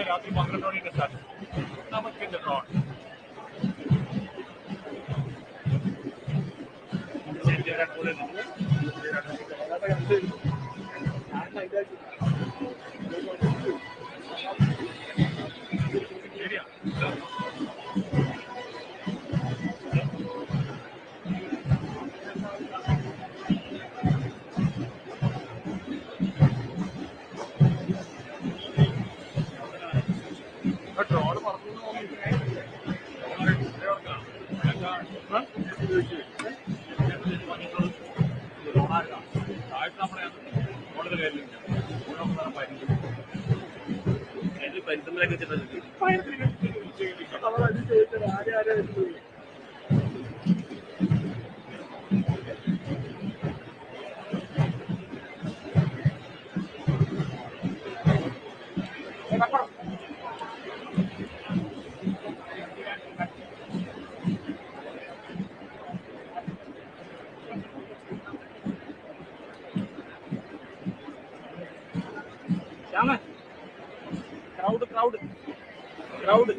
രാത്രി 12 മണിക്ക് start നമുക്കിന്റെ drone drone പറഞ്ഞു താഴ്ച നമ്മളെ കൂടുതൽ കാര്യമില്ല പരിശ്രമത്തിലേക്ക് വെച്ചിട്ടുണ്ട് ആരും crowd.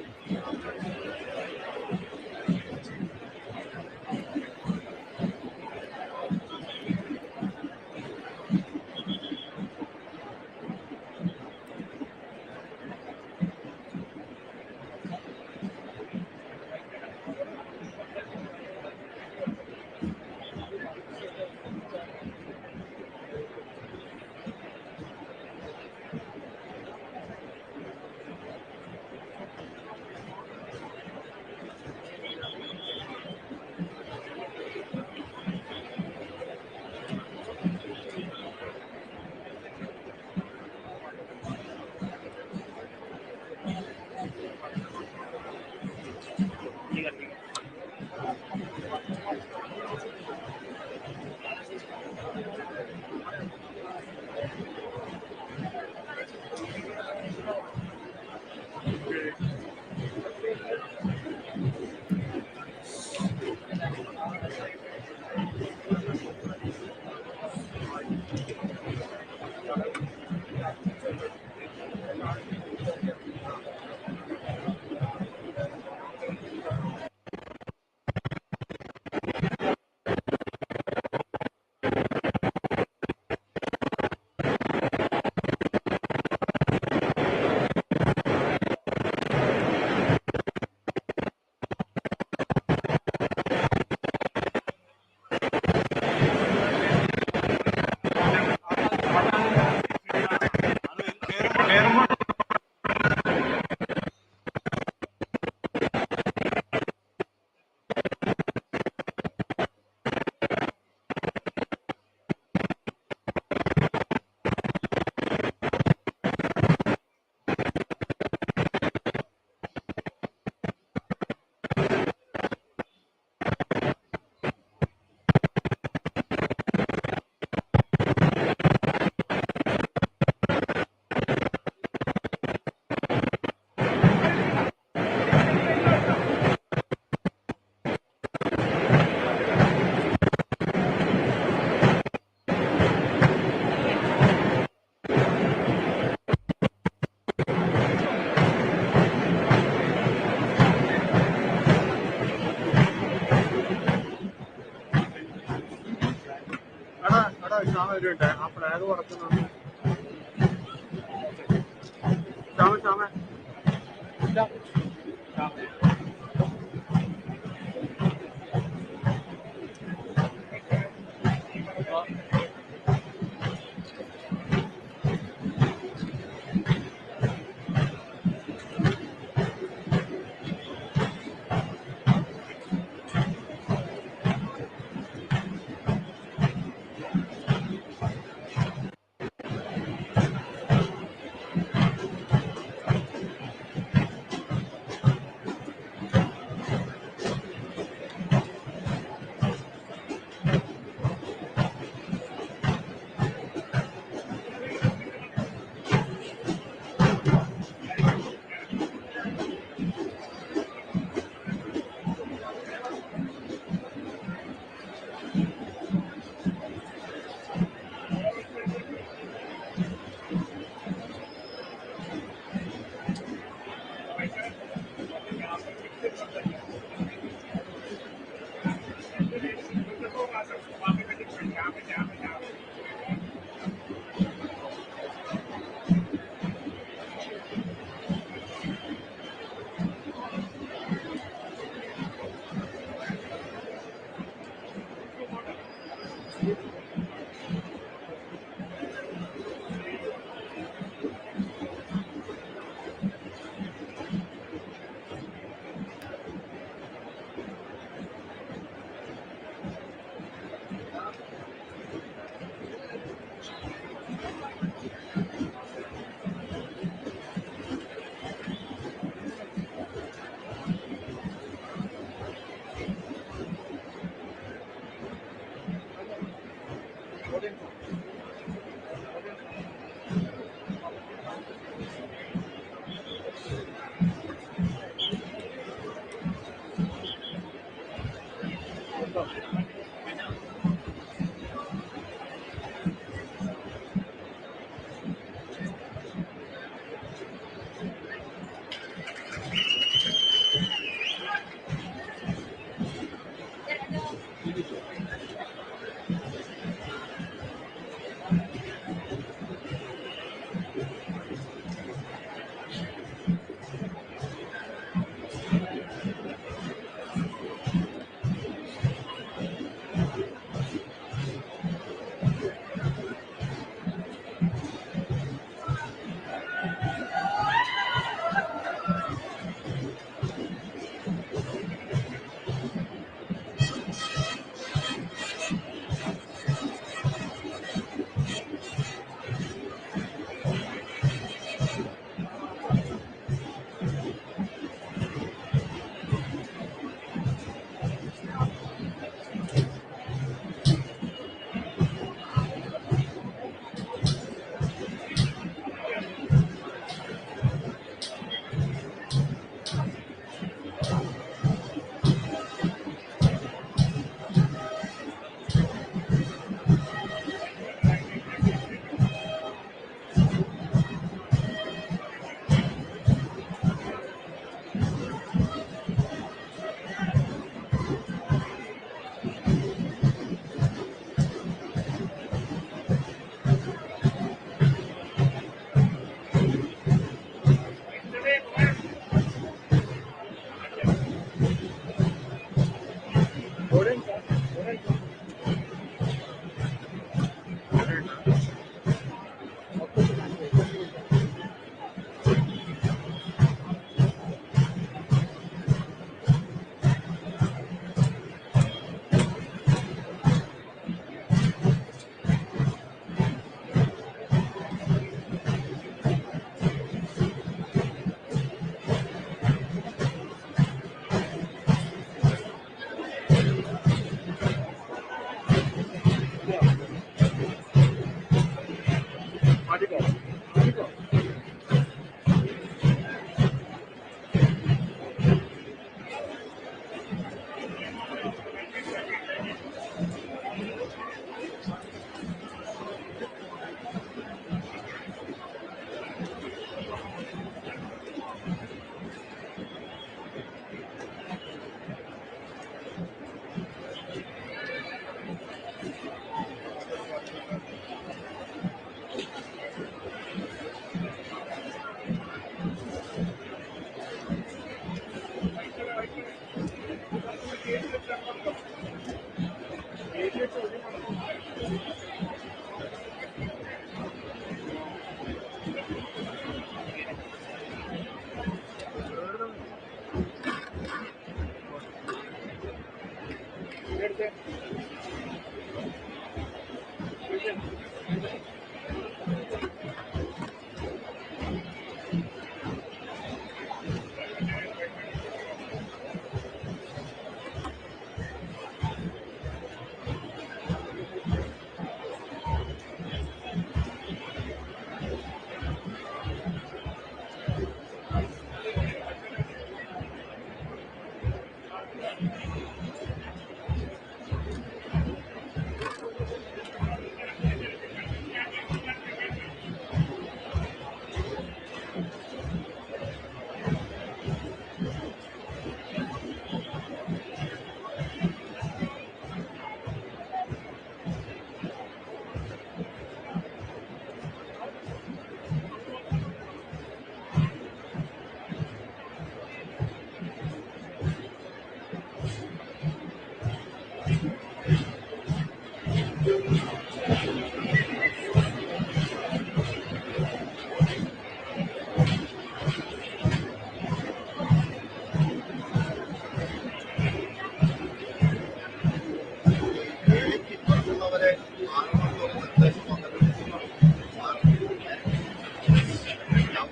അവിടെ ശ്യാമ വരുന്നുണ്ട് ആ ഫ്ലാഗ് പറക്കുന്നുണ്ട് ശ്യാമ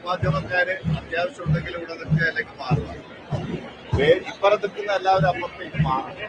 മാധ്യമക്കാര് അത്യാവശ്യമുണ്ടെങ്കിൽ ഇവിടെ നിൽക്കുക അല്ലെങ്കിൽ മാറുക. ഇപ്പുറം നിൽക്കുന്ന എല്ലാവരും അപ്പുറത്തേക്ക് മാറും.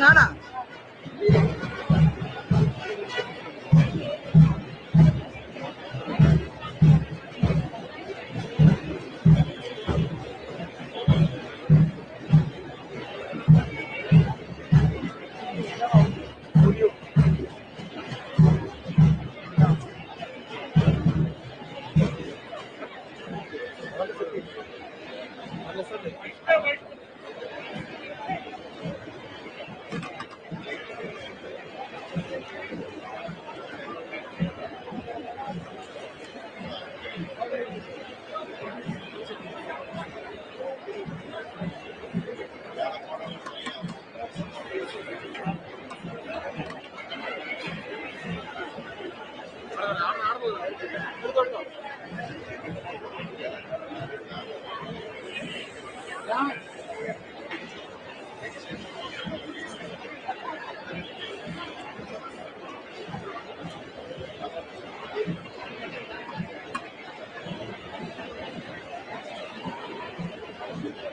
नाना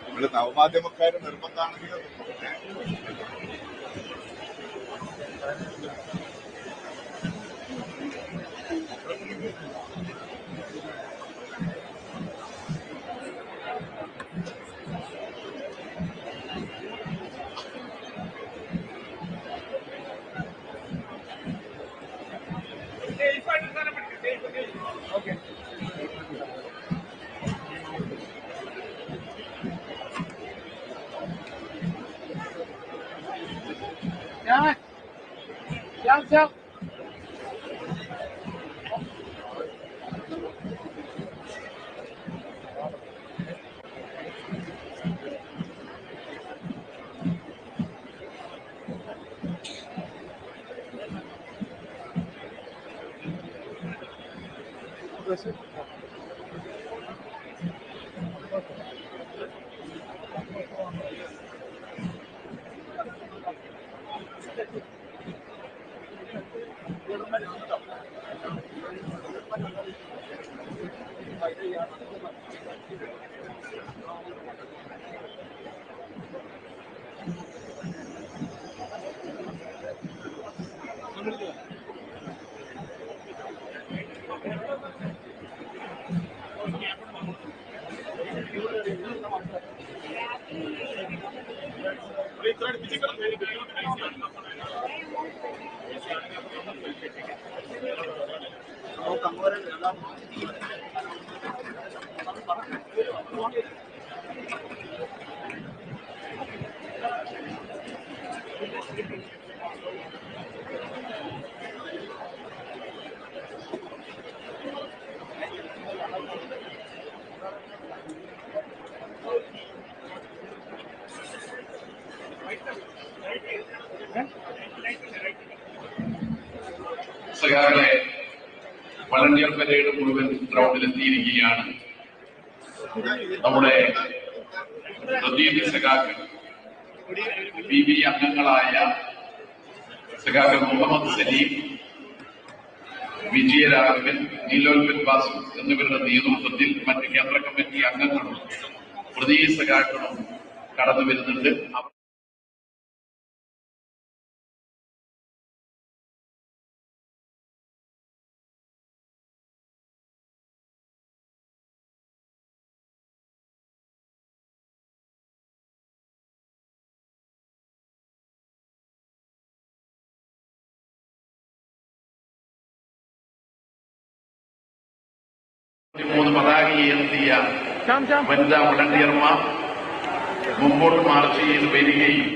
നമ്മള് നവമാധ്യമക്കാര് നിർബന്ധമാണെങ്കിലും Chào chào സഖാക്കളെ, വളണ്ടിയർ പരേഡ് മുഴുവൻ ഗ്രൗണ്ടിലെത്തിയിരിക്കുകയാണ്. നമ്മുടെ പ്രതിനിധി സഖാക്കൾ PB അംഗങ്ങളായ സഖാക്കൾ മുഹമ്മദ് സലീം, വിജയരാഘവൻ, നീലോൽപൻ വാസു എന്നിവരുടെ നേതൃത്വത്തിൽ മറ്റ് കേന്ദ്ര കമ്മിറ്റി അംഗങ്ങളും പ്രതിനിധി സഖാക്കളും കടന്നു വരുന്നുണ്ട്. മൂന്ന് പതാകയേന്തിയ വനിതാ വളണ്ടിയർമാർ മുമ്പോട്ട് മാർച്ച് ചെയ്ത് വരികയും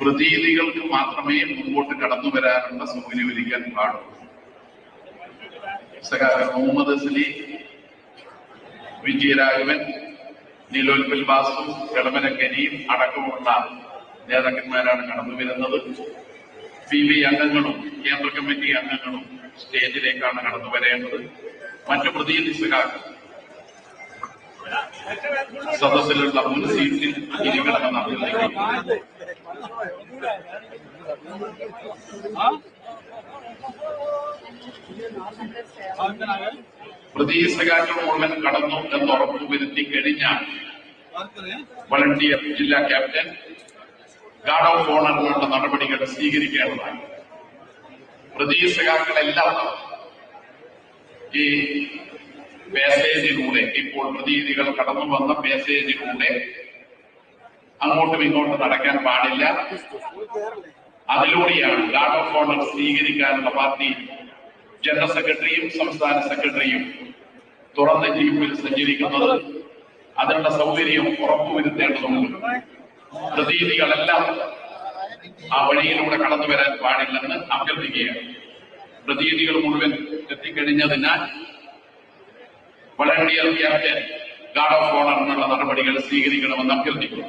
പ്രതിനിധികൾക്ക് മാത്രമേ മുമ്പോട്ട് കടന്നു വരാനുള്ള സൗകര്യം ഒരുക്കാൻ പാടുള്ളൂ. മുഹമ്മദ് സലീം, വിജയരാഘവൻ, നീലോൽപൽ വാസു, എളമന കരീം അടക്കമുള്ള നേതാക്കന്മാരാണ് കടന്നു വരുന്നത്. PB അംഗങ്ങളും കേന്ദ്ര കമ്മിറ്റി അംഗങ്ങളും സ്റ്റേജിലേക്കാണ് കടന്നു വരേണ്ടത്. മറ്റു പ്രതിനിധി സഖാക്കൾ സദസ്സിലുള്ള മുൻ സീറ്റിൽ ഇരിക്കണമെന്ന് അഭ്യർത്ഥിക്കുന്നു. പ്രതിനിധി സഖാക്കൾ മുഴുവൻ കടന്നു എന്ന് ഉറപ്പുവരുത്തി കഴിഞ്ഞാൽ വളണ്ടിയർ ജില്ലാ ക്യാപ്റ്റൻ ഗാർഡ് ഓഫ് ഓണറിനുള്ള നടപടികൾ സ്വീകരിക്കേണ്ടതാണ്. പ്രതിനിധി സഖാക്കളെല്ലാം ഈ പാസേജിലൂടെ, ഇപ്പോൾ പ്രതിനിധികൾ കടന്നു വന്ന പാസേജിലൂടെ അങ്ങോട്ടും ഇങ്ങോട്ടും നടക്കാൻ പാടില്ല. അതിലൂടെയാണ് ഗാർഡ് ഓഫ് ഓണർ സ്വീകരിക്കാനുള്ള പാർട്ടി ജനറൽ സെക്രട്ടറിയും സംസ്ഥാന സെക്രട്ടറിയും തുറന്ന ജീപ്പിൽ സഞ്ചരിക്കുന്നത്. അതിനുള്ള സൗകര്യം ഉറപ്പുവരുത്തേണ്ടതുണ്ട്. പ്രതിനിധികളെല്ലാം ആ വഴിയിലൂടെ കടന്നു വരാൻ പാടില്ലെന്ന് അഭ്യർത്ഥിക്കുകയാണ്. പ്രതിനിധികൾ മുഴുവൻ എത്തിക്കഴിഞ്ഞതിനാൽ വളണ്ടിയർ ക്യാപ്റ്റൻ ഗാർഡ് ഓഫ് ഓണറിനുള്ള നടപടികൾ സ്വീകരിക്കണമെന്ന് അഭ്യർത്ഥിക്കുന്നു.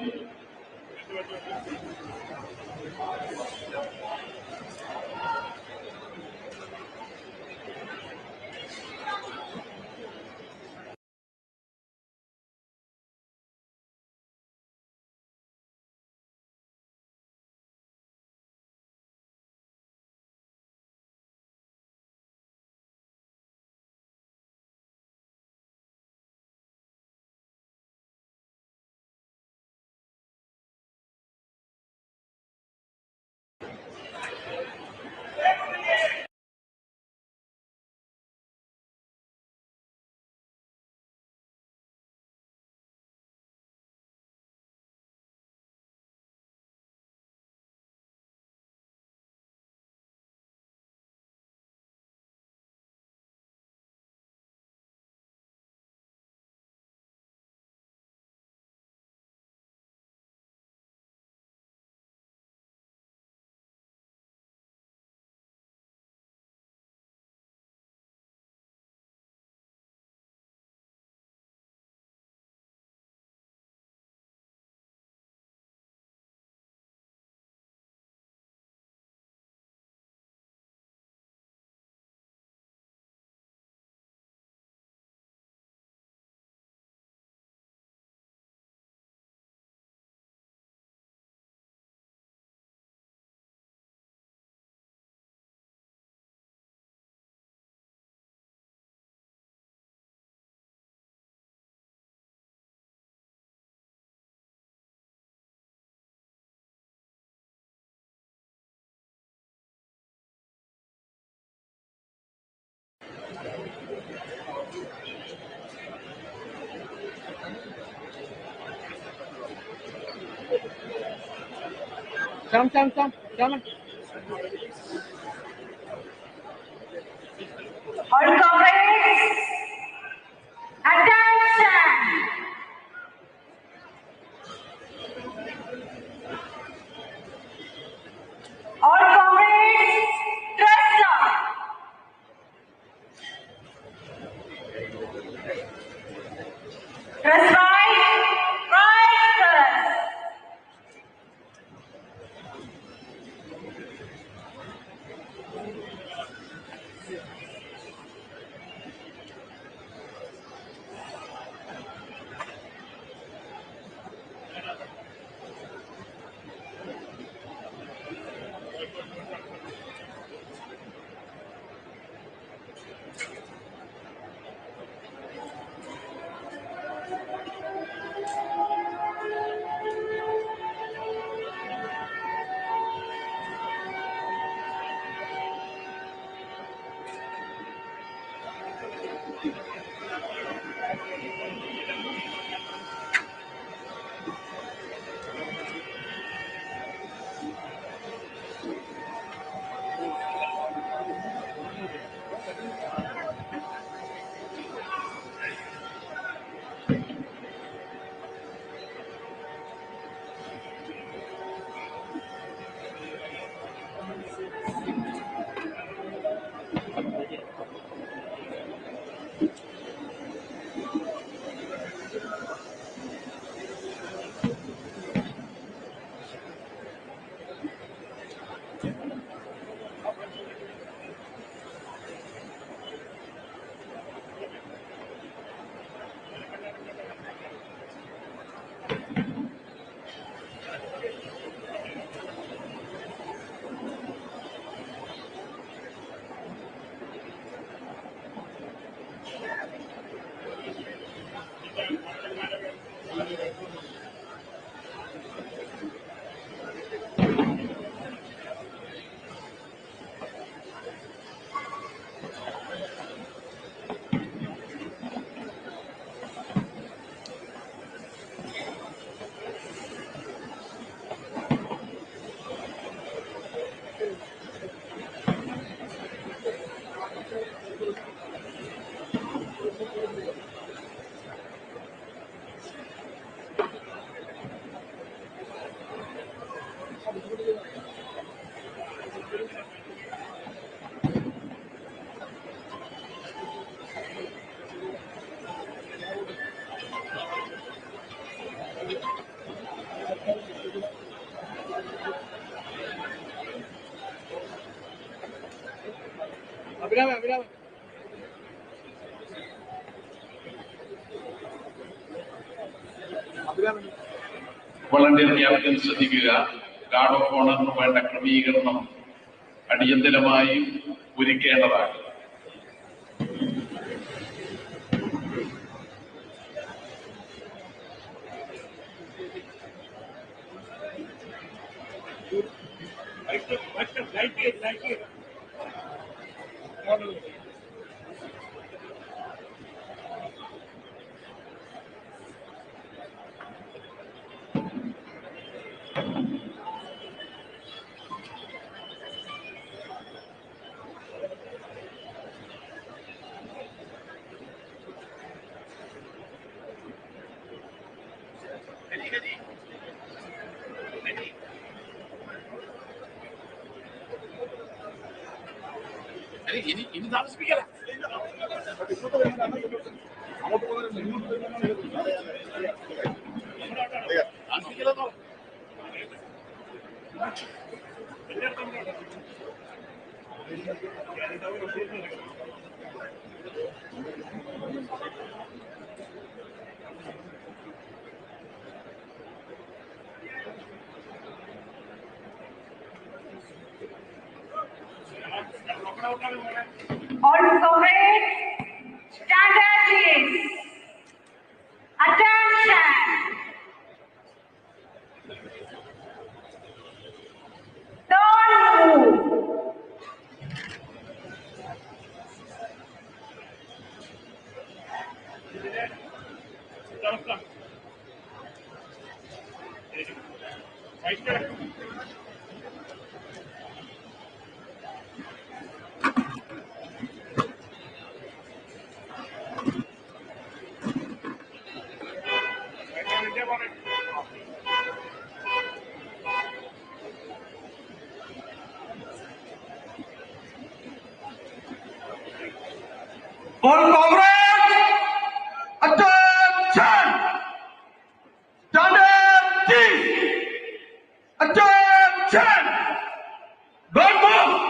All comrades, attention! All comrades, dress up! Dress right, right dress. Volunteer captain ശ്രദ്ധിക്കുക, ഗാർഡ് ഓഫ് ഓണറിന് വേണ്ട ക്രമീകരണം അടിയന്തരമായും ഒരുക്കേണ്ടതാണ്. ഇനി താമസിപ്പിക്കല. All comrades, stand at ease. Attention! Don't move. Vice Chair. All comrades, attention! Standard team, attention! Don't move!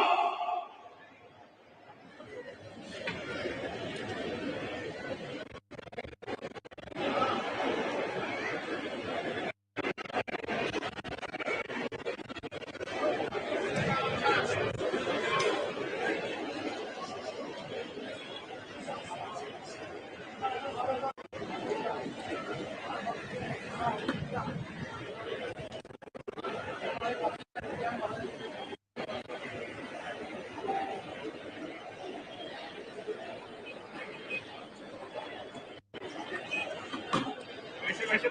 Vice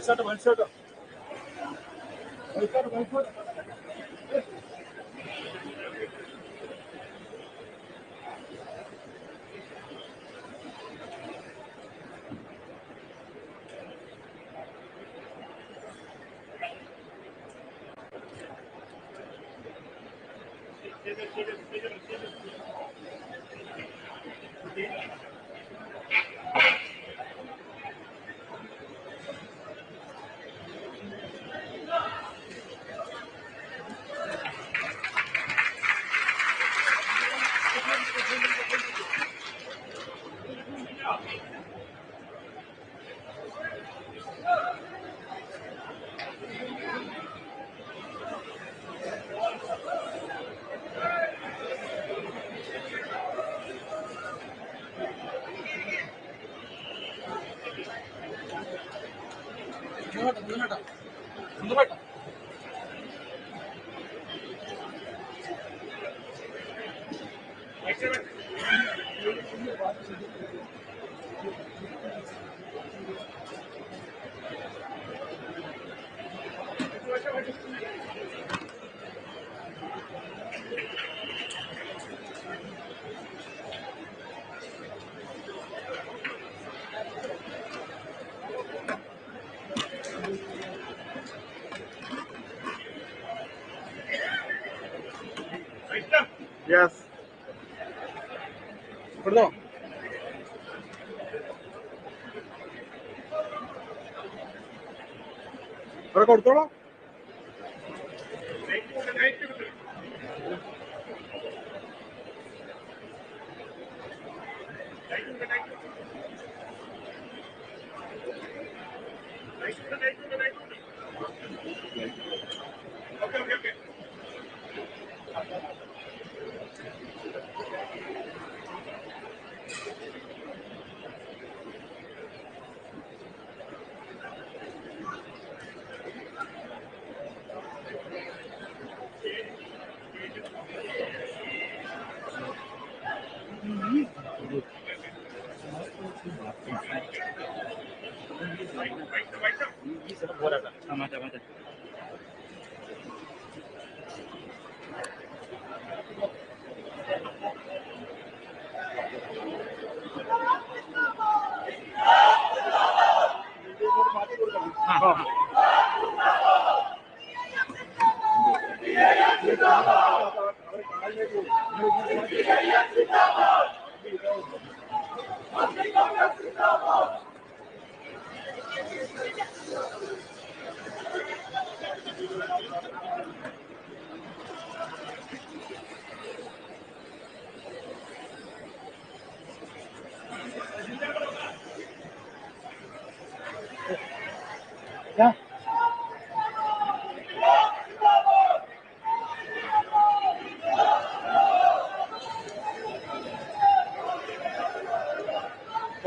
Chair. Valsata. Vice Chair. Vice Chair. Yes. Perdón. ¿Ahora cortó? Okay.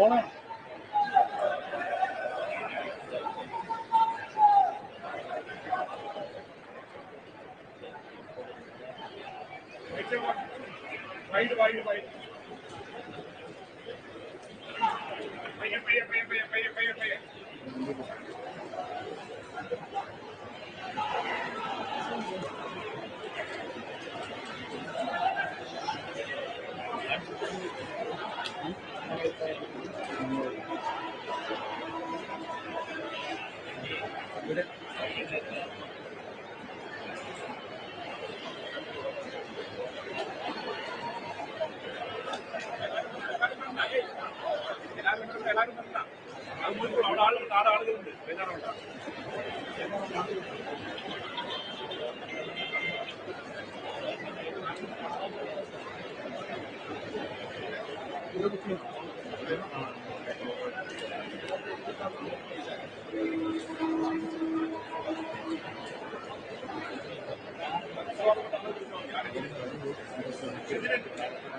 Wide, wide, wide. Paya, paya, paya, paya, paya, paya, paya. എല്ലാവരും വരണ്ട. അത് മുഴുവൻ അവിടെ ആളുകളുണ്ട്, ആടെ ആളുകളുണ്ട്. ബേജാറാവണ്ട.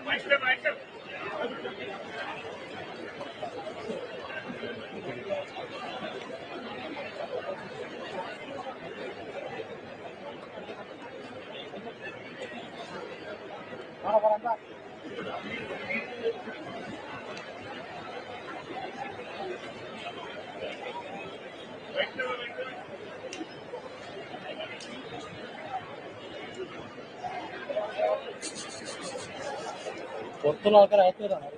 Meister, Meister. പുറത്തുള്ള ആൾക്കാർ അകത്ത് വരാണ്.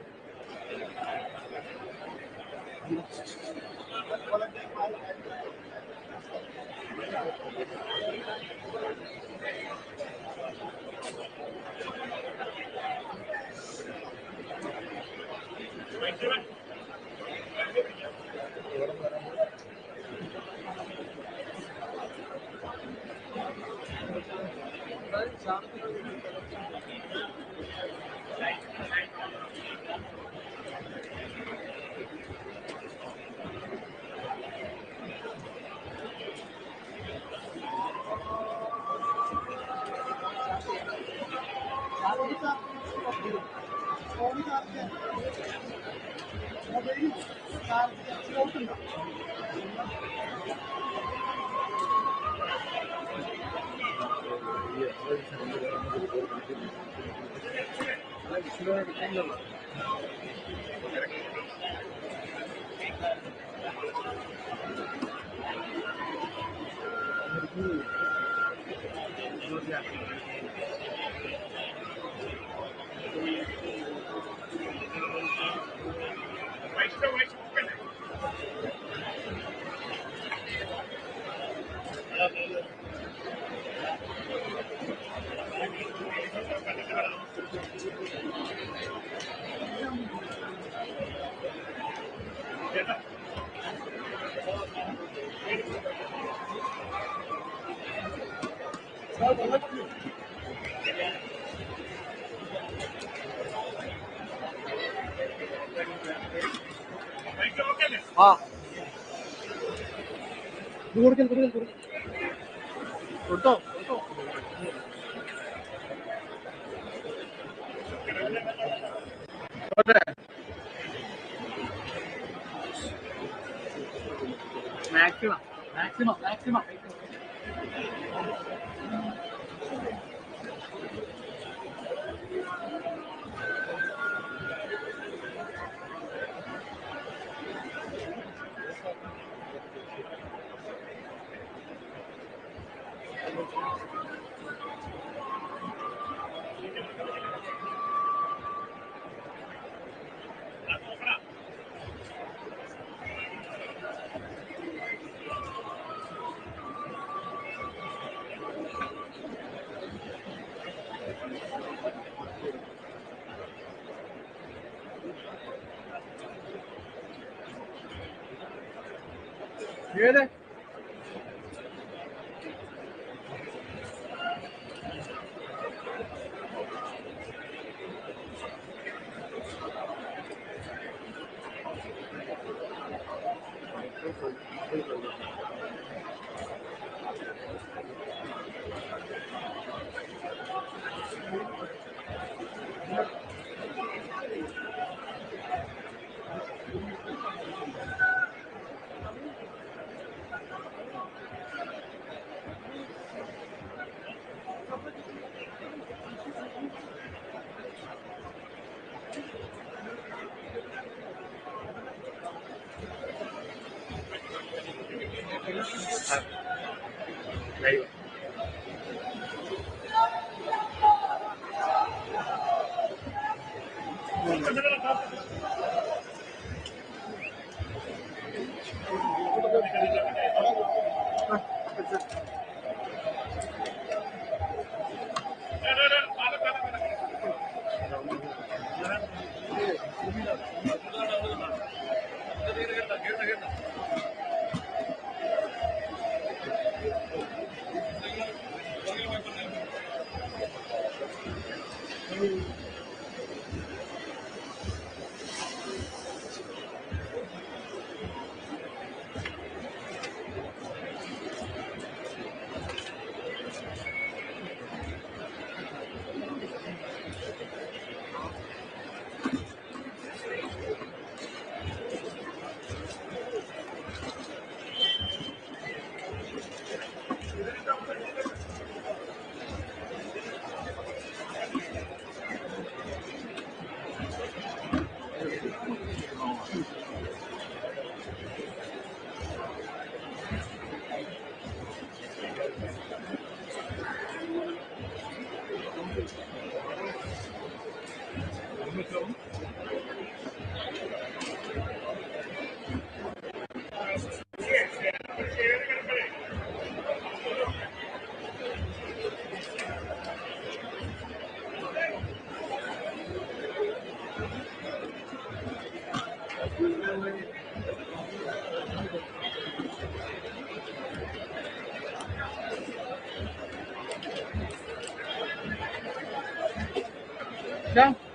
Meister, Meister. Meister, okay. ആ ഇത് കൊടുക്കൽ കൊടുത്തോ കൊടുത്തോ. Maximum maximum maximum. ഏത്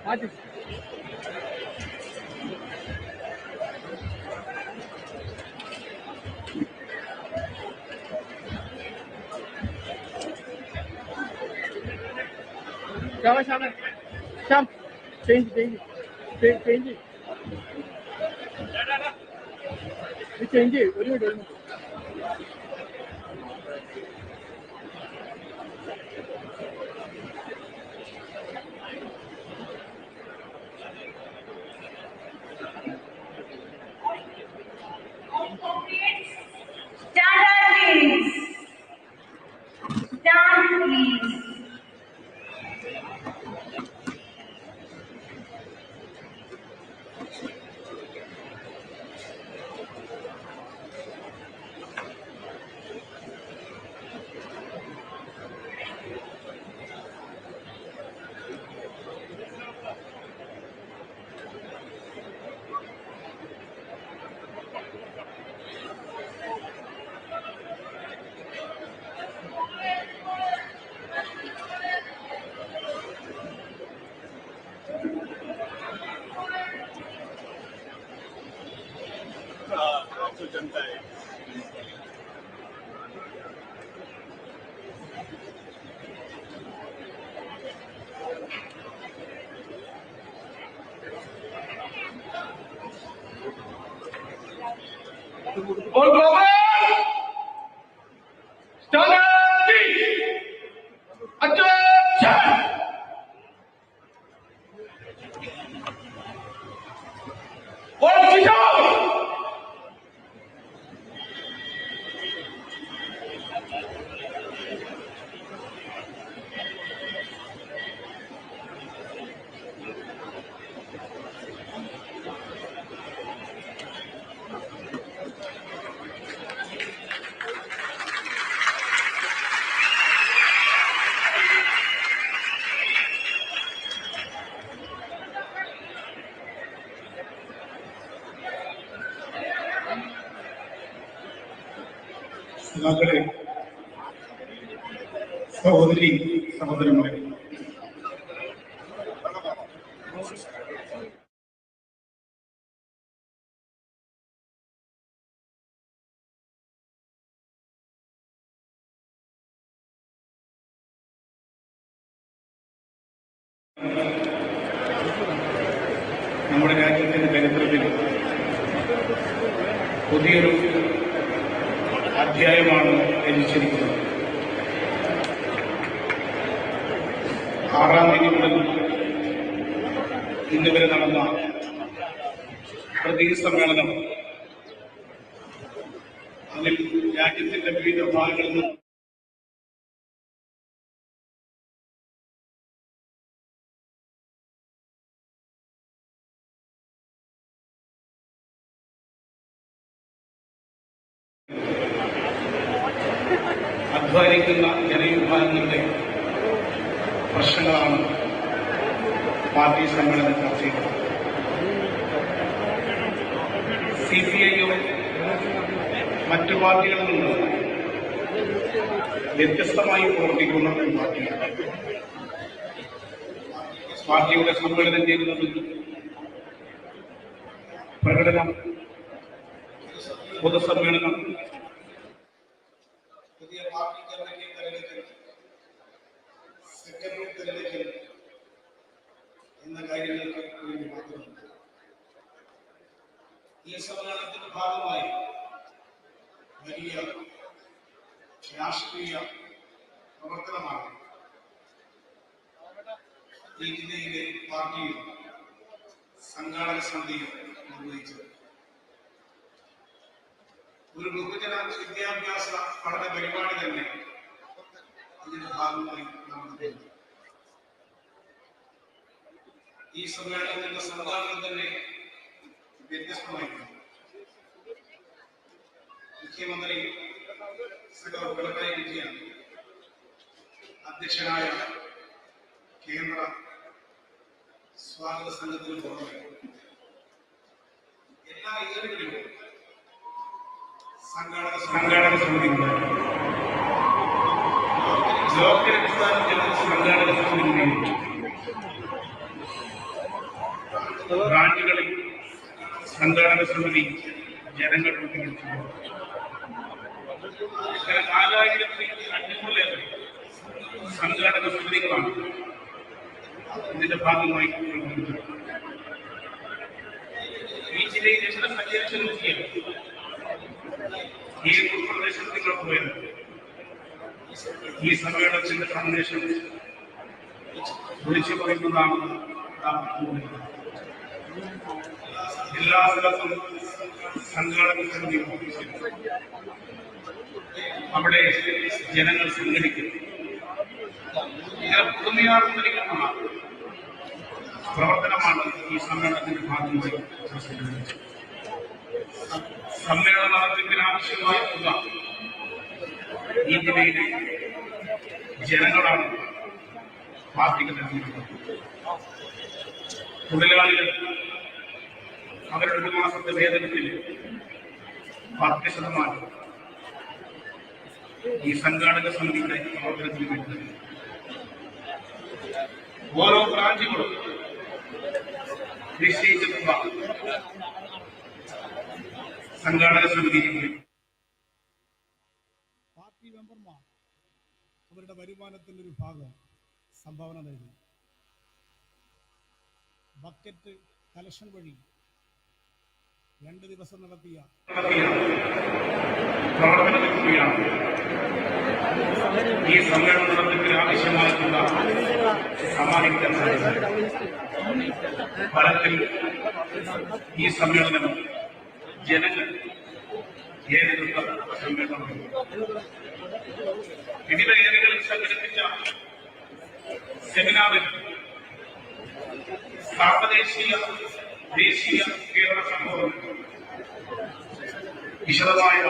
മാറ്റി ശ്യാമ ശ്യാം ചേഞ്ച് ഒരു മിനിറ്റ് Stand please. जनता है All global! Standard! Attention! All sit down! മകളെ സഹോദരി സഹോദരന്മാരെ നമ്മുടെ രാജ്യത്തിന്റെ ചരിത്രത്തിൽ പുതിയൊരു അധ്യായമാണ് രചിച്ചിരിക്കുന്നത്. 6-ാം തീയതി മുതൽ ഇന്ന് വരെ നടന്ന പ്രതീക സമ്മേളനം അതിൽ രാജ്യത്തിന്റെ വിവിധ ഭാഗങ്ങളിൽ നിന്ന് അധ്വാനിക്കുന്ന ജനവിഭാഗങ്ങളുടെ പ്രശ്നങ്ങളാണ് പാർട്ടി സമ്മേളനം ചർച്ച ചെയ്തത്. CPIയും മറ്റു പാർട്ടികളിൽ നിന്ന് വ്യത്യസ്തമായി പ്രവർത്തിക്കുന്ന ഒരു പാർട്ടിയാണ്. പാർട്ടിയുടെ സമ്മേളനം ചെയ്യുന്നത് പ്രകടനം, പൊതുസമ്മേളനം, പുതിയ പാർട്ടി കമ്മിറ്റി തെരഞ്ഞെടുക്കൽ, സെക്രട്ടറി തെരഞ്ഞെടുക്കൽ എന്ന കാര്യങ്ങൾക്ക് വേണ്ടി മാത്രമാണ്. ഈ സമ്മേളനത്തിന്റെ ഭാഗമായി വലിയ രാഷ്ട്രീയ പ്രവർത്തനമാണ് ഈ ജില്ലയിലെ പാർട്ടിയും സംഘാടക സമിതിയും നിർവഹിച്ചത്. ഒരു ബഹുജന വിദ്യാഭ്യാസ പഠന പരിപാടി തന്നെ ഇതിന്റെ ഭാഗമായി നടന്നു. ഈ സമ്മേളനത്തിന്റെ സംഘാടനം തന്നെ വ്യത്യസ്തമായിരുന്നു. മുഖ്യമന്ത്രി സഖാവ് പിണറായി വിജയൻ അധ്യക്ഷനായ കേന്ദ്ര സ്വാഗത സംഘത്തിന് പുറമെ എല്ലാ ഏരിയകളിലും സംഘാടക സമിതി ലോകരക്ഷാ സംഘാടക സമിതി ബ്രാഞ്ചുകളിൽ സംഘാടക സമിതി ജനങ്ങൾ രൂപീകരിച്ചു. 4500 സംഘാടക സമിതികളാണ് ഇതിന്റെ ഭാഗമായി ഈ ജില്ലയിൽ എത്ര സഞ്ചരിച്ചു നോക്കിയാൽ ഈ ഉൾപ്രദേശത്തിൽ പോയത് ഈ സമ്മേളനത്തിന്റെ സന്ദേശം വിളിച്ചു പറയുന്നതാണ്. എല്ലാ സ്ഥലത്തും സംഘാടക സമിതി അവിടെ ജനങ്ങൾ സംഘടിക്കും. പുതുമയാർന്ന പ്രവർത്തനമാണ് ഈ സമ്മേളനത്തിന്റെ ഭാഗമായി സമ്മേളന നടത്തിപ്പിന് ആവശ്യമായ തുക ഈ ജില്ലയിലെ ജനങ്ങളാണ് പാർട്ടിക്ക് നൽകിയിട്ടുള്ളത്. തൊഴിലാളികൾ അവരുടെ 1 മാസത്തെ വേതനത്തിൽ 10% ഈ സംഘാടക സമിതിയുടെ പ്രവർത്തനത്തിന് വേണ്ടി ഓരോ ബ്രാഞ്ചുകളും നിശ്ചയിച്ചിട്ടുള്ള സംഘാടക സമിതിയിൽ പാർട്ടി മെമ്പർമാർ അവരുടെ വരുമാനത്തിന്റെ ഒരു ഭാഗം സംഭാവന നൽകി. ബക്കറ്റ് കലക്ഷൻ വഴി 2 ദിവസം നടത്തിയ പ്രവർത്തനത്തിലാണ് ഈ സമ്മേളന നടത്തിപ്പിന് ആവശ്യമായിട്ടുള്ള സമാഹരിക്കാൻ സാധിക്കും. ഫലത്തിൽ ഈ സമ്മേളനം ജനങ്ങൾ ഏറ്റെടുത്ത സമ്മേളനമാണ്. വിവിധ ഏരിയകളിൽ സംഘടിപ്പിച്ച സെമിനാറിൽ പ്രാദേശിക ദേശീയ കേരള സംഭവം വിശദമായ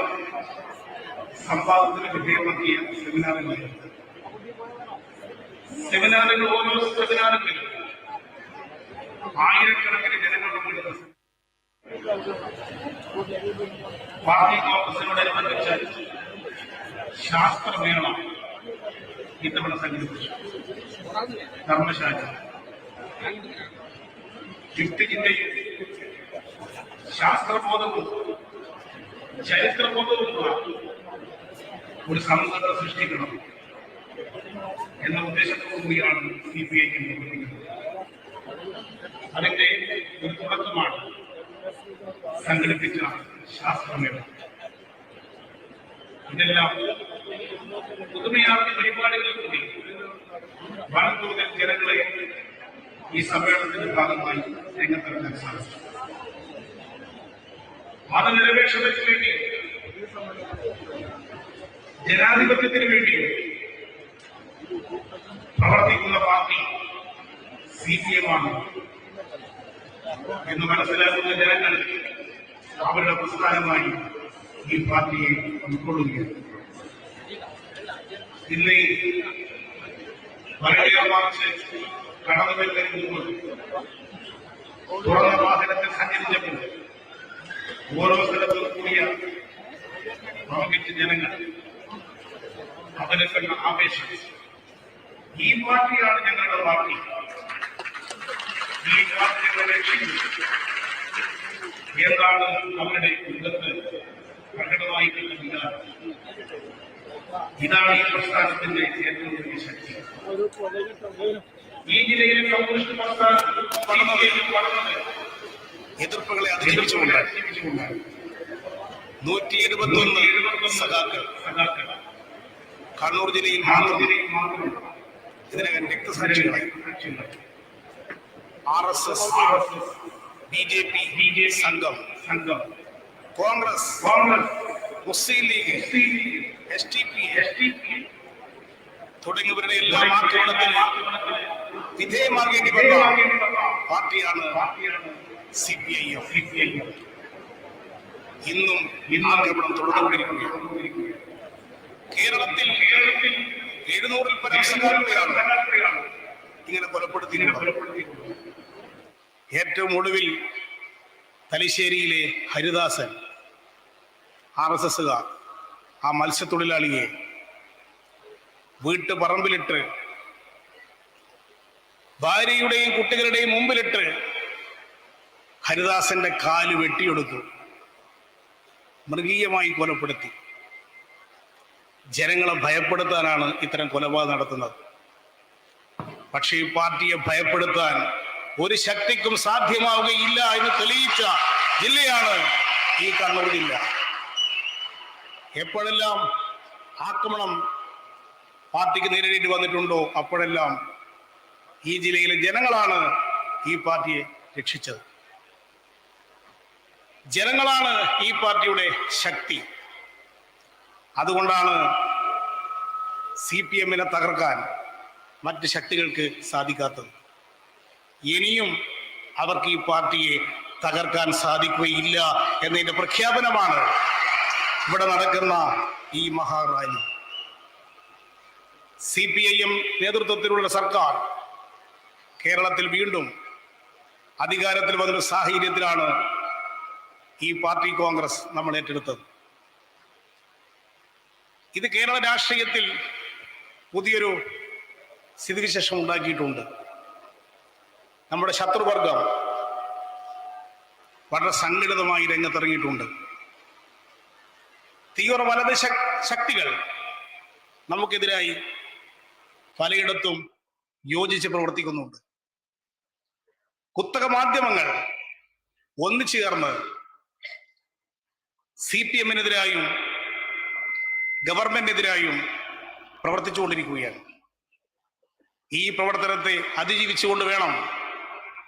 സംവാദത്തിന് വിധേയമാക്കിയ സെമിനാറുകൾ ഓരോ സെമിനാറുകളിലും ആയിരക്കണക്കിന് ജനങ്ങൾ പങ്കെടുത്ത പാർട്ടി കോൺഗ്രസിനോടനുബന്ധിച്ച് ശാസ്ത്രമേള ഇത്തവണ സംഘടിപ്പിച്ചു. ധർമ്മശാല യുക്തിചിന്തയും ശാസ്ത്രബോധവും ചരിത്രബോധവുമുള്ള ഒരു സമൂഹത്തെ സൃഷ്ടിക്കണം എന്ന ഉദ്ദേശത്തോടുകൂടിയാണ് CPI പ്രവർത്തിക്കുന്നത്. അതിന്റെ ഒരു തുടക്കമാണ് സംഘടിപ്പിച്ച ശാസ്ത്രമേള. ഇതെല്ലാം പുതുമയാർന്ന പരിപാടികളിൽ കൂടി വൻതോതിൽ ജനങ്ങളെ ഈ സമ്മേളനത്തിന്റെ ഭാഗമായി രംഗത്തിറങ്ങാൻ സാധിച്ചു. മതനിരപേക്ഷതയ്ക്ക് വേണ്ടി, ജനാധിപത്യത്തിന് വേണ്ടി പ്രവർത്തിക്കുന്ന പാർട്ടി CPM ആണ് എന്ന് മനസ്സിലാക്കുന്ന ജനങ്ങൾ അവരുടെ പ്രസ്ഥാനമായി ഈ പാർട്ടിയെ ഉൾക്കൊള്ളുകയാണ്. ഇന്ന് വളരെ മാർച്ച് കടന്നു വരുന്നതിന് മുമ്പ് തുറന്ന വാഹനത്തിൽ സഞ്ചരിച്ചപ്പോൾ ഓരോ സ്ഥലത്തും കൂടിയ പ്രമുഖ ജനങ്ങൾ അവരെ ആവേശം. ഈ പാർട്ടിയാണ് ഞങ്ങളുടെ പാർട്ടി, ഈ പാർട്ടിയുടെ ലക്ഷ്യം എന്താണ് അവരുടെ മുഖത്ത് പ്രകടമായി കിട്ടുന്നില്ല. ഇതാണ് ഈ പ്രസ്ഥാനത്തിന്റെ ഏറ്റവും വലിയ ശക്തി. ഈ ജില്ലയിലെ കമ്മ്യൂണിസ്റ്റ് പ്രസ്ഥാനം വളർന്നത് എതിർപ്പുകളെ അതിജീവിച്ചുകൊണ്ടാണ്. 171 സഖാക്കൾ കണ്ണൂർ ജില്ലയിൽ മാത്രം ഇതിനകം രക്തസാക്ഷികളായി. RSS, BJP സംഘം, കോൺഗ്രസ്, മുസ്ലിം ലീഗ്, STP തുടങ്ങിയവരുടെ എല്ലാ ആക്രമണത്തിന് വിധേയമാകേണ്ടി വന്ന പാർട്ടിയാണ് CPIM. ഇന്നും ആക്രമണം തുടർന്നുകൊണ്ടിരിക്കുകയാണ്. കേരളത്തിൽ 700-ൽ പരം സഖാക്കളെയാണ് ഇങ്ങനെ കൊലപ്പെടുത്തിയിട്ടുള്ളത്. ഏറ്റവും ഒടുവിൽ തലശ്ശേരിയിലെ ഹരിദാസൻ, RSSകാർ ആ മത്സ്യത്തൊഴിലാളിയെ വീട്ടുപറമ്പിലിട്ട് ഭാര്യയുടെയും കുട്ടികളുടെയും മുമ്പിലിട്ട് ഹരിദാസന്റെ കാല് വെട്ടിയെടുത്തു, മൃഗീയമായി കൊലപ്പെടുത്തി. ജനങ്ങളെ ഭയപ്പെടുത്താനാണ് ഇത്തരം കൊലപാതകം നടത്തുന്നത്. പക്ഷേ ഈ പാർട്ടിയെ ഭയപ്പെടുത്താൻ ഒരു ശക്തിക്കും സാധ്യമാവുകയില്ല എന്ന് തെളിയിച്ച ജില്ലയാണ് ഈ കണ്ണൂർ ജില്ല. എപ്പോഴെല്ലാം ആക്രമണം പാർട്ടിക്ക് നേരിടേണ്ടി വന്നിട്ടുണ്ടോ അപ്പോഴെല്ലാം ഈ ജില്ലയിലെ ജനങ്ങളാണ് ഈ പാർട്ടിയെ രക്ഷിച്ചത്. ജനങ്ങളാണ് ഈ പാർട്ടിയുടെ ശക്തി. അതുകൊണ്ടാണ് CPM തകർക്കാൻ മറ്റ് ശക്തികൾക്ക് സാധിക്കാത്തത്. ഇനിയും അവർക്ക് ഈ പാർട്ടിയെ തകർക്കാൻ സാധിക്കുകയില്ല എന്നതിന്റെ പ്രഖ്യാപനമാണ് ഇവിടെ നടക്കുന്ന ഈ മഹാറാലി. CPIM നേതൃത്വത്തിലുള്ള സർക്കാർ കേരളത്തിൽ വീണ്ടും അധികാരത്തിൽ വന്നൊരു സാഹചര്യത്തിലാണ് ഈ പാർട്ടി കോൺഗ്രസ് നമ്മൾ ഏറ്റെടുത്തത്. ഇത് കേരള രാഷ്ട്രീയത്തിൽ പുതിയൊരു സ്ഥിതിവിശേഷം ഉണ്ടാക്കിയിട്ടുണ്ട്. നമ്മുടെ ശത്രുവർഗം വളരെ സംഘടിതമായി രംഗത്തിറങ്ങിയിട്ടുണ്ട്. തീവ്ര വലത് ശക്തികൾ നമുക്കെതിരായി പലയിടത്തും യോജിച്ച് പ്രവർത്തിക്കുന്നുണ്ട്. കുത്തക മാധ്യമങ്ങൾ ഒന്നിച്ചു ചേർന്ന് CPM-നെതിരായും ഗവൺമെന്റിനെതിരായും പ്രവർത്തിച്ചുകൊണ്ടിരിക്കുകയാണ്. ഈ പ്രവർത്തനത്തെ അതിജീവിച്ചുകൊണ്ട് വേണം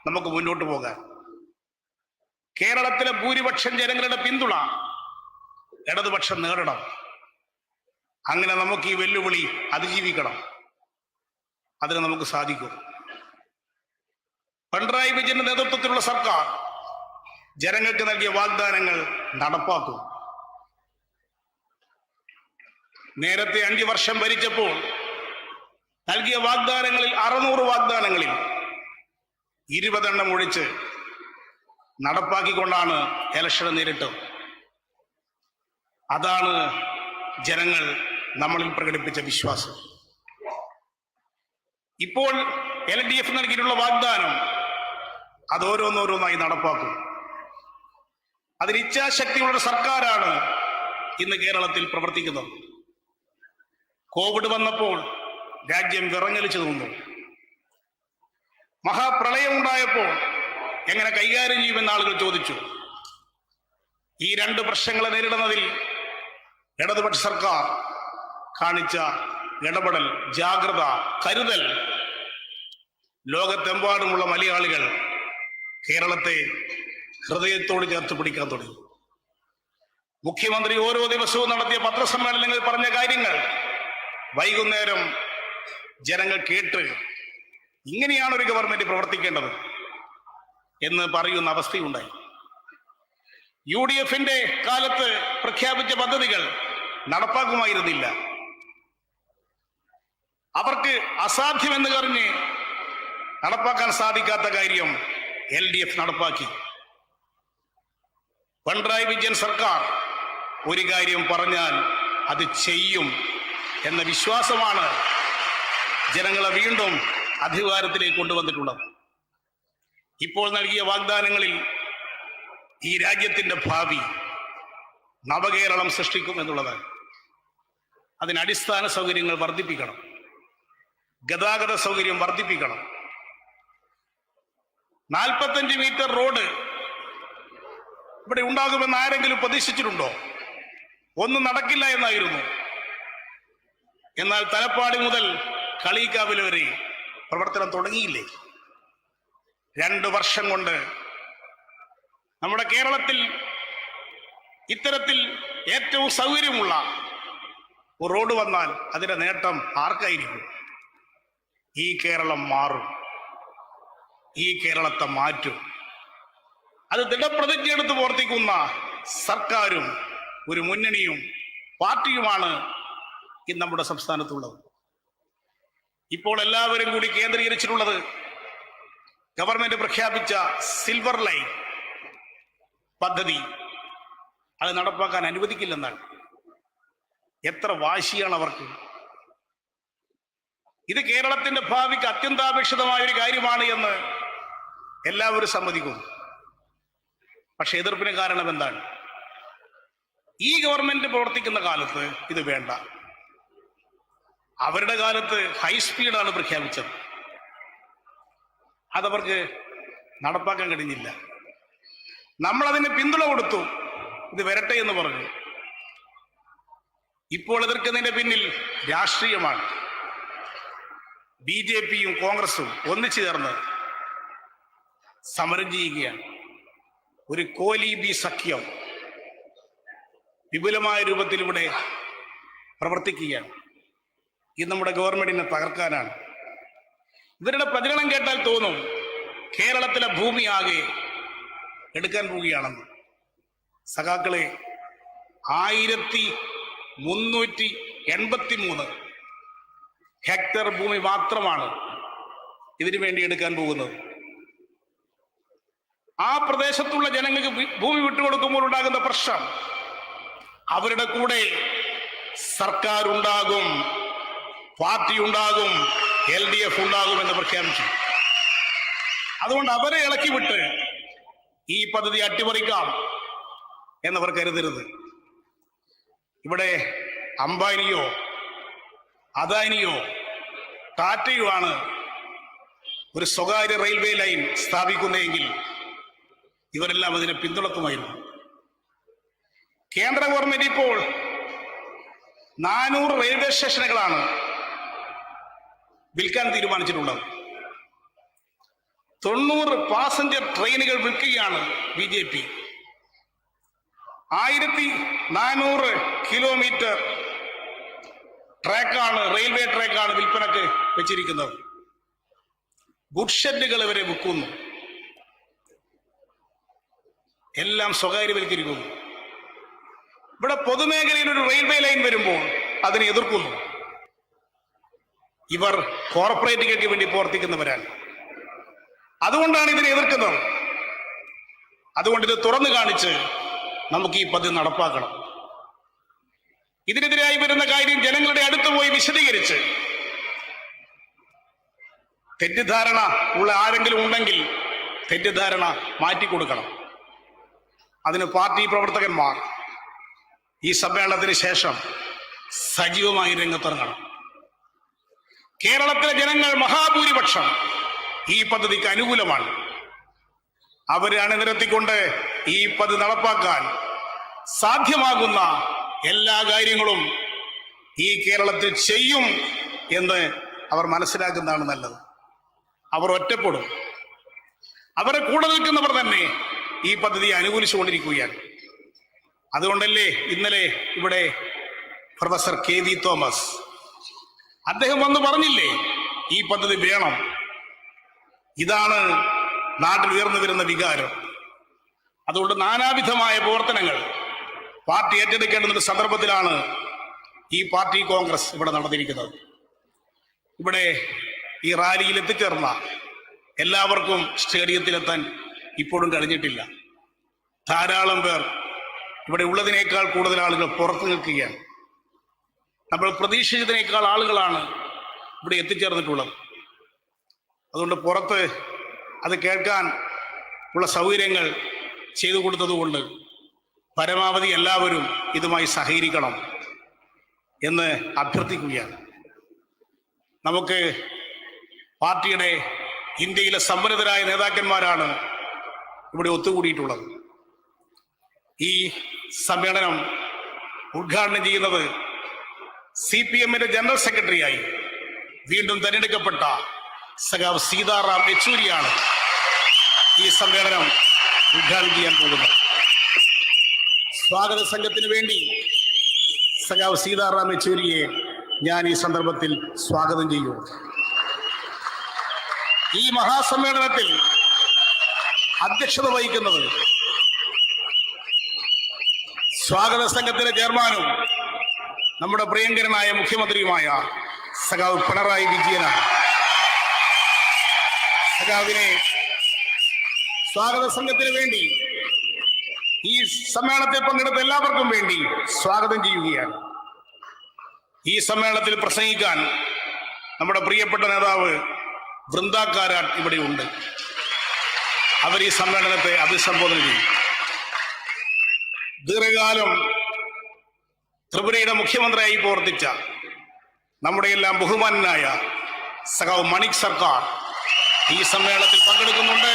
നമുക്ക് മുന്നോട്ട് പോകാൻ. കേരളത്തിലെ ഭൂരിപക്ഷം ജനങ്ങളുടെ പിന്തുണ ഇടതുപക്ഷം നേടണം. അങ്ങനെ നമുക്ക് ഈ വെല്ലുവിളി അതിജീവിക്കണം. അതിന് നമുക്ക് സാധിക്കും. പിണറായി വിജയന്റെ നേതൃത്വത്തിലുള്ള സർക്കാർ ജനങ്ങൾക്ക് നൽകിയ വാഗ്ദാനങ്ങൾ നടപ്പാക്കും. നേരത്തെ 5 വർഷം ഭരിച്ചപ്പോൾ നൽകിയ വാഗ്ദാനങ്ങളിൽ 600 വാഗ്ദാനങ്ങളിൽ 20 എണ്ണം ഒഴിച്ച് നടപ്പാക്കിക്കൊണ്ടാണ് ഇലക്ഷൻ നേരിട്ടത്. അതാണ് ജനങ്ങൾ നമ്മളിൽ പ്രകടിപ്പിച്ച വിശ്വാസം. ഇപ്പോൾ LDF നൽകിയിട്ടുള്ള വാഗ്ദാനം അത് ഓരോന്നോരോന്നായി നടപ്പാക്കും. അതിന് ഇച്ഛാശക്തിയുള്ള സർക്കാരാണ് ഇന്ന് കേരളത്തിൽ പ്രവർത്തിക്കുന്നത്. കോവിഡ് വന്നപ്പോൾ രാജ്യം വിറങ്ങലിച്ചു നിന്നു. മഹാപ്രളയം ഉണ്ടായപ്പോൾ എങ്ങനെ കൈകാര്യം ചെയ്യുമെന്ന് ആളുകൾ ചോദിച്ചു. ഈ 2 പ്രശ്നങ്ങളെ നേരിടുന്നതിൽ ഇടതുപക്ഷ സർക്കാർ കാണിച്ച ഇടപെടൽ, ജാഗ്രത, കരുതൽ ലോകത്തെമ്പാടുമുള്ള മലയാളികൾ കേരളത്തെ ഹൃദയത്തോട് ചേർത്ത് പിടിക്കാൻ തുടങ്ങി. മുഖ്യമന്ത്രി ഓരോ ദിവസവും നടത്തിയ പത്രസമ്മേളനങ്ങളിൽ പറഞ്ഞ കാര്യങ്ങൾ വൈകുന്നേരം ജനങ്ങൾ കേട്ട് ഇങ്ങനെയാണ് ഒരു ഗവൺമെന്റ് പ്രവർത്തിക്കേണ്ടത് എന്ന് പറയുന്ന അവസ്ഥയുണ്ടായി. UDF-ന്റെ കാലത്ത് പ്രഖ്യാപിച്ച പദ്ധതികൾ നടപ്പാക്കുമായിരുന്നില്ല. അവർക്ക് അസാധ്യമെന്ന് പറഞ്ഞ് നടപ്പാക്കാൻ സാധിക്കാത്ത കാര്യം LDF നടപ്പാക്കി. പിണറായി വിജയൻ സർക്കാർ ഒരു കാര്യം പറഞ്ഞാൽ അത് ചെയ്യും എന്ന വിശ്വാസമാണ് ജനങ്ങളെ വീണ്ടും അധികാരത്തിലേക്ക് കൊണ്ടുവന്നിട്ടുള്ളത്. ഇപ്പോൾ നൽകിയ വാഗ്ദാനങ്ങളിൽ ഈ രാജ്യത്തിന്റെ ഭാവി നവകേരളം സൃഷ്ടിക്കും എന്നുള്ളതാണ്. അതിന് അടിസ്ഥാന സൗകര്യങ്ങൾ വർദ്ധിപ്പിക്കണം, ഗതാഗത സൗകര്യം വർദ്ധിപ്പിക്കണം. 45 മീറ്റർ റോഡ് ഇവിടെ ഉണ്ടാകുമെന്ന് ആരെങ്കിലും പ്രതീക്ഷിച്ചിട്ടുണ്ടോ? ഒന്നും നടക്കില്ല എന്നായിരുന്നു. എന്നാൽ തലപ്പാടി മുതൽ കളിയിക്കാവിൽ വരെ പ്രവർത്തനം തുടങ്ങിയില്ലേ? 2 വർഷം കൊണ്ട് നമ്മുടെ കേരളത്തിൽ ഇത്തരത്തിൽ ഏറ്റവും സൗകര്യമുള്ള ഒരു റോഡ് വന്നാൽ അതിന്റെ നേട്ടം ആർക്കായിരിക്കും? ഈ കേരളം മാറും, ഈ കേരളത്തെ മാറ്റും. അത് ദൃഢപ്രതിജ്ഞ എടുത്ത് പ്രവർത്തിക്കുന്ന സർക്കാരും ഒരു മുന്നണിയും പാർട്ടിയുമാണ് ഇന്ന് നമ്മുടെ സംസ്ഥാനത്തുള്ളത്. ഇപ്പോൾ എല്ലാവരും കൂടി കേന്ദ്രീകരിച്ചിട്ടുള്ളത് ഗവൺമെന്റ് പ്രഖ്യാപിച്ച സിൽവർ ലൈൻ പദ്ധതി. അത് നടപ്പാക്കാൻ അനുവദിക്കില്ലെന്നാണ്. എത്ര വാശിയാണ് അവർക്ക്! ഇത് കേരളത്തിന്റെ ഭാവിക്ക് അത്യന്താപേക്ഷിതമായ ഒരു കാര്യമാണ് എന്ന് എല്ലാവരും സമ്മതിക്കുന്നു. പക്ഷെ എതിർപ്പിന് കാരണം എന്താണ്? ഈ ഗവൺമെന്റ് പ്രവർത്തിക്കുന്ന കാലത്ത് ഇത് വേണ്ട. അവരുടെ കാലത്ത് ഹൈസ്പീഡാണ് പ്രഖ്യാപിച്ചത്. അതവർക്ക് നടപ്പാക്കാൻ കഴിഞ്ഞില്ല. നമ്മളതിന് പിന്തുണ കൊടുത്തു, ഇത് വരട്ടെ എന്ന് പറഞ്ഞു. ഇപ്പോൾ എതിർക്കുന്നതിന്റെ പിന്നിൽ രാഷ്ട്രീയമാണ്. BJPയും കോൺഗ്രസും ഒന്നിച്ചു ചേർന്ന് സമരം ചെയ്യുകയാണ്. ഒരു കോലീബി സഖ്യം വിപുലമായ രൂപത്തിൽ ഇവിടെ പ്രവർത്തിക്കുകയാണ്. ഇത് നമ്മുടെ ഗവൺമെന്റിനെ തകർക്കാനാണ്. ഇവരുടെ പ്രചരണം കേട്ടാൽ തോന്നും കേരളത്തിലെ ഭൂമി ആകെ എടുക്കാൻ പോവുകയാണെന്ന്. സഖാക്കളെ, 1383 ഹെക്ടർ ഭൂമി മാത്രമാണ് ഇതിനു വേണ്ടി എടുക്കാൻ പോകുന്നത്. ആ പ്രദേശത്തുള്ള ജനങ്ങൾക്ക് ഭൂമി വിട്ടുകൊടുക്കുമ്പോൾ ഉണ്ടാകുന്ന പ്രശ്നം, അവരുടെ കൂടെ സർക്കാർ ഉണ്ടാകും, പാർട്ടി ഉണ്ടാകും, LDF ഉണ്ടാകും എന്ന് പ്രഖ്യാപിച്ചു. അതുകൊണ്ട് അവരെ ഇളക്കി വിട്ട് ഈ പദ്ധതി അട്ടിമറിക്കാം എന്നവർ കരുതരുത്. ഇവിടെ അംബാനിയോ അദാനിയോ ടാറ്റയോ ആണ് ഒരു സ്വകാര്യ റെയിൽവേ ലൈൻ സ്ഥാപിക്കുന്നതെങ്കിൽ ഇവരെല്ലാം അതിനെ പിന്തുണക്കുമായിരുന്നു. കേന്ദ്ര ഗവൺമെന്റ് ഇപ്പോൾ 400 റെയിൽവേ സ്റ്റേഷനുകളാണ് വിൽക്കാൻ തീരുമാനിച്ചിട്ടുള്ളത്. 90 പാസഞ്ചർ ട്രെയിനുകൾ വിൽക്കുകയാണ് BJP. 1400 കിലോമീറ്റർ ട്രാക്കാണ്, റെയിൽവേ ട്രാക്കാണ് വിൽപ്പനക്ക് വെച്ചിരിക്കുന്നത്. ഗുഡ് ഷെഡുകൾ ഇവരെ വിൽക്കുന്നു. എല്ലാം സ്വകാര്യവൽക്കരിക്കുന്നു. ഇവിടെ പൊതുമേഖലയിൽ ഒരു റെയിൽവേ ലൈൻ വരുമ്പോൾ അതിനെ എതിർക്കുന്നു. ഇവർ കോർപ്പറേറ്റുകൾക്ക് വേണ്ടി പ്രവർത്തിക്കുന്നവരാണ്. അതുകൊണ്ടാണ് ഇതിനെ എതിർക്കുന്നത്. അതുകൊണ്ട് ഇത് തുറന്നു കാണിച്ച് നമുക്ക് ഈ പദ്ധതി നടപ്പാക്കണം. ഇതിനെതിരായി വരുന്ന കാര്യം ജനങ്ങളുടെ അടുത്ത് പോയി വിശദീകരിച്ച്, തെറ്റിദ്ധാരണ ഉള്ള ആരെങ്കിലും ഉണ്ടെങ്കിൽ തെറ്റിദ്ധാരണ മാറ്റിക്കൊടുക്കണം. അതിന് പാർട്ടി പ്രവർത്തകന്മാർ ഈ സമ്മേളനത്തിന് ശേഷം സജീവമായി രംഗത്തിറങ്ങണം. കേരളത്തിലെ ജനങ്ങൾ മഹാഭൂരിപക്ഷം ഈ പദ്ധതിക്ക് അനുകൂലമാണ്. അവരെ അണിനിരത്തിക്കൊണ്ട് ഈ പദ്ധതി നടപ്പാക്കാൻ സാധ്യമാകുന്ന എല്ലാ കാര്യങ്ങളും ഈ കേരളത്തിൽ ചെയ്യും എന്ന് അവർ മനസ്സിലാക്കുന്നതാണ് നല്ലത്. അവർ ഒറ്റപ്പെടും. അവരെ കൂടെ നിൽക്കുന്നവർ തന്നെ ഈ പദ്ധതിയെ അനുകൂലിച്ചുകൊണ്ടിരിക്കുകയാണ്. അതുകൊണ്ടല്ലേ ഇന്നലെ ഇവിടെ പ്രൊഫസർ KV തോമസ് അദ്ദേഹം വന്ന് പറഞ്ഞില്ലേ, ഈ പദ്ധതി വേണം. ഇതാണ് നാട്ടിൽ ഉയർന്നു വരുന്ന വികാരം. അതുകൊണ്ട് നാനാവിധമായ പ്രവർത്തനങ്ങൾ പാർട്ടി ഏറ്റെടുക്കേണ്ടുന്ന സന്ദർഭത്തിലാണ് ഈ പാർട്ടി കോൺഗ്രസ് ഇവിടെ നടന്നിരിക്കുന്നത്. ഇവിടെ ഈ റാലിയിൽ എത്തിച്ചേർന്ന എല്ലാവർക്കും സ്റ്റേഡിയത്തിലെത്താൻ ഇപ്പോഴും കഴിഞ്ഞിട്ടില്ല. ധാരാളം പേർ ഇവിടെ ഉള്ളതിനേക്കാൾ കൂടുതൽ ആളുകൾ പുറത്തു നിൽക്കുകയാണ്. നമ്മൾ പ്രതീക്ഷിച്ചതിനേക്കാൾ ആളുകളാണ് ഇവിടെ എത്തിച്ചേർന്നിട്ടുള്ളത്. അതുകൊണ്ട് പുറത്ത് അത് കേൾക്കാൻ ഉള്ള സൗകര്യങ്ങൾ ചെയ്തു കൊടുത്തതുകൊണ്ട് പരമാവധി എല്ലാവരും ഇതുമായി സഹകരിക്കണം എന്ന് അഭ്യർത്ഥിക്കുകയാണ്. നമുക്ക് പാർട്ടിയുടെ ഇന്ത്യയിലെ സമ്പന്നതരായ നേതാക്കന്മാരാണ് ഇവിടെ ഒത്തുകൂടിയിട്ടുള്ളത്. ഈ സമ്മേളനം ഉദ്ഘാടനം ചെയ്യുന്നത് CPM-ന്റെ ജനറൽ സെക്രട്ടറിയായി വീണ്ടും തെരഞ്ഞെടുക്കപ്പെട്ട സഖാവ് സീതാറാം യെച്ചൂരിയാണ് ഈ സമ്മേളനം ഉദ്ഘാടനം ചെയ്യാൻ പോകുന്നത്. സ്വാഗത സംഘത്തിന് വേണ്ടി സഖാവ് സീതാറാം യെച്ചൂരിയെ ഞാൻ ഈ സന്ദർഭത്തിൽ സ്വാഗതം ചെയ്യുന്നു. ഈ മഹാസമ്മേളനത്തിൽ അധ്യക്ഷത വഹിക്കുന്നത് സ്വാഗത സംഘത്തിലെ ചെയർമാനും നമ്മുടെ പ്രിയങ്കരനായ മുഖ്യമന്ത്രിയുമായ സഖാവ് പിണറായി വിജയനാണ്. സഖാവിനെ സ്വാഗത സംഘത്തിന് വേണ്ടി ഈ സമ്മേളനത്തിൽ പങ്കെടുത്ത എല്ലാവർക്കും വേണ്ടി സ്വാഗതം ചെയ്യുകയാണ്. ഈ സമ്മേളനത്തിൽ പ്രസംഗിക്കാൻ നമ്മുടെ പ്രിയപ്പെട്ട നേതാവ് വൃന്ദ കാരാട്ട് ഇവിടെ ഉണ്ട്. അവർ ഈ സമ്മേളനത്തെ അഭിസംബോധന ചെയ്യും. ദീർഘകാലം ത്രിപുരയുടെ മുഖ്യമന്ത്രിയായി പ്രവർത്തിച്ച നമ്മുടെ എല്ലാം ബഹുമാനനായ സഖാവ് മണിക് സർക്കാർ ഈ സമ്മേളനത്തിൽ പങ്കെടുക്കുന്നുണ്ട്.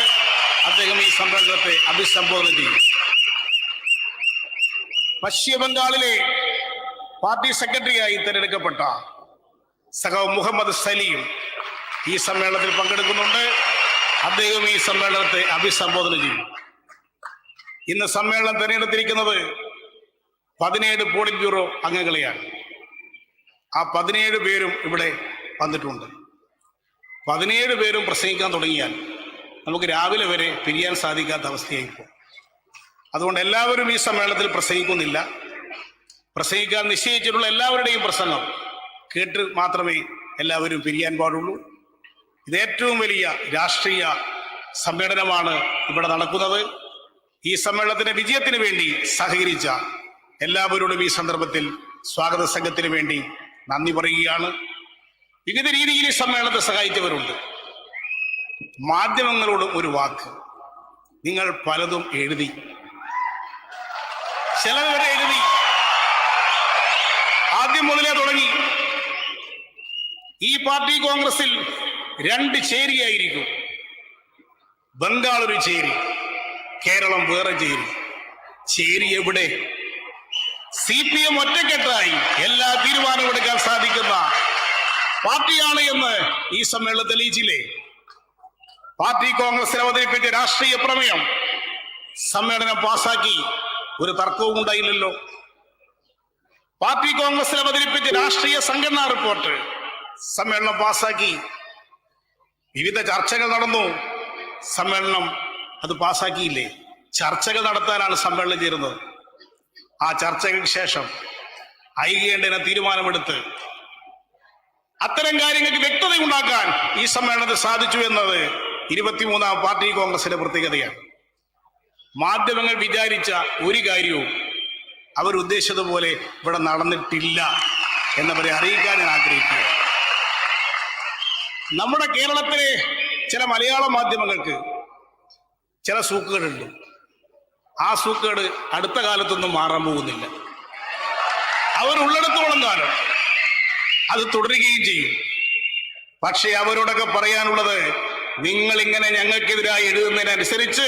അദ്ദേഹം ഈ സമ്മേളനത്തെ അഭിസംബോധന ചെയ്യും. പശ്ചിമ ബംഗാളിലെ പാർട്ടി സെക്രട്ടറിയായി തിരഞ്ഞെടുക്കപ്പെട്ട സഖാവ് മുഹമ്മദ് സലീം ഈ സമ്മേളനത്തിൽ പങ്കെടുക്കുന്നുണ്ട്. അദ്ദേഹം ഈ സമ്മേളനത്തെ അഭിസംബോധന ചെയ്യും. ഇന്ന് സമ്മേളനം തിരഞ്ഞെടുത്തിരിക്കുന്നത് 17 പോളിറ്റ് ബ്യൂറോ അംഗങ്ങളെയാണ്. ആ 17 പേരും ഇവിടെ വന്നിട്ടുണ്ട്. 17 പേരും പ്രസംഗിക്കാൻ തുടങ്ങിയാൽ നമുക്ക് രാവിലെ വരെ പിരിയാൻ സാധിക്കാത്ത അവസ്ഥയായിപ്പോൾ. അതുകൊണ്ട് എല്ലാവരും ഈ സമ്മേളനത്തിൽ പ്രസംഗിക്കുന്നില്ല. പ്രസംഗിക്കാൻ നിശ്ചയിച്ചിട്ടുള്ള എല്ലാവരുടെയും പ്രസംഗം കേട്ട് മാത്രമേ എല്ലാവരും പിരിയാൻ പാടുള്ളൂ. ഇത് ഏറ്റവും വലിയ രാഷ്ട്രീയ സമ്മേളനമാണ് ഇവിടെ നടക്കുന്നത്. ഈ സമ്മേളനത്തിന്റെ വിജയത്തിന് വേണ്ടി സഹകരിച്ച എല്ലാവരോടും ഈ സന്ദർഭത്തിൽ സ്വാഗത സംഘത്തിന് വേണ്ടി നന്ദി പറയുകയാണ്. വിവിധ രീതിയിൽ ഈ സമ്മേളനത്തെ സഹായിച്ചവരുണ്ട്. മാധ്യമങ്ങളോട് ഒരു വാക്ക്, നിങ്ങൾ പലതും എഴുതി, ചിലവരെ എഴുതി, ആദ്യം മുതലേ തുടങ്ങി. ഈ പാർട്ടി കോൺഗ്രസിൽ 2 ചേരിയായിരിക്കും. ബംഗാൾ ഒരു ചേരി, കേരളം വേറെ ചേരി. ചേരി എവിടെ? CPM ഒറ്റക്കെട്ടായി എല്ലാ തീരുമാനവും എടുക്കാൻ സാധിക്കുന്ന പാർട്ടിയാണ് എന്ന് ഈ സമ്മേളനം തെളിയിച്ചില്ലേ? പാർട്ടി കോൺഗ്രസിൽ അവതരിപ്പിച്ച രാഷ്ട്രീയ പ്രമേയം സമ്മേളനം പാസാക്കി, ഒരു തർക്കവും ഉണ്ടായില്ലല്ലോ. പാർട്ടി കോൺഗ്രസിൽ അവതരിപ്പിച്ച രാഷ്ട്രീയ സംഘടനാ റിപ്പോർട്ട് സമ്മേളനം പാസാക്കി. വിവിധ ചർച്ചകൾ നടന്നു, സമ്മേളനം അത് പാസാക്കിയില്ലേ? ചർച്ചകൾ നടത്താനാണ് സമ്മേളനം ചേരുന്നത്. ആ ചർച്ചകൾക്ക് ശേഷം ഐക്യേണ്ടതിന് തീരുമാനമെടുത്ത് അത്തരം കാര്യങ്ങൾക്ക് വ്യക്തത ഉണ്ടാക്കാൻ ഈ സമ്മേളനത്തിൽ സാധിച്ചു എന്നത് 23-ാം പാർട്ടി കോൺഗ്രസിന്റെ പ്രത്യേകതയാണ്. മാധ്യമങ്ങൾ വിചാരിച്ച ഒരു കാര്യവും അവരുദ്ദേശിച്ചതുപോലെ ഇവിടെ നടന്നിട്ടില്ല എന്നവരെ അറിയിക്കാൻ ഞാൻ ആഗ്രഹിക്കുക. നമ്മുടെ കേരളത്തിലെ ചില മലയാള മാധ്യമങ്ങൾക്ക് ചില സൂക്കുകളുണ്ട്. ആ സൂക്കേട് അടുത്ത കാലത്തൊന്നും മാറാൻ പോകുന്നില്ല. അവരുള്ളിടത്തോളം കാലം അത് തുടരുകയും ചെയ്യും. പക്ഷെ അവരോടൊക്കെ പറയാനുള്ളത്, നിങ്ങൾ ഇങ്ങനെ ഞങ്ങൾക്കെതിരായി എഴുതുന്നതിനനുസരിച്ച്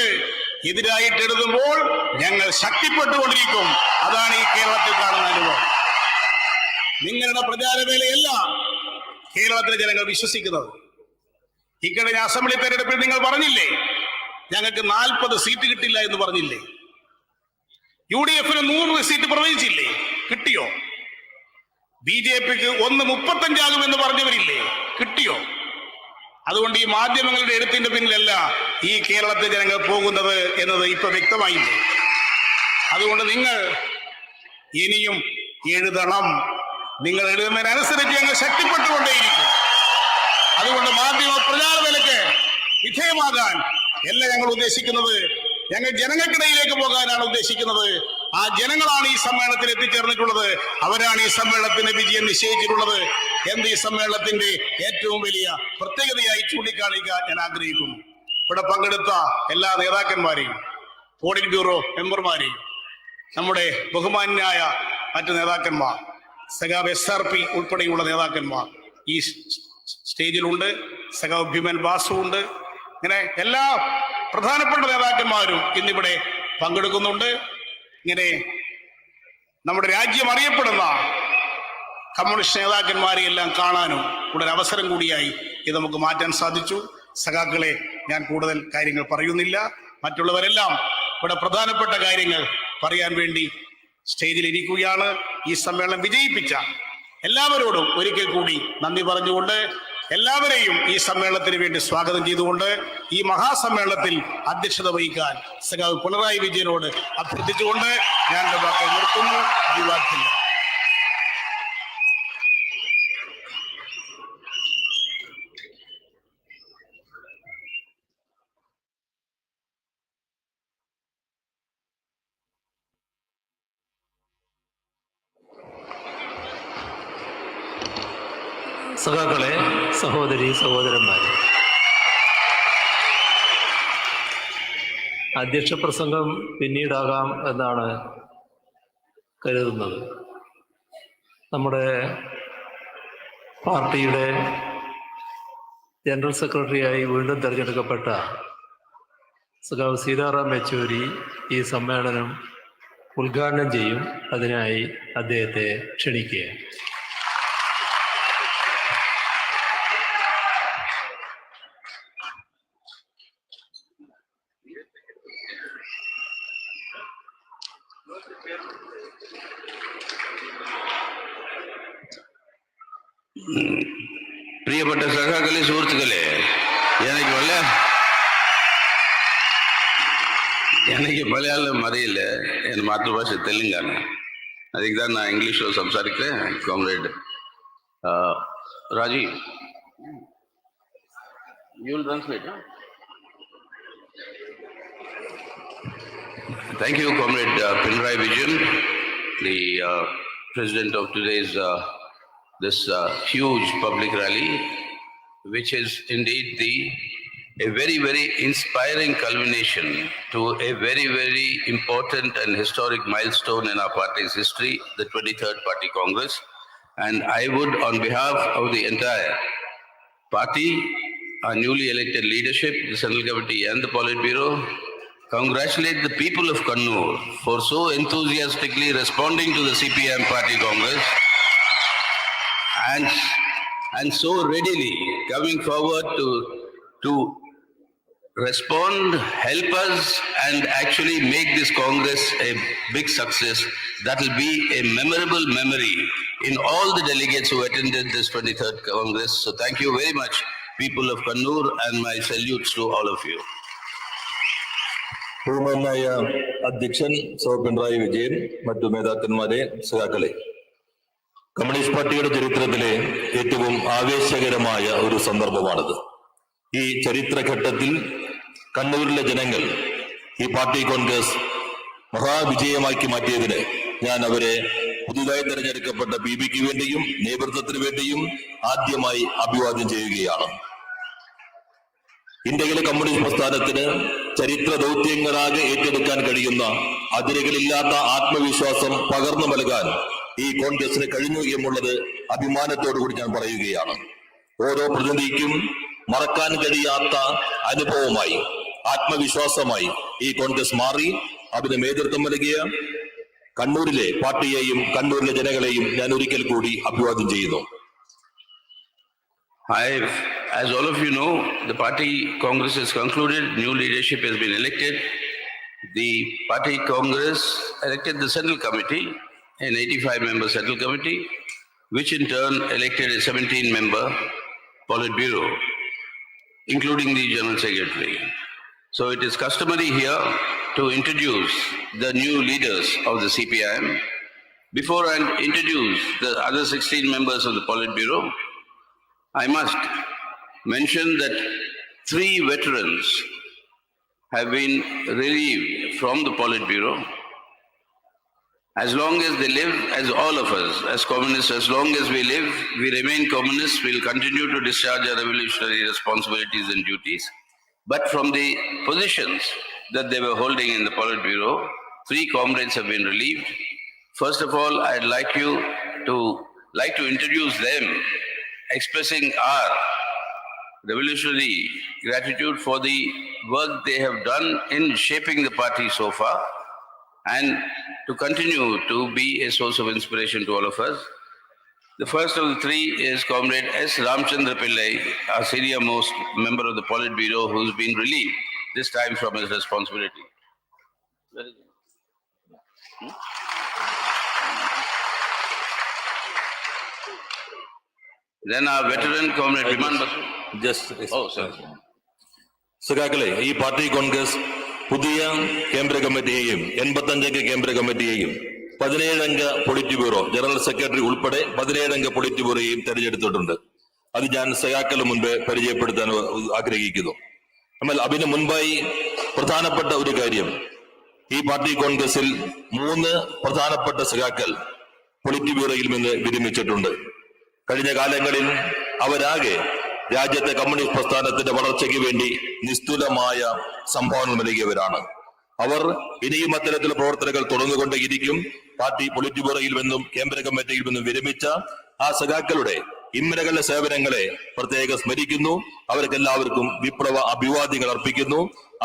എതിരായിട്ട് എഴുതുമ്പോൾ ഞങ്ങൾ ശക്തിപ്പെട്ടുകൊണ്ടിരിക്കും. അതാണ് ഈ കേരളത്തിൽ കാണുന്ന അനുഭവം. നിങ്ങളുടെ പ്രചാരവേലയല്ല കേരളത്തിലെ ജനങ്ങൾ വിശ്വസിക്കുന്നത്. ഇക്കഴിഞ്ഞ അസംബ്ലി തെരഞ്ഞെടുപ്പിൽ നിങ്ങൾ പറഞ്ഞില്ലേ, ഞങ്ങൾക്ക് 40 സീറ്റ് കിട്ടില്ല എന്ന് പറഞ്ഞില്ലേ? UDF-ന് 100 സീറ്റ് പ്രവചിച്ചില്ലേ? കിട്ടിയോ? BJP-ക്ക് 35 ആകുമെന്ന് പറഞ്ഞവരില്ലേ? കിട്ടിയോ? അതുകൊണ്ട് ഈ മാധ്യമങ്ങളുടെ എഴുത്തിന്റെ പിന്നിലല്ല ഈ കേരളത്തിലെ ജനങ്ങൾ പോകുന്നത് എന്നത് ഇപ്പൊ വ്യക്തമായില്ലേ? അതുകൊണ്ട് നിങ്ങൾ ഇനിയും എഴുതണം. നിങ്ങൾ എഴുതുന്നതിനനുസരിച്ച് ഞങ്ങൾ ശക്തിപ്പെട്ടുകൊണ്ടേയിരിക്കും. അതുകൊണ്ട് മാധ്യമ പ്രചാര നിലയ്ക്ക് വിധേയമാകാൻ അല്ല ഞങ്ങൾ ഉദ്ദേശിക്കുന്നത്. ഞങ്ങൾ ജനങ്ങൾക്കിടയിലേക്ക് പോകാനാണ് ഉദ്ദേശിക്കുന്നത്. ആ ജനങ്ങളാണ് ഈ സമ്മേളനത്തിൽ എത്തിച്ചേർന്നിട്ടുള്ളത്. അവരാണ് ഈ സമ്മേളനത്തിന്റെ വിജയം നിശ്ചയിച്ചിട്ടുള്ളത് എന്ന് ഈ സമ്മേളനത്തിന്റെ ഏറ്റവും വലിയ പ്രത്യേകതയായി ചൂണ്ടിക്കാണിക്കാൻ ഞാൻ ആഗ്രഹിക്കുന്നു. ഇവിടെ പങ്കെടുത്ത എല്ലാ നേതാക്കന്മാരെയും, പോളിറ്റ് ബ്യൂറോ മെമ്പർമാരെയും, നമ്മുടെ ബഹുമാന്യായ മറ്റ് നേതാക്കന്മാർ, സഖാവ് SRP ഉൾപ്പെടെയുള്ള നേതാക്കന്മാർ ഈ സ്റ്റേജിലുണ്ട്. സഖാവ് ഭീമൻ ബാസു ഉണ്ട്. ഇങ്ങനെ എല്ലാ പ്രധാനപ്പെട്ട നേതാക്കന്മാരും ഇന്നിവിടെ പങ്കെടുക്കുന്നുണ്ട്. ഇങ്ങനെ നമ്മുടെ രാജ്യം അറിയപ്പെടുന്ന കമ്മ്യൂണിസ്റ്റ് നേതാക്കന്മാരെ എല്ലാം കാണാനും ഇവിടെ ഒരു അവസരം കൂടിയായി ഇത് നമുക്ക് മാറ്റാൻ സാധിച്ചു. സഖാക്കളെ, ഞാൻ കൂടുതൽ കാര്യങ്ങൾ പറയുന്നില്ല. മറ്റുള്ളവരെല്ലാം ഇവിടെ പ്രധാനപ്പെട്ട കാര്യങ്ങൾ പറയാൻ വേണ്ടി സ്റ്റേജിൽ ഇരിക്കുകയാണ്. ഈ സമ്മേളനം വിജയിപ്പിച്ച എല്ലാവരോടും ഒരിക്കൽ കൂടി നന്ദി പറഞ്ഞുകൊണ്ട് എല്ലാവരെയും ഈ സമ്മേളനത്തിന് വേണ്ടി സ്വാഗതം ചെയ്തുകൊണ്ട് ഈ മഹാസമ്മേളനത്തിൽ അധ്യക്ഷത വഹിക്കാൻ സഖാവ് പിണറായി വിജയനോട് അഭ്യർത്ഥിച്ചുകൊണ്ട് ഞാൻ എൻ്റെ വാക്കുകൾ നിർത്തുന്നു. അഭിവാദ്യങ്ങൾ. സഖാക്കളെ, സഹോദരി സഹോദരന്മാരെ, അധ്യക്ഷ പ്രസംഗം പിന്നീടാകാം എന്നാണ് കരുതുന്നത്. നമ്മുടെ പാർട്ടിയുടെ ജനറൽ സെക്രട്ടറിയായി വീണ്ടും തിരഞ്ഞെടുക്കപ്പെട്ട സഖാവ് സീതാറാം യെച്ചൂരി ഈ സമ്മേളനം ഉദ്ഘാടനം ചെയ്യും. അതിനായി അദ്ദേഹത്തെ ക്ഷണിക്കുക. പ്രിയപ്പെട്ട സഖാക്കളെ, സുഹൃത്തുക്കളെ, எனக்கு மலையாளம் அறியல. என் மாதൃഭാഷ தெலுங்கான. அதுக்கு தான் நான் இங்கிலீஷில் സംസാരിக்கிறேன். Comrade Raji, you will translate. Thank you, Comrade Pinarayi Vijayan, the president of today's this huge public rally, which is indeed a very, very inspiring culmination to a very, very important and historic milestone in our party's history, the 23rd Party Congress. And I would, on behalf of the entire party, our newly elected leadership, the Central Committee and the Politburo, congratulate the people of Kannur for so enthusiastically responding to the CPM Party Congress and so readily coming forward to respond, help us, and actually make this Congress a big success. That will be a memorable memory in all the delegates who attended this 23rd Congress. So thank you very much, people of Kannur, and my salutes to all of you. ബഹുമാനായ അധ്യക്ഷൻ പിണറായി വിജയൻ, മറ്റു നേതാക്കന്മാരെ, സഖാക്കളെ, communist പാർട്ടിയുടെ ചരിത്രത്തിലെ ഏറ്റവും ആവേശകരമായ ഒരു സന്ദർഭമാണിത്. ഈ ചരിത്രഘട്ടത്തിൽ കണ്ണൂരിലെ ജനങ്ങൾ ഈ പാർട്ടി കോൺഗ്രസ് മഹാവിജയമാക്കി മാറ്റിയതിന് ഞാൻ അവരെ പുതുതായി തെരഞ്ഞെടുക്കപ്പെട്ട PBക്ക് വേണ്ടിയും നേതൃത്വത്തിന് വേണ്ടിയും ആദ്യമായി അഭിവാദ്യം ചെയ്യുകയാണ്. ഇന്ത്യയിലെ കമ്മ്യൂണിസ്റ്റ് പ്രസ്ഥാനത്തിന് ചരിത്ര ദൗത്യങ്ങളാകെ ഏറ്റെടുക്കാൻ കഴിയുന്ന അതിരുകളില്ലാത്ത ആത്മവിശ്വാസം പകർന്നു നൽകാൻ ഈ കോൺഗ്രസിന് കഴിഞ്ഞു എന്നുള്ളത് അഭിമാനത്തോടു കൂടി ഞാൻ പറയുകയാണ്. ഓരോ പ്രതിനിധിക്കും മറക്കാൻ കഴിയാത്ത അനുഭവമായി, ആത്മവിശ്വാസമായി ഈ കോൺഗ്രസ് മാറി. അതിന് നേതൃത്വം നൽകിയ കണ്ണൂരിലെ പാർട്ടിയെയും കണ്ണൂരിലെ ജനങ്ങളെയും ഞാൻ ഒരിക്കൽ കൂടി അഭിവാദ്യം ചെയ്യുന്നു. As all of you know, the party congress has concluded, new leadership has been elected. The party congress elected the central committee, an 85-member central committee, which in turn elected a 17-member Politburo, including the general secretary. So it is customary here to introduce the new leaders of the CPIM. Before I introduce the other 16 members of the Politburo, I must mention that 3 veterans have been relieved from the Politburo. As long as they live, as all of us, as communists, as long as we live, we remain communists, we'll continue to discharge our revolutionary responsibilities and duties. But from the positions that they were holding in the Politburo, 3 comrades have been relieved. First of all, I'd like to introduce them, expressing our revolutionary gratitude for the work they have done in shaping the party so far, and to continue to be a source of inspiration to all of us. The first of the 3 is Comrade S. Ramchandra Pillai, our senior most member of the Politburo, who's been relieved, this time from his responsibility. Where is it? Then our veteran, Comrade Biman Basu. Oh, sorry. സഖാക്കളെ, ഈ party Congress പുതിയ കേന്ദ്ര കമ്മിറ്റിയെയും 85 കേന്ദ്ര കമ്മിറ്റിയെയും 17-അംഗ polit bureau general secretary ഉൾപ്പെടെ 17-അംഗ polit ബ്യൂറോയെയും തെരഞ്ഞെടുത്തിട്ടുണ്ട്. അത് ഞാൻ സഖാക്കളുടെ മുൻപ് പരിചയപ്പെടുത്താൻ ആഗ്രഹിക്കുന്നു. എന്നാൽ അതിന് മുൻപായി പ്രധാനപ്പെട്ട ഒരു കാര്യം, ഈ പാർട്ടി കോൺഗ്രസിൽ 3 പ്രധാനപ്പെട്ട സഖാക്കൾ പൊളിറ്റ് ബ്യൂറോയിൽ നിന്ന് വിരമിച്ചിട്ടുണ്ട്. കഴിഞ്ഞ കാലങ്ങളിൽ അവരാകെ രാജ്യത്തെ കമ്മ്യൂണിസ്റ്റ് പ്രസ്ഥാനത്തിന്റെ വളർച്ചയ്ക്ക് വേണ്ടി നിസ്തുലമായ സംഭാവന നൽകിയവരാണ്. അവർ ഇനിയും അത്തരത്തിലുള്ള പ്രവർത്തനങ്ങൾ തുടർന്നുകൊണ്ടേയിരിക്കും. പാർട്ടി പൊളിറ്റ് ബ്യൂറോയിൽ നിന്നും കേന്ദ്ര കമ്മിറ്റിയിൽ നിന്നും വിരമിച്ച ആ സഖാക്കളുടെ ഇന്നലകളുടെ സേവനങ്ങളെ പ്രത്യേകം സ്മരിക്കുന്നു. അവർക്കെല്ലാവർക്കും വിപ്ലവ അഭിവാദ്യങ്ങൾ അർപ്പിക്കുന്നു.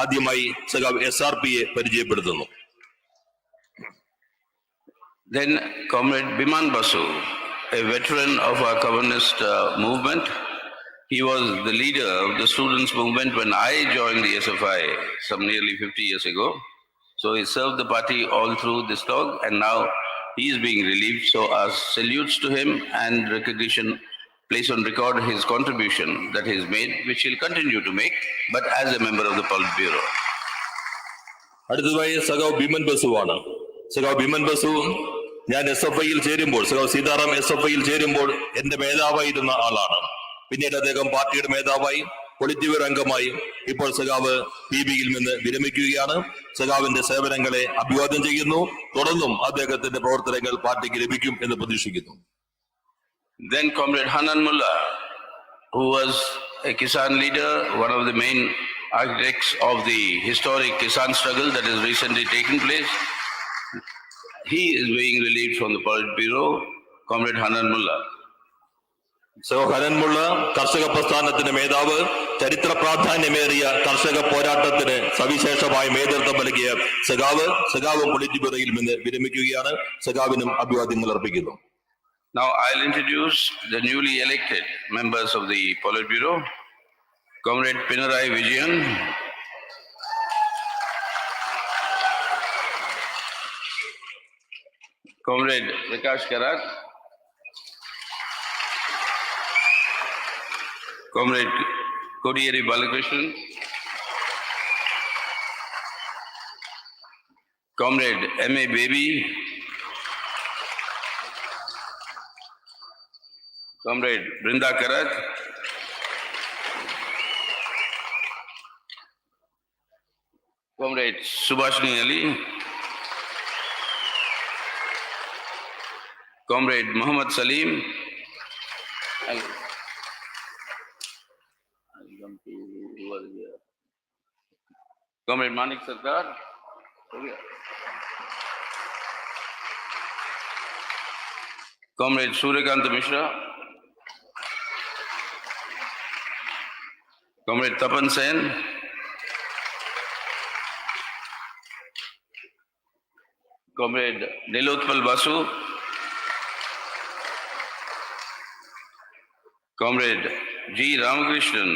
ആദ്യമായി സഖാവ് SRPയെ പരിചയപ്പെടുത്തുന്നു. Then Comrade Biman Basu, a veteran of our communist movement. He was the leader of the students' movement when I joined the SFI some nearly 50 years ago. So he served the party all through this talk, and now he is being relieved. So our salutes to him and recognition, place on record his contribution that he has made, which he'll continue to make, but as a member of the Politburo. അടുത്തതായി സഖാവ് ബിമൻ ബസു ആണ്. സഖാവ് ബിമൻ ബസു ഞാൻ SFIയിൽ ചേരുമ്പോൾ, സഖാവ് സീതാറാം SFIയിൽ ചേരുമ്പോൾ എന്റെ മേധാവായിരുന്ന ആളാണ്. പിന്നീട് അദ്ദേഹം പാർട്ടിയുടെ മേധാവായി, പൊളിറ്റ് ബ്യൂറോ അംഗമായി, ഇപ്പോൾ സഖാവ് PBയിൽ നിന്ന് വിരമിക്കുകയാണ്. സഖാവിന്റെ സേവനങ്ങളെ അഭിവാദ്യം ചെയ്യുന്നു. തുടർന്നും അദ്ദേഹത്തിന്റെ പ്രവർത്തനങ്ങൾ പാർട്ടിക്ക് ലഭിക്കും എന്ന് പ്രതീക്ഷിക്കുന്നു. Then Comrade Hanan Mullah, who was a Kisan leader, one of the main architects of the historic Kisan struggle that has recently taken place. He is being relieved from the Politburo. Comrade Hanan Mullah. Hannan Mollah കർഷക പ്രസ്ഥാനത്തിന്റെ മേധാവ്, ചരിത്ര പ്രാധാന്യമേറിയ കർഷക പോരാട്ടത്തിന് സവിശേഷമായ നേതൃത്വം നൽകിയ സഖാവും polit ബ്യൂറോയിൽ നിന്ന് വിരമിക്കുകയാണ്. സഖാവിനും അഭിവാദ്യങ്ങൾ അർപ്പിക്കുന്നു. Now I'll introduce the newly elected members of the Politburo. Comrade Pinarayi Vijayan, Comrade Prakash Karat, Comrade Kodiyeri Balakrishnan, Comrade M.A. Baby, Comrade Brinda Karat, Comrade Subhashini Ali, Comrade Muhammad Salim, Comrade Manik Sarkar, Comrade Suryakant Mishra, Comrade Tapan Sen, Comrade Nilotpal Basu, Comrade G. Ramakrishnan,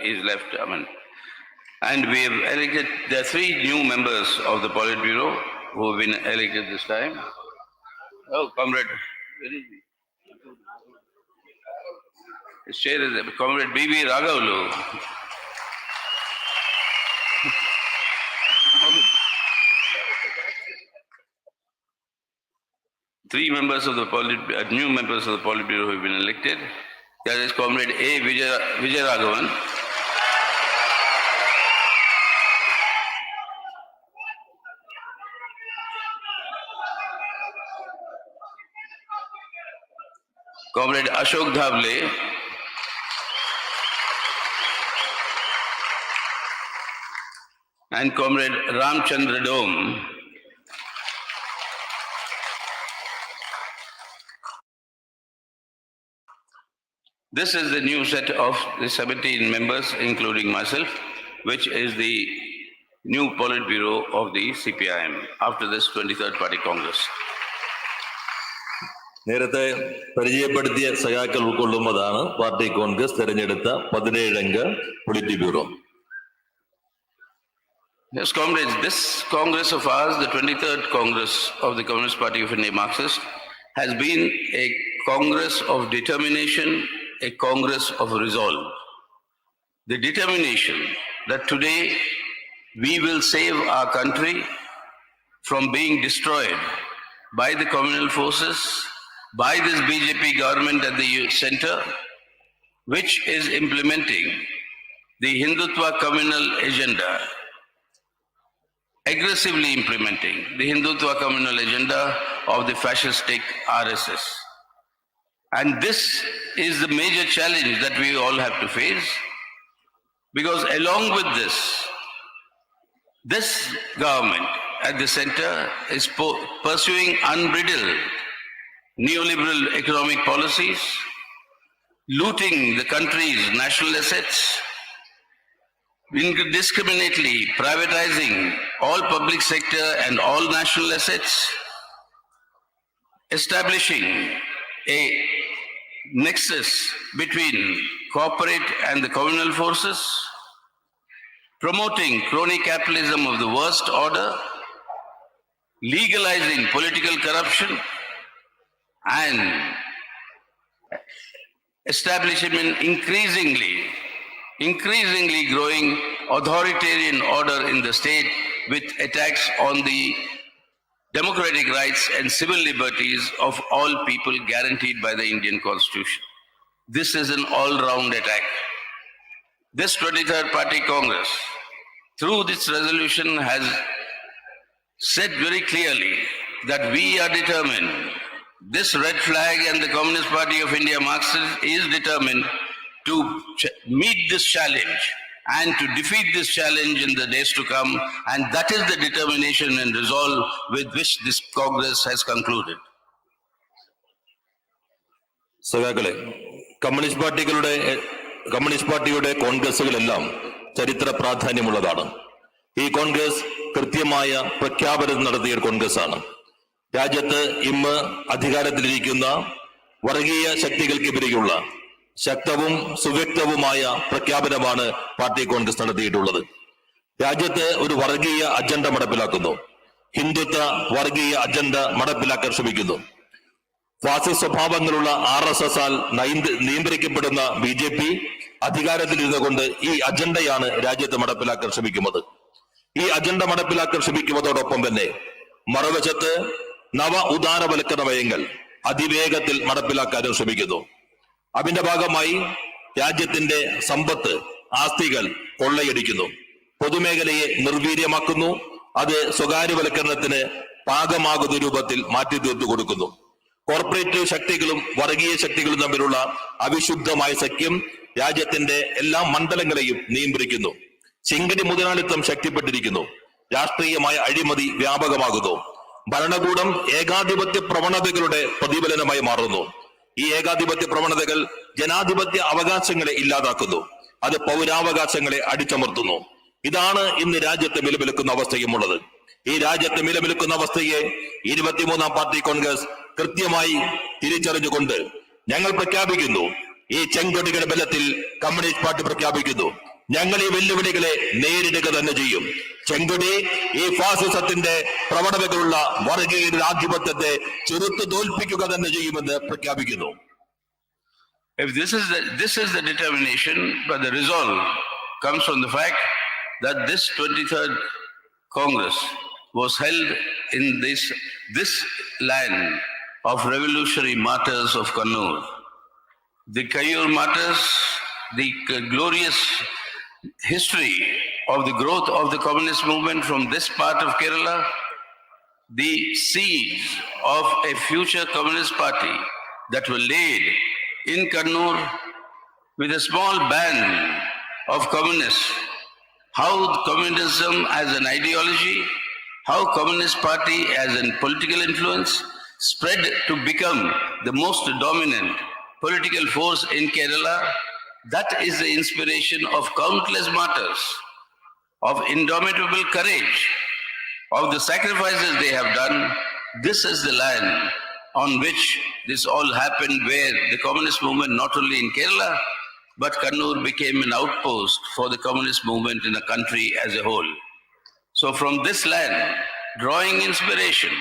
he's left. And we have elected, there are 3 new members of the Politburo who have been elected this time. Oh, Comrade, where is he? His chair is there. Comrade B.B. Raghavlu. Three members of the new members of the Politburo have been elected. That is Comrade A. Vijayaraghavan, Comrade Ashok Dhavle, and Comrade Ramchandra Dome. This is the new set of the 17 members, including myself, which is the new Politburo of the CPIM after this 23rd Party Congress. നേരത്തെ പരിചയപ്പെടുത്തിയ സഖാക്കൾ ഉൾക്കൊള്ളുന്നതാണ് party congress തെരഞ്ഞെടുത്ത 17-അംഗ politburo. Yes, comrades, this Congress of ours, the 23rd Congress of the Communist Party of India Marxist, has been a Congress of determination, a Congress of resolve. The determination that today we will save our country from being destroyed by the communal forces, by this BJP government at the center, which is implementing the Hindutva communal agenda, aggressively implementing the Hindutva communal agenda of the fascistic RSS. And this is the major challenge that we all have to face, because along with this government at the center is pursuing unbridled neoliberal economic policies, looting the country's national assets, indiscriminately privatizing all public sector and all national assets, establishing a nexus between corporate and the communal forces, promoting crony capitalism of the worst order, legalizing political corruption, and establishing an increasingly growing authoritarian order in the state with attacks on the democratic rights and civil liberties of all people guaranteed by the Indian Constitution. This is an all-round attack. This 23rd Party Congress, through this resolution, has said very clearly that we are determined. This red flag and the Communist Party of India Marxist is determined to meet this challenge and to defeat this challenge in the days to come, and that is the determination and resolve with which this Congress has concluded. സഖാക്കളെ, communist പാർട്ടിയുടെ കോൺഗ്രസുകളെല്ലാം ചരിത്ര പ്രാധാന്യമുള്ളതാണ്. ഈ കോൺഗ്രസ് കൃത്യമായ പ്രഖ്യാപനം നടത്തിയ കോൺഗ്രസ് ആണ്. രാജ്യത്ത് ഇന്ന് അധികാരത്തിലിരിക്കുന്ന വർഗീയ ശക്തികൾക്കെതിരെയുള്ള ശക്തവും സുവ്യക്തവുമായ പ്രഖ്യാപനമാണ് പാർട്ടി കോൺഗ്രസ് നടത്തിയിട്ടുള്ളത്. രാജ്യത്ത് ഒരു വർഗീയ അജണ്ട നടപ്പിലാക്കുന്നു. ഹിന്ദുത്വ വർഗീയ അജണ്ട നടപ്പിലാക്കാൻ ശ്രമിക്കുന്നു. ഫാസിസ്റ്റ് സ്വഭാവങ്ങളുള്ള RSS ആൽ നിയന്ത്രിക്കപ്പെടുന്ന BJP അധികാരത്തിലിരുന്നുകൊണ്ട് ഈ അജണ്ടയാണ് രാജ്യത്ത് നടപ്പിലാക്കാൻ ശ്രമിക്കുന്നത്. ഈ അജണ്ട നടപ്പിലാക്കാൻ ശ്രമിക്കുന്നതോടൊപ്പം തന്നെ മറുവശത്ത് നവ ഉദാരവൽക്കരണ നയങ്ങൾ അതിവേഗത്തിൽ നടപ്പിലാക്കാനും ശ്രമിക്കുന്നു. അതിന്റെ ഭാഗമായി രാജ്യത്തിന്റെ സമ്പത്ത്, ആസ്തികൾ കൊള്ളയടിക്കുന്നു. പൊതുമേഖലയെ നിർവീര്യമാക്കുന്നു. അത് സ്വകാര്യവൽക്കരണത്തിന് പാകമാകുന്ന രൂപത്തിൽ മാറ്റി തീർത്തു കൊടുക്കുന്നു. കോർപ്പറേറ്റ് ശക്തികളും വർഗീയ ശക്തികളും തമ്മിലുള്ള അവിശുദ്ധമായ സഖ്യം രാജ്യത്തിന്റെ എല്ലാ മണ്ഡലങ്ങളെയും നിയന്ത്രിക്കുന്നു. ചിങ്കടി മുതലാളിത്തം ശക്തിപ്പെട്ടിരിക്കുന്നു. രാഷ്ട്രീയമായ അഴിമതി വ്യാപകമാകുന്നു. ഭരണകൂടം ഏകാധിപത്യ പ്രവണതകളുടെ പ്രതിഫലനമായി മാറുന്നു. ഈ ഏകാധിപത്യ പ്രവണതകൾ ജനാധിപത്യ അവകാശങ്ങളെ ഇല്ലാതാക്കുന്നു. അത് പൗരാവകാശങ്ങളെ അടിച്ചമർത്തുന്നു. ഇതാണ് ഇന്ന് രാജ്യത്ത് നിലനിൽക്കുന്ന അവസ്ഥയുമുള്ളത്. ഈ രാജ്യത്ത് നിലനിൽക്കുന്ന അവസ്ഥയെ 23-ാം പാർട്ടി കോൺഗ്രസ് കൃത്യമായി തിരിച്ചറിഞ്ഞുകൊണ്ട് ഞങ്ങൾ പ്രഖ്യാപിക്കുന്നു. ഈ ചെങ്കൊടികളുടെ ബലത്തിൽ കമ്മ്യൂണിസ്റ്റ് പാർട്ടി പ്രഖ്യാപിക്കുന്നു, ഞങ്ങൾ ഈ വെല്ലുവിളികളെ നേരിടുക തന്നെ ചെയ്യും. ചെങ്കൊടി ഈ ഫാസിസത്തിന്റെ പ്രവണതകളുള്ള വർഗീയ ആധിപത്യത്തെ ചെറുത്തു തോൽപ്പിക്കുക തന്നെ ചെയ്യുമെന്ന് പ്രഖ്യാപിക്കുന്നു. If this is the determination, but the resolve comes from the fact that this 23rd Congress was held in this land of revolutionary martyrs of Kannur. The Kayyur martyrs, the glorious history of the growth of the communist movement from this part of Kerala, the seeds of a future communist party that were laid in Kannur with a small band of communists, how communism as an ideology, how Communist Party as a political influence spread to become the most dominant political force in Kerala. That is the inspiration of countless martyrs, of indomitable courage, of the sacrifices they have done. This is the land on which this all happened, where the communist movement, not only in Kerala, but Kannur became an outpost for the communist movement in the country as a whole. So from this land, drawing inspiration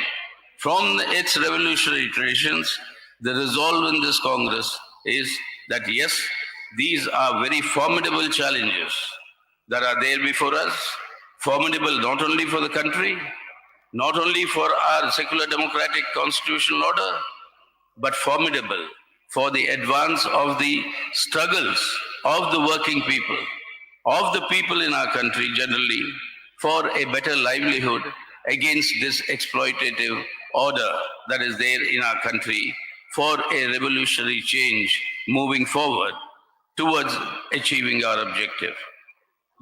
from its revolutionary traditions, the resolve in this Congress is that yes, these are very formidable challenges that are there before us, formidable not only for the country, not only for our secular democratic constitutional order, but formidable for the advance of the struggles of the working people, of the people in our country generally, for a better livelihood against this exploitative order that is there in our country, for a revolutionary change moving forward towards achieving our objective.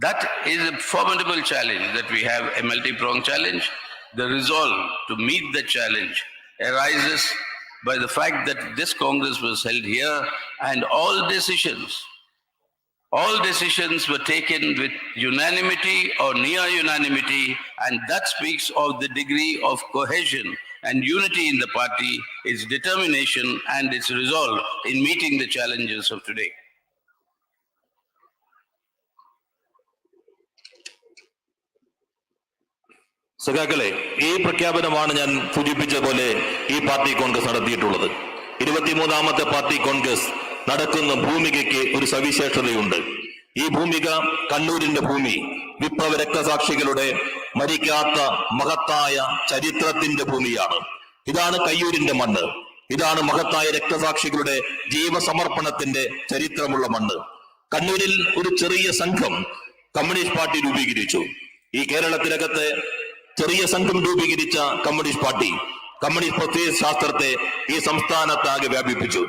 That is a formidable challenge that we have, a multi-pronged challenge. The resolve to meet the challenge arises by the fact that this Congress was held here and all decisions were taken with unanimity or near unanimity, and that speaks of the degree of cohesion and unity in the party, its determination and its resolve in meeting the challenges of today. സഖാക്കളെ, ഈ പ്രഖ്യാപനമാണ് ഞാൻ സൂചിപ്പിച്ച പോലെ ഈ party Congress നടത്തിയിട്ടുള്ളത്. 23ാമത്തെ party Congress നടക്കുന്ന ഭൂമികയ്ക്ക് ഒരു സവിശേഷതയുണ്ട്. ഈ ഭൂമിക കണ്ണൂരിന്റെ ഭൂമി, വിപ്ലവ രക്തസാക്ഷികളുടെ മരിക്കാത്ത മഹത്തായ ചരിത്രത്തിന്റെ ഭൂമിയാണ്. ഇതാണ് കയ്യൂരിന്റെ മണ്ണ്. ഇതാണ് മഹത്തായ രക്തസാക്ഷികളുടെ ജീവസമർപ്പണത്തിന്റെ ചരിത്രമുള്ള മണ്ണ്. കണ്ണൂരിൽ ഒരു ചെറിയ സംഘം കമ്മ്യൂണിസ്റ്റ് പാർട്ടി രൂപീകരിച്ചു. ഈ കേരളത്തിനകത്തെ ചെറിയ സംഘം രൂപീകരിച്ച കമ്മ്യൂണിസ്റ്റ് പാർട്ടി കമ്മ്യൂണിസ്റ്റ് പ്രത്യയശാസ്ത്രത്തെ ഈ സംസ്ഥാനത്താകെ വ്യാപിപ്പിച്ചു.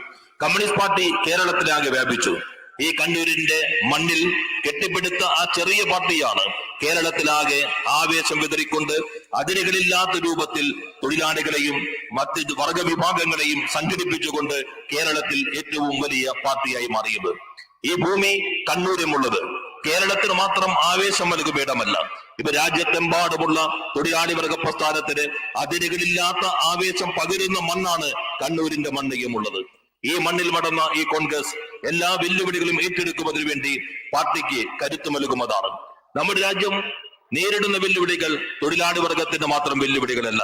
കമ്മ്യൂണിസ്റ്റ് പാർട്ടി കേരളത്തിലാകെ വ്യാപിച്ചു. ഈ കണ്ണൂരിന്റെ മണ്ണിൽ കെട്ടിപ്പടുത്ത ആ ചെറിയ പാർട്ടിയാണ് കേരളത്തിലാകെ ആവേശം വിതറിക്കൊണ്ട് അതിരുകളില്ലാത്ത രൂപത്തിൽ തൊഴിലാളികളെയും മറ്റ് വർഗവിഭാഗങ്ങളെയും സംഘടിപ്പിച്ചുകൊണ്ട് കേരളത്തിൽ ഏറ്റവും വലിയ പാർട്ടിയായി മാറിയത്. ഈ ഭൂമി കണ്ണൂരുമുള്ളത് കേരളത്തിന് മാത്രം ആവേശം നൽകും ഇടമല്ല. ഇപ്പൊ രാജ്യത്തെമ്പാടുമുള്ള തൊഴിലാളി വർഗ പ്രസ്ഥാനത്തിന് അതിരുകളില്ലാത്ത ആവേശം പകരുന്ന മണ്ണാണ് കണ്ണൂരിന്റെ മണ്ണികമുള്ളത്. ഈ മണ്ണിൽ നടന്ന ഈ കോൺഗ്രസ് എല്ലാ വെല്ലുവിളികളും ഏറ്റെടുക്കുന്നതിനു വേണ്ടി പാർട്ടിക്ക് കരുത്തു നൽകുന്നതാണ്. നമ്മുടെ രാജ്യം നേരിടുന്ന വെല്ലുവിളികൾ തൊഴിലാളി വർഗത്തിന്റെ മാത്രം വെല്ലുവിളികളല്ല.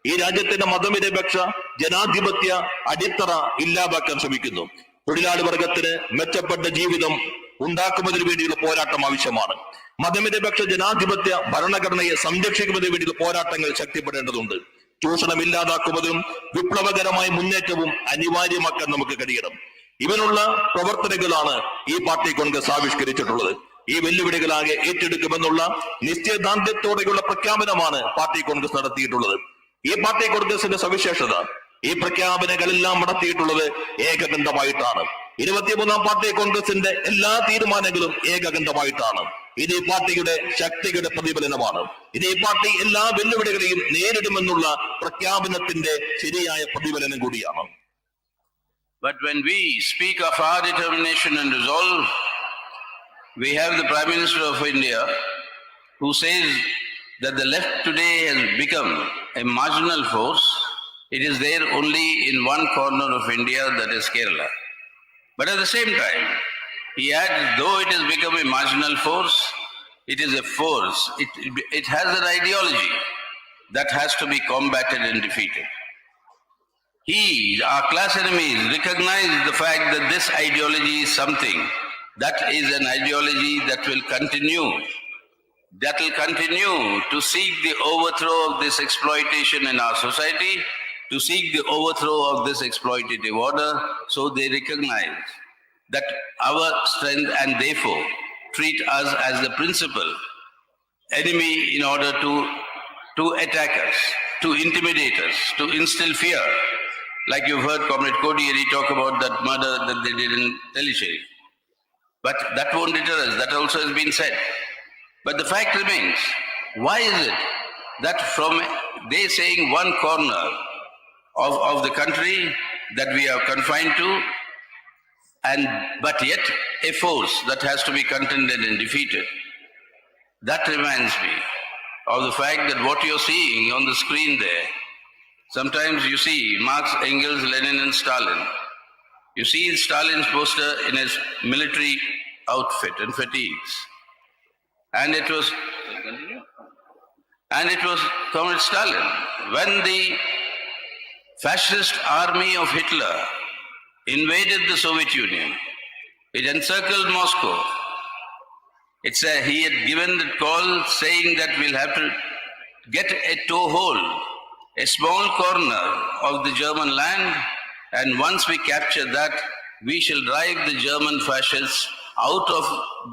ഈ രാജ്യത്തിന്റെ മതനിരപേക്ഷ ജനാധിപത്യ അടിത്തറ ഇല്ലാതാക്കാൻ ശ്രമിക്കുന്നു. തൊഴിലാളി വർഗത്തിന് മെച്ചപ്പെട്ട ജീവിതം ഉണ്ടാക്കുന്നതിന് വേണ്ടിയുള്ള പോരാട്ടം ആവശ്യമാണ്. മതനിരപേക്ഷ ജനാധിപത്യ ഭരണഘടനയെ സംരക്ഷിക്കുന്നതിന് വേണ്ടിയുള്ള പോരാട്ടങ്ങൾ ശക്തിപ്പെടേണ്ടതുണ്ട്. ചൂഷണം ഇല്ലാതാക്കുന്നതും വിപ്ലവകരമായ മുന്നേറ്റവും അനിവാര്യമാക്കാൻ നമുക്ക് കഴിയണം. ഇവനുള്ള പ്രവർത്തനങ്ങളാണ് ഈ പാർട്ടി കോൺഗ്രസ് ആവിഷ്കരിച്ചിട്ടുള്ളത്. ഈ വെല്ലുവിളികളാകെ ഏറ്റെടുക്കുമെന്നുള്ള നിശ്ചയദാർഢ്യത്തോടെയുള്ള പ്രഖ്യാപനമാണ് പാർട്ടി കോൺഗ്രസ് നടത്തിയിട്ടുള്ളത്. ഈ പാർട്ടി കോൺഗ്രസിന്റെ സവിശേഷത, ഈ പ്രഖ്യാപനങ്ങളെല്ലാം നടത്തിയിട്ടുള്ളത് ഏകകണ്ഠമായിട്ടാണ്. 23ാം പാർട്ടി കോൺഗ്രസിന്റെ എല്ലാ തീരുമാനങ്ങളും ഏകകണ്ഠമായിട്ടാണ്. ഇത് ഈ പാർട്ടിയുടെ ശക്തിയുടെ പ്രതിഫലനമാണ്. ഇത് ഈ പാർട്ടി എല്ലാ വെല്ലുവിളികളെയും നേരിടുമെന്നുള്ള പ്രഖ്യാപനത്തിന്റെ ശരിയായ പ്രതിഫലനം കൂടിയാണ്. But when we speak of our determination and resolve, we have the Prime Minister of India who says that the left today has become a marginal force. It is there only in one corner of India, that is Kerala. But at the same time, he adds, though it has become a marginal force, it is a force. It has an ideology that has to be combated and defeated. Our class enemies, recognize the fact that this ideology is something that is an ideology that will continue to seek the overthrow of this exploitation in our society, to seek the overthrow of this exploitative order, so they recognize that our strength and therefore treat us as the principal enemy in order to attack us, to intimidate us, to instill fear. Like you've heard Comrade Kodiyeri talk about that murder that they did in Tellicherry. But that won't deter us. That also has been said. But the fact remains, why is it that from they saying one corner of the country that we are confined to, but yet a force that has to be contended and defeated? That reminds me of the fact that what you're seeing on the screen there, sometimes you see Marx, Engels, Lenin and Stalin. You see Stalin's poster in his military outfit and fatigues. And it was Comrade Stalin. When the fascist army of Hitler invaded the Soviet Union, it encircled Moscow. He had given the call saying that we'll have to get a toehold, a small corner of the German land, and once we capture that, we shall drive the German fascists out of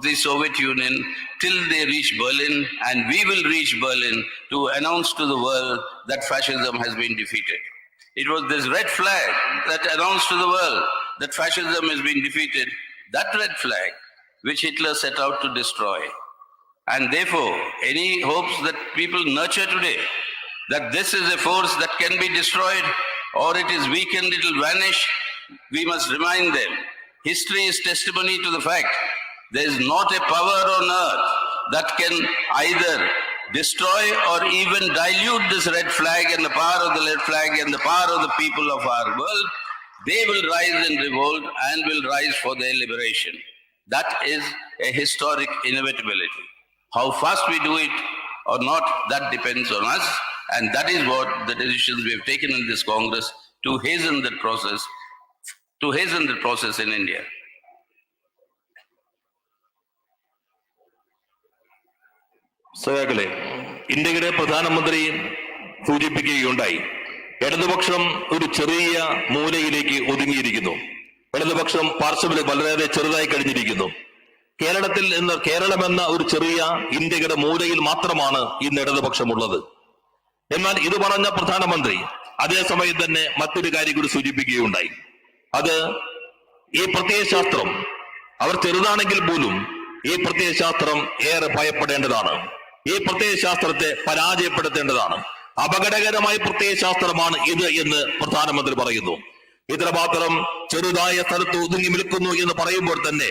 the Soviet Union till they reach Berlin, and we will reach Berlin to announce to the world that fascism has been defeated. It was this red flag that announced to the world that fascism has been defeated, that red flag which Hitler set out to destroy. And therefore, any hopes that people nurture today, that this is a force that can be destroyed or it is weakened, it will vanish, we must remind them. History is testimony to the fact there is not a power on earth that can either destroy or even dilute this red flag and the power of the red flag and the power of the people of our world. They will rise in revolt and will rise for their liberation. That is a historic inevitability. How fast we do it or not, that depends on us. And that is what the decisions we have taken in this Congress to hasten that process in India. സഖാക്കളെ, ഇന്ത്യയുടെ പ്രധാനമന്ത്രി സൂചിപ്പിക്കുകയുണ്ടായി, ഇടതുപക്ഷം ഒരു ചെറിയ മൂലയിലേക്ക് ഒതുങ്ങിയിരിക്കുന്നു. ഇടതുപക്ഷം പാർശ്വത്തിൽ വളരെ ചെറുതായി കഴിഞ്ഞിരിക്കുന്നു. കേരളം എന്ന ഒരു ചെറിയ ഇന്ത്യയുടെ മൂലയിൽ മാത്രമാണ് ഇന്ന് ഇടതുപക്ഷമുള്ളത്. എന്നാൽ ഇത് പറഞ്ഞ പ്രധാനമന്ത്രി അതേസമയം തന്നെ മറ്റൊരു കാര്യം കൂടി സൂചിപ്പിക്കുകയുണ്ടായി. അത് ഈ പ്രത്യയശാസ്ത്രം, അവർ ചെറുതാണെങ്കിൽ പോലും ഈ പ്രത്യയശാസ്ത്രം ഏറെ ഭയപ്പെടേണ്ടതാണ്. ഈ പ്രത്യയശാസ്ത്രത്തെ പരാജയപ്പെടുത്തേണ്ടതാണ്. അപകടകരമായ പ്രത്യയശാസ്ത്രമാണ് ഇത് എന്ന് പ്രധാനമന്ത്രി പറയുന്നു. ഇത്രമാത്രം ചെറുതായ സ്ഥലത്ത് ഒതുങ്ങി നിൽക്കുന്നു എന്ന് പറയുമ്പോൾ തന്നെ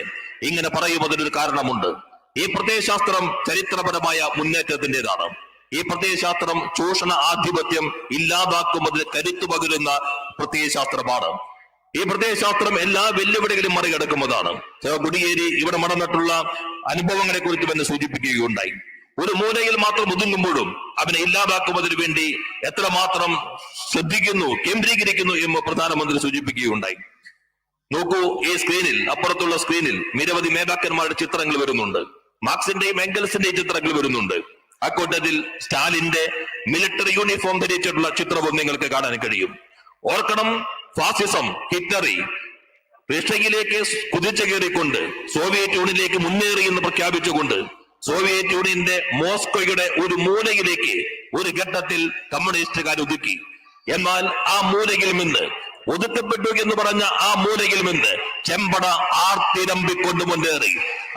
ഇങ്ങനെ പറയുന്നതിനൊരു കാരണമുണ്ട്. ഈ പ്രത്യയശാസ്ത്രം ചരിത്രപരമായ മുന്നേറ്റത്തിൻ്റെതാണ്. ഈ പ്രത്യയശാസ്ത്രം ചൂഷണ ആധിപത്യം ഇല്ലാതാക്കുന്നതിന് കരുത്തു പകരുന്ന പ്രത്യയശാസ്ത്രമാണ്. ഈ പ്രത്യയശാസ്ത്രം എല്ലാ വെല്ലുവിളികളും മറികടക്കുന്നതാണ്. കൊടിയേരി ഇവിടെ നടന്നിട്ടുള്ള അനുഭവങ്ങളെ കുറിച്ച് തന്നെ സൂചിപ്പിക്കുകയുണ്ടായി. ഒരു മൂലയിൽ മാത്രം ഒതുങ്ങുമ്പോഴും അവനെ ഇല്ലാതാക്കുന്നതിന് വേണ്ടി എത്രമാത്രം ശ്രദ്ധിക്കുന്നു, കേന്ദ്രീകരിക്കുന്നു എന്ന് പ്രധാനമന്ത്രി സൂചിപ്പിക്കുകയുണ്ടായി. നോക്കൂ, ഈ സ്ക്രീനിൽ, അപ്പുറത്തുള്ള സ്ക്രീനിൽ നിരവധി നേതാക്കന്മാരുടെ ചിത്രങ്ങൾ വരുന്നുണ്ട്. മാർക്സിന്റെയും എംഗൽസിന്റെയും ചിത്രങ്ങൾ വരുന്നുണ്ട്. അക്കൂട്ടത്തിൽ സ്റ്റാലിന്റെ മിലിറ്ററി യൂണിഫോം ധരിച്ചിട്ടുള്ള ചിത്രവും നിങ്ങൾക്ക് കാണാൻ കഴിയും. ഓർക്കണം, ഫാസിസം, ഹിറ്റ്ലറി റഷ്യയിലേക്ക് കുതിച്ചു കയറിക്കൊണ്ട് സോവിയറ്റ് യൂണിയനിലേക്ക് മുന്നേറി എന്ന് പ്രഖ്യാപിച്ചുകൊണ്ട് സോവിയറ്റ് യൂണിയന്റെ മോസ്കോയുടെ ഒരു മൂലയിലേക്ക് ഒരു ഘട്ടത്തിൽ കമ്മ്യൂണിസ്റ്റുകാർ ഒതുക്കി. എന്നാൽ ആ മൂലയിൽ നിന്ന്, ഒതുക്കപ്പെട്ടു എന്ന് പറഞ്ഞ ആ മൂലയിൽ നിന്ന് ചെമ്പട ആർത്തിരമ്പിക്കൊണ്ട് മുന്നേറി.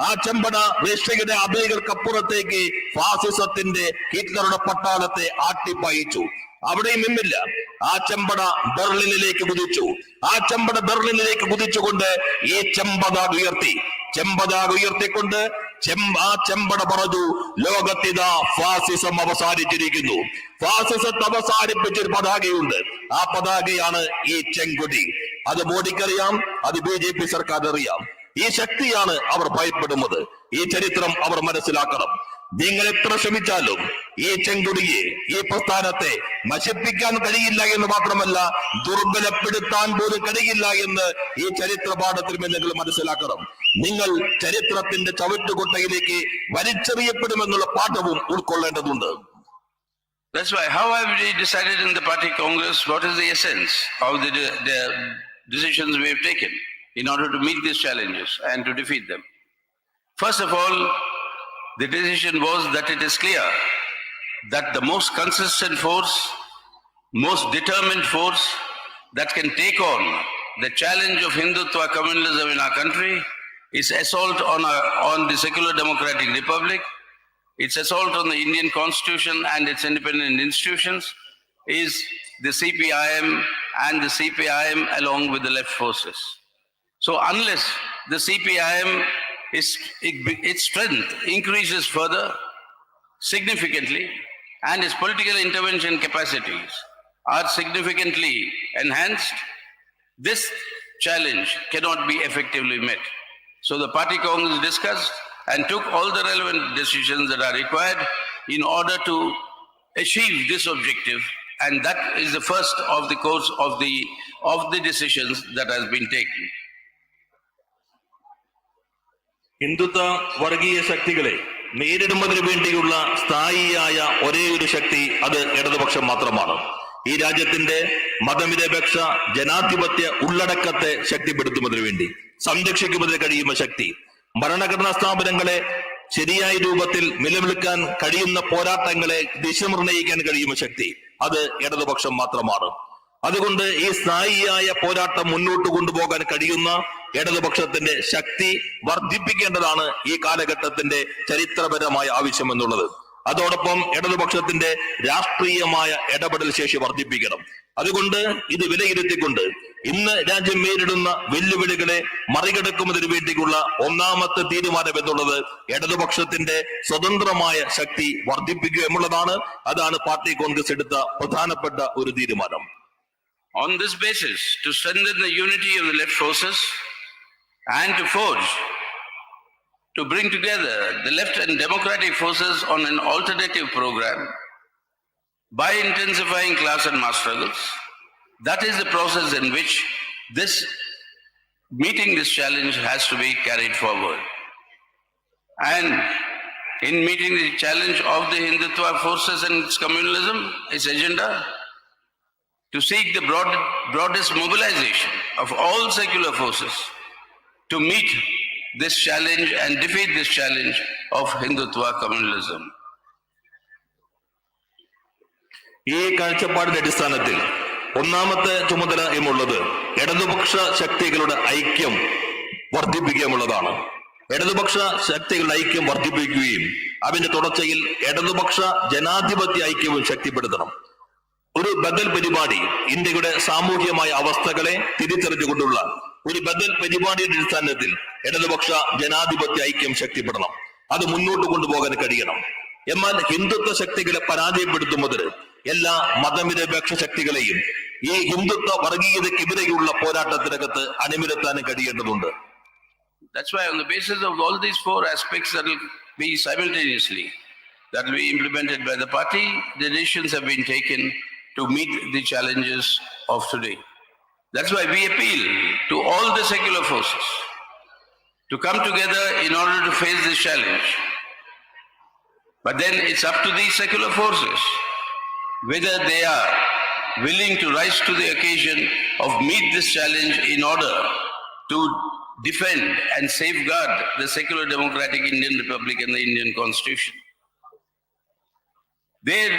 ആ ചെമ്പട റഷ്യയുടെ അതിരുകൾക്കപ്പുറത്തേക്ക് ഫാസിസത്തിന്റെ, ഹിറ്റ്ലറുടെ പട്ടാളത്തെ ആട്ടിപ്പായിച്ചു. അവിടെയും നിന്നില്ല. ആ ചെമ്പട ബെർലിനിലേക്ക് കുതിച്ചു. ആ ചെമ്പട ബെർലിനിലേക്ക് കുതിച്ചുകൊണ്ട് ഈ ചെമ്പതാ ഉയർത്തിക്കൊണ്ട് ആ ചെമ്പട പറഞ്ഞു, ലോകത്തിതാ ഫാസിസം അവസാനിച്ചിരിക്കുന്നു. ഫാസിസത്തെ അവസാനിപ്പിച്ചൊരു പതാകയുണ്ട്. ആ പതാകയാണ് ഈ ചെങ്കൊടി. അത് മോഡിക്കറിയാം, അത് BJP സർക്കാർ അറിയാം. ഈ ശക്തിയാണ് അവർ ഭയപ്പെടുന്നത്. ഈ ചരിത്രം അവർ മനസ്സിലാക്കണം. നിങ്ങൾ എത്ര ശ്രമിച്ചാലും ഈ ചെങ്കൊടിയെ, ഈ പ്രസ്ഥാനത്തെ നശിപ്പിക്കാൻ കഴിയില്ല എന്ന് മാത്രമല്ല, ദുർബലപ്പെടുത്താൻ പോലും കഴിയില്ല എന്ന് ഈ ചരിത്ര പാഠത്തിൽ നിങ്ങൾ മനസ്സിലാക്കണം. നിങ്ങൾ ചരിത്രത്തിന്റെ ചവിട്ടുകൊട്ടയിലേക്ക് വലിച്ചെറിയപ്പെടുമെന്നുള്ള പാഠവും ഉൾക്കൊള്ളേണ്ടതുണ്ട്. That's why, how have we decided in the party Congress what is the essence of the decisions we have taken in order to meet these challenges and to defeat them? First of all, the decision was that it is clear that the most consistent force, most determined force that can take on the challenge of Hindutva communalism in our country is assault on the secular democratic republic, its assault on the Indian constitution and its independent institutions, is the CPIM and the CPIM along with the left forces. So unless the CPIM its strength increases further significantly and its political intervention capacities are significantly enhanced, this challenge cannot be effectively met. So the party Congress discussed and took all the relevant decisions that are required in order to achieve this objective, and that is the first of the course of the decisions that has been taken. Hindutva വർഗീയ ശക്തികളെ നേരിടുന്നതിന് വേണ്ടിയുള്ള സ്ഥായിയായ ഒരേ ഒരു ശക്തി അത് ഇടതുപക്ഷം മാത്രമാണ്. ഈ രാജ്യത്തിന്റെ മതനിരപേക്ഷ ജനാധിപത്യ ഉള്ളടക്കത്തെ ശക്തിപ്പെടുത്തുന്നതിന് വേണ്ടി, സംരക്ഷിക്കുന്നതിന് കഴിയുന്ന ശക്തി, ഭരണഘടനാ സ്ഥാപനങ്ങളെ ശരിയായ രൂപത്തിൽ നിലനിൽക്കാൻ കഴിയുന്ന പോരാട്ടങ്ങളെ ദിശ നിർണ്ണയിക്കാൻ കഴിയുന്ന ശക്തി അത് ഇടതുപക്ഷം മാത്രമാണ്. അതുകൊണ്ട് ഈ സ്ഥായിയായ പോരാട്ടം മുന്നോട്ട് കൊണ്ടുപോകാൻ കഴിയുന്ന ഇടതുപക്ഷത്തിന്റെ ശക്തി വർദ്ധിപ്പിക്കേണ്ടതാണ് ഈ കാലഘട്ടത്തിന്റെ ചരിത്രപരമായ ആവശ്യം എന്നുള്ളത്. അതോടൊപ്പം ഇടതുപക്ഷത്തിന്റെ രാഷ്ട്രീയമായ ഇടപെടൽ ശേഷി വർദ്ധിപ്പിക്കണം. അതുകൊണ്ട് ഇത് വിലയിരുത്തിക്കൊണ്ട് ഇന്ന് രാജ്യം നേരിടുന്ന വെല്ലുവിളികളെ മറികടക്കുന്നതിന് വേണ്ടിയുള്ള ഒന്നാമത്തെ തീരുമാനം എന്നുള്ളത് ഇടതുപക്ഷത്തിന്റെ സ്വതന്ത്രമായ ശക്തി വർദ്ധിപ്പിക്കുക എന്നുള്ളതാണ്. അതാണ് പാർട്ടി കോൺഗ്രസ് എടുത്ത പ്രധാനപ്പെട്ട ഒരു തീരുമാനം. On this basis, to strengthen the unity of the left forces and to bring together the left and democratic forces on an alternative program by intensifying class and mass struggles, that is the process in which meeting this challenge has to be carried forward. And in meeting the challenge of the Hindutva forces and its communalism, its agenda, to seek the broadest mobilization of all secular forces to meet this challenge and defeat this challenge of Hindutva communalism. ഈ കാഴ്ചപ്പാടിന്റെ അടിസ്ഥാനത്തിൽ ഒന്നാമത്തെ ചുമതല എന്നുള്ളത് ഇടതുപക്ഷ ശക്തികളുടെ ഐക്യം വർദ്ധിപ്പിക്കുക എന്നുള്ളതാണ്. ഇടതുപക്ഷ ശക്തികളുടെ ഐക്യം വർദ്ധിപ്പിക്കുകയും അതിന്റെ തുടർച്ചയിൽ ഇടതുപക്ഷ ജനാധിപത്യ ഐക്യവും ശക്തിപ്പെടുത്തണം. ഒരു ബദൽ പരിപാടി, ഇന്ത്യയുടെ സാമൂഹ്യമായ അവസ്ഥകളെ തിരിച്ചറിഞ്ഞുകൊണ്ടുള്ള ഒരു ബദൽ പരിപാടിയുടെ അടിസ്ഥാനത്തിൽ ഇടതുപക്ഷ ജനാധിപത്യ ഐക്യം ശക്തിപ്പെടണം. അത് മുന്നോട്ട് കൊണ്ടുപോകാൻ കഴിയണം. എന്നാൽ ഹിന്ദുത്വ ശക്തികളെ പരാജയപ്പെടുത്തുന്നതിന് എല്ലാ മതനിരപേക്ഷ ശക്തികളെയും ഈ Hindutva വർഗീയതയ്ക്കെതിരെയുള്ള പോരാട്ടത്തിനകത്ത് അണിനിരത്താനും കഴിയേണ്ടതുണ്ട്. That's why on the basis of all these four aspects that will be simultaneously, that will be implemented by the party, the decisions have been taken to meet the challenges of today. That's why we appeal to all the secular forces to come together in order to face this challenge. But then it's up to these secular forces whether they are willing to rise to the occasion of meet this challenge in order to defend and safeguard the secular democratic Indian Republic and the Indian Constitution. There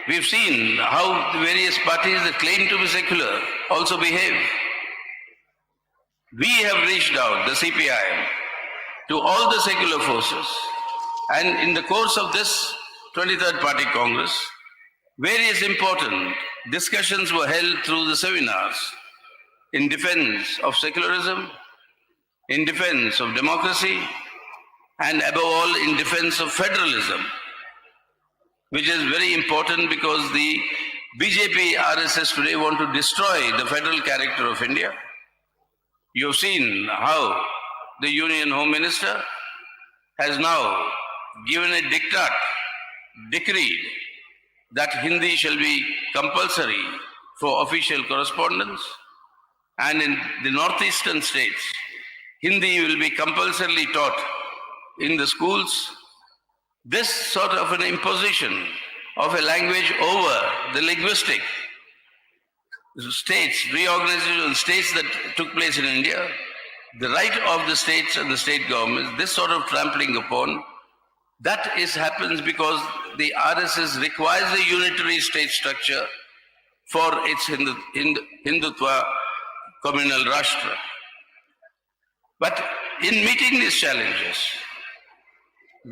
we've seen how the various parties that claim to be secular also behave. We have reached out, the CPIM, to all the secular forces, and in the course of this 23rd Party Congress, various important discussions were held through the seminars in defense of secularism, in defense of democracy, and above all in defense of federalism, which is very important because the BJP RSS today want to destroy the federal character of India. You've seen how the Union Home Minister has now given a decree that Hindi shall be compulsory for official correspondence, and in the northeastern states, Hindi will be compulsorily taught in the schools. This sort of an imposition of a language over the linguistic states, reorganization of states that took place in India, the right of the states and the state governments, this sort of trampling upon, that happens because the RSS requires a unitary state structure for its Hindutva communal Rashtra. But in meeting these challenges,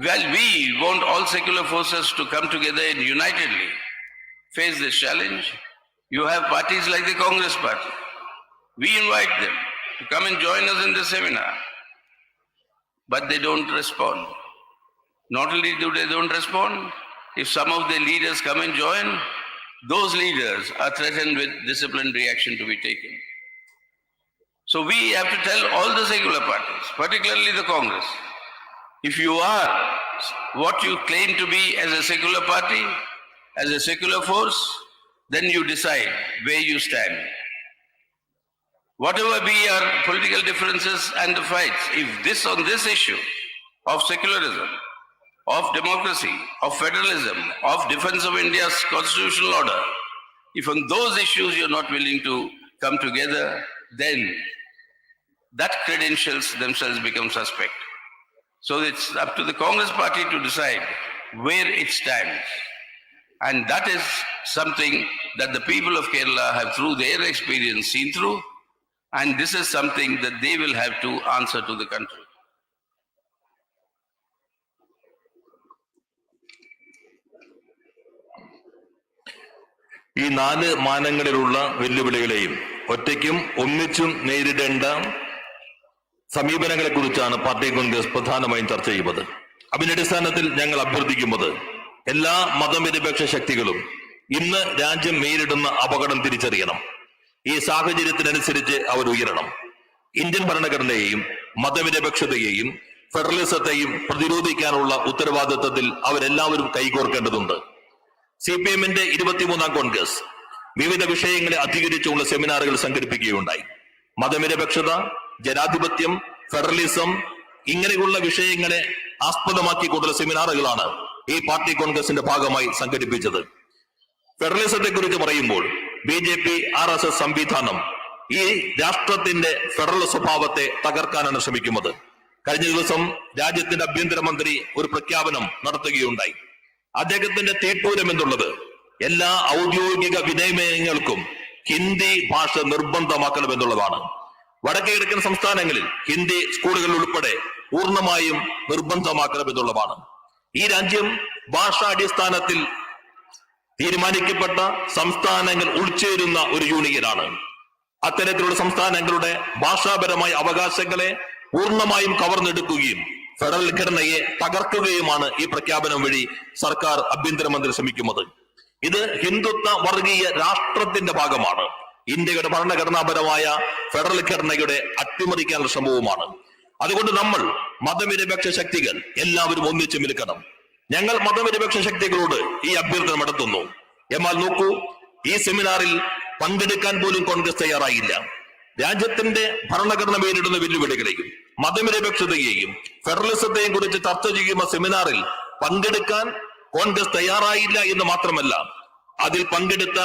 well, we want all secular forces to come together and unitedly face this challenge. You have parties like the Congress Party. We invite them to come and join us in the seminar. But they don't respond. Not only do they don't respond, if some of the leaders come and join, those leaders are threatened with disciplinary action to be taken. So we have to tell all the secular parties, particularly the Congress, if you are what you claim to be as a secular party, as a secular force, then you decide where you stand. Whatever be our political differences and the fights, if on this issue of secularism, of democracy, of federalism, of defense of India's constitutional order, if on those issues you're not willing to come together, then that credentials themselves become suspect. So it's up to the Congress Party to decide where it stands. And that is something that the people of Kerala have, through their experience, seen through. And this is something that they will have to answer to the country. ഈ 4 മാനങ്ങളിലുള്ള വെല്ലുവിളികളെയും ഒറ്റയ്ക്കും ഒന്നിച്ചും നേരിടേണ്ട സമീപനങ്ങളെ കുറിച്ചാണ് party Congress പ്രധാനമായും ചർച്ച ചെയ്യുന്നത്. അതിനടിസ്ഥാനത്തിൽ ഞങ്ങൾ അഭ്യർത്ഥിക്കുന്നത് എല്ലാ മതനിരപേക്ഷ ശക്തികളും ഇന്ന് രാജ്യം നേരിടുന്ന അപകടം തിരിച്ചറിയണം. ഈ സാഹചര്യത്തിനനുസരിച്ച് അവർ ഉയരണം. ഇന്ത്യൻ ഭരണഘടനയെയും മതനിരപേക്ഷതയെയും ഫെഡറലിസത്തെയും പ്രതിരോധിക്കാനുള്ള ഉത്തരവാദിത്വത്തിൽ അവരെല്ലാവരും കൈകോർക്കേണ്ടതുണ്ട്. CPM-ന്റെ 23-ാം കോൺഗ്രസ് വിവിധ വിഷയങ്ങളെ അധികരിച്ചുള്ള സെമിനാറുകൾ സംഘടിപ്പിക്കുകയുണ്ടായി. മതനിരപേക്ഷത, ജനാധിപത്യം, ഫെഡറലിസം ഇങ്ങനെയുള്ള വിഷയങ്ങളെ ആസ്പദമാക്കിക്കൊണ്ടുള്ള സെമിനാറുകളാണ് ഈ പാർട്ടി കോൺഗ്രസിന്റെ ഭാഗമായി സംഘടിപ്പിച്ചത്. ഫെഡറലിസത്തെ കുറിച്ച് പറയുമ്പോൾ BJP RSS സംവിധാനം ഈ രാഷ്ട്രത്തിന്റെ ഫെഡറൽ സ്വഭാവത്തെ തകർക്കാനാണ് ശ്രമിക്കുന്നത്. കഴിഞ്ഞ ദിവസം രാജ്യത്തിന്റെ ആഭ്യന്തരമന്ത്രി ഒരു പ്രഖ്യാപനം നടത്തുകയുണ്ടായി. അദ്ദേഹത്തിന്റെ തീട്ടൂരം എന്നുള്ളത് എല്ലാ ഔദ്യോഗിക വിനിമയങ്ങൾക്കും ഹിന്ദി ഭാഷ നിർബന്ധമാക്കണമെന്നുള്ളതാണ്. വടക്കേ കിഴക്കൻ സംസ്ഥാനങ്ങളിൽ ഹിന്ദി സ്കൂളുകളിൽ ഉൾപ്പെടെ പൂർണ്ണമായും നിർബന്ധമാക്കണമെന്നുള്ളതാണ്. ഈ രാജ്യം ഭാഷാടിസ്ഥാനത്തിൽ തീരുമാനിക്കപ്പെട്ട സംസ്ഥാനങ്ങൾ ഉൾച്ചേരുന്ന ഒരു യൂണിയനാണ്. അത്തരത്തിലുള്ള സംസ്ഥാനങ്ങളുടെ ഭാഷാപരമായ അവകാശങ്ങളെ പൂർണ്ണമായും കവർന്നെടുക്കുകയും ഫെഡറൽ ഘടനയെ തകർക്കുകയുമാണ് ഈ പ്രഖ്യാപനം വഴി സർക്കാർ ആഭ്യന്തരമന്ത്രി ശ്രമിക്കുന്നത്. ഇത് ഹിന്ദുത്വ വർഗീയ രാഷ്ട്രത്തിന്റെ ഭാഗമാണ്. ഇന്ത്യയുടെ ഭരണഘടനാപരമായ ഫെഡറൽ ഘടനയുടെ അട്ടിമറിക്കാനുള്ള ശ്രമവുമാണ്. അതുകൊണ്ട് നമ്മൾ മതനിരപേക്ഷ ശക്തികൾ എല്ലാവരും ഒന്നിച്ചു നിൽക്കണം. ഞങ്ങൾ മതനിരപേക്ഷ ശക്തികളോട് ഈ അഭ്യർത്ഥന നടത്തുന്നു. എന്നാൽ നോക്കൂ, ഈ സെമിനാറിൽ പങ്കെടുക്കാൻ പോലും കോൺഗ്രസ് തയ്യാറായില്ല. രാജ്യത്തിന്റെ ഭരണഘടന നേരിടുന്ന വെല്ലുവിളികളെയും മതനിരപേക്ഷതയെയും ഫെഡറലിസത്തെയും കുറിച്ച് ചർച്ച ചെയ്യുന്ന സെമിനാറിൽ പങ്കെടുക്കാൻ കോൺഗ്രസ് തയ്യാറായില്ല എന്ന് മാത്രമല്ല, അതിൽ പങ്കെടുത്ത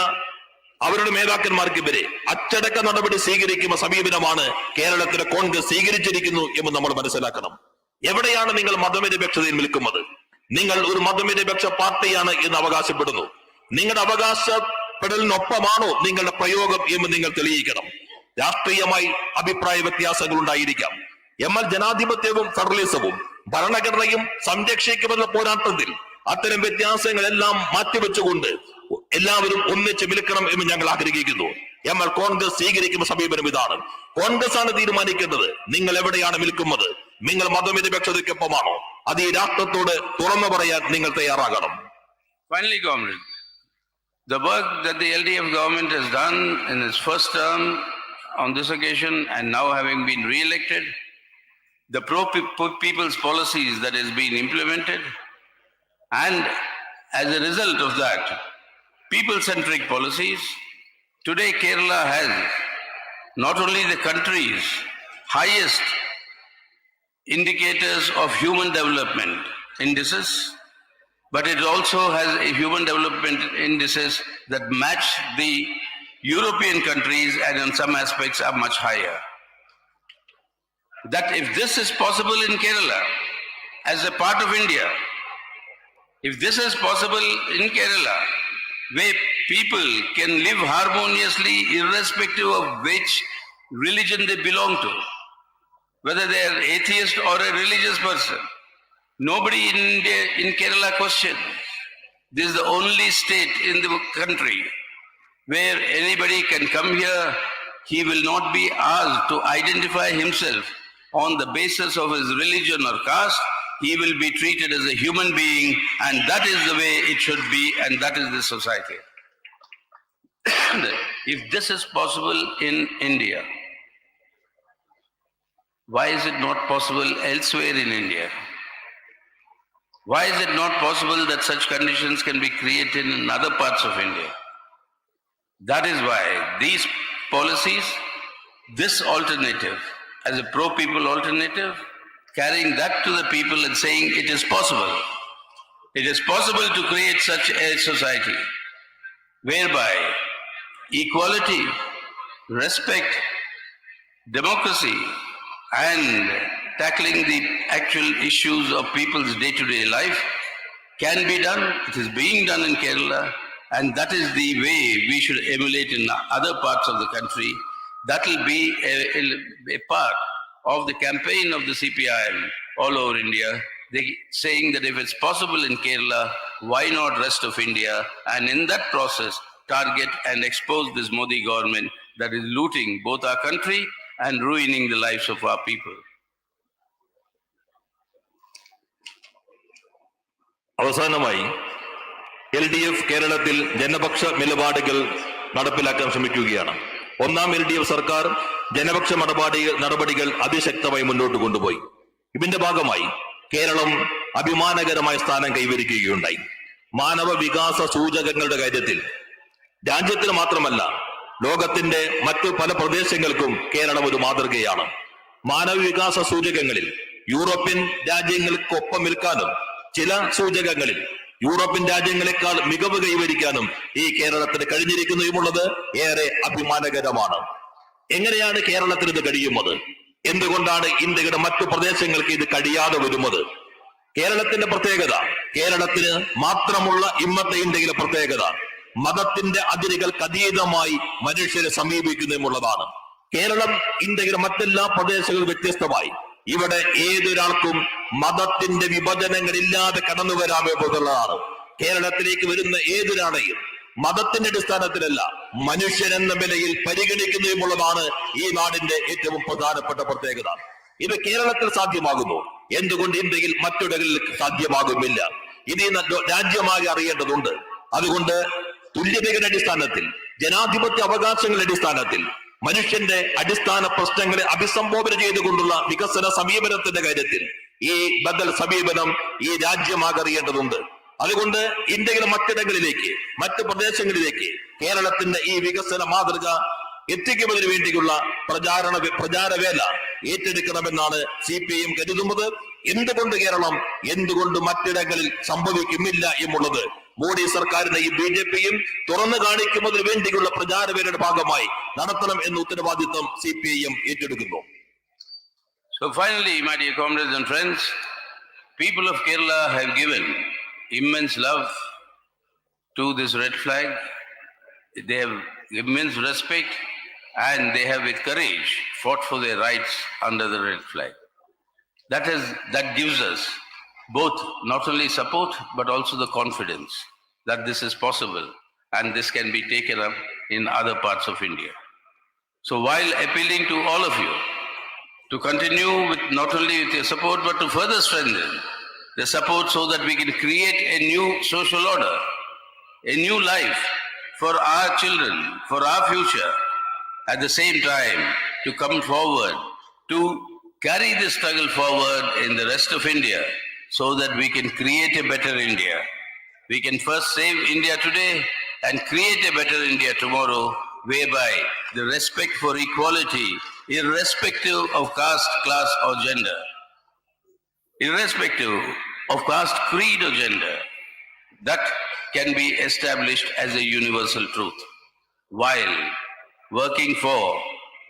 അവരുടെ നേതാക്കന്മാർക്കെതിരെ അച്ചടക്ക നടപടി സ്വീകരിക്കുന്ന സമീപനമാണ് കേരളത്തിലെ കോൺഗ്രസ് സ്വീകരിച്ചിരിക്കുന്നു എന്ന് നമ്മൾ മനസ്സിലാക്കണം. എവിടെയാണ് നിങ്ങൾ മതനിരപേക്ഷതയിൽ നിൽക്കുന്നത്? നിങ്ങൾ ഒരു മതനിരപേക്ഷ പാർട്ടിയാണ് എന്ന് അവകാശപ്പെടുന്നു. നിങ്ങളുടെ അവകാശപ്പെടലിനൊപ്പമാണോ നിങ്ങളുടെ പ്രയോഗം എന്ന് നിങ്ങൾ തെളിയിക്കണം. രാഷ്ട്രീയമായി അഭിപ്രായ വ്യത്യാസങ്ങൾ ഉണ്ടായിരിക്കാം. എന്നാൽ ജനാധിപത്യവും ഫെഡറലിസവും ഭരണഘടനയും സംരക്ഷിക്കുമെന്ന പോരാട്ടത്തിൽ അത്തരം വ്യത്യാസങ്ങളെല്ലാം മാറ്റിവെച്ചുകൊണ്ട് എല്ലാവരും ഒന്നിച്ച് നിൽക്കണം എന്ന് ഞങ്ങൾ ആഗ്രഹിക്കുന്നു. എന്നാൽ കോൺഗ്രസ് സ്വീകരിക്കുന്ന സമീപനം ഇതാണ്. കോൺഗ്രസ് ആണ് തീരുമാനിക്കേണ്ടത് നിങ്ങൾ എവിടെയാണ് നിൽക്കുന്നത്. നിങ്ങൾ മതനിരപേക്ഷതയ്ക്കൊപ്പമാണോ? അത് ഈ രാഷ്ട്രത്തോട് തുറന്നു പറയാൻ നിങ്ങൾ തയ്യാറാകണം. Finally, comrade, the work that the LDF government has done in its first term on this occasion and now having been re-elected, the pro-people's policies that has been implemented, and as a result of that, people-centric policies, today Kerala has not only the country's highest indicators of human development indices, but it also has a human development indices that match the European countries and in some aspects are much higher. That if this is possible in Kerala as a part of India, if this is possible in Kerala, where people can live harmoniously irrespective of which religion they belong to, whether they are atheist or a religious person, nobody in India, in Kerala questions. This is the only state in the country where anybody can come here, he will not be asked to identify himself on the basis of his religion or caste. He will be treated as a human being, and that is the way it should be, and that is the society. If this is possible in India, why is it not possible elsewhere in India? Why is it not possible that such conditions can be created in other parts of India? That is why these policies, this alternative, as a pro-people alternative, carrying that to the people and saying it is possible. It is possible to create such a society whereby equality, respect, democracy, and tackling the actual issues of people's day-to-day life can be done. It is being done in Kerala, and that is the way we should emulate in other parts of the country. That will be a part of the campaign of the CPIM all over India, saying that if it's possible in Kerala, why not rest of India? And in that process, target and expose this Modi government that is looting both our country and ruining the lives of our people. അവസാനമായി LDF കേരളത്തിൽ ജനപക്ഷ നിലപാടുകൾ നടപ്പിലാക്കാൻ ശ്രമിക്കുകയാണ്. ഒന്നാം LDF സർക്കാർ ജനപക്ഷ നടപടികൾ അതിശക്തമായി മുന്നോട്ട് കൊണ്ടുപോയി. ഇതിന്റെ ഭാഗമായി കേരളം അഭിമാനകരമായ സ്ഥാനം കൈവരിക്കുകയുണ്ടായി. മാനവ വികാസ സൂചകങ്ങളുടെ കാര്യത്തിൽ രാജ്യത്തിന് മാത്രമല്ല ലോകത്തിന്റെ മറ്റു പല പ്രദേശങ്ങൾക്കും കേരളം ഒരു മാതൃകയാണ്. മാനവ വികാസ സൂചകങ്ങളിൽ യൂറോപ്യൻ രാജ്യങ്ങൾക്കൊപ്പം നിൽക്കാനും ചില സൂചകങ്ങളിൽ യൂറോപ്യൻ രാജ്യങ്ങളെക്കാൾ മികവ് കൈവരിക്കാനും ഈ കേരളത്തിന് കഴിഞ്ഞിരിക്കുന്നതുമുള്ളത് ഏറെ അഭിമാനകരമാണ്. എങ്ങനെയാണ് കേരളത്തിന് ഇത് കഴിയുന്നത്? എന്തുകൊണ്ടാണ് ഇന്ത്യയുടെ മറ്റു പ്രദേശങ്ങൾക്ക് ഇത് കഴിയാതെ വരുന്നത്? കേരളത്തിന്റെ പ്രത്യേകത, കേരളത്തിന് മാത്രമുള്ള ഇന്നത്തെ ഇന്ത്യയിലെ പ്രത്യേകത, മതത്തിന്റെ അതിരുകൾക്ക് അതീതമായി മനുഷ്യരെ സമീപിക്കുന്നതുമുള്ളതാണ്. കേരളം ഇന്ത്യയിലെ മറ്റെല്ലാ പ്രദേശങ്ങളും വ്യത്യസ്തമായി ഇവിടെ ഏതൊരാൾക്കും മതത്തിന്റെ വിഭജനങ്ങളില്ലാതെ കടന്നു വരാമെന്നുള്ളതാണ്. കേരളത്തിലേക്ക് വരുന്ന ഏതൊരാളെയും മതത്തിന്റെ അടിസ്ഥാനത്തിലല്ല മനുഷ്യനെന്ന നിലയിൽ പരിഗണിക്കുന്നതുമുള്ളതാണ് ഈ നാടിന്റെ ഏറ്റവും പ്രധാനപ്പെട്ട പ്രത്യേകത. ഇത് കേരളത്തിൽ സാധ്യമാകുന്നു, എന്തുകൊണ്ട് ഇന്ത്യയിൽ മറ്റൊരിടങ്ങളിൽ സാധ്യമാകുന്നില്ല? ഇത് രാജ്യമാകെ അറിയേണ്ടതുണ്ട്. അതുകൊണ്ട് തുല്യതയുടെ അടിസ്ഥാനത്തിൽ, ജനാധിപത്യ അവകാശങ്ങളുടെ അടിസ്ഥാനത്തിൽ, മനുഷ്യന്റെ അടിസ്ഥാന പ്രശ്നങ്ങളെ അഭിസംബോധന ചെയ്തുകൊണ്ടുള്ള വികസന സമീപനത്തിന്റെ കാര്യത്തിൽ ഈ ബദൽ സമീപനം ഈ രാജ്യമാകെ അറിയേണ്ടതുണ്ട്. അതുകൊണ്ട് ഇന്ത്യയിലെ മറ്റിടങ്ങളിലേക്ക്, മറ്റ് പ്രദേശങ്ങളിലേക്ക് കേരളത്തിന്റെ ഈ വികസന മാതൃക എത്തിക്കുന്നതിന് വേണ്ടിയുള്ള പ്രചാരവേല ഏറ്റെടുക്കണമെന്നാണ് CPIM കരുതുന്നത്. എന്തുകൊണ്ട് കേരളം, എന്തുകൊണ്ട് മറ്റിടങ്ങളിൽ സംഭവിക്കുന്നില്ല എന്നുള്ളത് മോഡി സർക്കാരിനെയും BJPയും തുറന്നു കാണിക്കുന്നതിന് വേണ്ടിയുള്ള പ്രചാരവേലയുടെ ഭാഗമായി നടത്തണം എന്ന ഉത്തരവാദിത്വം CPIM ഏറ്റെടുക്കുന്നു. So finally, my dear comrades and friends, people of Kerala have given immense love to this red flag. They have immense respect, and they have with courage fought for their rights under the red flag. That gives us both not only support but also the confidence that this is possible and this can be taken up in other parts of India. So while appealing to all of you to continue with not only with your support but to further strengthen the support so that we can create a new social order, a new life for our children, for our future, at the same time to come forward, to carry this struggle forward in the rest of India so that we can create a better India. We can first save India today and create a better India tomorrow, whereby the respect for equality, irrespective of caste, class or gender, irrespective of caste, creed or gender, that can be established as a universal truth, while working for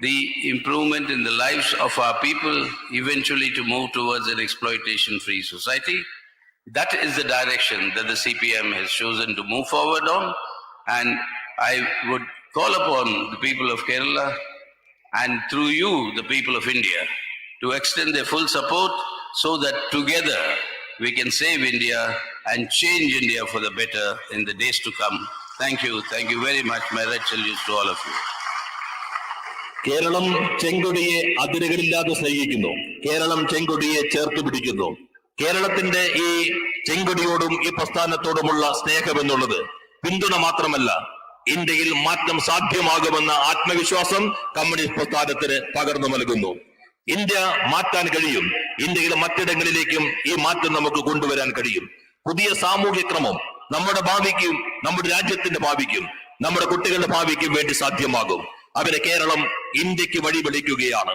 the improvement in the lives of our people, eventually to move towards an exploitation-free society. That is the direction that the CPM has chosen to move forward on, and I would call upon the people of Kerala and through you, the people of India, to extend their full support so that together we can save India and change India for the better in the days to come. Thank you very much. My red salutes to all of you. Keralam ചെങ്കൊടിയെ അതിരുകളില്ലാതെ സ്നേഹിക്കുന്നു. കേരളം ചെങ്കൊടിയെ ചേർത്ത് പിടിക്കുന്നു. കേരളത്തിന്റെ ഈ ചെങ്കൊടിയോടും ഈ പ്രസ്ഥാനത്തോടുമുള്ള സ്നേഹമെന്നുള്ളത് പിന്തുണ മാത്രമല്ല, ഇന്ത്യയിൽ മാറ്റം സാധ്യമാകുമെന്ന ആത്മവിശ്വാസം കമ്മ്യൂണിസ്റ്റ് പ്രസ്ഥാനത്തിന് പകർന്നു നൽകുന്നു. ഇന്ത്യ മാറ്റാൻ കഴിയും. ഇന്ത്യയിലെ മറ്റിടങ്ങളിലേക്കും ഈ മാറ്റം നമുക്ക് കൊണ്ടുവരാൻ കഴിയും. പുതിയ സാമൂഹ്യ ക്രമം നമ്മുടെ ഭാവിക്കും, നമ്മുടെ രാജ്യത്തിന്റെ ഭാവിക്കും, നമ്മുടെ കുട്ടികളുടെ ഭാവിക്കും വേണ്ടി സാധ്യമാകും. അവരെ കേരളം ഇന്ത്യക്ക് വഴിവെളിക്കുകയാണ്.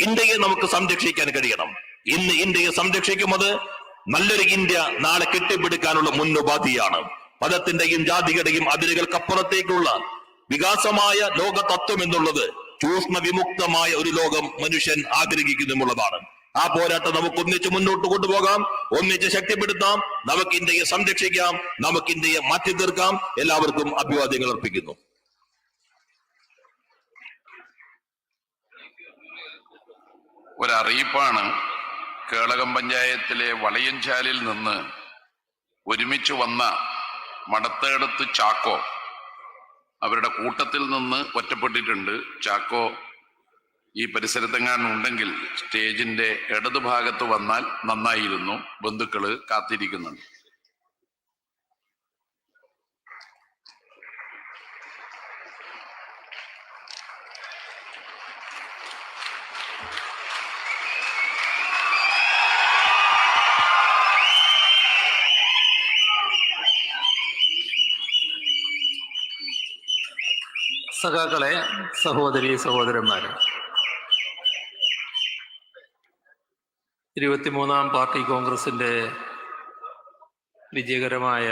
ഇന്ത്യയെ നമുക്ക് സംരക്ഷിക്കാൻ കഴിയണം. ഇന്ന് ഇന്ത്യയെ സംരക്ഷിക്കുന്നത് നല്ലൊരു ഇന്ത്യ നാളെ കെട്ടിപ്പിടിക്കാനുള്ള മുന്നുപാധിയാണ്. മതത്തിന്റെയും ജാതിയുടെയും അതിരുകൾക്കപ്പുറത്തേക്കുള്ള വികാസമായ ലോക തത്വം എന്നുള്ളത് ചൂഷണ വിമുക്തമായ ഒരു ലോകം മനുഷ്യൻ ആഗ്രഹിക്കുന്നുമുള്ളതാണ്. ആ പോരാട്ടം നമുക്ക് ഒന്നിച്ച് മുന്നോട്ട് കൊണ്ടുപോകാം, ഒന്നിച്ച് ശക്തിപ്പെടുത്താം. നമുക്ക് ഇന്ത്യയെ സംരക്ഷിക്കാം, നമുക്ക് ഇന്ത്യയെ മാറ്റി തീർക്കാം. എല്ലാവർക്കും അഭിവാദ്യങ്ങൾ അർപ്പിക്കുന്നു. ഒരറിയിപ്പാണ്. കേളകം പഞ്ചായത്തിലെ വളയഞ്ചാലിൽ നിന്ന് ഒരുമിച്ച് വന്ന മടത്തേടത്ത് ചാക്കോ അവരുടെ കൂട്ടത്തിൽ നിന്ന് ഒറ്റപ്പെട്ടിട്ടുണ്ട്. ചാക്കോ ഈ പരിസരത്തെങ്ങാനുണ്ടെങ്കിൽ സ്റ്റേജിന്റെ ഇടതുഭാഗത്ത് വന്നാൽ നന്നായിരുന്നു. ബന്ധുക്കള് കാത്തിരിക്കുന്നുണ്ട്. സഖാക്കളെ, സഹോദരി സഹോദരന്മാരെ, 23-ാം പാർട്ടി കോൺഗ്രസിന്റെ വിജയകരമായ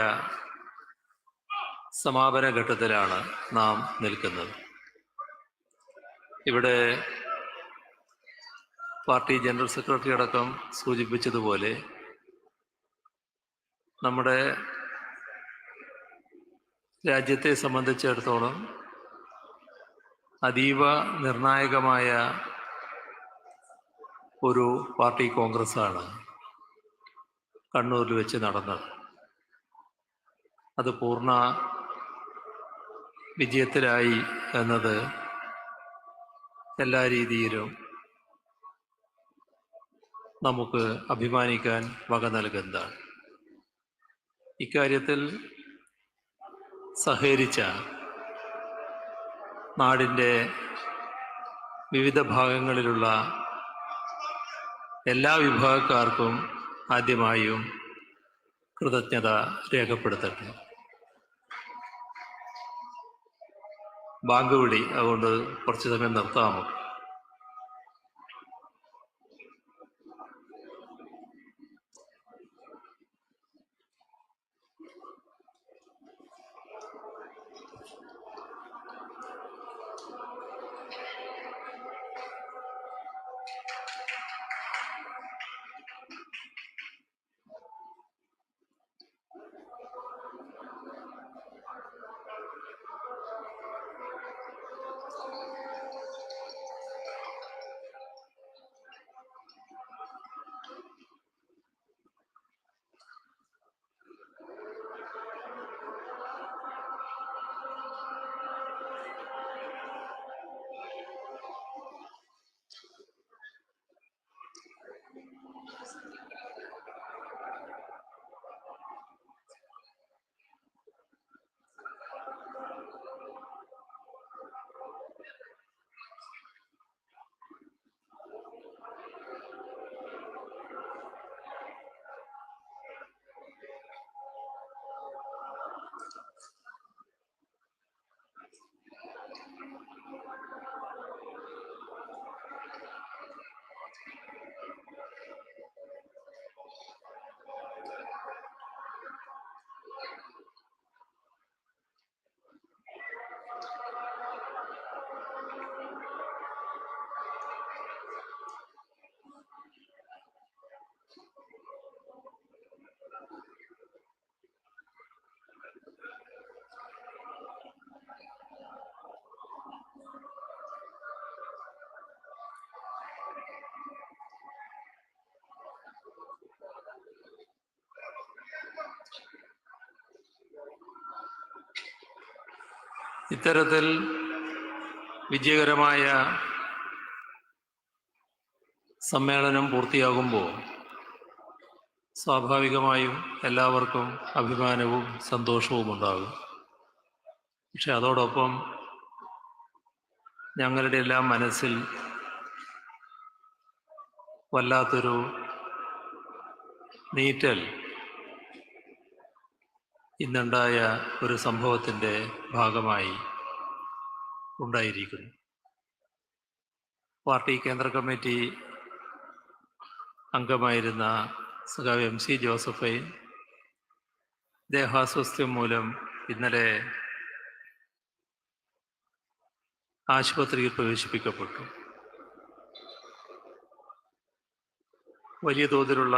സമാപന ഘട്ടത്തിലാണ് നാം നിൽക്കുന്നത്. ഇവിടെ പാർട്ടി ജനറൽ സെക്രട്ടറി അടക്കം സൂചിപ്പിച്ചതുപോലെ നമ്മുടെ രാജ്യത്തെ സംബന്ധിച്ചിടത്തോളം അതീവ നിർണായകമായ ഒരു പാർട്ടി കോൺഗ്രസ്സാണ് കണ്ണൂരിൽ വെച്ച് നടന്നത്. അത് പൂർണ്ണ വിജയത്തിലായി എന്നത് എല്ലാ രീതിയിലും നമുക്ക് അഭിമാനിക്കാൻ വക നൽകുന്നതാണ്. ഇക്കാര്യത്തിൽ സഹകരിച്ച നാടിൻ്റെ വിവിധ ഭാഗങ്ങളിലുള്ള എല്ലാ വിഭാഗക്കാർക്കും ആദ്യമായും കൃതജ്ഞത രേഖപ്പെടുത്തട്ടെ. ബാങ്ക് വിളി, അതുകൊണ്ട് കുറച്ച് സമയം നിർത്താം നമുക്ക്. ഇത്തരത്തിൽ വിജയകരമായ സമ്മേളനം പൂർത്തിയാകുമ്പോൾ സ്വാഭാവികമായും എല്ലാവർക്കും അഭിമാനവും സന്തോഷവും ഉണ്ടാകും. പക്ഷെ അതോടൊപ്പം ഞങ്ങളുടെ എല്ലാം മനസ്സിൽ വല്ലാത്തൊരു നീറ്റൽ ഇന്നുണ്ടായ ഒരു സംഭവത്തിൻ്റെ ഭാഗമായി ഉണ്ടായിരിക്കുന്നു. പാർട്ടി കേന്ദ്ര കമ്മിറ്റി അംഗമായിരുന്ന സഖാവ് MC ജോസഫൈൻ ദേഹാസ്വാസ്ഥ്യം മൂലം ഇന്നലെ ആശുപത്രിയിൽ പ്രവേശിപ്പിക്കപ്പെട്ടു. വലിയ തോതിലുള്ള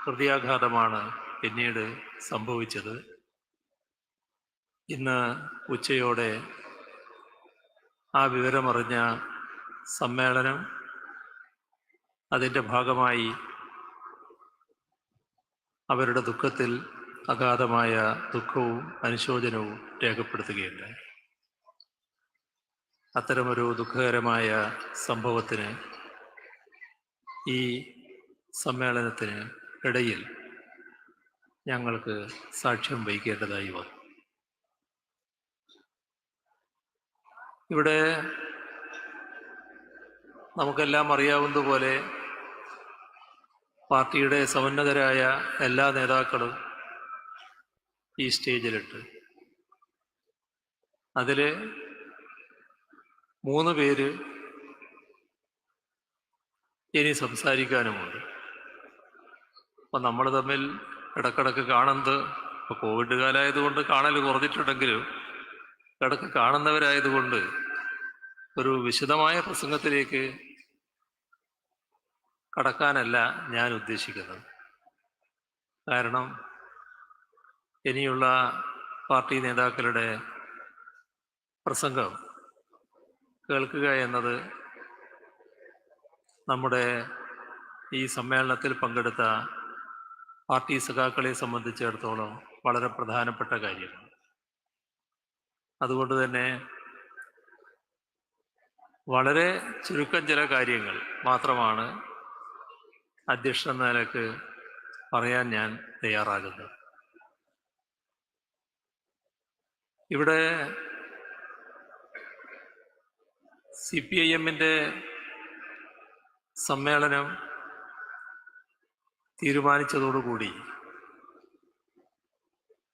ഹൃദയാഘാതമാണ് പിന്നീട് സംഭവിച്ചത്. ഇന്ന് ഉച്ചയോടെ ആ വിവരമറിഞ്ഞ സമ്മേളനം അതിൻ്റെ ഭാഗമായി അവരുടെ ദുഃഖത്തിൽ അഗാധമായ ദുഃഖവും അനുശോചനവും രേഖപ്പെടുത്തുകയുണ്ടായി. അത്തരമൊരു ദുഃഖകരമായ സംഭവത്തിന് ഈ സമ്മേളനത്തിന് ഇടയിൽ ഞങ്ങൾക്ക് സാക്ഷ്യം വഹിക്കേണ്ടതായി വന്നു. ഇവിടെ നമുക്കെല്ലാം അറിയാവുന്നതുപോലെ പാർട്ടിയുടെ സമുന്നതരായ എല്ലാ നേതാക്കളും ഈ സ്റ്റേജിലിട്ട് അതിൽ 3 പേര് ഇനി സംസാരിക്കാനുമുണ്ട്. അപ്പം നമ്മൾ തമ്മിൽ ഇടക്കിടക്ക് കാണുന്നത്, ഇപ്പോൾ കോവിഡ് കാലമായതുകൊണ്ട് കാണൽ കുറഞ്ഞിട്ടുണ്ടെങ്കിലും ഇടക്ക് കാണുന്നവരായതുകൊണ്ട് ഒരു വിശദമായ പ്രസംഗത്തിലേക്ക് കടക്കാനല്ല ഞാൻ ഉദ്ദേശിക്കുന്നത്. കാരണം ഇനിയുള്ള പാർട്ടി നേതാക്കളുടെ പ്രസംഗം കേൾക്കുക എന്നത് നമ്മുടെ ഈ സമ്മേളനത്തിൽ പങ്കെടുത്ത പാർട്ടി സഖാക്കളെ സംബന്ധിച്ചിടത്തോളം വളരെ പ്രധാനപ്പെട്ട കാര്യമാണ്. അതുകൊണ്ട് തന്നെ വളരെ ചുരുക്കം ചില കാര്യങ്ങൾ മാത്രമാണ് അധ്യക്ഷൻ എന്ന നിലക്ക് പറയാൻ ഞാൻ തയ്യാറാകുന്നത്. ഇവിടെ CPIM-ന്റെ സമ്മേളനം തീരുമാനിച്ചതോടുകൂടി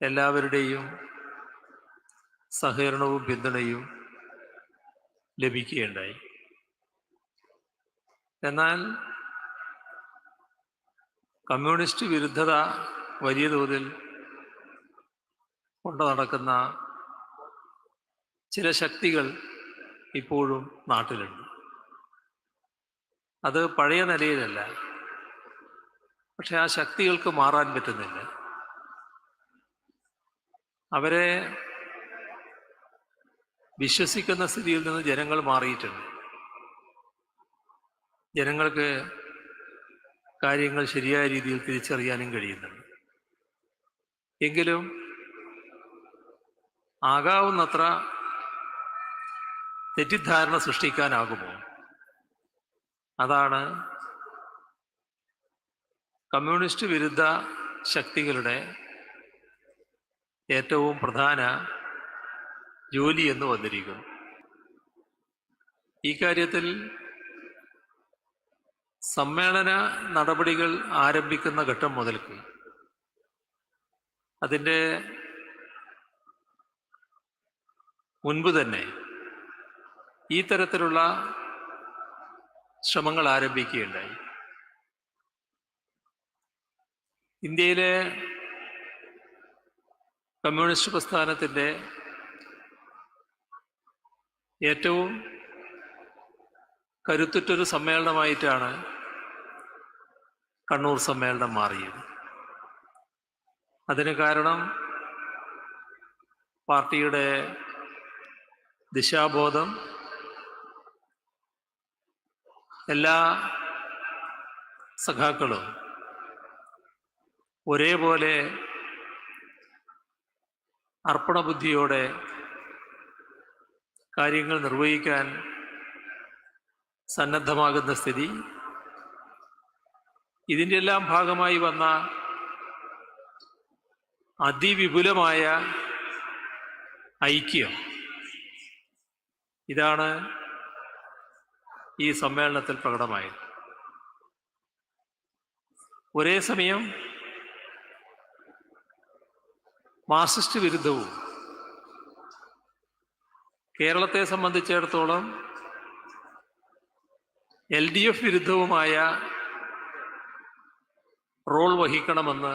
എല്ലാവരുടെയും സഹകരണവും പിന്തുണയും ലഭിക്കുകയുണ്ടായി. എന്നാൽ കമ്മ്യൂണിസ്റ്റ് വിരുദ്ധത വലിയ തോതിൽ കൊണ്ടു നടക്കുന്ന ചില ശക്തികൾ ഇപ്പോഴും നാട്ടിലുണ്ട്. അത് പഴയ നിലയിലല്ല, പക്ഷെ ആ ശക്തികൾക്ക് മാറാൻ പറ്റുന്നില്ല. അവരെ വിശ്വസിക്കുന്ന സ്ഥിതിയിൽ നിന്ന് ജനങ്ങൾ മാറിയിട്ടുണ്ട്. ജനങ്ങൾക്ക് കാര്യങ്ങൾ ശരിയായ രീതിയിൽ തിരിച്ചറിയാനും കഴിയുന്നുണ്ട്. എങ്കിലും ആകാവുന്നത്ര തെറ്റിദ്ധാരണ സൃഷ്ടിക്കാനാകുമോ? അതാണ് കമ്മ്യൂണിസ്റ്റ് വിരുദ്ധ ശക്തികളുടെ ഏറ്റവും പ്രധാന ജോലി എന്ന് വന്നിരിക്കുന്നു. ഈ കാര്യത്തിൽ സമ്മേളന നടപടികൾ ആരംഭിക്കുന്ന ഘട്ടം മുതൽക്ക് അതിൻ്റെ മുൻപ് തന്നെ ഈ തരത്തിലുള്ള ശ്രമങ്ങൾ ആരംഭിക്കുകയുണ്ടായി. ഇന്ത്യയിലെ കമ്മ്യൂണിസ്റ്റ് പ്രസ്ഥാനത്തിൻ്റെ ഏറ്റവും കരുത്തുറ്റൊരു സമ്മേളനമായിട്ടാണ് കണ്ണൂർ സമ്മേളനം മാറിയത്. അതിന് കാരണം പാർട്ടിയുടെ ദിശാബോധം എല്ലാ സഖാക്കളും ഒരേപോലെ അർപ്പണബുദ്ധിയോടെ കാര്യങ്ങൾ നിർവഹിക്കാൻ സന്നദ്ധമാകുന്ന സ്ഥിതി, ഇതിൻ്റെ എല്ലാം ഭാഗമായി വന്ന അതിവിപുലമായ ഐക്യം, ഇതാണ് ഈ സമ്മേളനത്തിൽ പ്രകടമായത്. ഒരേ സമയം മാർക്സിസ്റ്റ് വിരുദ്ധവും കേരളത്തെ സംബന്ധിച്ചിടത്തോളം LDF വിരുദ്ധവുമായ റോൾ വഹിക്കണമെന്ന്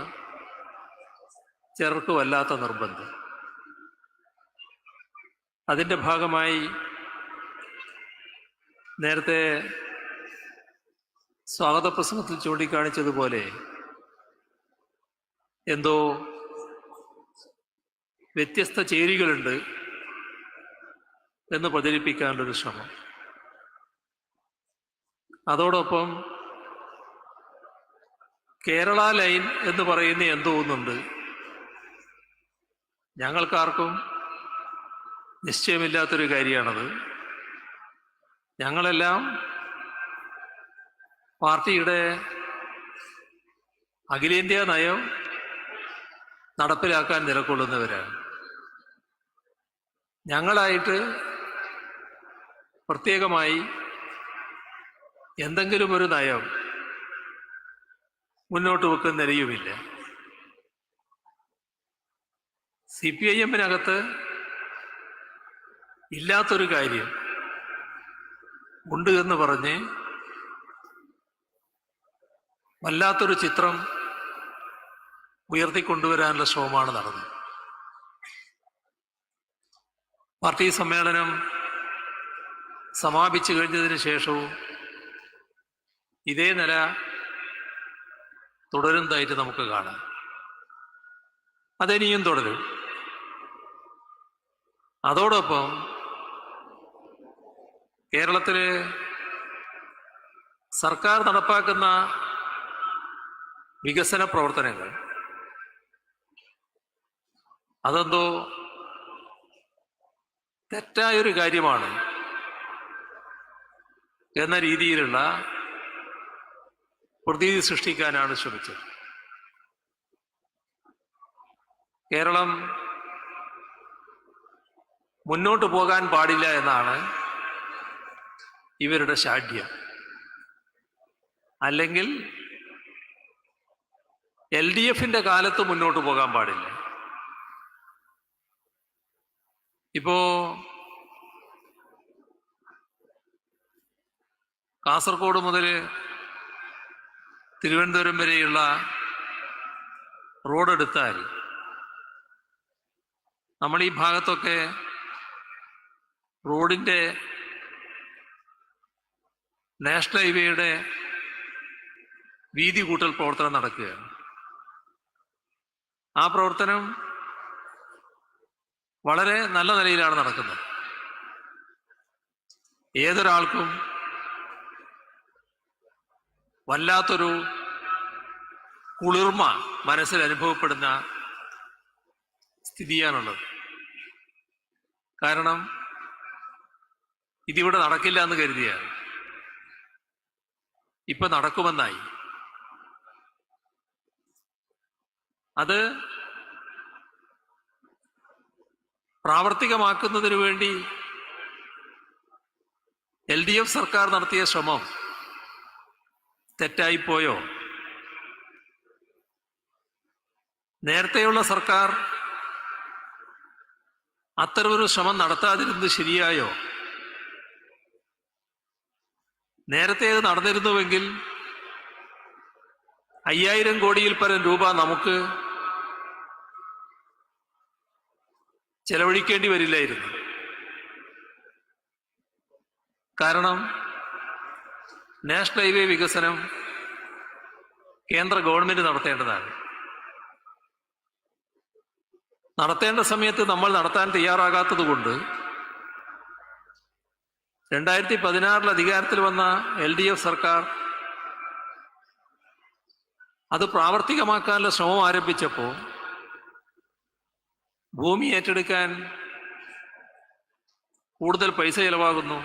ചിലർക്ക് വല്ലാത്ത നിർബന്ധം. അതിൻ്റെ ഭാഗമായി നേരത്തെ സ്വാഗത പ്രസംഗത്തിൽ ചൂണ്ടിക്കാണിച്ചതുപോലെ എന്തോ വ്യത്യസ്ത ചേരികളുണ്ട് എന്ന് പ്രചരിപ്പിക്കാനുള്ളൊരു ശ്രമം. അതോടൊപ്പം കേരള ലൈൻ എന്ന് പറയുന്ന എന്തോ ഒന്നുണ്ട്, ഞങ്ങൾക്കാർക്കും നിശ്ചയമില്ലാത്തൊരു കാര്യമാണത്. ഞങ്ങളെല്ലാം പാർട്ടിയുടെ അഖിലേന്ത്യാ നയം നടപ്പിലാക്കാൻ നിലകൊള്ളുന്നവരാണ്. ഞങ്ങളായിട്ട് പ്രത്യേകമായി എന്തെങ്കിലും ഒരു നയം മുന്നോട്ട് വെക്കുന്ന നിലയുമില്ല. CPIM-നകത്ത് ഇല്ലാത്തൊരു കാര്യം ഉണ്ട് എന്ന് പറഞ്ഞ് വല്ലാത്തൊരു ചിത്രം ഉയർത്തിക്കൊണ്ടുവരാനുള്ള ശ്രമമാണ് നടന്നത്. പാർട്ടി സമ്മേളനം സമാപിച്ചു കഴിഞ്ഞതിന് ശേഷവും ഇതേ നില തുടരുന്നതായിട്ട് നമുക്ക് കാണാം. അതിനിയും തുടരും. അതോടൊപ്പം കേരളത്തിലെ സർക്കാർ നടപ്പാക്കുന്ന വികസന പ്രവർത്തനങ്ങൾ അതെന്തോ തെറ്റായൊരു കാര്യമാണ് എന്ന രീതിയിലുള്ള പ്രതീതി സൃഷ്ടിക്കാനാണ് ശ്രമിച്ചത്. കേരളം മുന്നോട്ട് പോകാൻ പാടില്ല എന്നാണ് ഇവരുടെ ശാഠ്യം. അല്ലെങ്കിൽ LDF-ന്റെ കാലത്ത് മുന്നോട്ട് പോകാൻ പാടില്ല. ഇപ്പോ കാസർഗോഡ് മുതൽ തിരുവനന്തപുരം വരെയുള്ള റോഡ് എടുത്താൽ നമ്മൾ ഈ ഭാഗത്തൊക്കെ റോഡിൻ്റെ നാഷണൽ ഹൈവേയുടെ വീതി കൂട്ടൽ പ്രവർത്തനം നടക്കുകയാണ്. ആ പ്രവർത്തനം വളരെ നല്ല നിലയിലാണ് നടക്കുന്നത്. ഏതൊരാൾക്കും വല്ലാത്തൊരു കുളിർമ മനസ്സിൽ അനുഭവപ്പെടുന്ന സ്ഥിതിയാണുള്ളത്. കാരണം ഇതിവിടെ നടക്കില്ല എന്ന് കരുതിയാണ്, ഇപ്പൊ നടക്കുമെന്നായി. അത് പ്രാവർത്തികമാക്കുന്നതിന് വേണ്ടി LDF സർക്കാർ നടത്തിയ ശ്രമം തെറ്റായിപ്പോയോ? നേരത്തെയുള്ള സർക്കാർ അത്തരമൊരു ശ്രമം നടത്താതിരുന്നത് ശരിയായോ? നേരത്തെ അത് നടന്നിരുന്നുവെങ്കിൽ 5000 കോടിയിൽ പരം രൂപ നമുക്ക് ചെലവഴിക്കേണ്ടി വരില്ലായിരുന്നു. കാരണം നാഷണൽ ഹൈവേ വികസനം കേന്ദ്ര ഗവൺമെന്റ് നടത്തേണ്ടതാണ്. നടത്തേണ്ട സമയത്ത് നമ്മൾ നടത്താൻ തയ്യാറാകാത്തത് കൊണ്ട് 2016 അധികാരത്തിൽ വന്ന LDF സർക്കാർ അത് പ്രാവർത്തികമാക്കാനുള്ള ശ്രമം ആരംഭിച്ചപ്പോൾ ഭൂമി ഏറ്റെടുക്കാൻ കൂടുതൽ പൈസ ചെലവാകുന്നു.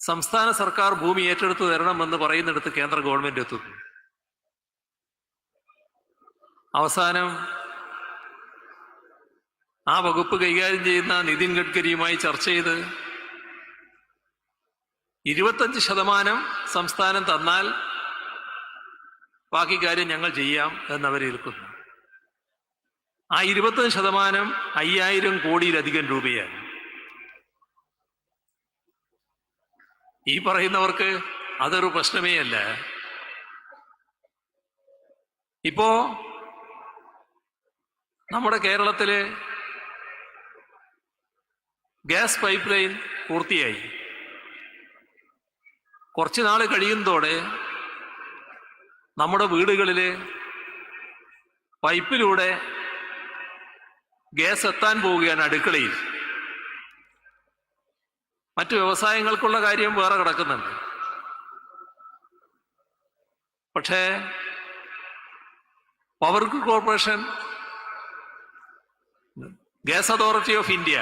സംസ്ഥാന സർക്കാർ ഭൂമി ഏറ്റെടുത്ത് തരണമെന്ന് പറയുന്നിടത്ത് കേന്ദ്ര ഗവൺമെന്റ് എത്തുന്നു. അവസാനം ആ വകുപ്പ് കൈകാര്യം ചെയ്യുന്ന നിതിൻ ഗഡ്കരിയുമായി ചർച്ച ചെയ്ത് 25% സംസ്ഥാനം തന്നാൽ ബാക്കി കാര്യം ഞങ്ങൾ ചെയ്യാം എന്നവരേൽക്കുന്നു. ആ 25% 5000 കോടിയിലധികം രൂപയാണ്. ഈ പറയുന്നവർക്ക് അതൊരു പ്രശ്നമേ അല്ല. ഇപ്പോ നമ്മുടെ കേരളത്തില് ഗ്യാസ് പൈപ്പ് ലൈൻ പൂർത്തിയായി. കുറച്ചു നാൾ കഴിയുന്നതോടെ നമ്മുടെ വീടുകളില് പൈപ്പിലൂടെ ഗ്യാസ് എത്താൻ പോവുകയാണ് അടുക്കളയിൽ. മറ്റു വ്യവസായങ്ങൾക്കുള്ള കാര്യം വേറെ കിടക്കുന്നുണ്ട്. പക്ഷേ power corporation, gas authority of India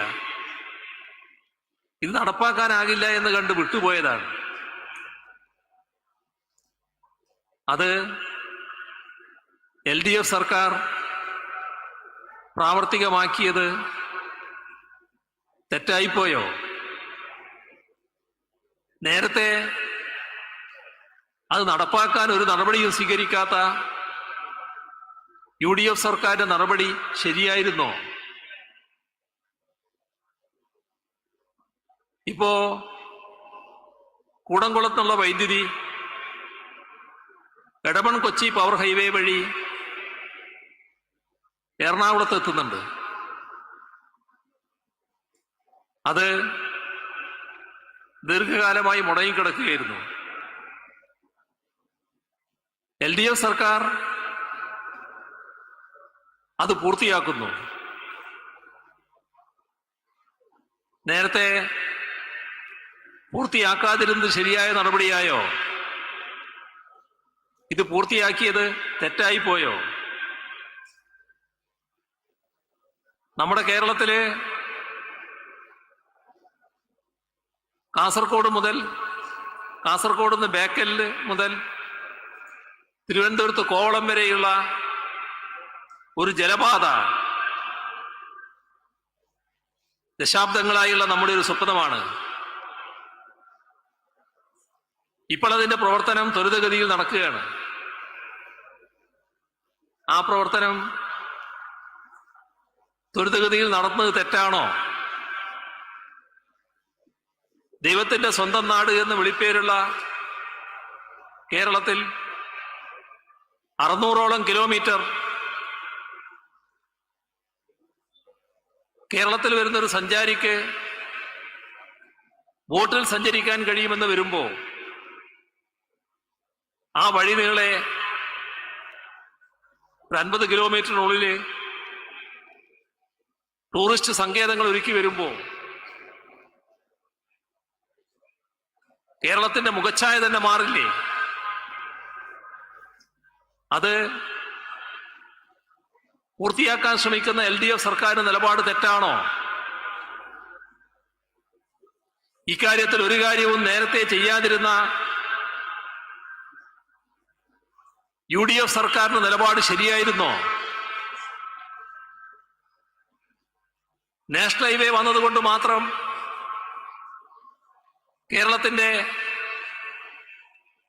ഇത് നടപ്പാക്കാനാകില്ല എന്ന് കണ്ട് വിട്ടുപോയതാണ്. അത് LDF സർക്കാർ പ്രാവർത്തികമാക്കിയത് തെറ്റായിപ്പോയോ? നേരത്തെ അത് നടപ്പാക്കാൻ ഒരു നടപടിയും സ്വീകരിക്കാത്ത UDF സർക്കാരിന്റെ നടപടി ശരിയായിരുന്നോ? ഇപ്പോ കൂടംകുളത്തുള്ള വൈദ്യുതി എടമൺ കൊച്ചി പവർ ഹൈവേ വഴി എറണാകുളത്ത് എത്തുന്നുണ്ട്. അത് ദീർഘകാലമായി മുടങ്ങിക്കിടക്കുകയായിരുന്നു. LDF സർക്കാർ അത് പൂർത്തിയാക്കുന്നു. നേരത്തെ പൂർത്തിയാക്കാതിരുന്നത് ശരിയായ നടപടിയായോ? ഇത് പൂർത്തിയാക്കിയത് തെറ്റായി പോയോ? നമ്മുടെ കേരളത്തില് കാസർഗോഡ് നിന്ന് ബേക്കല് മുതൽ തിരുവനന്തപുരത്ത് കോവളം വരെയുള്ള ഒരു ജലപാത ദശാബ്ദങ്ങളായുള്ള നമ്മുടെ ഒരു സ്വപ്നമാണ്. ഇപ്പോൾ അതിന്റെ പ്രവർത്തനം ത്വരിതഗതിയിൽ നടക്കുകയാണ്. ആ പ്രവർത്തനം ത്വരിതഗതിയിൽ നടന്നത് തെറ്റാണോ? ദൈവത്തിന്റെ സ്വന്തം നാട് എന്ന് വിളിപ്പേരുള്ള കേരളത്തിൽ 600ഓളം കിലോമീറ്റർ കേരളത്തിൽ വരുന്ന ഒരു സഞ്ചാരിക്ക് ബോട്ടിൽ സഞ്ചരിക്കാൻ കഴിയുമെന്ന് വരുമ്പോൾ ആ വഴി നീളെ 50 കിലോമീറ്ററിനുള്ളിൽ ടൂറിസ്റ്റ് സങ്കേതങ്ങൾ ഒരുക്കി വരുമ്പോൾ കേരളത്തിന്റെ മുഖച്ഛായ തന്നെ മാറില്ലേ? അത് പൂർത്തിയാക്കാൻ ശ്രമിക്കുന്ന LDF സർക്കാരിന്റെ നിലപാട് തെറ്റാണോ? ഇക്കാര്യത്തിൽ ഒരു കാര്യവും നേരത്തെ ചെയ്യാതിരുന്ന UDF സർക്കാരിന്റെ നിലപാട് ശരിയായിരുന്നോ? നാഷണൽ ഹൈവേ വന്നതുകൊണ്ട് മാത്രം കേരളത്തിന്റെ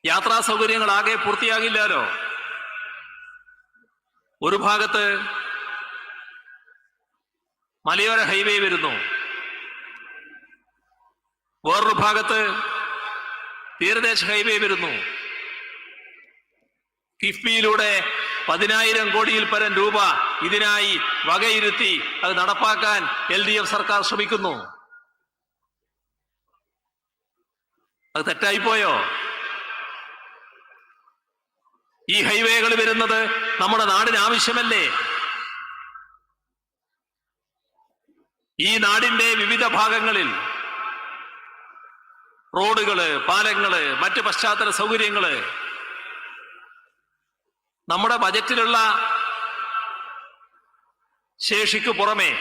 യാത്രാ സൗകര്യങ്ങൾ ആകെ പൂർത്തിയാകില്ലല്ലോ. ഒരു ഭാഗത്ത് മലയോര ഹൈവേ വരുന്നു, വേറൊരു ഭാഗത്ത് തീരദേശ ഹൈവേ വരുന്നു. കിഫ്ബിയിലൂടെ 10,000 കോടിയിൽ പരം രൂപ ഇതിനായി വകയിരുത്തി അത് നടപ്പാക്കാൻ LDF സർക്കാർ ശ്രമിക്കുന്നു. അത് തെറ്റായിപ്പോയോ? ഈ ഹൈവേകൾ വരുന്നത് നമ്മുടെ നാടിന് ആവശ്യമല്ലേ? ഈ നാടിന്റെ വിവിധ ഭാഗങ്ങളിൽ റോഡുകള്, പാലങ്ങള്, മറ്റ് പശ്ചാത്തല സൗകര്യങ്ങള് നമ്മുടെ ബജറ്റിലുള്ള ശേഷിക്ക് പുറമെ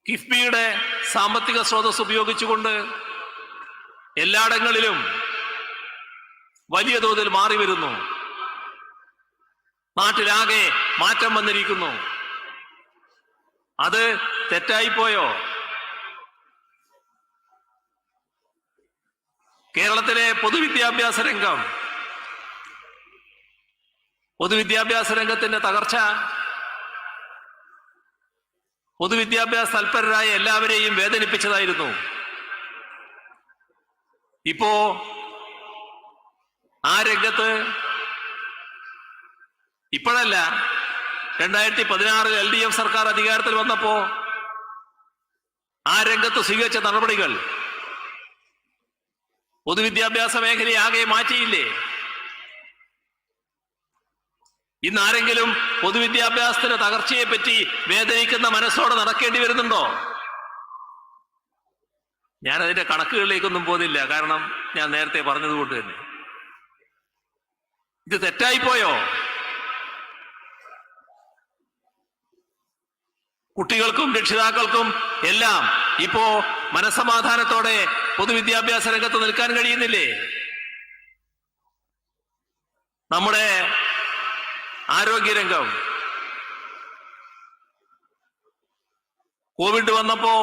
കിഫ്ബിയുടെ സാമ്പത്തിക സ്രോതസ് ഉപയോഗിച്ചുകൊണ്ട് എല്ലായിടങ്ങളിലും വലിയ തോതിൽ മാറി വരുന്നു. നാട്ടിലാകെ മാറ്റം വന്നിരിക്കുന്നു. അത് തെറ്റായിപ്പോയോ? കേരളത്തിലെ പൊതുവിദ്യാഭ്യാസ രംഗത്തിന്റെ തകർച്ച പൊതുവിദ്യാഭ്യാസ തൽപരരായ എല്ലാവരെയും വേദനിപ്പിച്ചതായിരുന്നു. ഇപ്പോ ആ രംഗത്ത് ഇപ്പോഴല്ല, 2016 LDF സർക്കാർ അധികാരത്തിൽ വന്നപ്പോ ആ രംഗത്ത് സ്വീകരിച്ച നടപടികൾ പൊതുവിദ്യാഭ്യാസ മേഖലയെ ആകെ മാറ്റിയില്ലേ? ഇന്ന് ആരെങ്കിലും പൊതുവിദ്യാഭ്യാസത്തിന്റെ തകർച്ചയെ പറ്റി വേദനിക്കുന്ന മനസ്സോടെ നടക്കേണ്ടി വരുന്നുണ്ടോ? ഞാനതിന്റെ കണക്കുകളിലേക്കൊന്നും പോകുന്നില്ല, കാരണം ഞാൻ നേരത്തെ പറഞ്ഞതുകൊണ്ട് തന്നെ. ഇത് തെറ്റായിപ്പോയോ? കുട്ടികൾക്കും രക്ഷിതാക്കൾക്കും എല്ലാം ഇപ്പോ മനസ്സമാധാനത്തോടെ പൊതുവിദ്യാഭ്യാസ രംഗത്ത് നിൽക്കാൻ കഴിയുന്നില്ലേ? നമ്മുടെ ആരോഗ്യരംഗം കോവിഡ് വന്നപ്പോ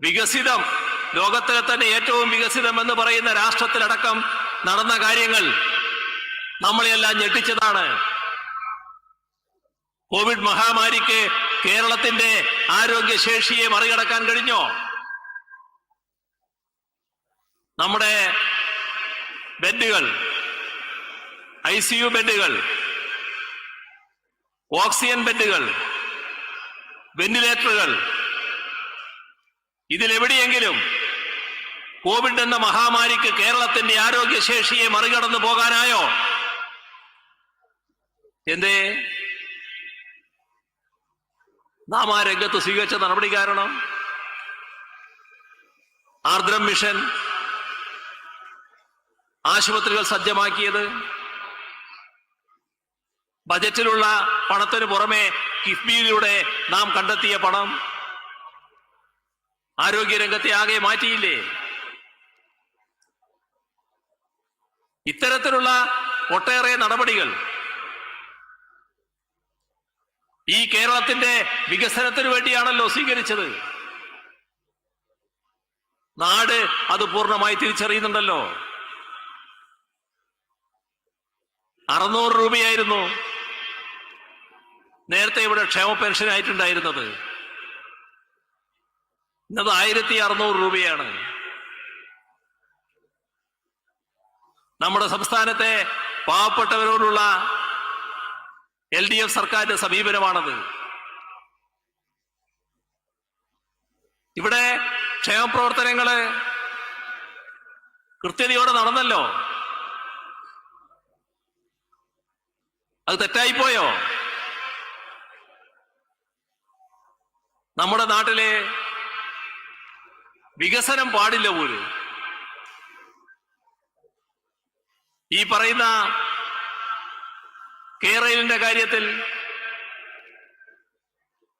വികസിതം, ലോകത്തിലെ തന്നെ ഏറ്റവും വികസിതം എന്ന് പറയുന്ന രാഷ്ട്രത്തിലടക്കം നടന്ന കാര്യങ്ങൾ നമ്മളെല്ലാം ഞെട്ടിച്ചതാണ്. കോവിഡ് മഹാമാരിക്ക് കേരളത്തിന്റെ ആരോഗ്യശേഷിയെ മറികടക്കാൻ കഴിഞ്ഞോ? നമ്മുടെ ബെഡുകൾ, ICU ബെഡുകൾ, ഓക്സിജൻ ബെഡുകൾ, വെന്റിലേറ്ററുകൾ, ഇതിലെവിടെയെങ്കിലും കോവിഡ് എന്ന മഹാമാരിക്ക് കേരളത്തിന്റെ ആരോഗ്യശേഷിയെ മറികടന്നു പോകാനായോ? എന്തേ? നാം ആ രംഗത്ത് സ്വീകരിച്ച നടപടി കാരണം ആർദ്രം മിഷൻ, ആശുപത്രികൾ സജ്ജമാക്കിയത്, ബജറ്റിലുള്ള പണത്തിന് പുറമെ കിഫ്ബിയിലൂടെ നാം കണ്ടെത്തിയ പണം ആരോഗ്യരംഗത്തെ ആകെ മാറ്റിയില്ലേ? ഇത്തരത്തിലുള്ള ഒട്ടേറെ നടപടികൾ ഈ കേരളത്തിന്റെ വികസനത്തിന് വേണ്ടിയാണല്ലോ സ്വീകരിച്ചത്. നാട് അത് പൂർണ്ണമായി തിരിച്ചറിയുന്നുണ്ടല്ലോ. 600 രൂപയായിരുന്നു നേരത്തെ ഇവിടെ ക്ഷേമ പെൻഷൻ ആയിട്ടുണ്ടായിരുന്നത്. ഇന്നത് 1600 രൂപയാണ്. നമ്മുടെ സംസ്ഥാനത്തെ പാവപ്പെട്ടവരോടുള്ള LDF സർക്കാരിന്റെ സമീപനമാണത്. ഇവിടെ ക്ഷേമപ്രവർത്തനങ്ങള് കൃത്യതയോടെ നടന്നല്ലോ. അത് തെറ്റായിപ്പോയോ? നമ്മുടെ നാട്ടിലെ വികസനം പാടില്ല പോലും. ഈ പറയുന്ന കേരളിന്റെ കാര്യത്തിൽ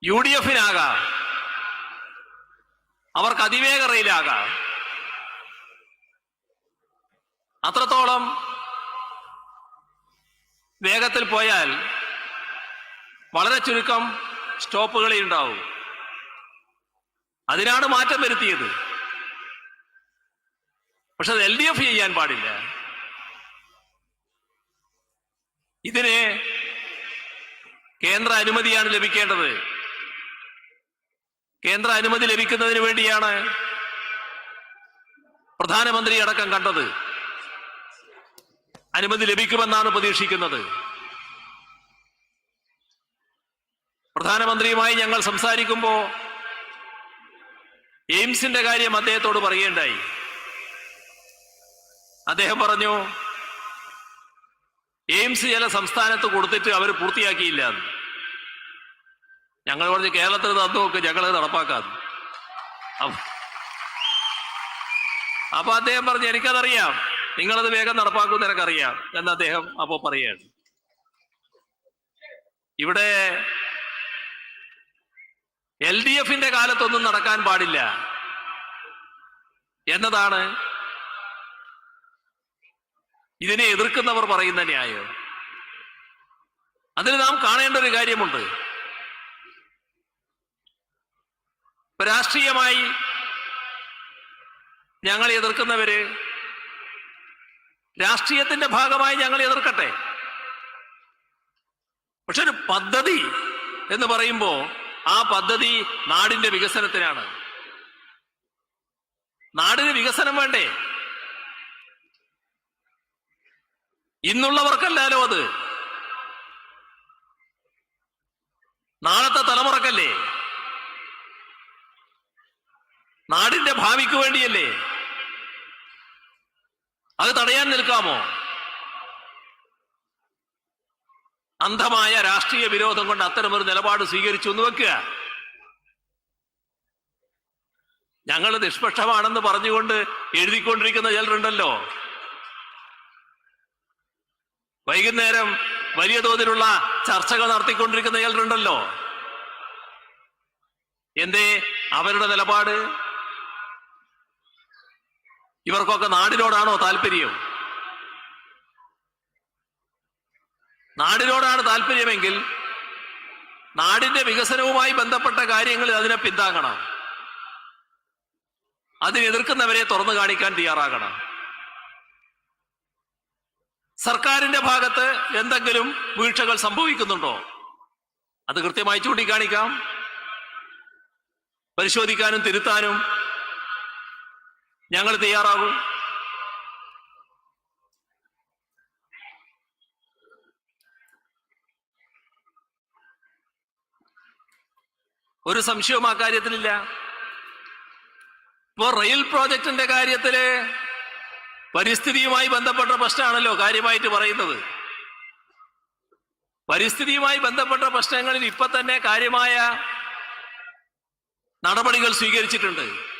UDF-നാകാം, അവർക്ക് അതിവേഗ റെയിലാകാം. അത്രത്തോളം വേഗത്തിൽ പോയാൽ വളരെ ചുരുക്കം സ്റ്റോപ്പുകളേ ഉണ്ടാവും. അതിനാണ് മാറ്റം വരുത്തിയത്. പക്ഷെ അത് LDF ചെയ്യാൻ പാടില്ല. ഇതിന് കേന്ദ്ര അനുമതിയാണ് ലഭിക്കേണ്ടത്. കേന്ദ്ര അനുമതി ലഭിക്കുന്നതിന് വേണ്ടിയാണ് പ്രധാനമന്ത്രി അടക്കം കണ്ടത്. അനുമതി ലഭിക്കുമെന്നാണ് പ്രതീക്ഷിക്കുന്നത്. പ്രധാനമന്ത്രിയുമായി ഞങ്ങൾ സംസാരിക്കുമ്പോ എയിംസിന്റെ കാര്യം അദ്ദേഹത്തോട് പറയേണ്ടായി. അദ്ദേഹം പറഞ്ഞു, എയിംസ് ചില സംസ്ഥാനത്ത് കൊടുത്തിട്ട് അവർ പൂർത്തിയാക്കിയില്ല. ഞങ്ങൾ പറഞ്ഞു, കേരളത്തിൽ തന്നു നോക്ക്, ഞങ്ങളത് നടപ്പാക്കാതെ. അപ്പൊ അദ്ദേഹം പറഞ്ഞു, എനിക്കതറിയാം, നിങ്ങളത് വേഗം നടപ്പാക്കുമെന്ന് എനിക്കറിയാം എന്ന് അദ്ദേഹം അപ്പോ പറയാണ്. ഇവിടെ LDFന്റെ കാലത്തൊന്നും നടക്കാൻ പാടില്ല എന്നതാണ് ഇതിനെ എതിർക്കുന്നവർ പറയുന്ന ന്യായം. അതിന് നാം കാണേണ്ട ഒരു കാര്യമുണ്ട്. രാഷ്ട്രീയമായി ഞങ്ങൾ എതിർക്കുന്നവര് രാഷ്ട്രീയത്തിന്റെ ഭാഗമായി ഞങ്ങൾ എതിർക്കട്ടെ. പക്ഷെ ഒരു പദ്ധതി എന്ന് പറയുമ്പോ ആ പദ്ധതി നാടിന്റെ വികസനത്തിനാണ്. നാടിന് വികസനം വേണ്ടേ? ഇന്നുള്ളവർക്കല്ലോ അത്, നാളത്തെ തലമുറക്കല്ലേ, നാടിന്റെ ഭാവിക്ക് വേണ്ടിയല്ലേ. അത് തടയാൻ നിൽക്കാമോ? അന്ധമായ രാഷ്ട്രീയ വിരോധം കൊണ്ട് അത്തരമൊരു നിലപാട് സ്വീകരിച്ചു എന്ന് വെക്കുക. ഞങ്ങൾ നിഷ്പക്ഷമാണെന്ന് പറഞ്ഞുകൊണ്ട് എഴുതിക്കൊണ്ടിരിക്കുന്ന ചിലരുണ്ടല്ലോ. വൈകുന്നേരം വലിയ തോതിലുള്ള ചർച്ചകൾ നടത്തിക്കൊണ്ടിരിക്കുന്ന ചിലരുണ്ടല്ലോ. എന്തേ അവരുടെ നിലപാട്? ഇവർക്കൊക്കെ നാടിനോടാണോ താല്പര്യം? നാടിനോടാണ് താല്പര്യമെങ്കിൽ നാടിന്റെ വികസനവുമായി ബന്ധപ്പെട്ട കാര്യങ്ങളിൽ അതിനെ പിന്താങ്ങണം. അതിനെതിർക്കുന്നവരെ തുറന്നു കാണിക്കാൻ തയ്യാറാകണം. സർക്കാരിന്റെ ഭാഗത്ത് എന്തെങ്കിലും വീഴ്ചകൾ സംഭവിക്കുന്നുണ്ടോ? അത് കൃത്യമായി ചൂണ്ടിക്കാണിക്കാം. പരിശോധിക്കാനും തിരുത്താനും ഞങ്ങൾ തയ്യാറാകും. ഒരു സംശയവും ആ കാര്യത്തിലില്ല. ഇപ്പോ റെയിൽ പ്രോജക്റ്റിന്റെ കാര്യത്തില് പരിസ്ഥിതിയുമായി ബന്ധപ്പെട്ട പ്രശ്നമാണല്ലോ കാര്യമായിട്ട് പറയുന്നത്. പരിസ്ഥിതിയുമായി ബന്ധപ്പെട്ട പ്രശ്നങ്ങളിൽ ഇപ്പൊ തന്നെ കാര്യമായ നടപടികൾ സ്വീകരിച്ചിട്ടുണ്ട്.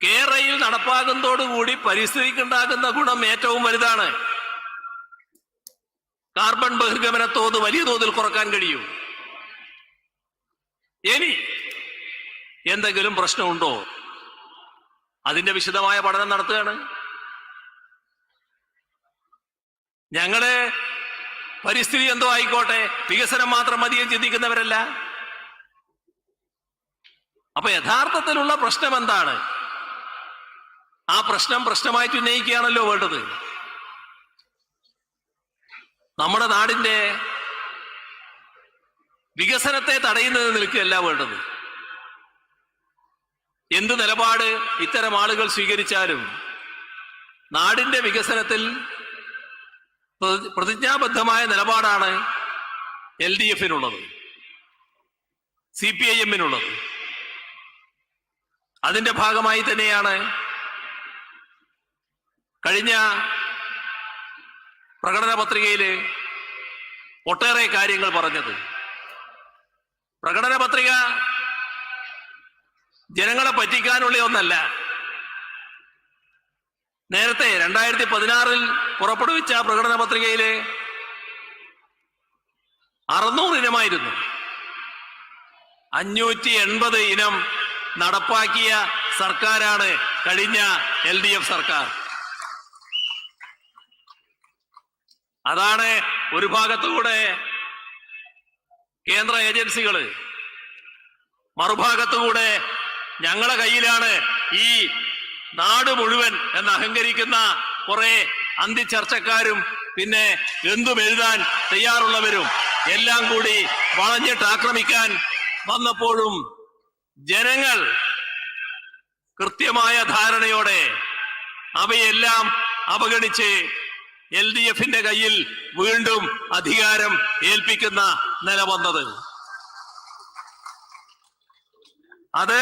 കേരളയിൽ നടപ്പാകുന്നതോടുകൂടി പരിസ്ഥിതിക്കുണ്ടാകുന്ന ഗുണം ഏറ്റവും വലുതാണ്. കാർബൺ ബഹിർഗമന തോത് വലിയ തോതിൽ കുറക്കാൻ കഴിയും. ഇനി എന്തെങ്കിലും പ്രശ്നമുണ്ടോ? അതിന്റെ വിശദമായ പഠനം നടത്തുകയാണ്. ഞങ്ങള് പരിസ്ഥിതി എന്തോ ആയിക്കോട്ടെ, വികസനം മാത്രം മതിയെ ചിന്തിക്കുന്നവരല്ല. അപ്പൊ യഥാർത്ഥത്തിലുള്ള പ്രശ്നം എന്താണ്? ആ പ്രശ്നം പ്രശ്നമായിട്ട് ഉന്നയിക്കുകയാണല്ലോ വേണ്ടത്. നമ്മുടെ നാടിന്റെ വികസനത്തെ തടയുന്നത് നിൽക്കുകയല്ല വേണ്ടത്. എന്ത് നിലപാട് ഇത്തരം ആളുകൾ സ്വീകരിച്ചാലും നാടിന്റെ വികസനത്തിൽ പ്രതിജ്ഞാബദ്ധമായ നിലപാടാണ് LDFനുള്ളത്, CPIMനുള്ളത്. അതിന്റെ ഭാഗമായി തന്നെയാണ് കഴിഞ്ഞ പ്രകടന പത്രികയില് ഒട്ടേറെ കാര്യങ്ങൾ പറഞ്ഞത്. പ്രകടന പത്രിക ജനങ്ങളെ പറ്റിക്കാനുള്ള ഒന്നല്ല. നേരത്തെ 2016 പുറപ്പെടുവിച്ച പ്രകടന പത്രികയില് 600 ഇനമായിരുന്നു. 580 ഇനം നടപ്പാക്കിയ സർക്കാരാണ് കഴിഞ്ഞ LDF സർക്കാർ. അതാണ് ഒരു ഭാഗത്തുകൂടെ കേന്ദ്ര ഏജൻസികള്, മറുഭാഗത്തുകൂടെ ഞങ്ങളെ കയ്യിലാണ് ഈ നാട് മുഴുവൻ എന്ന് അഹങ്കരിക്കുന്ന കുറെ അന്തിച്ചർച്ചക്കാരും പിന്നെ എന്തും എഴുതാൻ തയ്യാറുള്ളവരും എല്ലാം കൂടി വളഞ്ഞിട്ട് ആക്രമിക്കാൻ വന്നപ്പോഴും ജനങ്ങൾ കൃത്യമായ ധാരണയോടെ അവയെല്ലാം അവഗണിച്ച് LDFന്റെ കയ്യിൽ വീണ്ടും അധികാരം ഏൽപ്പിക്കുന്ന നില വന്നത്. അത്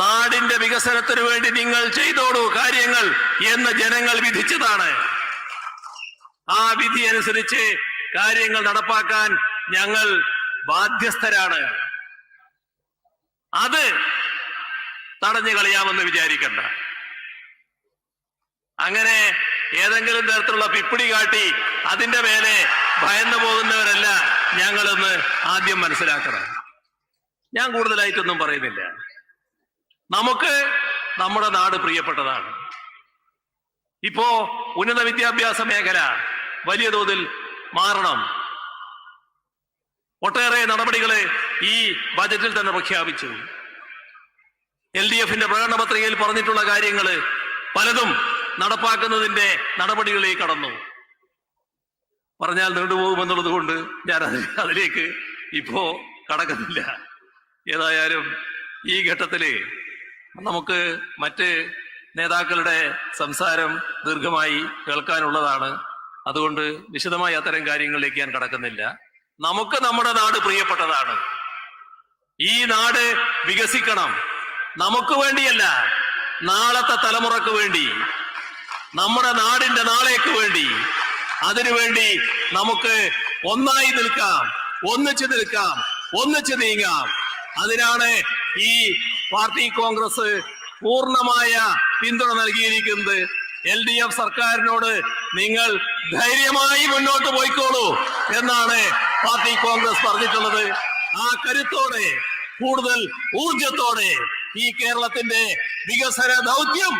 നാടിന്റെ വികസനത്തിനു വേണ്ടി നിങ്ങൾ ചെയ്തോളൂ കാര്യങ്ങൾ എന്ന് ജനങ്ങൾ വിധിച്ചതാണ്. ആ വിധി അനുസരിച്ച് കാര്യങ്ങൾ നടപ്പാക്കാൻ ഞങ്ങൾ ബാധ്യസ്ഥരാണ്. അത് തടഞ്ഞു കളയാമെന്ന് വിചാരിക്കണ്ട. അങ്ങനെ ഏതെങ്കിലും തരത്തിലുള്ള പിപ്പിടി കാട്ടി അതിന്റെ മേലെ ഭയന്നു പോകുന്നവരല്ല ഞങ്ങളൊന്ന് ആദ്യം മനസ്സിലാക്കണം. ഞാൻ കൂടുതലായിട്ടൊന്നും പറയുന്നില്ല. നമുക്ക് നമ്മുടെ നാട് പ്രിയപ്പെട്ടതാണ്. ഇപ്പോ ഉന്നത വിദ്യാഭ്യാസ മേഖല വലിയ തോതിൽ മാറണം. ഒട്ടേറെ നടപടികളെ ഈ ബജറ്റിൽ തന്നെ പ്രഖ്യാപിച്ചു. LDFന്റെ പ്രകടന പത്രികയിൽ പറഞ്ഞിട്ടുള്ള കാര്യങ്ങൾ പലതും നടപ്പാക്കുന്നതിന്റെ നടപടികളിലേക്ക് കടന്നു. പറഞ്ഞാൽ നീണ്ടുപോകുമെന്നുള്ളത് കൊണ്ട് ഞാൻ അതിലേക്ക് ഇപ്പോ കടക്കുന്നില്ല. ഏതായാലും ഈ ഘട്ടത്തില് നമുക്ക് മറ്റ് നേതാക്കളുടെ സംസാരം ദീർഘമായി കേൾക്കാനുള്ളതാണ്. അതുകൊണ്ട് വിശദമായി അത്തരം കാര്യങ്ങളിലേക്ക് ഞാൻ കടക്കുന്നില്ല. നമുക്ക് നമ്മുടെ നാട് പ്രിയപ്പെട്ടതാണ്. ഈ നാട് വികസിക്കണം. നമുക്ക് വേണ്ടിയല്ല, നാളത്തെ തലമുറക്ക് വേണ്ടി, നമ്മുടെ നാടിന്റെ നാളേക്ക് വേണ്ടി. അതിനുവേണ്ടി നമുക്ക് ഒന്നായി നിൽക്കാം, ഒന്നിച്ചു നിൽക്കാം, ഒന്നിച്ചു നീങ്ങാം. അതിനാണ് ഈ പാർട്ടി കോൺഗ്രസ് പൂർണ്ണമായ പിന്തുണ നൽകിയിരിക്കുന്നത്. LDF സർക്കാരിനോട് നിങ്ങൾ ധൈര്യമായി മുന്നോട്ട് പോയിക്കോളൂ എന്നാണ് പാർട്ടി കോൺഗ്രസ് പറഞ്ഞിട്ടുള്ളത്. ആ കരുത്തോടെ, കൂടുതൽ ഊർജത്തോടെ ഈ കേരളത്തിന്റെ വികസന ദൗത്യം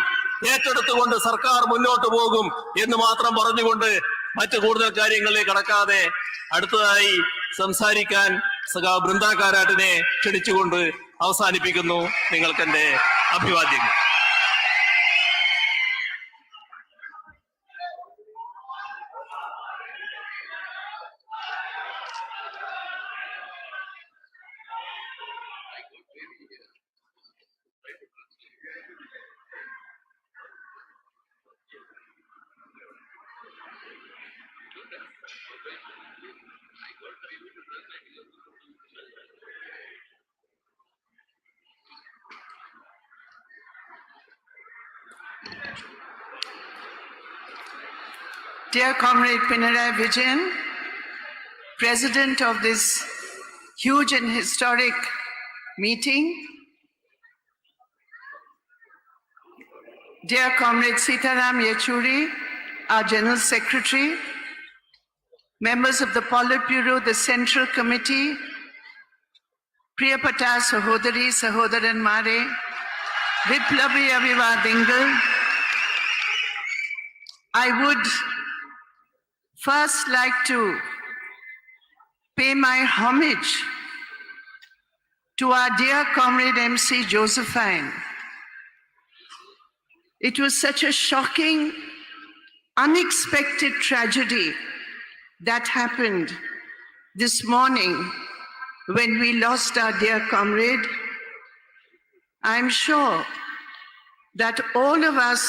ഏറ്റെടുത്തുകൊണ്ട് സർക്കാർ മുന്നോട്ട് പോകും എന്ന് മാത്രം പറഞ്ഞുകൊണ്ട് മറ്റു കൂടുതൽ കാര്യങ്ങളിലേക്ക് കടക്കാതെ അടുത്തതായി സംസാരിക്കാൻ സഖാവ് ബൃന്ദ കാരാട്ടിനെ ക്ഷണിച്ചുകൊണ്ട് അവസാനിപ്പിക്കുന്നു. നിങ്ങൾക്കെന്റെ അഭിവാദ്യങ്ങൾ. Dear Comrade Pinarayi Vijayan, President of this huge and historic meeting, dear Comrade Sitaram Yechuri, our General Secretary, members of the Politburo, the Central Committee, Priyapata Sahodari, Sahodaran Mare, Viplavi Avivadingal, I would first like to pay my homage to our dear comrade MC Josephine. It was such a shocking, unexpected tragedy that happened this morning when we lost our dear comrade. I'm sure that all of us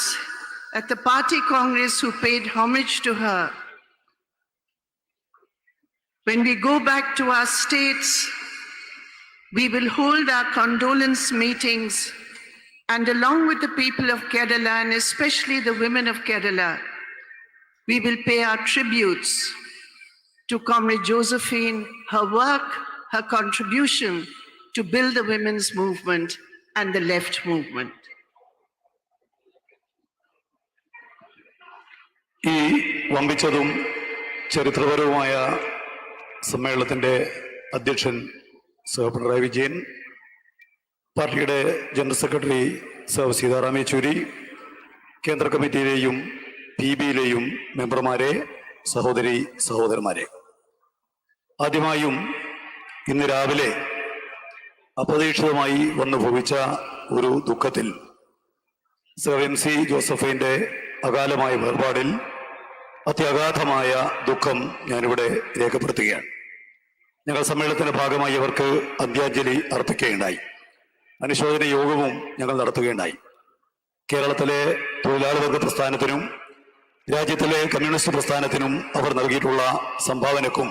at the party congress who paid homage to her, when we go back to our states, we will hold our condolence meetings, and along with the people of Kerala, and especially the women of Kerala, we will pay our tributes to Comrade Josephine, her work, her contribution to build the women's movement and the left movement. ഈ വമ്പിച്ചതും ചരിത്രപരവുമായ സമ്മേളനത്തിന്റെ അധ്യക്ഷൻ സഹ പിണറായി വിജയൻ, പാർട്ടിയുടെ general secretary സഹ സീതാറാം യെച്ചൂരി, കേന്ദ്ര കമ്മിറ്റിയിലെയും PB-യിലെയും മെമ്പർമാരെ, സഹോദരി സഹോദരന്മാരെ, ആദ്യമായും ഇന്ന് രാവിലെ അപ്രതീക്ഷിതമായി വന്നു ഭവിച്ച ഒരു ദുഃഖത്തിൽ സർ MC ജോസഫൈൻ്റെ അകാലമായ വേർപാടിൽ അത്യഗാധമായ ദുഃഖം ഞാനിവിടെ രേഖപ്പെടുത്തുകയാണ്. ഞങ്ങൾ സമ്മേളനത്തിന്റെ ഭാഗമായി അവർക്ക് അന്ത്യാഞ്ജലി അർപ്പിക്കുകയുണ്ടായി. അനുശോചന യോഗവും ഞങ്ങൾ നടത്തുകയുണ്ടായി. കേരളത്തിലെ തൊഴിലാളി വർഗ പ്രസ്ഥാനത്തിനും രാജ്യത്തിലെ കമ്മ്യൂണിസ്റ്റ് പ്രസ്ഥാനത്തിനും അവർ നൽകിയിട്ടുള്ള സംഭാവനക്കും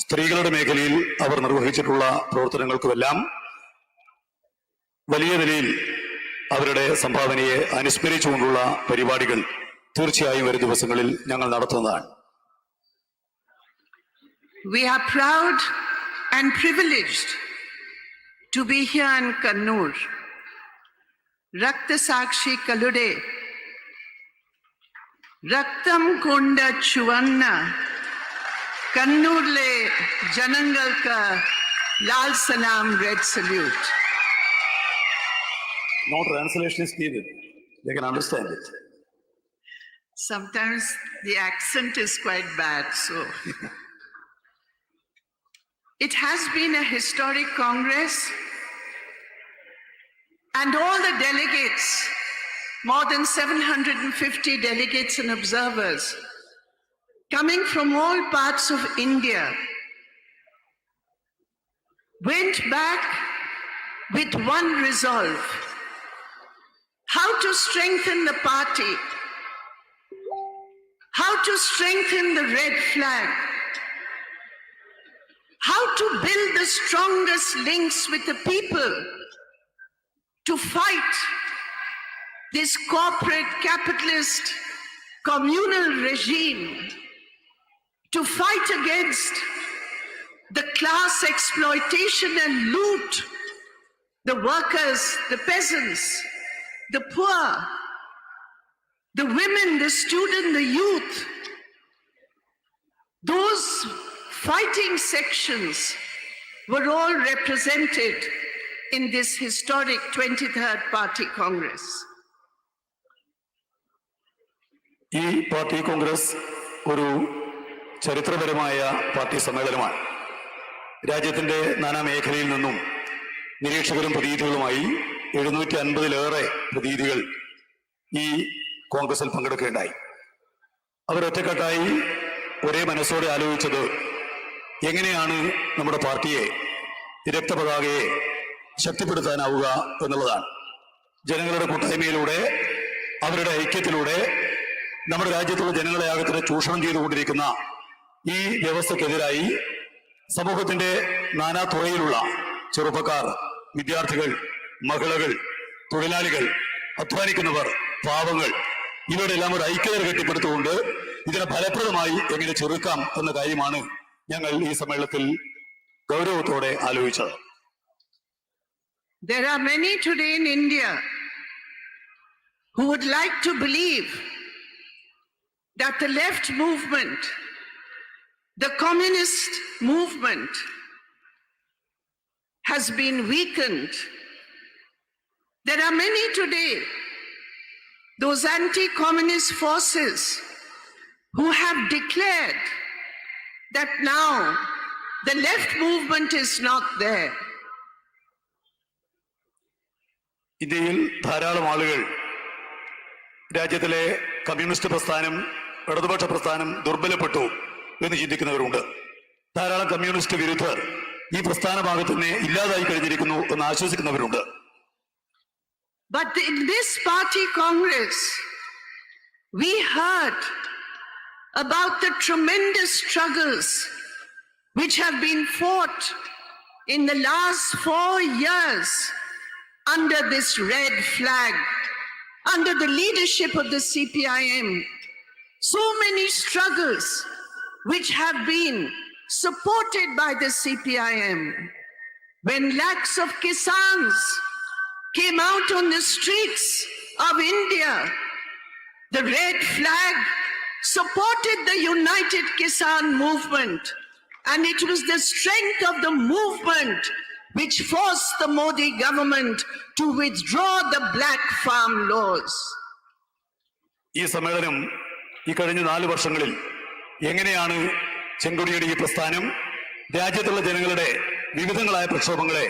സ്ത്രീകളുടെ മേഖലയിൽ അവർ നിർവഹിച്ചിട്ടുള്ള പ്രവർത്തനങ്ങൾക്കുമെല്ലാം വലിയ നിലയിൽ അവരുടെ സംഭാവനയെ അനുസ്മരിച്ചുകൊണ്ടുള്ള പരിപാടികൾ തീർച്ചയായും വരും ദിവസങ്ങളിൽ ഞങ്ങൾ നടത്തുന്നതാണ്. We are proud and privileged to be here in Kannur. Rakta Sakshi Kalude, Raktam Konda Chuvanna, കണ്ണൂരിലെ ജനങ്ങൾക്ക് ലാൽ സലാം red salute. No translation is needed. They can understand it. Sometimes the accent is quite bad, so. It has been a historic Congress, and all the delegates, more than 750 delegates and observers, coming from all parts of India, went back with one resolve: how to strengthen the party, how to strengthen the red flag, how to build the strongest links with the people to fight this corporate capitalist communal regime, to fight against the class exploitation and loot, the workers, the peasants, the poor, the women, the student, the youth. Those fighting sections were all represented in this historic 23rd Party Congress. ഈ party Congress ഒരു ചരിത്രപരമായ party സമ്മേളനമാണ്. രാജ്യത്തിന്റെ നാനാ മേഖലയിൽ നിന്നും നിരീക്ഷകരും പ്രതിനിധികളുമായി 750-ലേറെ പ്രതിനിധികൾ ഈ കോൺഗ്രസിൽ പങ്കെടുക്കുകയുണ്ടായി. അവർ ഒറ്റക്കെട്ടായി ഒരേ മനസ്സോടെ ആലോചിച്ചത് എങ്ങനെയാണ് നമ്മുടെ പാർട്ടിയെ, രക്തപതാകയെ ശക്തിപ്പെടുത്താനാവുക എന്നുള്ളതാണ്. ജനങ്ങളുടെ കൂട്ടായ്മയിലൂടെ, അവരുടെ ഐക്യത്തിലൂടെ നമ്മുടെ രാജ്യത്തുള്ള ജനങ്ങളെ ആകത്തിന് ചൂഷണം ചെയ്തുകൊണ്ടിരിക്കുന്ന ഈ വ്യവസ്ഥക്കെതിരായി സമൂഹത്തിന്റെ നാനാ തുറയിലുള്ള ചെറുപ്പക്കാർ, വിദ്യാർത്ഥികൾ, മഹിളകൾ, തൊഴിലാളികൾ, അധ്വാനിക്കുന്നവർ, പാവങ്ങൾ, ഇവരുടെ എല്ലാം ഒരു ഐക്യത കെട്ടിപ്പടുത്തുകൊണ്ട് ഇതിനെ ഫലപ്രദമായി എങ്ങനെ ചെറുക്കാം എന്ന കാര്യമാണ് ഞങ്ങൾ ഈ സമ്മേളനത്തിൽ ഗൗരവത്തോടെ ആലോചിച്ചത്. There are many today in India who would like to believe that the left movement, the communist movement, has been weakened. There are many today, those anti-communist forces, who have declared that now the left movement is not there. ഇന്ത്യയിൽ ധാരാളം ആളുകൾ രാജ്യത്തിലെ communist പ്രസ്ഥാനം, ഇടതുപക്ഷ പ്രസ്ഥാനം ദുർബലപ്പെട്ടു എന്ന് ചിന്തിക്കുന്നവരുണ്ട്. ധാരാളം communist വിരുദ്ധർ ഈ പ്രസ്ഥാന ഭാഗത്തിനെ ഇല്ലാതായി കഴിഞ്ഞിരിക്കുന്നു എന്ന് ആശ്വസിക്കുന്നവരുണ്ട്. But in this party Congress, we heard about the tremendous struggles which have been fought in the last 4 years under this red flag, under the leadership of the CPIM. So many struggles which have been supported by the CPIM. When lakhs of Kisans came out on the streets of India, the red flag supported the United Kisan movement, and it was the strength of the movement which forced the Modi government to withdraw the black farm laws. ഈ സമ്മേളനം ഈ കഴിഞ്ഞ 4 വർഷങ്ങളിൽ എങ്ങനെയാണ് ചെങ്കൊടിയുടെ ഈ പ്രസ്ഥാനം രാജ്യത്തുള്ള ജനങ്ങളുടെ വിവിധങ്ങളായ പ്രക്ഷോഭങ്ങളെ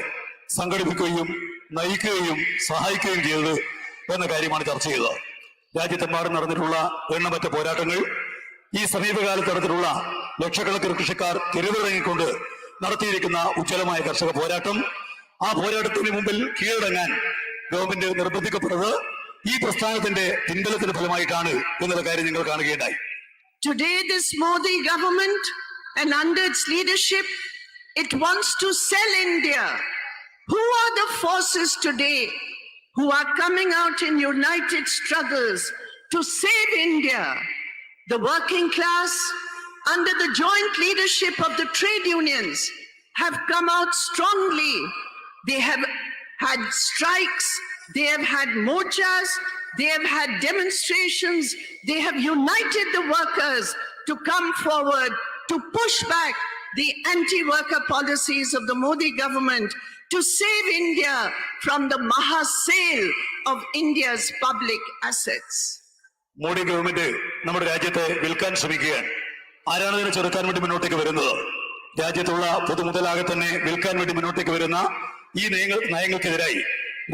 സംഘടിപ്പിക്കുകയും നയിക്കുകയും സഹായിക്കുകയും ചെയ്തത് എന്ന കാര്യമാണ് ചർച്ച ചെയ്തത്. രാജ്യത്തെമ്പാടും നടന്നിട്ടുള്ള എണ്ണമറ്റ പോരാട്ടങ്ങൾ, ഈ സമീപകാലത്ത് നടന്നിട്ടുള്ള ലക്ഷക്കണക്കിന് കൃഷിക്കാർ തെരുവിറങ്ങിക്കൊണ്ട് നടത്തിയിരിക്കുന്ന ഉജ്ജ്വലമായ കർഷക പോരാട്ടം, ആ പോരാട്ടത്തിന് മുമ്പിൽ കീഴടങ്ങാൻ ഗവൺമെന്റ് നിർബന്ധിക്കപ്പെടുന്നത് ഈ പ്രസ്ഥാനത്തിന്റെ പിൻബലത്തിന്റെ ഫലമായിട്ടാണ് എന്നുള്ള കാര്യം നിങ്ങൾ കാണുകയുണ്ടായി. Today this Modi government and under its leadership, it wants to sell India. Who are the forces today who are coming out in united struggles to save India? The working class, under the joint leadership of the trade unions, have come out strongly. They have had strikes, they have had morchas, they have had demonstrations, they have united the workers to come forward to push back the anti-worker policies of the Modi government to save India from the Maha sale of India's public assets. Modi government നമ്മുടെ രാജ്യത്തെ വിൽക്കാൻ ശ്രമിക്കുകയാണ്. ആരാണ് ഇതിനെ ചെറുക്കാൻ വേണ്ടി മുന്നോട്ടേക്ക് വരുന്നത്? രാജ്യത്തുള്ള പൊതുമുതലാകെ തന്നെ വിൽക്കാൻ വേണ്ടി മുന്നോട്ടേക്ക് വരുന്ന ഈ നയങ്ങൾക്കെതിരായി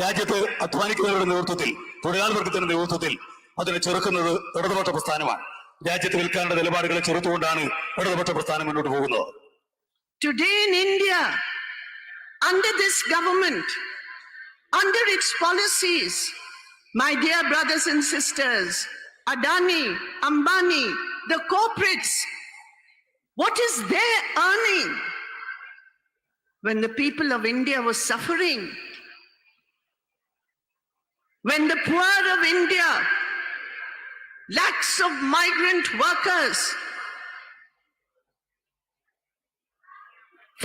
രാജ്യത്ത് അധ്വാനിക്കുന്നവരുടെ നേതൃത്വത്തിൽ, തൊഴിലാളി വർഗത്തിന്റെ നേതൃത്വത്തിൽ അതിനെ ചെറുക്കുന്നത് ഇടതുപക്ഷ പ്രസ്ഥാനമാണ്. രാജ്യത്ത് വിൽക്കാനുള്ള നിലപാടുകളെ ചെറുത്തുകൊണ്ടാണ് ഇടതുപക്ഷ പ്രസ്ഥാനം മുന്നോട്ട് പോകുന്നത്. Today in India, under this government, under its policies, my dear brothers and sisters, Adani, Ambani, the corporates, what is their earning when the people of India were suffering? When the poor of India, lakhs of migrant workers,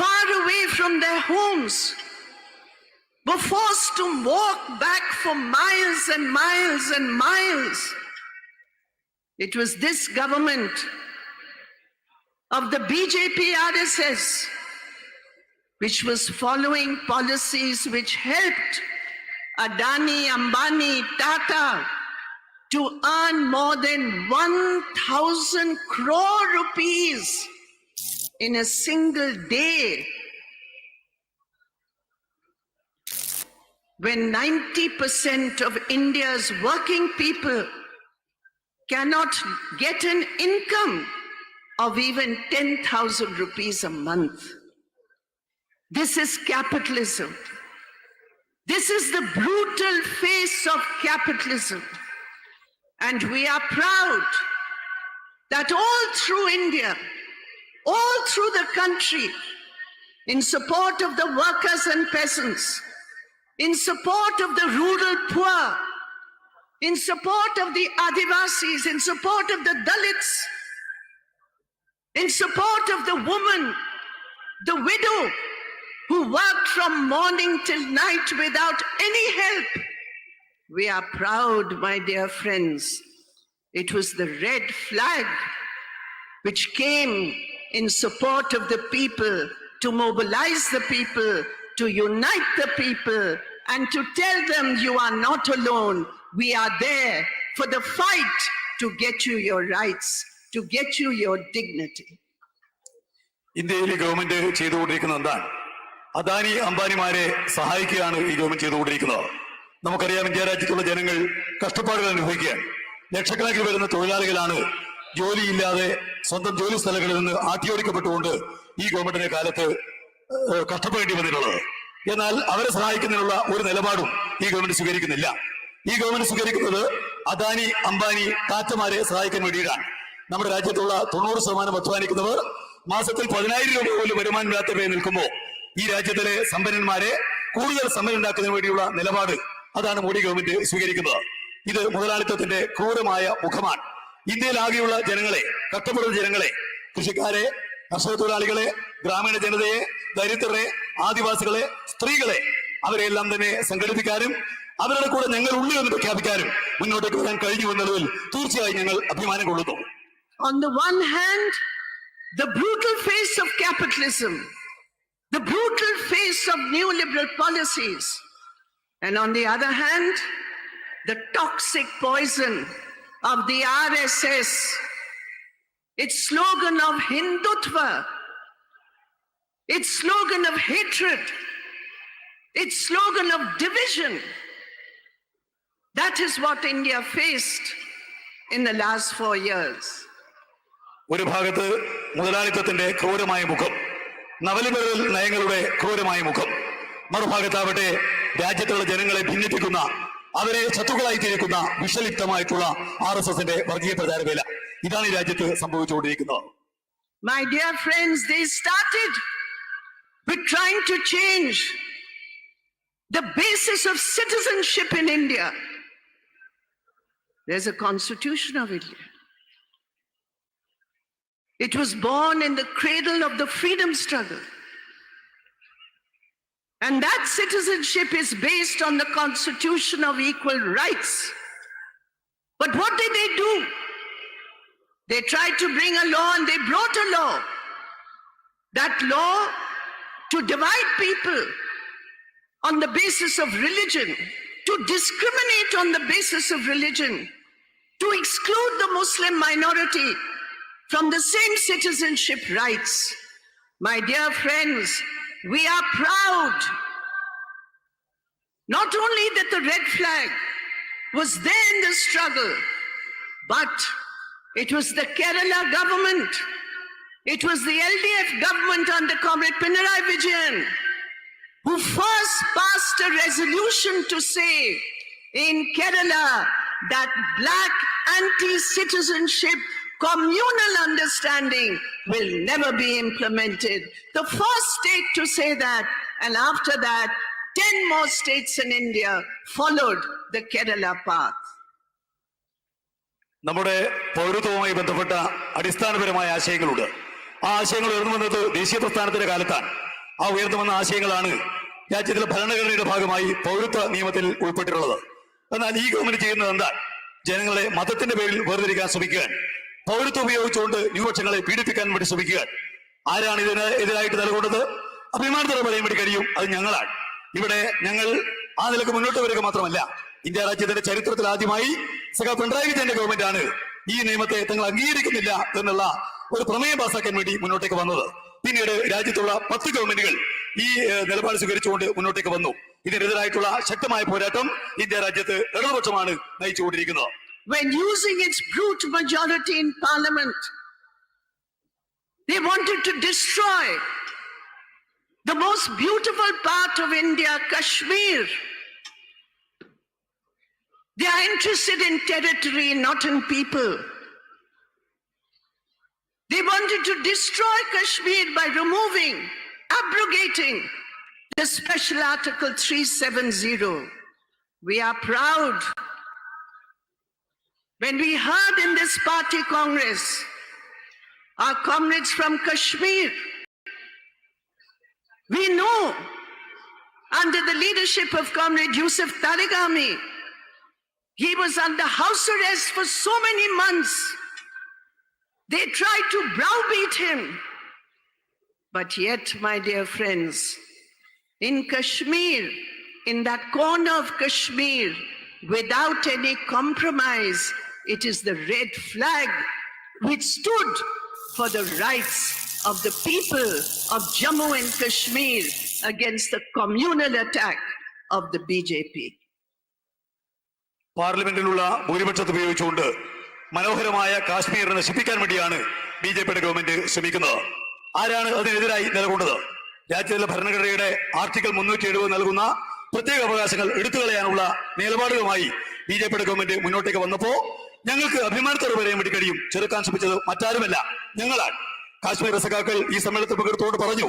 far away from their homes, were forced to walk back for miles and miles and miles. It was this government of the BJP RSS which was following policies which helped Adani, Ambani, Tata to earn more than 1,000 crore rupees in a single day, when 90% of India's working people cannot get an income of even 10,000 rupees a month. This is capitalism. This is the brutal face of capitalism. And we are proud that all through India, all through the country, in support of the workers and peasants, in support of the rural poor, in support of the Adivasis, in support of the Dalits, in support of the woman, the widow, who worked from morning till night without any help. We are proud, my dear friends. It was the red flag which came in support of the people, to mobilize the people, to unite the people, and to tell them you are not alone. We are there for the fight to get you your rights, to get you your dignity. ഇന്ത്യയിലെ government ചെയ്തുകൊണ്ടിരിക്കുന്നത് എന്താണ്? അദാനി അംബാനിമാരെ സഹായിക്കുകയാണ് ഈ government ചെയ്തുകൊണ്ടിരിക്കുന്നത്. നമുക്കറിയാം, India രാജ്യത്തുള്ള ജനങ്ങൾ കഷ്ടപ്പാടുകൾ അനുഭവിക്കുകയാണ്. ലക്ഷക്കണക്കിന് വരുന്ന തൊഴിലാളികളാണ് ജോലിയില്ലാതെ സ്വന്തം ജോലി സ്ഥലങ്ങളിൽ നിന്ന് ആട്ടിയോടിക്കപ്പെട്ടുകൊണ്ട് ഈ ഗവൺമെന്റിന്റെ കാലത്ത് കഷ്ടപ്പെടേണ്ടി വന്നിട്ടുള്ളത്. എന്നാൽ അവരെ സഹായിക്കുന്നതിനുള്ള ഒരു നിലപാടും ഈ ഗവൺമെന്റ് സ്വീകരിക്കുന്നില്ല. ഈ ഗവൺമെന്റ് സ്വീകരിക്കുന്നത് അദാനി അംബാനി ടാറ്റമാരെ സഹായിക്കാൻ വേണ്ടിയിട്ടാണ്. നമ്മുടെ രാജ്യത്തുള്ള 90% അധ്വാനിക്കുന്നവർ മാസത്തിൽ 10,000 രൂപ പോലും വരുമാനമില്ലാത്തവരെ നിൽക്കുമ്പോൾ ഈ രാജ്യത്തിലെ സമ്പന്നന്മാരെ കൂടുതൽ സമ്പന്നരാക്കുന്നതിന് വേണ്ടിയുള്ള നിലപാട് അതാണ് മോഡി ഗവൺമെന്റ് സ്വീകരിക്കുന്നത്. ഇത് മുതലാളിത്തത്തിന്റെ ക്രൂരമായ മുഖമാണ്. ഇന്ത്യയിലാകെയുള്ള ജനങ്ങളെ, കഷ്ടപ്പെടുന്ന ജനങ്ങളെ, കൃഷിക്കാരെ, കർഷക തൊഴിലാളികളെ, ഗ്രാമീണ ജനതയെ, ദരിദ്രരെ, ആദിവാസികളെ, സ്ത്രീകളെ, അവരെല്ലാം തന്നെ സംഘടിപ്പിക്കാനും അവരുടെ കൂടെ ഞങ്ങൾ ഉണ്ട് എന്ന് പ്രഖ്യാപിക്കാനും മുന്നോട്ടേക്ക് വരാൻ കഴിഞ്ഞു എന്നുള്ളതിൽ തീർച്ചയായും ഞങ്ങൾ അഭിമാനം കൊള്ളുന്നു. On the one hand, the brutal face of capitalism, the brutal face of neoliberal policies, and on the other hand, the toxic poison of the RSS, its slogan of Hindutva, its slogan of hatred, its slogan of division. That is what India faced in the last 4 years. ഒരു ഭാഗത്ത് മുതലാളിത്തത്തിന്റെ ക്രൂരമായ മുഖം, നവലിബറൽ നയങ്ങളുടെ ക്രൂരമായ മുഖം, മറുഭാഗത്താവട്ടെ രാജ്യത്തുള്ള ജനങ്ങളെ ഭിന്നിപ്പിക്കുന്ന, അവരെ ശത്രുക്കളായി തിരിക്കുന്ന വിഷലിപ്തമായിട്ടുള്ള RSSന്റെ വർഗീയ പ്രചാരവേല. ഇതാണ് ഈ രാജ്യത്ത് സംഭവിച്ചുകൊണ്ടിരിക്കുന്നത്. My dear friends, they started with trying to change the basis of citizenship in India. There's a constitution of India. It was born in the cradle of the freedom struggle. And that citizenship is based on the constitution of equal rights. But what did they do? They tried to bring a law and they brought a law that law to divide people on the basis of religion, to discriminate on the basis of religion, to exclude the Muslim minority from the same citizenship rights. My dear friends, we are proud not only that the red flag was there in the struggle, but it was the Kerala government, it was the LDF government under Comrade Pinarayi Vijayan who first passed a resolution to say in Kerala that black anti-citizenship communal understanding will never be implemented. The first state to say that, and after that, 10 more states in India followed the Kerala path. നമ്മുടെ പൗരത്വവുമായി ബന്ധപ്പെട്ട അടിസ്ഥാനപരമായ ആശയങ്ങളുണ്ട്. ആ ആശയങ്ങൾ ഉയർന്നു വന്നത് ദേശീയ പ്രസ്ഥാനത്തിന്റെ കാലത്താണ്. ആ ഉയർന്നു വന്ന ആശയങ്ങളാണ് രാജ്യത്തിലെ ഭരണഘടനയുടെ ഭാഗമായി പൗരത്വ നിയമത്തിൽ ഉൾപ്പെട്ടിട്ടുള്ളത്. എന്നാൽ ഈ ഗവൺമെന്റ് ചെയ്യുന്നത് എന്താ? ജനങ്ങളെ മതത്തിന്റെ പേരിൽ വേർതിരിക്കാൻ ശ്രമിക്കുക, പൗരത്വം ഉപയോഗിച്ചുകൊണ്ട് ന്യൂനപക്ഷങ്ങളെ പീഡിപ്പിക്കാൻ വേണ്ടി ശ്രമിക്കുക. ആരാണ് ഇതിന് എതിരായിട്ട് നിലകൊണ്ടത്? അഭിമാനത്തോടെ പറയാൻ വേണ്ടി കഴിയും, അത് ഞങ്ങളാണ്. ഇവിടെ ഞങ്ങൾ ആ നിലക്ക് മുന്നോട്ട് വരിക മാത്രമല്ല, ഇന്ത്യ രാജ്യത്തിന്റെ ചരിത്രത്തിൽ ആദ്യമായി സഖാ പിണറായി വിജയന്റെ ഗവൺമെന്റ് ആണ് ഈ നിയമത്തെ തങ്ങൾ അംഗീകരിക്കുന്നില്ല എന്നുള്ള ഒരു പ്രമേയം പാസാക്കാൻ വേണ്ടി മുന്നോട്ടേക്ക് വന്നത്. പിന്നീട് രാജ്യത്തുള്ള 10 ഗവൺമെന്റുകൾ ഈ നിലപാട് സ്വീകരിച്ചുകൊണ്ട് മുന്നോട്ടേക്ക് വന്നു. ഇതിനെതിരായിട്ടുള്ള ശക്തമായ പോരാട്ടം ഇന്ത്യ രാജ്യത്ത് ഇടതുപക്ഷമാണ് നയിച്ചുകൊണ്ടിരിക്കുന്നത്. When using its brute majority in parliament, they wanted to destroy the most beautiful part of India, Kashmir. They are interested in territory, not in people. They wanted to destroy Kashmir by removing, abrogating the special Article 370. We are proud when we heard in this party Congress our comrades from Kashmir. We know under the leadership of Comrade Yusuf Tarigami, he was under house arrest for so many months. They tried to browbeat him. But yet, my dear friends, in Kashmir, in that corner of Kashmir, without any compromise, it is the red flag which stood for the rights of the people of Jammu and Kashmir against the communal attack of the BJP. പാർലമെന്റിലുള്ള ഭൂരിപക്ഷത്തെ ഉപയോഗിച്ചുകൊണ്ട് മനോഹരമായ കാശ്മീരിനെ നശിപ്പിക്കാൻ വേണ്ടിയാണ് ബിജെപിയുടെ government ശ്രമിക്കുന്നത്. ആരാണ് അതിനെതിരായി നിലകൊണ്ടത്? രാജ്യത്തിലെ ഭരണഘടനയുടെ ആർട്ടിക്കിൾ 370 നൽകുന്ന പ്രത്യേക അവകാശങ്ങൾ എടുത്തുകളയാനുള്ള നിലപാടുകളുമായി ബിജെപിയുടെ ഗവൺമെന്റ് മുന്നോട്ടേക്ക് വന്നപ്പോ ഞങ്ങൾക്ക് അഭിമാനത്തോടെ പറയാൻ വേണ്ടി കഴിയും, ചെറുക്കാൻ ശ്രമിച്ചത് മറ്റാരുമല്ല, ഞങ്ങളാണ്. കാശ്മീർ സഖാക്കൾ ഈ സമ്മേളനത്തിൽ പങ്കെടുത്തുകൊണ്ട് പറഞ്ഞു,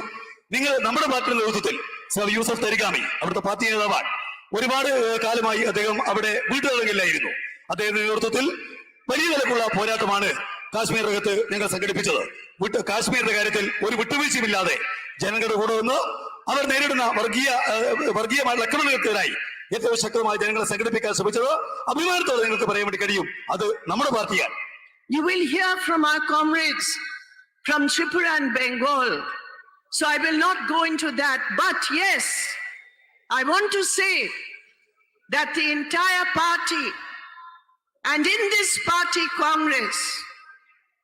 നിങ്ങൾ നമ്മുടെ പാർട്ടിയുടെ നേതൃത്വത്തിൽ സർ യൂസഫ് തരിഗാമി അവിടുത്തെ പാർട്ടി നേതാവാണ്, ഒരുപാട് കാലമായി അദ്ദേഹം അവിടെ വീട്ടുതടങ്കലിലായിരുന്നു. അദ്ദേഹത്തിന്റെ നേതൃത്വത്തിൽ വലിയ നിലക്കുള്ള പോരാട്ടമാണ് കാശ്മീരിനകത്ത് ഞങ്ങൾ സംഘടിപ്പിച്ചത്. കാശ്മീരിന്റെ കാര്യത്തിൽ ഒരു വിട്ടുവീഴ്ചയുമില്ലാതെ ജനങ്ങളുടെ കൂടെ നിന്ന് അവർ നേരിടുന്ന വർഗീയമായിട്ടുള്ള അക്രമങ്ങൾക്കെതിരായി ഏറ്റവും ശക്തമായി ജനങ്ങളെ സംഘടിപ്പിക്കാൻ ശ്രമിച്ചത് അഭിമാനത്തോടെ നിങ്ങൾക്ക് പറയാൻ വേണ്ടി കഴിയും, അത് നമ്മുടെ പാർട്ടിയാണ്. You will hear from our comrades from Tripura and Bengal, so I will not go into that. But yes, I want to say that the entire party, and in this party Congress,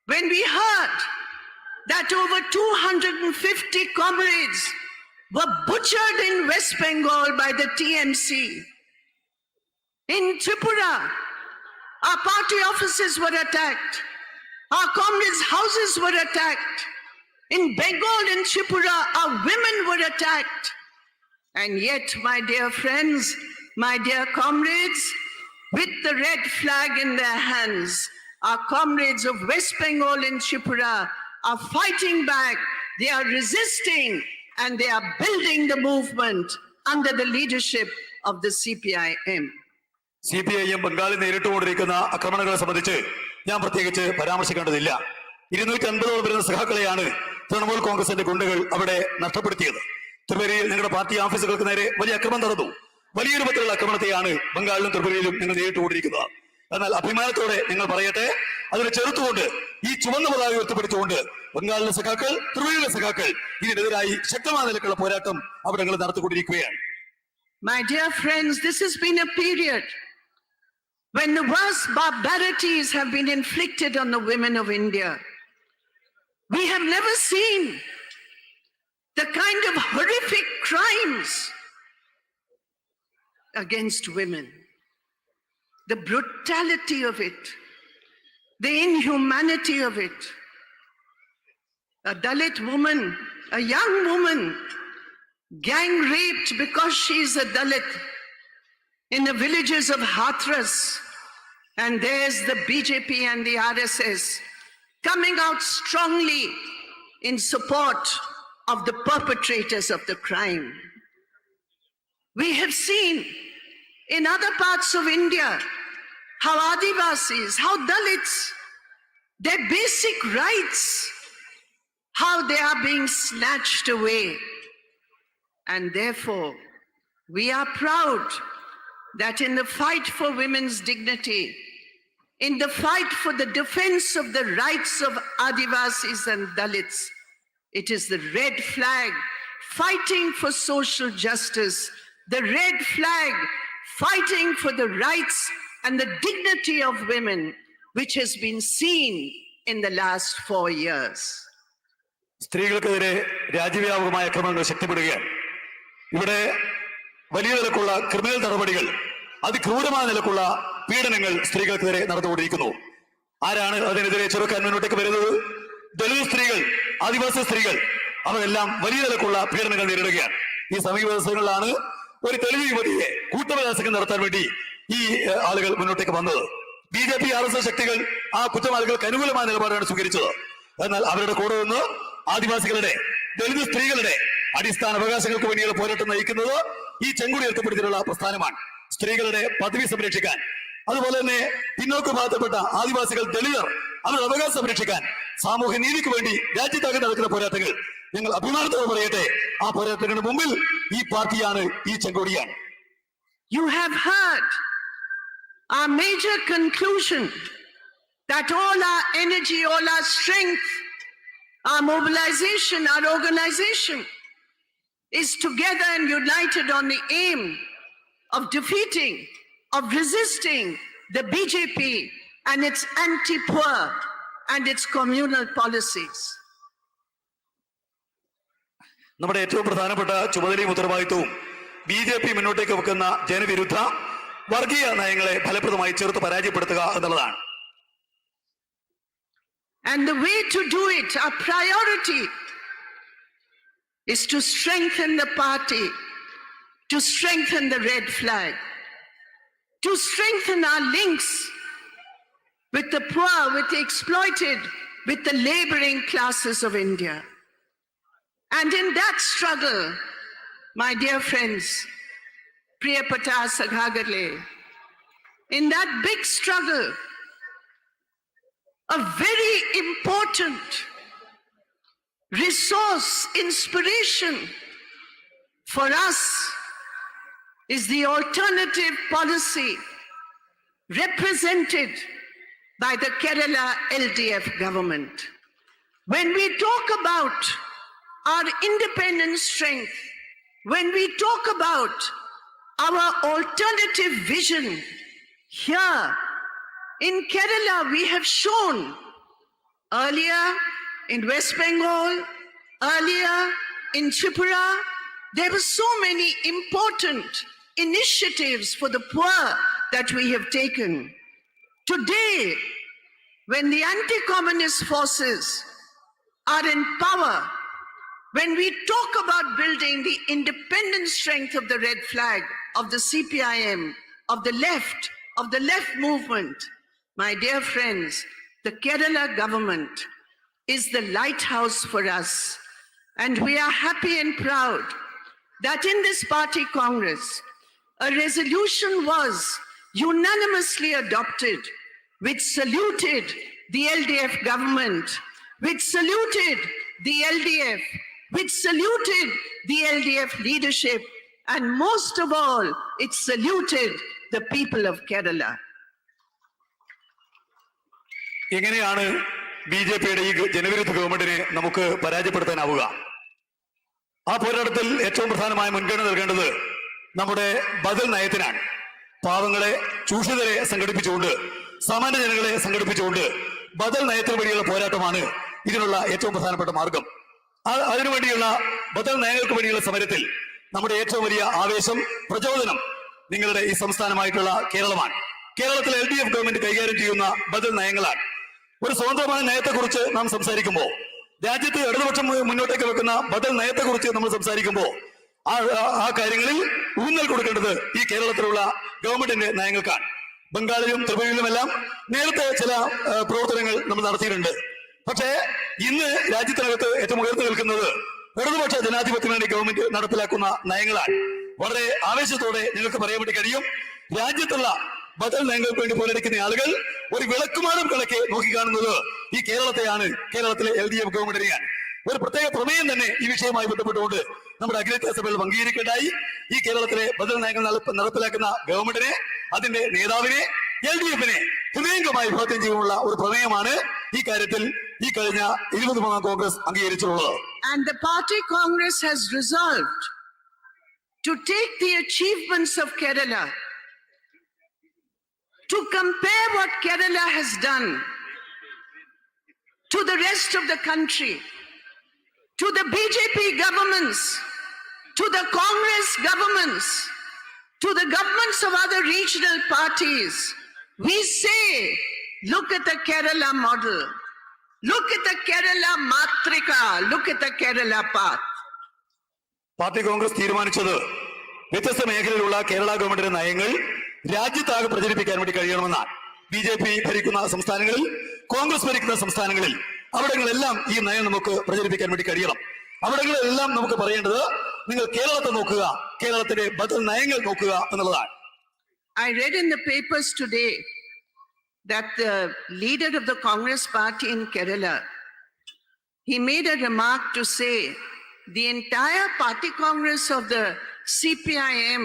when we heard that over 250 comrades were butchered in West Bengal by the TMC, in Tripura, our party offices were attacked, our comrades' houses were attacked, in Bengal and Tripura, our women were attacked. And yet, my dear friends, my dear comrades, with the red flag in their hands, our comrades of West Bengal and Tripura are fighting back, they are resisting, and they are building the movement under the leadership of the CPIM. CPIM ബംഗാളിൽ നേരിട്ടുകൊണ്ടിരിക്കുന്ന ആക്രമണങ്ങളെ സംബന്ധിച്ച് ഞാൻ പ്രത്യേകിച്ച് പരാമർശിക്കേണ്ടതില്ല. 250 വരുന്ന സഖാക്കളെയാണ് തൃണമൂൽ കോൺഗ്രസിന്റെ ഗുണ്ടകൾ അവിടെ നഷ്ടപ്പെടുത്തിയത്. ത്രിപുരയിൽ നിങ്ങളുടെ പാർട്ടി ഓഫീസുകൾക്ക് നേരെ വലിയ അക്രമം നടന്നു. വലിയ രൂപത്തിലുള്ള ആക്രമണത്തെയാണ് ബംഗാളിലും ത്രിപുരയിലും നിങ്ങൾ നേരിട്ടുകൊണ്ടിരിക്കുന്നത്. എന്നാൽ അഭിമാനത്തോടെ നിങ്ങൾ പറയട്ടെ, അതിനെ ചെറുത്തുകൊണ്ട് ഈ ചുവന്ന പതാക ഉയർത്തിപ്പിടിച്ചുകൊണ്ട് ബംഗാളിലെ സഖാക്കൾ, ത്രിപുരയിലെ സഖാക്കൾ ഇതിനെതിരായി ശക്തമായ നിലക്കുള്ള പോരാട്ടം അവിടെ നടത്തിക്കൊണ്ടിരിക്കുകയാണ്. My dear friends, this has been a period when the worst barbarities have been inflicted on the women of India. We have never seen the kind of horrific crimes against women, the brutality of it, the inhumanity of it. A Dalit woman, a young woman, gang raped because she is a Dalit in the villages of Hathras, and there's the BJP and the RSS coming out strongly in support of the perpetrators of the crime. We have seen in other parts of India how Adivasis, how Dalits, their basic rights, how they are being snatched away. And therefore, we are proud that in the fight for women's dignity, in the fight for the defense of the rights of Adivasis and Dalits, it is the red flag fighting for social justice, the red flag fighting for the rights and the dignity of women, which has been seen in the last 4 years. സ്ത്രീകൾക്കെതിരെ രാജ്യവ്യാപകമായ അക്രമങ്ങൾ ശക്തിപ്പെടുകയാണ്. ഇവിടെ വലിയ നിലക്കുള്ള criminal നടപടികൾ, അതിക്രൂരമായ നിലക്കുള്ള പീഡനങ്ങൾ സ്ത്രീകൾക്കെതിരെ നടന്നുകൊണ്ടിരിക്കുന്നു. ആരാണ് അതിനെതിരെ ചെറുക്കാൻ മുന്നോട്ടേക്ക് വരുന്നത്? ദളിത് സ്ത്രീകൾ, ആദിവാസി സ്ത്രീകൾ, അവരെല്ലാം വലിയ നിലക്കുള്ള പീഡനങ്ങൾ നേരിടുകയാണ്. ഈ സമീപ ദിവസങ്ങളിലാണ് ഒരു ദളിത് യുവതിയെ കൂട്ടബലാത്സംഗം നടത്താൻ വേണ്ടി ഈ ആളുകൾ മുന്നോട്ടേക്ക് വന്നത്. BJP RSS ശക്തികൾ ആ കുറ്റവാളികൾക്ക് അനുകൂലമായ നിലപാടാണ് സ്വീകരിച്ചത്. എന്നാൽ അവരുടെ കൂടെ നിന്ന് ആദിവാസികളുടെ, ദളിത് സ്ത്രീകളുടെ അടിസ്ഥാന അവകാശങ്ങൾക്ക് വേണ്ടിയുള്ള പോരാട്ടം നയിക്കുന്നത് ഈ ചെങ്കൊടി ഉയർത്തപ്പെടുത്തിയിട്ടുള്ള പ്രസ്ഥാനമാണ്. സ്ത്രീകളുടെ പദവി സംരക്ഷിക്കാൻ, അതുപോലെ തന്നെ പിന്നോക്ക ഭാഗത്തപ്പെട്ട ആദിവാസികൾ, ദളിതർ, അവരുടെ അവകാശം സംരക്ഷിക്കാൻ, സാമൂഹ്യ നീതിക്ക് വേണ്ടി രാജ്യത്താകെ നടക്കുന്ന പോരാട്ടങ്ങൾ ഞങ്ങൾ അഭിമാനത്തോടെ പറയട്ടെ, ആ പോരാട്ടങ്ങളുടെ മുമ്പിൽ ഈ പാർട്ടിയാണ്, ഈ ചെങ്കൊടിയാണ്. You have heard our major conclusion that all our energy, all our strength, our mobilization, our organization is together and united on the aim of defeating, of resisting the BJP and its anti-poor and its communal policies. നമ്മുടെ ഏറ്റവും പ്രധാനപ്പെട്ട ചുമതലയും ഉത്തരവാദിത്വവും BJP മുന്നോട്ടേക്ക് വെക്കുന്ന ജനവിരുദ്ധ വർഗീയ നയങ്ങളെ ഫലപ്രദമായി ചെറുത്ത് പരാജയപ്പെടുത്തുക എന്നുള്ളതാണ്. And the way to do it, our priority, is to strengthen the party, to strengthen the red flag, to strengthen our links with the poor, with the exploited, with the laboring classes of India. And in that struggle, my dear friends, Priyapata Saghagale, in that big struggle, a very important resource, inspiration for us is the alternative policy represented by the Kerala LDF government. When we talk about our independent strength, when we talk about our alternative vision, here in Kerala we have shown earlier in West Bengal, earlier in Tripura, there were so many important initiatives for the poor that we have taken. Today, when the anti-communist forces are in power, when we talk about building the independent strength of the red flag, of the CPIM, of the left movement, my dear friends, the Kerala government is the lighthouse for us. And we are happy and proud that in this party Congress, a resolution was unanimously adopted, which saluted the LDF government, which saluted the LDF, which saluted the LDF leadership, and most of all, it saluted the people of Kerala. എങ്ങനെയാണ് BJPയുടെ ഈ ജനവിരുദ്ധ ഗവൺമെന്റിനെ നമുക്ക് പരാജയപ്പെടുത്താനാവുക. ആ പോരാട്ടത്തിൽ ഏറ്റവും പ്രധാനമായ മുൻഗണന നൽകേണ്ടത് നമ്മുടെ ബദൽ നയത്തിനാണ്. പാവങ്ങളെ, ചൂഷിതരെ സംഘടിപ്പിച്ചുകൊണ്ട്, സാമാന്യ ജനങ്ങളെ സംഘടിപ്പിച്ചുകൊണ്ട് ബദൽ നയത്തിന് വേണ്ടിയുള്ള പോരാട്ടമാണ് ഇതിനുള്ള ഏറ്റവും പ്രധാനപ്പെട്ട മാർഗം. അതിനുവേണ്ടിയുള്ള ബദൽ നയങ്ങൾക്ക് വേണ്ടിയുള്ള സമരത്തിൽ നമ്മുടെ ഏറ്റവും വലിയ ആവേശം, പ്രചോദനം നിങ്ങളുടെ ഈ സംസ്ഥാനമായിട്ടുള്ള കേരളമാണ്. കേരളത്തിലെ LDF ഗവൺമെന്റ് കൈകാര്യം ചെയ്യുന്ന ബദൽ നയങ്ങളാണ്. ഒരു സ്വതന്ത്രമായ നയത്തെക്കുറിച്ച് നാം സംസാരിക്കുമ്പോൾ, രാജ്യത്ത് ഇടതുപക്ഷം മുന്നോട്ടേക്ക് വെക്കുന്ന ബദൽ നയത്തെക്കുറിച്ച് നമ്മൾ സംസാരിക്കുമ്പോൾ ആ കാര്യങ്ങളിൽ ഊന്നൽ കൊടുക്കേണ്ടത് ഈ കേരളത്തിലുള്ള ഗവൺമെന്റിന്റെ നയങ്ങൾക്കാണ്. ബംഗാളിലും ത്രിപുരയിലുമെല്ലാം നേരത്തെ ചില പ്രവർത്തനങ്ങൾ നമ്മൾ നടത്തിയിട്ടുണ്ട്. പക്ഷേ ഇന്ന് രാജ്യത്തിനകത്ത് ഏറ്റവും ഉയർന്നു നിൽക്കുന്നത് ഇടതുപക്ഷ ജനാധിപത്യ മുന്നണി ഗവൺമെന്റ് നടപ്പിലാക്കുന്ന നയങ്ങളാണ്. വളരെ ആവേശത്തോടെ നിങ്ങൾക്ക് പറയാൻ വേണ്ടി കഴിയും, രാജ്യത്തുള്ള ബദൽ നയങ്ങൾക്ക് വേണ്ടി പോരടിക്കുന്ന ആളുകൾ ഒരു വിളക്കുമാനം കണക്കെ നോക്കിക്കാണുന്നത് ഈ കേരളത്തെയാണ്, കേരളത്തിലെ LDF ഗവൺമെന്റിനെയാണ്. ഒരു പ്രത്യേക പ്രമേയം തന്നെ ഈ വിഷയവുമായി ബന്ധപ്പെട്ടുകൊണ്ട് നമ്മുടെ അഖിലേന്ത്യാ സഭയിൽ അംഗീകരിക്കേണ്ടായി. ഈ കേരളത്തിലെ ബദൽ നയങ്ങൾ നടപ്പിലാക്കുന്ന ഗവൺമെന്റിനെ, അതിന്റെ നേതാവിനെ, LDF-നെ ഹൃദയംഗമായി ഭൗത്യം ചെയ്യുന്ന ഒരു പ്രമേയമാണ് ഈ കാര്യത്തിൽ ഈ കഴിഞ്ഞ 23-ാം Congress അംഗീകരിച്ചിട്ടുള്ളത്. And the party Congress has resolved to take the achievements of Kerala, to compare what Kerala has done to the rest of the country, to the BJP governments, to the Congress governments, to the governments of other regional parties. We say, look at the Kerala model. Look at the Kerala Matrika. Look at the Kerala path. Party Congress തീരുമാനിച്ചത് വ്യത്യസ്ത മേഖലയിലുള്ള കേരള ഗവൺമെന്റിന്റെ നയങ്ങൾ രാജ്യത്താകെ പ്രചരിപ്പിക്കാൻ വേണ്ടി കഴിയണമെന്നാണ്. BJP ഭരിക്കുന്ന സംസ്ഥാനങ്ങളിൽ, കോൺഗ്രസ് ഭരിക്കുന്ന സംസ്ഥാനങ്ങളിൽ അവിടങ്ങളെല്ലാം ഈ നയം നമുക്ക് പ്രചരിപ്പിക്കാൻ വേണ്ടി കഴിയണം. അവിടങ്ങളെല്ലാം നമുക്ക് പറയേണ്ടത്, നിങ്ങൾ കേരളത്തെ നോക്കുക, കേരളത്തിലെ ബദൽ നയങ്ങൾ നോക്കുക എന്നുള്ളതാണ്. I read in the papers today that the leader of the Congress party in Kerala, he made a remark to say the entire party Congress of the CPIM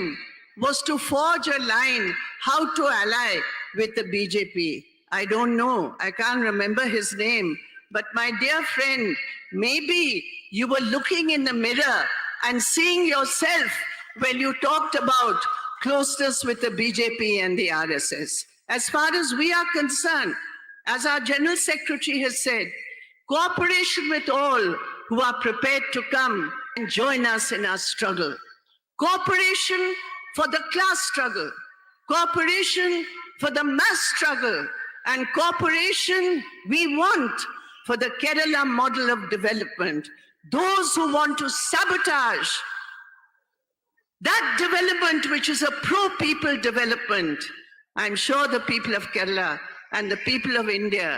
was to forge a line how to ally with the BJP. I don't know, I can't remember his name, but my dear friend, maybe you were looking in the mirror and seeing yourself when you talked about closeness with the BJP and the RSS. As far as we are concerned, as our General Secretary has said, cooperation with all who are prepared to come and join us in our struggle. Cooperation for the class struggle, cooperation for the mass struggle, and cooperation we want for the Kerala model of development. Those who want to sabotage that development, which is a pro-people development, I'm sure the people of Kerala and the people of India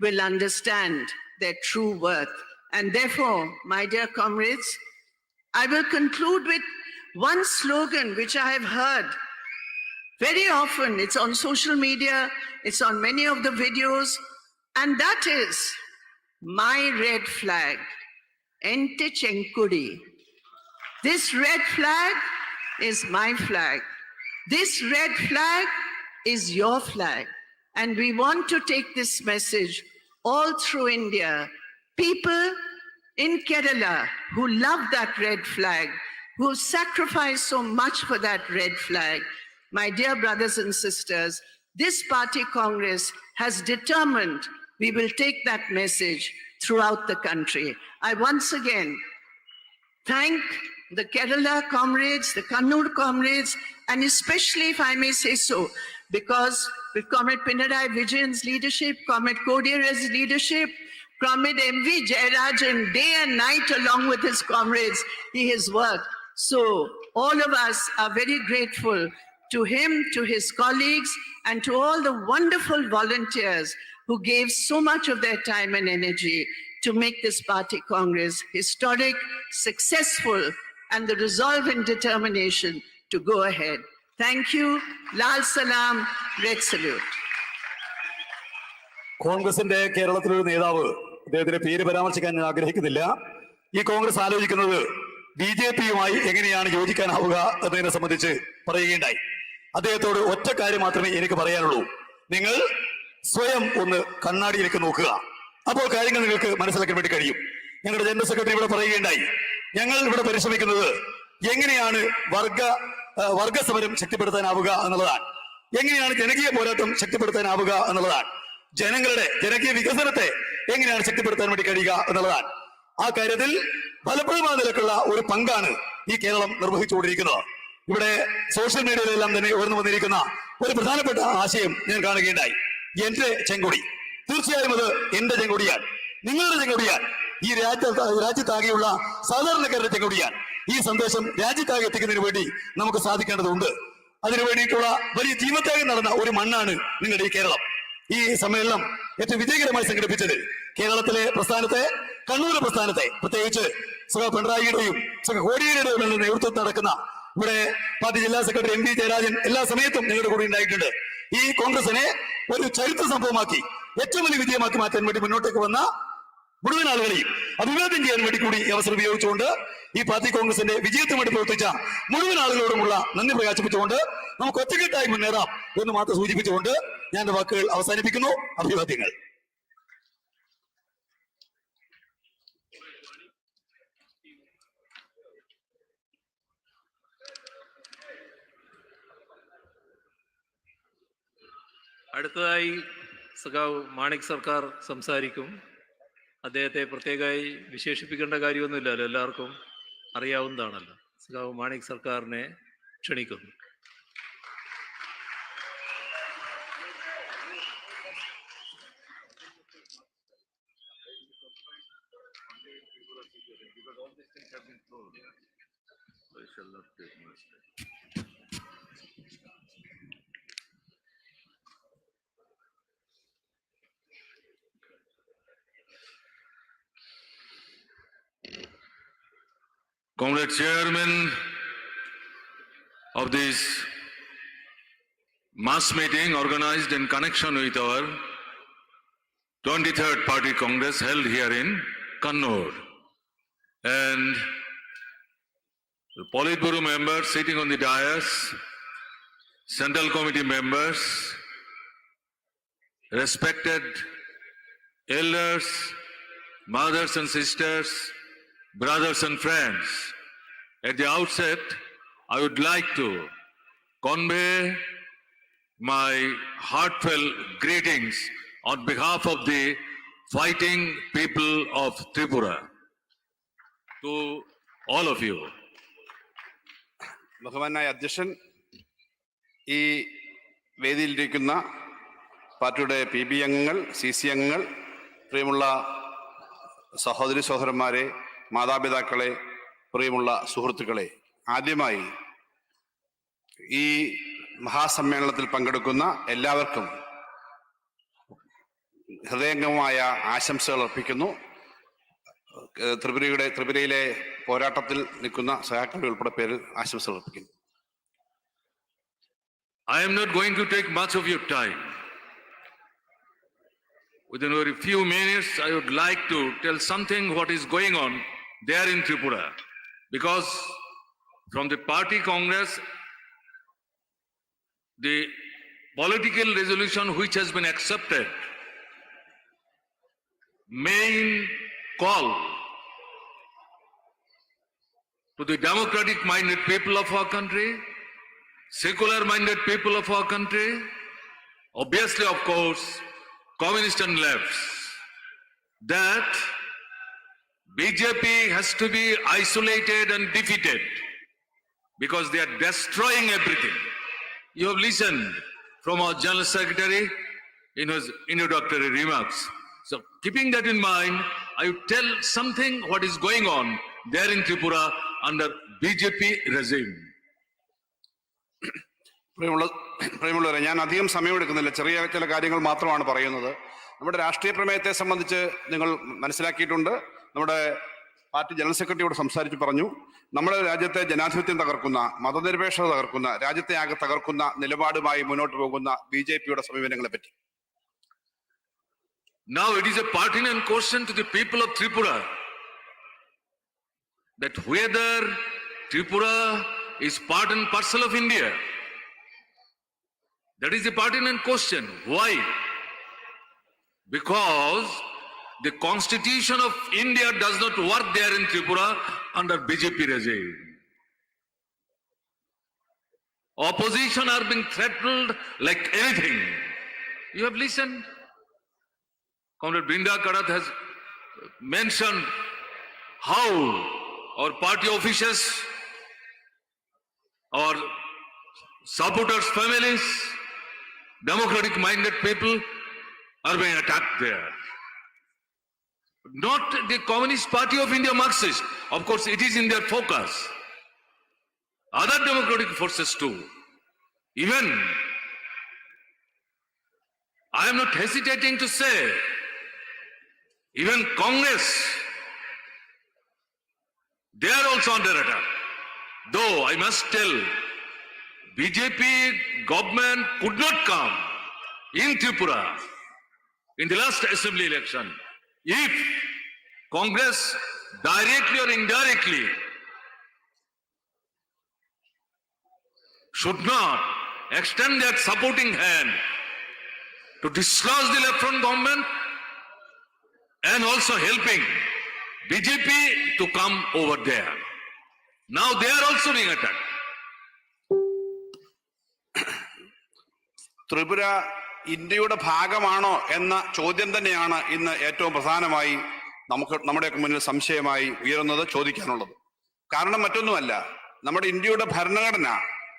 will understand their true worth. And therefore, my dear comrades, I will conclude with one slogan which I have heard very often. It's on social media, it's on many of the videos, and that is, my red flag, Ente Chenkudi. This red flag is my flag. This red flag is your flag. And we want to take this message all through India. People in Kerala who love that red flag, who sacrificed so much for that red flag. My dear brothers and sisters, this party Congress has determined we will take that message throughout the country. I once again thank the Kerala comrades, the Kannur comrades, and especially, if I may say so, because with Comrade Pinarayi Vijayan's leadership, Comrade Kodiyar's leadership, Comrade M.V. Jayarajan, day and night along with his comrades, he has worked. So all of us are very grateful to him, to his colleagues, and to all the wonderful volunteers who gave so much of their time and energy to make this party Congress historic, successful, and the resolve and determination to go ahead. Thank you. Lal Salam. Red salute. കോൺഗ്രസിന്റെ കേരളത്തിലൊരു നേതാവ്, അദ്ദേഹത്തിന്റെ പേര് പരാമർശിക്കാൻ ഞാൻ ആഗ്രഹിക്കുന്നില്ല, ഈ കോൺഗ്രസ് ആലോചിക്കുന്നത് BJP-യുമായി എങ്ങനെയാണ് യോജിക്കാനാവുക എന്നതിനെ സംബന്ധിച്ച് പറയുകയുണ്ടായി. അദ്ദേഹത്തോട് ഒറ്റ കാര്യം മാത്രമേ എനിക്ക് പറയാനുള്ളൂ. നിങ്ങൾ സ്വയം ഒന്ന് കണ്ണാടിയിലേക്ക് നോക്കുക. അപ്പോൾ കാര്യങ്ങൾ നിങ്ങൾക്ക് മനസ്സിലാക്കാൻ വേണ്ടി കഴിയും. ഞങ്ങളുടെ ജനറൽ സെക്രട്ടറി ഇവിടെ പറയുകയുണ്ടായി, ഞങ്ങൾ ഇവിടെ പരിശ്രമിക്കുന്നത് എങ്ങനെയാണ് വർഗ സമരം ശക്തിപ്പെടുത്താനാവുക എന്നുള്ളതാണ്, എങ്ങനെയാണ് ജനകീയ പോരാട്ടം ശക്തിപ്പെടുത്താനാവുക എന്നുള്ളതാണ്, ജനകീയ വികസനത്തെ എങ്ങനെയാണ് ശക്തിപ്പെടുത്താൻ വേണ്ടി കഴിയുക എന്നുള്ളതാണ്. ആ കാര്യത്തിൽ ഫലപ്രദമായ നിലക്കുള്ള ഒരു പങ്കാണ് ഈ കേരളം നിർവഹിച്ചുകൊണ്ടിരിക്കുന്നത്. ഇവിടെ സോഷ്യൽ മീഡിയയിലെല്ലാം തന്നെ ഉയർന്നു വന്നിരിക്കുന്ന ഒരു പ്രധാനപ്പെട്ട ആശയം ഞാൻ കാണുകയുണ്ടായി. എന്റെ ചെങ്കൊടി, തീർച്ചയായും അത് എന്റെ ചെങ്കൊടിയാണ്, നിങ്ങളുടെ ചെങ്കൊടിയാണ്, ഈ രാജ്യത്താകെയുള്ള സാധാരണക്കാരുടെ ചെങ്കൊടിയാണ്. ഈ സന്ദേശം രാജ്യത്താകെ എത്തിക്കുന്നതിന് വേണ്ടി നമുക്ക് സാധിക്കേണ്ടതുണ്ട്. അതിനു വേണ്ടിയിട്ടുള്ള വലിയ ജീവത്യാഗം നടന്ന ഒരു മണ്ണാണ് നിങ്ങളുടെ ഈ കേരളം. ഈ സമ്മേളനം ഏറ്റവും വിജയകരമായി സംഘടിപ്പിച്ചത് കേരളത്തിലെ പ്രസ്ഥാനത്തെ, കണ്ണൂർ പ്രസ്ഥാനത്തെ, പ്രത്യേകിച്ച് പിണറായിയുടെയും കോടിയേരിയുടെയും നേതൃത്വത്തിൽ നടക്കുന്ന ഇവിടെ പാർട്ടി ജില്ലാ സെക്രട്ടറി MP ജയരാജൻ എല്ലാ സമയത്തും ഞങ്ങളുടെ കൂടെ ഉണ്ടായിട്ടുണ്ട്. ഈ കോൺഗ്രസിനെ ഒരു ചരിത്ര സംഭവമാക്കി ഏറ്റവും വലിയ വിജയമാക്കി മാറ്റാൻ വേണ്ടി മുന്നോട്ടേക്ക് വന്ന മുഴുവൻ ആളുകളെയും അഭിവാദ്യം ചെയ്യാൻ വേണ്ടി കൂടി ഈ അവസരം ഉപയോഗിച്ചുകൊണ്ട് ഈ പാർട്ടി കോൺഗ്രസിന്റെ വിജയത്തിന് വേണ്ടി പ്രവർത്തിച്ച മുഴുവൻ ആളുകളോടുമുള്ള നന്ദി പ്രകാശിപ്പിച്ചുകൊണ്ട് നമുക്ക് ഒറ്റക്കെട്ടായി മുന്നേറാം എന്ന് മാത്രം സൂചിപ്പിച്ചുകൊണ്ട് ഞാൻ എന്റെ വാക്കുകൾ അവസാനിപ്പിക്കുന്നു. അഭിവാദ്യങ്ങൾ. അടുത്തതായി സഖാവ് മാണിക് സർക്കാർ സംസാരിക്കും. അദ്ദേഹത്തെ പ്രത്യേകമായി വിശേഷിപ്പിക്കേണ്ട കാര്യമൊന്നുമില്ലല്ലോ, എല്ലാവർക്കും അറിയാവുന്നതാണല്ലോ. സഖാവ് മാണിക് സർക്കാരിനെ ക്ഷണിക്കുന്നു. Comrade Chairman of this mass meeting organized in connection with our 23rd Party Congress held here in Kannur, and the Politburo members sitting on the dais, Central Committee members, respected elders, mothers and sisters, brothers and friends, at the outset, I would like to convey my heartfelt greetings on behalf of the fighting people of Tripura to all of you. ബഹുമാനായ അധ്യക്ഷൻ, ഈ വേദിയിലിരിക്കുന്ന പാർട്ടിയുടെ PB അംഗങ്ങൾ, CC അംഗങ്ങൾ, പ്രിയമുള്ള സഹോദരി സഹോദരന്മാരെ, മാതാപിതാക്കളെ, പ്രിയമുള്ള സുഹൃത്തുക്കളെ, ആദ്യമായി ഈ മഹാസമ്മേളനത്തിൽ പങ്കെടുക്കുന്ന എല്ലാവർക്കും ഹൃദയംഗമായ ആശംസകൾ അർപ്പിക്കുന്നു. ത്രിപുരയിലെ പോരാട്ടത്തിൽ നിൽക്കുന്ന സഹാക്കളുടെ ഉൾപ്പെടെ പേരിൽ ആശംസകൾ അർപ്പിക്കുന്നു. I am not going to take much of your time. Within a very few minutes, I would like to tell something what is going on there in Tripura. Because from the party Congress, the political resolution which has been accepted, main call to the democratic minded people of our country, secular minded people of our country, obviously of course, communist and lefts, that BJP has to be isolated and defeated because they are destroying everything. You have listened from our General Secretary in his introductory remarks. So keeping that in mind, I will tell something what is going on there in Tripura under BJP regime. പ്രിയമുള്ളവരെ, ഞാൻ അധികം സമയമെടുക്കുന്നില്ല, ചെറിയ ചില കാര്യങ്ങൾ മാത്രമാണ് പറയുന്നത്. നമ്മുടെ രാഷ്ട്രീയ പ്രമേയത്തെ സംബന്ധിച്ച് നിങ്ങൾ മനസ്സിലാക്കിയിട്ടുണ്ട്. നമ്മുടെ പാർട്ടി ജനറൽ സെക്രട്ടറിയോട് സംസാരിച്ച് പറഞ്ഞു, നമ്മുടെ രാജ്യത്തെ ജനാധിപത്യം തകർക്കുന്ന, മതനിരപേക്ഷത തകർക്കുന്ന, രാജ്യത്തെ ആകെ തകർക്കുന്ന നിലപാടുമായി മുന്നോട്ട് പോകുന്ന BJPയുടെ സമീപനങ്ങളെ പറ്റി. Now it is a pertinent question to the people of Tripura that whether Tripura is part and parcel of India. That is a pertinent question. Why? Because the Constitution of India does not work there in Tripura under BJP regime. Opposition are being threatened like anything. You have listened. Comrade Brinda Karat has mentioned how our party officials, our supporters' families, democratic-minded people are being attacked there. Not the Communist Party of India Marxist. Of course, it is in their focus. Other democratic forces too. Even, I am not hesitating to say, even Congress, they are also under attack. Though I must tell, BJP government could not come in Tripura in the last assembly election if Congress directly or indirectly should not extend that supporting hand to dislodge the left-front government and also helping BJP to come over there. Now they are also being attacked. Tripura ഇന്ത്യയുടെ ഭാഗമാണോ എന്ന ചോദ്യം തന്നെയാണ് ഇന്ന് ഏറ്റവും പ്രധാനമായി നമ്മുടെയൊക്കെ മുന്നിൽ സംശയമായി ഉയരുന്നത്, ചോദിക്കാനുള്ളത്. കാരണം മറ്റൊന്നുമല്ല, നമ്മുടെ ഇന്ത്യയുടെ ഭരണഘടന,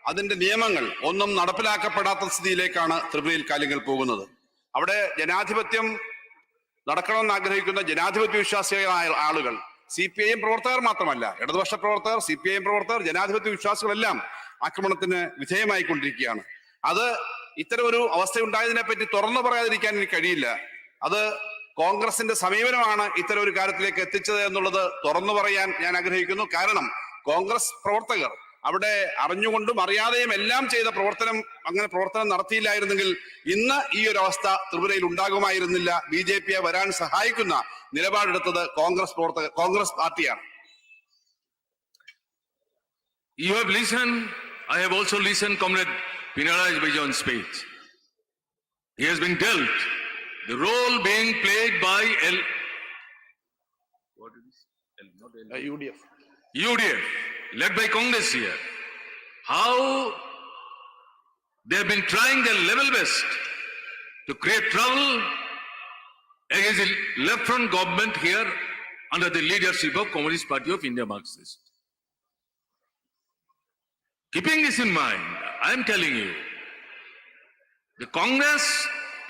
അതിന്റെ നിയമങ്ങൾ ഒന്നും നടപ്പിലാക്കപ്പെടാത്ത സ്ഥിതിയിലേക്കാണ് ത്രിപുരയിൽ കാര്യങ്ങൾ പോകുന്നത്. അവിടെ ജനാധിപത്യം നടക്കണമെന്ന് ആഗ്രഹിക്കുന്ന ജനാധിപത്യ വിശ്വാസികളായ ആളുകൾ, CPIM പ്രവർത്തകർ മാത്രമല്ല, ഇടതുപക്ഷ പ്രവർത്തകർ, CPIM പ്രവർത്തകർ, ജനാധിപത്യ വിശ്വാസികളെല്ലാം ആക്രമണത്തിന് വിധേയമായിക്കൊണ്ടിരിക്കുകയാണ്. അത് ഇത്തരം ഒരു അവസ്ഥയുണ്ടായതിനെ പറ്റി തുറന്നു പറയാതിരിക്കാൻ എനിക്ക് കഴിയില്ല. അത് കോൺഗ്രസിന്റെ സമീപനമാണ് ഇത്തരം ഒരു കാര്യത്തിലേക്ക് എത്തിച്ചത് എന്നുള്ളത് തുറന്നു പറയാൻ ഞാൻ ആഗ്രഹിക്കുന്നു. കാരണം കോൺഗ്രസ് പ്രവർത്തകർ അവിടെ അറിഞ്ഞുകൊണ്ടും അറിയാതെയും എല്ലാം ചെയ്ത പ്രവർത്തനം നടത്തിയില്ലായിരുന്നെങ്കിൽ ഇന്ന് ഈ ഒരു അവസ്ഥ ത്രിപുരയിൽ ഉണ്ടാകുമായിരുന്നില്ല. BJPയെ വരാൻ സഹായിക്കുന്ന നിലപാടെടുത്തത് കോൺഗ്രസ് പാർട്ടിയാണ്. You have listened. I have also listened, Comrade Pinarayi Vijayan's speech. He has been dealt the role being played by UDF, led by Congress here. How they have been trying their level best to create trouble against the left-front government here under the leadership of Communist Party of India Marxist. Keeping this in mind, I am telling you, the Congress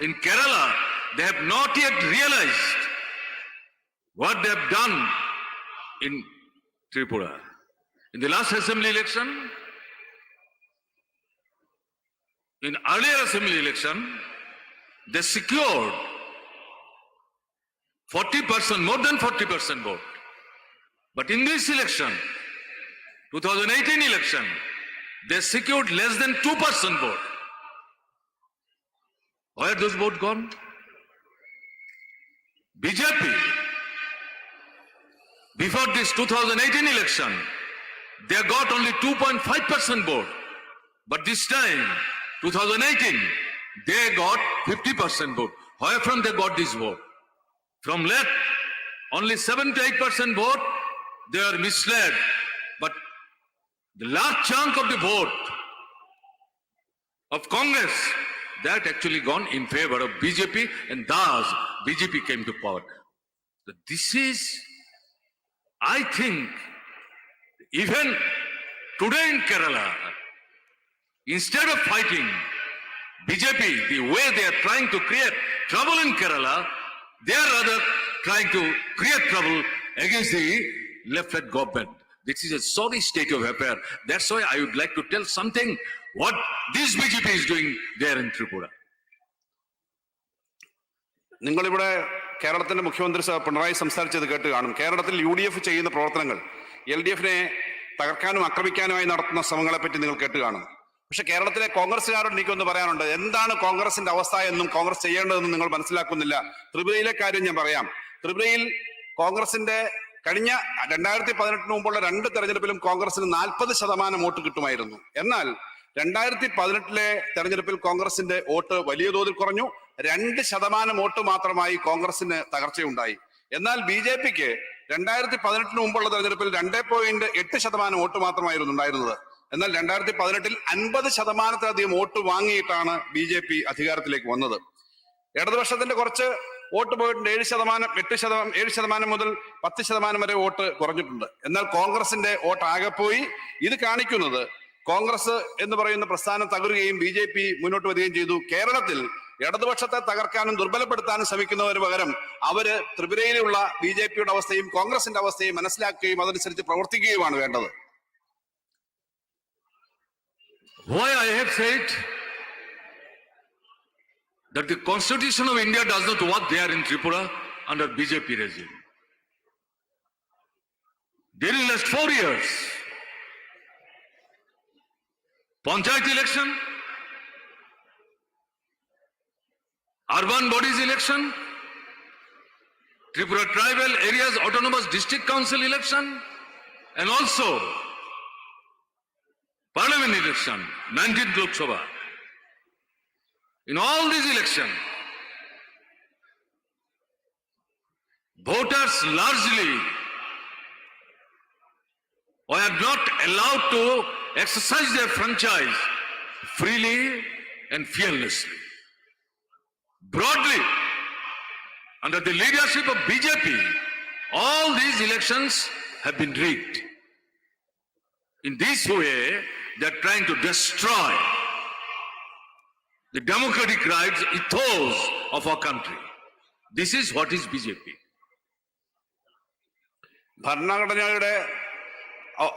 in Kerala, they have not yet realized what they have done in Tripura. In the last assembly election, in earlier assembly election, they secured 40%, more than 40% vote. But in this election, 2018 election, they secured less than 2% vote. Where are those votes gone? BJP, before this 2018 election, they got only 2.5% vote. But this time, 2018, they got 50% vote. Where from they got this vote? From left, only 7 to 8% vote, they are misled. But the large chunk of the vote of Congress, that actually gone in favor of BJP, and thus BJP came to power. So this is, I think, even today in Kerala, instead of fighting BJP, the way they are trying to create trouble in Kerala, they are rather trying to create trouble against the left-led government. This is a sorry state of affairs. That's why I would like to tell something what this BJP is doing there in Tripura. നിങ്ങളിവിടെ കേരളത്തിന്റെ മുഖ്യമന്ത്രി പിണറായി സംസാരിച്ചത് കേട്ട് കാണും. കേരളത്തിൽ UDF ചെയ്യുന്ന പ്രവർത്തനങ്ങൾ, LDFനെ തകർക്കാനും ആക്രമിക്കാനുമായി നടത്തുന്ന ശ്രമങ്ങളെ പറ്റി നിങ്ങൾ കേട്ട് കാണും. പക്ഷെ കേരളത്തിലെ കോൺഗ്രസ്സുകാരോട് എനിക്കൊന്ന് പറയാനുണ്ട്. എന്താണ് കോൺഗ്രസിന്റെ അവസ്ഥ എന്നും കോൺഗ്രസ് ചെയ്യേണ്ടതെന്നും നിങ്ങൾ മനസ്സിലാക്കുന്നില്ല. ത്രിപുരയിലെ കാര്യം ഞാൻ പറയാം. ത്രിപുരയിൽ കോൺഗ്രസിന്റെ കഴിഞ്ഞ 2018 മുമ്പുള്ള 2 തെരഞ്ഞെടുപ്പിലും കോൺഗ്രസിന് 40% വോട്ട് കിട്ടുമായിരുന്നു. എന്നാൽ 2018 തെരഞ്ഞെടുപ്പിൽ കോൺഗ്രസിന്റെ വോട്ട് വലിയ തോതിൽ കുറഞ്ഞു. 2% വോട്ട് മാത്രമായി കോൺഗ്രസിന് തകർച്ചയുണ്ടായി. എന്നാൽ BJPക്ക് 2018 മുമ്പുള്ള തെരഞ്ഞെടുപ്പിൽ 2.8% വോട്ട് മാത്രമായിരുന്നു ഉണ്ടായിരുന്നത്. എന്നാൽ 2018 50%-ലധികം വോട്ട് വാങ്ങിയിട്ടാണ് BJP അധികാരത്തിലേക്ക് വന്നത്. ഇടതുപക്ഷത്തിന്റെ കുറച്ച് വോട്ട് പോയിട്ടുണ്ട്. 7% മുതൽ 10% വരെ വോട്ട് കുറഞ്ഞിട്ടുണ്ട്. എന്നാൽ കോൺഗ്രസിന്റെ വോട്ട് ആകെ പോയി. ഇത് കാണിക്കുന്നത് കോൺഗ്രസ് എന്ന് പറയുന്ന പ്രസ്ഥാനം തകരുകയും BJP മുന്നോട്ട് വരികയും ചെയ്തു. കേരളത്തിൽ ഇടതുപക്ഷത്തെ തകർക്കാനും ദുർബലപ്പെടുത്താനും ശ്രമിക്കുന്നവര് പകരം അവര് ത്രിപുരയിലുള്ള BJPയുടെ അവസ്ഥയും കോൺഗ്രസിന്റെ അവസ്ഥയും മനസ്സിലാക്കുകയും അതനുസരിച്ച് പ്രവർത്തിക്കുകയുമാണ് വേണ്ടത്. Why I have said that the Constitution of India does not work there in Tripura under BJP regime. During last 4 years, Panchayat election, urban bodies election, Tripura tribal areas autonomous district council election, and also parliament election, 19th Lok Sabha. In all these elections, voters largely were not allowed to exercise their franchise freely and fearlessly. Broadly, under the leadership of BJP, all these elections have been rigged. In this way, they are trying to destroy the democratic rights, ethos of our country. This is what is BJP. ഭരണഘടനയുടെ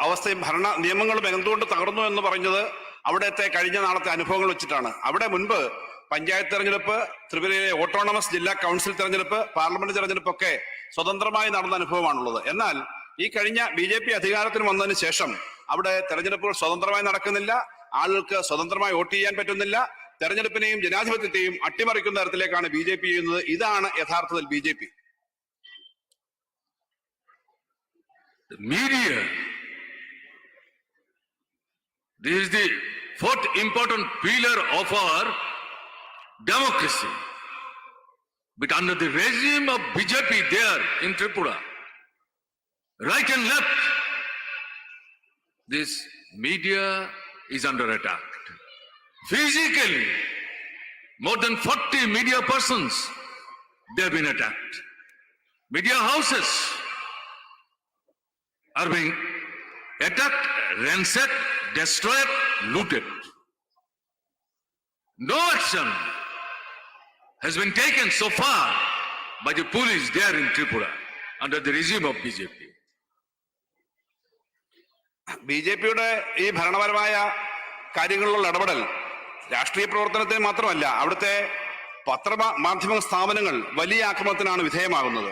അവസ്ഥയും ഭരണ നിയമങ്ങളും എന്തുകൊണ്ട് തകർന്നു എന്ന് പറഞ്ഞത് അവിടുത്തെ കഴിഞ്ഞ നാളത്തെ അനുഭവങ്ങൾ വെച്ചിട്ടാണ്. അവിടെ മുൻപ് പഞ്ചായത്ത് തെരഞ്ഞെടുപ്പ്, ത്രിപുരയിലെ ഓട്ടോണമസ് ജില്ലാ കൗൺസിൽ തെരഞ്ഞെടുപ്പ്, പാർലമെന്റ് തെരഞ്ഞെടുപ്പൊക്കെ സ്വതന്ത്രമായി നടന്ന അനുഭവമാണുള്ളത്. എന്നാൽ ഈ കഴിഞ്ഞ BJP അധികാരത്തിന് വന്നതിന് ശേഷം അവിടെ തെരഞ്ഞെടുപ്പുകൾ സ്വതന്ത്രമായി നടക്കുന്നില്ല, ആളുകൾക്ക് സ്വതന്ത്രമായി വോട്ട് ചെയ്യാൻ പറ്റുന്നില്ല, തെരഞ്ഞെടുപ്പിനെയും ജനാധിപത്യത്തെയും അട്ടിമറിക്കുന്ന തരത്തിലേക്കാണ് BJP ചെയ്യുന്നത്. ഇതാണ് യഥാർത്ഥത്തിൽ BJP. The media, this is the fourth important pillar of our democracy. But under the regime of BJP there in Tripura, right and left, this media is under attack. Physically, more than 40 media persons, they have been attacked. Media houses are being attacked, ransacked, destroyed, looted. No action has been taken so far by the police there in Tripura under the regime of BJP. BJPയുടെ ഈ ഭരണപരമായ കാര്യങ്ങളിലുള്ള ഇടപെടൽ രാഷ്ട്രീയ പ്രവർത്തനത്തിന് മാത്രമല്ല, അവിടുത്തെ പത്രമാധ്യമ സ്ഥാപനങ്ങൾ വലിയ ആക്രമണത്തിനാണ് വിധേയമാകുന്നത്.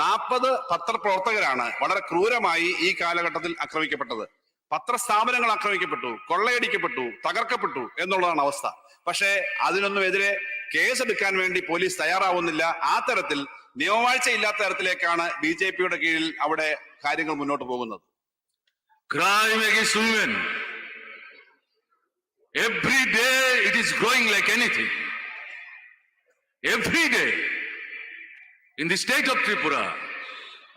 40 പത്രപ്രവർത്തകരാണ് വളരെ ക്രൂരമായി ഈ കാലഘട്ടത്തിൽ ആക്രമിക്കപ്പെട്ടത്. പത്രസ്ഥാപനങ്ങൾ ആക്രമിക്കപ്പെട്ടു, കൊള്ളയടിക്കപ്പെട്ടു, തകർക്കപ്പെട്ടു എന്നുള്ളതാണ് അവസ്ഥ. പക്ഷേ അതിനൊന്നും എതിരെ കേസെടുക്കാൻ വേണ്ടി പോലീസ് തയ്യാറാവുന്നില്ല. ആ തരത്തിൽ നിയമവാഴ്ചയില്ലാത്ത തരത്തിലേക്കാണ് BJPയുടെ കീഴിൽ അവിടെ കാര്യങ്ങൾ മുന്നോട്ട് പോകുന്നത്. Crime against women, every day it is growing like anything. Every day in the state of Tripura,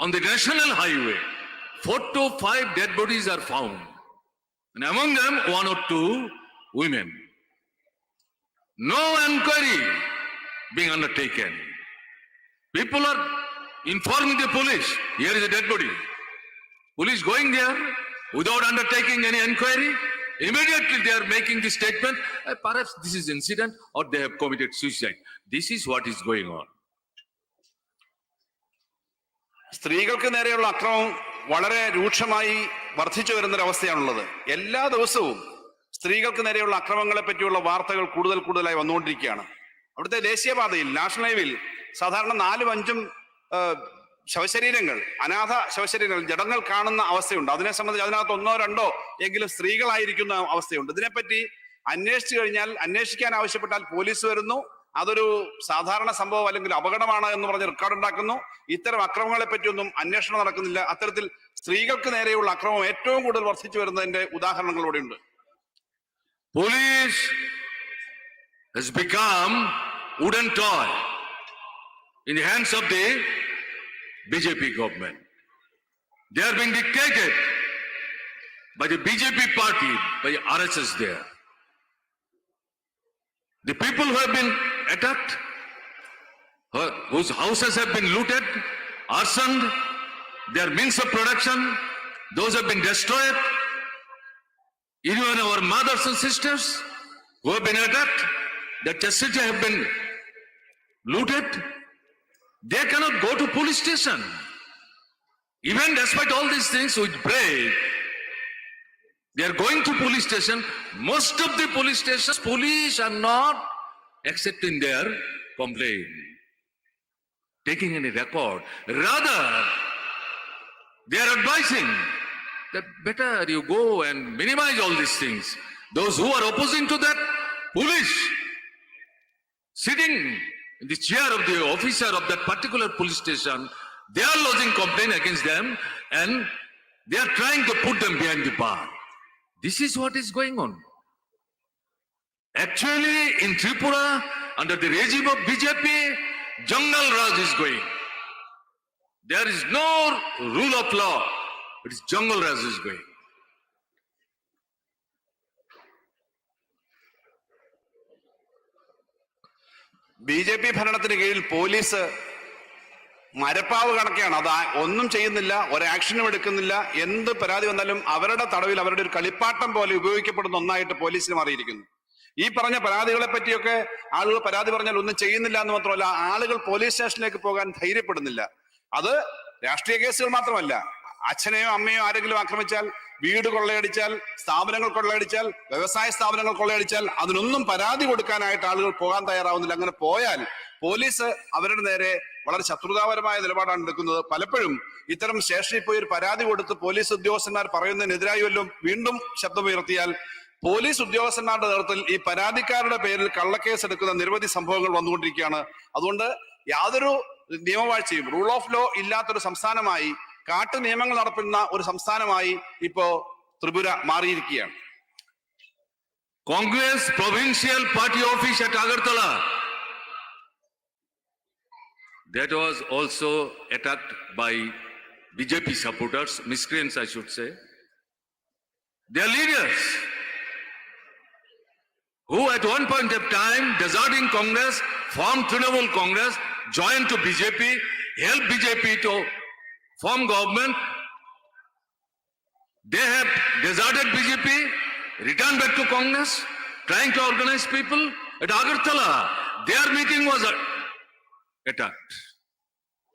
on the national highway, 4 to 5 dead bodies are found, and among them 1 or 2 women. No inquiry being undertaken. People are informing the police, here is a dead body. Police going there without undertaking any inquiry. Immediately they are making the statement, perhaps this is incident or they have committed suicide. This is what is going on. സ്ത്രീകൾക്ക് നേരെയുള്ള അക്രമം വളരെ രൂക്ഷമായി വർദ്ധിച്ചു വരുന്നൊരവസ്ഥയാണുള്ളത്. എല്ലാ ദിവസവും സ്ത്രീകൾക്ക് നേരെയുള്ള അക്രമങ്ങളെ പറ്റിയുള്ള വാർത്തകൾ കൂടുതലായി വന്നുകൊണ്ടിരിക്കുകയാണ്. അവിടുത്തെ ദേശീയപാതയിൽ, നാഷണൽ ഹൈവേയിൽ സാധാരണ 4-5 ശവശരീരങ്ങൾ, അനാഥ ശവശരീരങ്ങൾ, ജഡങ്ങൾ കാണുന്ന അവസ്ഥയുണ്ട്. അതിനെ സംബന്ധിച്ച് അതിനകത്ത് 1-2 എങ്കിലും സ്ത്രീകളായിരിക്കുന്ന അവസ്ഥയുണ്ട്. ഇതിനെപ്പറ്റി അന്വേഷിച്ചു കഴിഞ്ഞാൽ, അന്വേഷിക്കാൻ ആവശ്യപ്പെട്ടാൽ പോലീസ് വരുന്നു, അതൊരു സാധാരണ സംഭവം അല്ലെങ്കിൽ അപകടമാണ് എന്ന് പറഞ്ഞ് റെക്കോർഡ് ഉണ്ടാക്കുന്നു. ഇത്തരം അക്രമങ്ങളെ പറ്റിയൊന്നും അന്വേഷണം നടക്കുന്നില്ല. അത്തരത്തിൽ സ്ത്രീകൾക്ക് നേരെയുള്ള അക്രമം ഏറ്റവും കൂടുതൽ വർദ്ധിച്ചു വരുന്നതിന്റെ ഉദാഹരണങ്ങൾ ഇവിടെ ഉണ്ട്. Police has become wooden toy in the hands of the BJP government. They are being dictated by the BJP party, by RSS there. The people who have been attacked, whose houses have been looted, arsoned, their means of production, those have been destroyed. Even our mothers and sisters who have been attacked, their chastity have been looted. They cannot go to police station. Even despite all these things, with brave, they are going to police station. Most of the police stations, police are not accepting their complaint, taking any record. Rather, they are advising that better you go and minimize all these things. Those who are opposing to that, police, sitting in the chair of the officer of that particular police station, they are lodging complaint against them and they are trying to put them behind the bar. This is what is going on. Actually, in Tripura, under the regime of BJP, Jungle Raj is going. There is no rule of law. It is Jungle Raj is going. BJP ഭരണത്തിന് കീഴിൽ police മരപ്പാവ് കണക്കെയാണ്. അത് ഒന്നും ചെയ്യുന്നില്ല, ഒരു ആക്ഷനും എടുക്കുന്നില്ല. എന്ത് പരാതി വന്നാലും അവരുടെ തടവിൽ അവരുടെ ഒരു കളിപ്പാട്ടം പോലെ ഉപയോഗിക്കപ്പെടുന്ന ഒന്നായിട്ട് പോലീസിന് മാറിയിരിക്കുന്നു. ഈ പറഞ്ഞ പരാതികളെ പറ്റിയൊക്കെ ആളുകൾ പരാതി പറഞ്ഞാൽ ഒന്നും ചെയ്യുന്നില്ല എന്ന് മാത്രമല്ല, ആളുകൾ പോലീസ് സ്റ്റേഷനിലേക്ക് പോകാൻ ധൈര്യപ്പെടുന്നില്ല. അത് രാഷ്ട്രീയ കേസുകൾ മാത്രമല്ല, അച്ഛനെയോ അമ്മയോ ആരെങ്കിലും ആക്രമിച്ചാൽ, വീട് കൊള്ളയടിച്ചാൽ, സ്ഥാപനങ്ങൾ കൊള്ളയടിച്ചാൽ, വ്യവസായ സ്ഥാപനങ്ങൾ കൊള്ളയടിച്ചാൽ അതിനൊന്നും പരാതി കൊടുക്കാനായിട്ട് ആളുകൾ പോകാൻ തയ്യാറാവുന്നില്ല. അങ്ങനെ പോയാൽ പോലീസ് അവരുടെ നേരെ വളരെ ശത്രുതാപരമായ നിലപാടാണ് എടുക്കുന്നത്. പലപ്പോഴും ഇത്തരം സ്റ്റേഷനിൽ പോയി ഒരു പരാതി കൊടുത്ത് പോലീസ് ഉദ്യോഗസ്ഥന്മാർ പറയുന്നതിനെതിരായി വല്ലതും വീണ്ടും ശബ്ദമുയർത്തിയാൽ പോലീസ് ഉദ്യോഗസ്ഥന്മാരുടെ നേതൃത്വത്തിൽ ഈ പരാതിക്കാരുടെ പേരിൽ കള്ളക്കേസ് എടുക്കുന്ന നിരവധി സംഭവങ്ങൾ വന്നുകൊണ്ടിരിക്കുകയാണ്. അതുകൊണ്ട് യാതൊരു നിയമവാഴ്ചയും, റൂൾ ഓഫ് ലോ ഇല്ലാത്തൊരു സംസ്ഥാനമായി, കാട്ടു നിയമങ്ങൾ നടത്തുന്ന ഒരു സംസ്ഥാനമായി ഇപ്പോ ത്രിപുര മാറിയിരിക്കുകയാണ്. Congress Provincial Party Office at Agartala, that was also attacked by BJP supporters, miscreants I should say. Their leaders, who at one point of time, deserting Congress, formed Trinamool Congress, joined to BJP, helped BJP to form government. They have deserted BJP, returned back to Congress, trying to organize people. At Agartala, their meeting was attacked.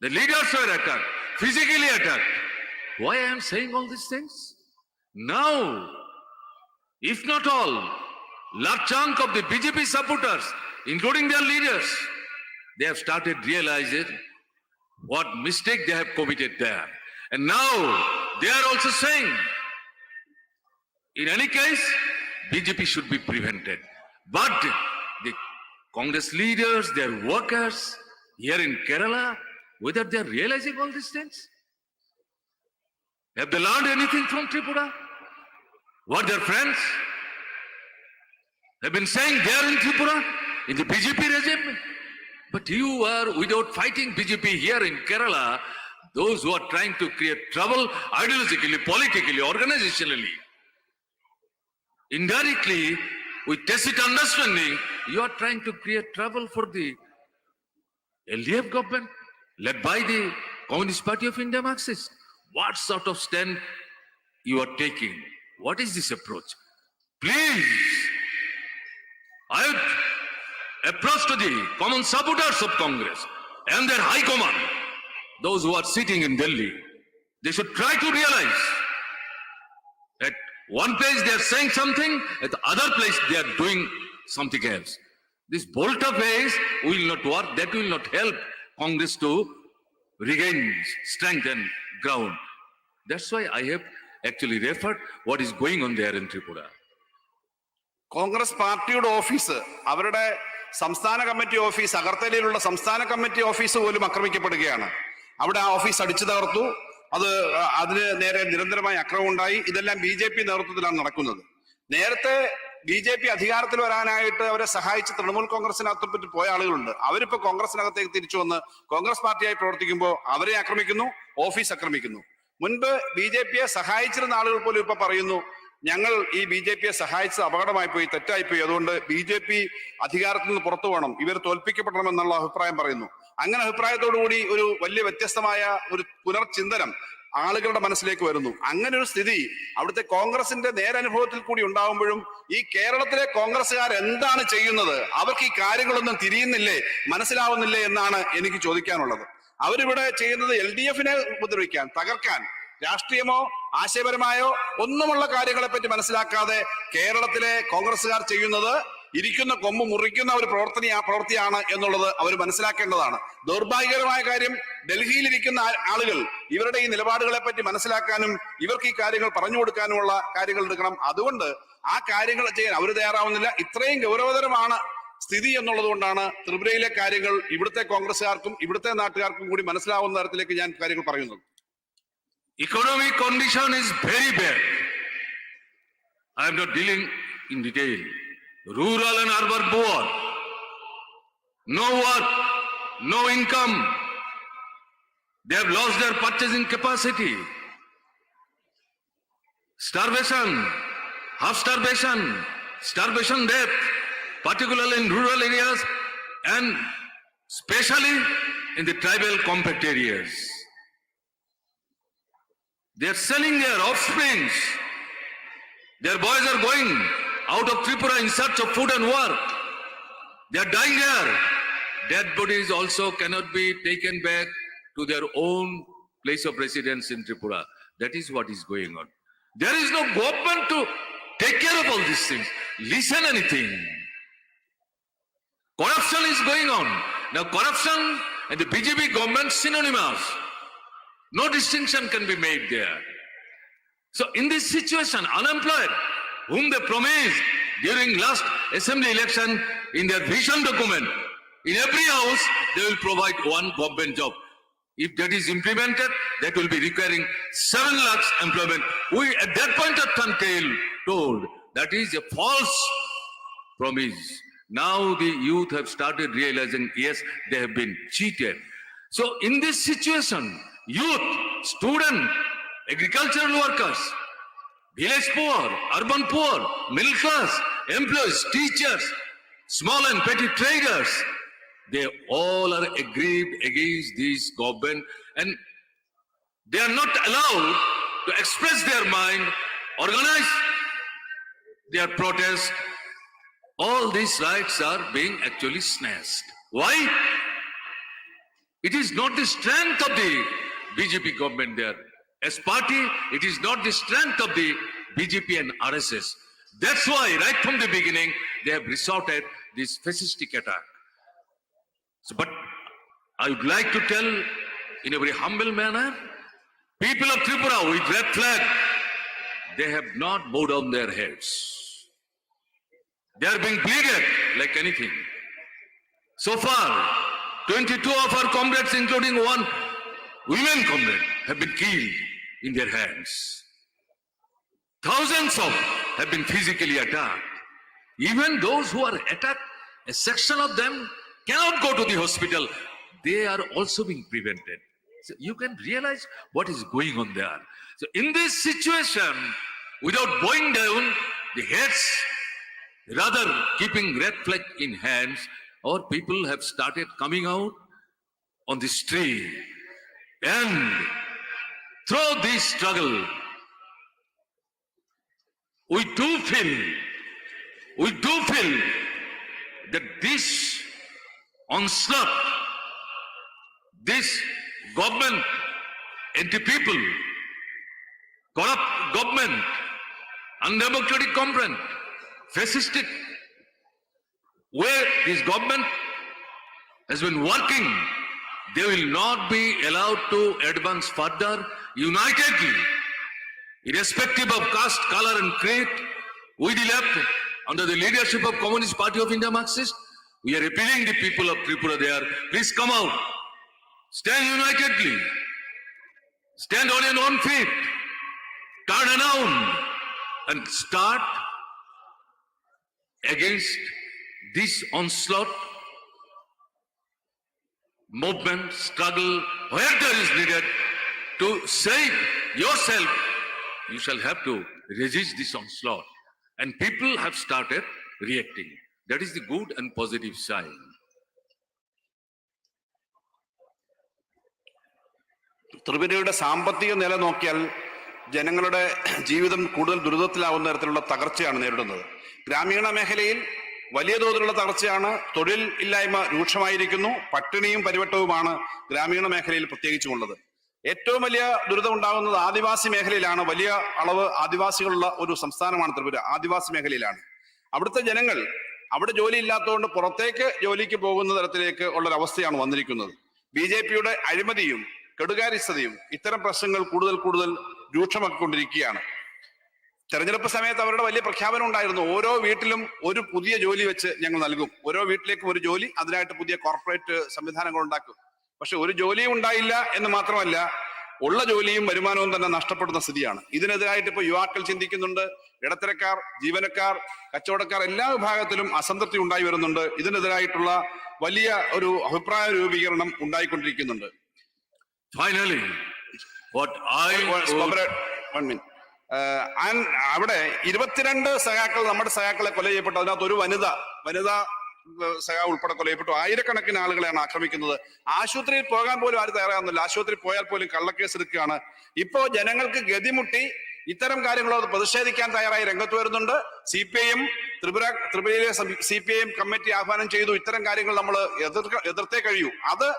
The leaders were attacked, physically attacked. Why I am saying all these things? Now, if not all, large chunk of the BJP supporters, including their leaders, they have started realizing what mistake they have committed there. And now they are also saying, in any case, BJP should be prevented. But the Congress leaders, their workers here in Kerala, whether they are realizing all these things? Have they learned anything from Tripura? What their friends have been saying there in Tripura, in the BJP regime? But you are, without fighting BJP here in Kerala, those who are trying to create trouble ideologically, politically, organizationally, indirectly, with tacit understanding, you are trying to create trouble for the LDF government led by the Communist Party of India Marxist. What sort of stand you are taking? What is this approach? Please, I would approach to the common supporters of Congress and their high command, those who are sitting in Delhi. They should try to realize that one place they are saying something, at the other place they are doing something else. This volte-face will not work. That will not help Congress to regain strength and ground. That's why I have actually referred what is going on there in Tripura. Congress പാർട്ടിയുടെ office, അവരുടെ സംസ്ഥാന committee office, അഗർത്തലയിലുള്ള സംസ്ഥാന committee office പോലും ആക്രമിക്കപ്പെടുകയാണ്. അവിടെ ആ office അടിച്ചു തകർത്തു. അതിന് നേരെ നിരന്തരമായ അക്രമം ഉണ്ടായി. ഇതെല്ലാം BJP നേതൃത്വത്തിലാണ് നടക്കുന്നത്. നേരത്തെ BJP അധികാരത്തിൽ വരാനായിട്ട് അവരെ സഹായിച്ച് തൃണമൂൽ കോൺഗ്രസിനകത്ത് പോയ ആളുകളുണ്ട്. അവരിപ്പോ കോൺഗ്രസിനകത്തേക്ക് തിരിച്ചു വന്ന് കോൺഗ്രസ് പാർട്ടിയായി പ്രവർത്തിക്കുമ്പോൾ അവരെ ആക്രമിക്കുന്നു, ഓഫീസ് ആക്രമിക്കുന്നു. മുൻപ് BJPയെ സഹായിച്ചിരുന്ന ആളുകൾ പോലും ഇപ്പൊ പറയുന്നു, ഞങ്ങൾ ഈ BJPയെ സഹായിച്ചത് അപകടമായി പോയി, തെറ്റായിപ്പോയി, അതുകൊണ്ട് BJP അധികാരത്തിൽ നിന്ന് പുറത്തു പോകണം, ഇവർ തോൽപ്പിക്കപ്പെടണമെന്നുള്ള അഭിപ്രായം പറയുന്നു. അങ്ങനെ അഭിപ്രായത്തോടുകൂടി ഒരു വലിയ വ്യത്യസ്തമായ ഒരു പുനർചിന്തനം ആളുകളുടെ മനസ്സിലേക്ക് വരുന്നു. അങ്ങനെ ഒരു സ്ഥിതി അവിടുത്തെ കോൺഗ്രസിന്റെ നേരനുഭവത്തിൽ കൂടി ഉണ്ടാവുമ്പോഴും ഈ കേരളത്തിലെ കോൺഗ്രസ്സുകാർ എന്താണ് ചെയ്യുന്നത്, അവർക്ക് ഈ കാര്യങ്ങളൊന്നും തിരിയുന്നില്ലേ, മനസ്സിലാവുന്നില്ലേ എന്നാണ് എനിക്ക് ചോദിക്കാനുള്ളത്. അവരിവിടെ ചെയ്യുന്നത് LDFനെ ഉപദ്രവിക്കാൻ, തകർക്കാൻ, രാഷ്ട്രീയമോ ആശയപരമായോ ഒന്നുമുള്ള കാര്യങ്ങളെ പറ്റി മനസ്സിലാക്കാതെ കേരളത്തിലെ കോൺഗ്രസ്സുകാർ ചെയ്യുന്നത് ഇരിക്കുന്ന കൊമ്പ് മുറിക്കുന്ന ഒരു പ്രവൃത്തിയാണ് എന്നുള്ളത് അവർ മനസ്സിലാക്കേണ്ടതാണ്. ദൗർഭാഗ്യകരമായ കാര്യം, ഡൽഹിയിലിരിക്കുന്ന ആളുകൾ ഇവരുടെ ഈ നിലപാടുകളെ പറ്റി മനസ്സിലാക്കാനും ഇവർക്ക് ഈ കാര്യങ്ങൾ പറഞ്ഞു കൊടുക്കാനുമുള്ള കാര്യങ്ങൾ എടുക്കണം. അതുകൊണ്ട് ആ കാര്യങ്ങൾ ചെയ്യാൻ അവർ തയ്യാറാവുന്നില്ല. ഇത്രയും ഗൗരവതരമാണ് സ്ഥിതി എന്നുള്ളത് കൊണ്ടാണ് ത്രിപുരയിലെ കാര്യങ്ങൾ ഇവിടുത്തെ കോൺഗ്രസ്സുകാർക്കും ഇവിടുത്തെ നാട്ടുകാർക്കും കൂടി മനസ്സിലാവുന്ന തരത്തിലേക്ക് ഞാൻ കാര്യങ്ങൾ പറയുന്നത്. Economic condition is very bad. I am not dealing in detail. Rural and urban poor, no work, no income. They have lost their purchasing capacity. Starvation, half starvation, starvation death, particularly in rural areas and especially in the tribal compact areas. They are selling their offsprings. Their boys are going out of Tripura in search of food and work. They are dying there. Dead bodies also cannot be taken back to their own place of residence in Tripura. That is what is going on. There is no government to take care of all these things. Listen anything. Corruption is going on. Now corruption and the BJP government synonymous. No distinction can be made there. So in this situation, unemployed, whom they promised during last assembly election in their vision document, in every house they will provide one government job. If that is implemented, that will be requiring 7 lakhs employment. We at that point of time told that is a false promise. Now the youth have started realizing, yes, they have been cheated. So in this situation, youth, student, agricultural workers, village poor, urban poor, middle class, employees, teachers, small and petty traders, they all are aggrieved against this government and they are not allowed to express their mind, organize their protest. All these rights are being actually snatched. Why? It is not the strength of the BJP government there. As party, it is not the strength of the BJP and RSS. That's why right from the beginning, they have resorted this fascistic attack. So, but I would like to tell in a very humble manner, people of Tripura with red flag, they have not bowed down their heads. They are being bleeded like anything. So far, 22 of our comrades, including one women comrade, have been killed in their hands. Thousands have been physically attacked. Even those who are attacked, a section of them cannot go to the hospital. They are also being prevented. So you can realize what is going on there. So in this situation, without bowing down the heads, rather keeping red flag in hands, our people have started coming out on the street. And through this struggle, we do feel that this onslaught, this government, anti-people, corrupt government, undemocratic government, fascistic, where this government has been working, they will not be allowed to advance further unitedly, irrespective of caste, color and creed. We the left, under the leadership of Communist Party of India Marxist, we are appealing the people of Tripura there, please come out, stand unitedly, stand on your own feet, turn around and start against this onslaught, movement, struggle, where there is needed to save yourself, you shall have to resist this onslaught. And people have started reacting. That is the good and positive sign. ത്രിപുരയുടെ സാമ്പത്തിക നില നോക്കിയാൽ ജനങ്ങളുടെ ജീവിതം കൂടുതൽ ദുരിതത്തിലാവുന്ന തരത്തിലുള്ള തകർച്ചയാണ് നേരിടുന്നത്. ഗ്രാമീണ മേഖലയിൽ വലിയ തോതിലുള്ള തകർച്ചയാണ്. തൊഴിൽ ഇല്ലായ്മ രൂക്ഷമായിരിക്കുന്നു. പട്ടിണിയും പരിവട്ടവുമാണ് ഗ്രാമീണ മേഖലയിൽ പ്രത്യേകിച്ചുമുള്ളത്. ഏറ്റവും വലിയ ദുരിതം ഉണ്ടാകുന്നത് ആദിവാസി മേഖലയിലാണ്. വലിയ അളവ് ആദിവാസികളുള്ള ഒരു സംസ്ഥാനമാണ് ത്രിപുര. ആദിവാസി മേഖലയിലാണ്. അവിടുത്തെ ജനങ്ങൾ അവിടെ ജോലി ഇല്ലാത്തതുകൊണ്ട് പുറത്തേക്ക് ജോലിക്ക് പോകുന്ന തരത്തിലേക്ക് ഉള്ളൊരവസ്ഥയാണ് വന്നിരിക്കുന്നത്. BJPയുടെ അഴിമതിയും കെടുകാര്യസ്ഥതയും ഇത്തരം പ്രശ്നങ്ങൾ കൂടുതൽ കൂടുതൽ രൂക്ഷമാക്കിക്കൊണ്ടിരിക്കുകയാണ്. തെരഞ്ഞെടുപ്പ് സമയത്ത് അവരുടെ വലിയ പ്രഖ്യാപനം ഉണ്ടായിരുന്നു. ഓരോ വീട്ടിലും ഒരു പുതിയ ജോലി വെച്ച് ഞങ്ങൾ നൽകും. ഓരോ വീട്ടിലേക്കും ഒരു ജോലി, അതിനായിട്ട് പുതിയ കോർപ്പറേറ്റ് സംവിധാനങ്ങൾ ഉണ്ടാക്കും. പക്ഷെ ഒരു ജോലിയും ഉണ്ടായില്ല എന്ന് മാത്രമല്ല, ഉള്ള ജോലിയും വരുമാനവും തന്നെ നഷ്ടപ്പെടുന്ന സ്ഥിതിയാണ്. ഇതിനെതിരായിട്ട് ഇപ്പൊ യുവാക്കൾ ചിന്തിക്കുന്നുണ്ട്. ഇടത്തരക്കാർ, ജീവനക്കാർ, കച്ചവടക്കാർ എല്ലാ വിഭാഗത്തിലും അസംതൃപ്തി ഉണ്ടായി വരുന്നുണ്ട്. ഇതിനെതിരായിട്ടുള്ള വലിയ ഒരു അഭിപ്രായ രൂപീകരണം ഉണ്ടായിക്കൊണ്ടിരിക്കുന്നുണ്ട്. Finally, what I അവിടെ 22 സഖാക്കൾ, നമ്മുടെ സഖാക്കളെ കൊല ചെയ്യപ്പെട്ടു. അതിനകത്ത് ഒരു വനിതാ സഖാവ് ഉൾപ്പെടെ കൊല ചെയ്യപ്പെട്ടു. ആയിരക്കണക്കിന് ആളുകളെയാണ് ആക്രമിക്കുന്നത്. ആശുപത്രിയിൽ പോകാൻ പോലും ആരും തയ്യാറാകുന്നില്ല. ആശുപത്രിയിൽ പോയാൽ പോലും കള്ളക്കേസ് എടുക്കുകയാണ്. ഇപ്പോ ജനങ്ങൾക്ക് ഗതിമുട്ടി ഇത്തരം കാര്യങ്ങളോട് പ്രതിഷേധിക്കാൻ തയ്യാറായി രംഗത്ത് വരുന്നുണ്ട്. CPIM ത്രിപുരയിലെ CPIM കമ്മിറ്റി ആഹ്വാനം ചെയ്തു. ഇത്തരം കാര്യങ്ങൾ നമ്മൾ എതിർത്തേ കഴിയൂ. അത്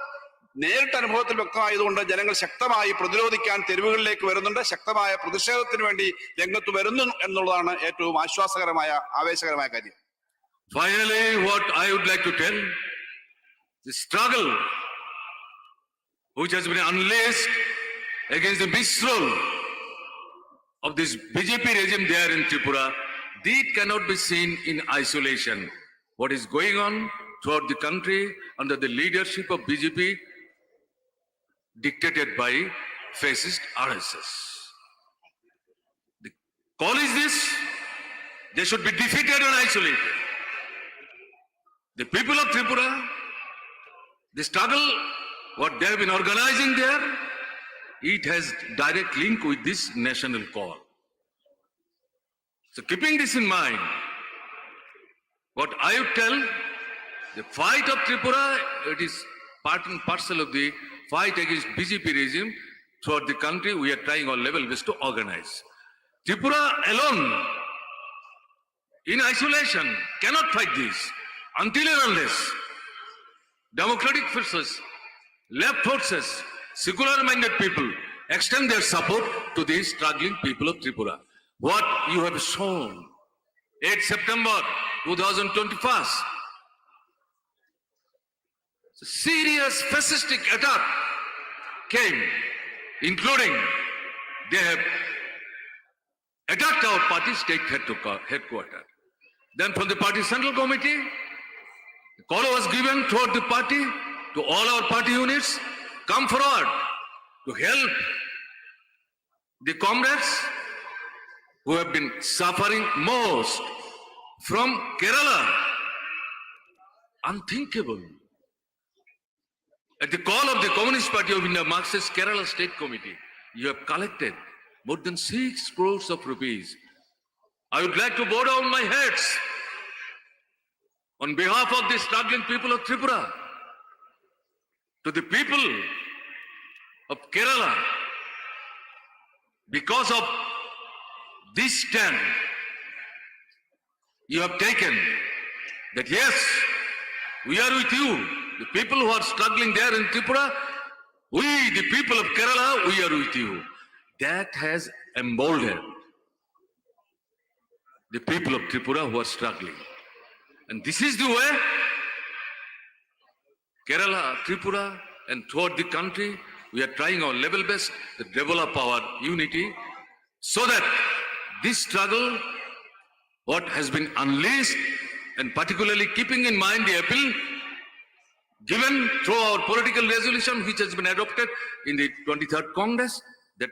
നേരിട്ട് അനുഭവത്തിൽ വ്യക്തമായതുകൊണ്ട് ജനങ്ങൾ ശക്തമായി പ്രതിരോധിക്കാൻ തെരുവുകളിലേക്ക് വരുന്നുണ്ട്. ശക്തമായ പ്രതിഷേധത്തിന് വേണ്ടി രംഗത്ത് വരുന്നു എന്നുള്ളതാണ് ഏറ്റവും ആശ്വാസകരമായ, ആവേശകരമായ കാര്യം. Finally, what I would like to tell, the struggle which has been unleashed against the misrule of this BJP regime there in Tripura, that cannot be seen in isolation. What is going on throughout the country under the leadership of BJP, dictated by fascist RSS. The call is this: they should be defeated and isolated. The people of Tripura, the struggle, what they have been organizing there, it has direct link with this national call. So keeping this in mind, what I would tell, the fight of Tripura, it is part and parcel of the fight against BJP regime throughout the country. We are trying our level best to organize. Tripura alone, in isolation, cannot fight this until and unless democratic forces, left forces, secular-minded people extend their support to the struggling people of Tripura. What you have shown, 8 September 2021, serious fascistic attack came, including they have attacked our party state headquarters. Then from the party central committee, the call was given throughout the party to all our party units, come forward to help the comrades who have been suffering most from Kerala. Unthinkable. At the call of the Communist Party of India, Marxist Kerala State Committee, you have collected more than 6 crores of rupees. I would like to bow down my heads on behalf of the struggling people of Tripura to the people of Kerala. Because of this stand you have taken, that yes, we are with you. The people who are struggling there in Tripura, we, the people of Kerala, we are with you. That has emboldened the people of Tripura who are struggling. And this is the way Kerala, Tripura, and throughout the country, we are trying our level best to develop our unity so that this struggle, what has been unleashed, and particularly keeping in mind the appeal given through our political resolution which has been adopted in the 23rd Congress, that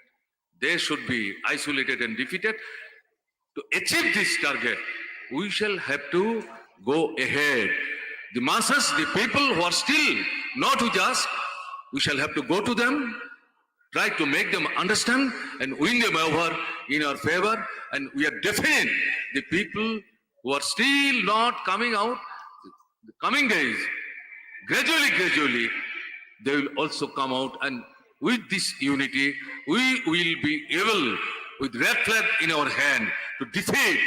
they should be isolated and defeated. To achieve this target, we shall have to go ahead. The masses, the people who are still not with us, we shall have to go to them, try to make them understand and win them over in our favor. And we are definite, the people who are still not coming out, the coming days, gradually, they will also come out, and with this unity, we will be able, with red flag in our hand, to defeat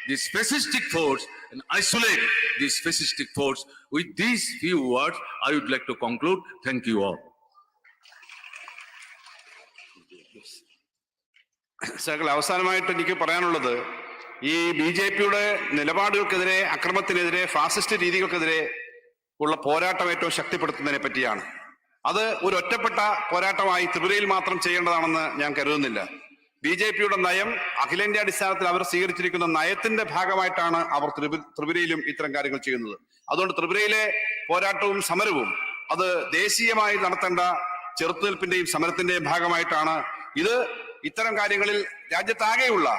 this fascistic force and isolate this fascistic force. With these few words, I would like to conclude. Thank you all. സകല അവസാനമായിട്ട് എനിക്ക് പറയാനുള്ളത്, ഈ BJP-യുടെ നിലപാടുകൾക്കെതിരെ, അക്രമത്തിനെതിരെ, fascist രീതികൾക്കെതിരെ ഉള്ള പോരാട്ടം ഏറ്റവും ശക്തിപ്പെടുത്തുന്നതിനെ പറ്റിയാണ്. അത് ഒരു ഒറ്റപ്പെട്ട പോരാട്ടമായി ത്രിപുരയിൽ മാത്രം ചെയ്യേണ്ടതാണെന്ന് ഞാൻ കരുതുന്നില്ല. BJP-യുടെ നയം, അഖിലേന്ത്യാ അടിസ്ഥാനത്തിൽ അവർ സ്വീകരിച്ചിരിക്കുന്ന നയത്തിന്റെ ഭാഗമായിട്ടാണ് അവർ ത്രിപുരയിലും ഇത്തരം കാര്യങ്ങൾ ചെയ്യുന്നത്. അതുകൊണ്ട് ത്രിപുരയിലെ പോരാട്ടവും സമരവും അത് ദേശീയമായി നടത്തേണ്ട ചെറുത്തുനിൽപ്പിന്റെയും സമരത്തിന്റെയും ഭാഗമായിട്ടാണ്. ഇത് ഇത്തരം കാര്യങ്ങളിൽ രാജ്യത്താകെയുള്ള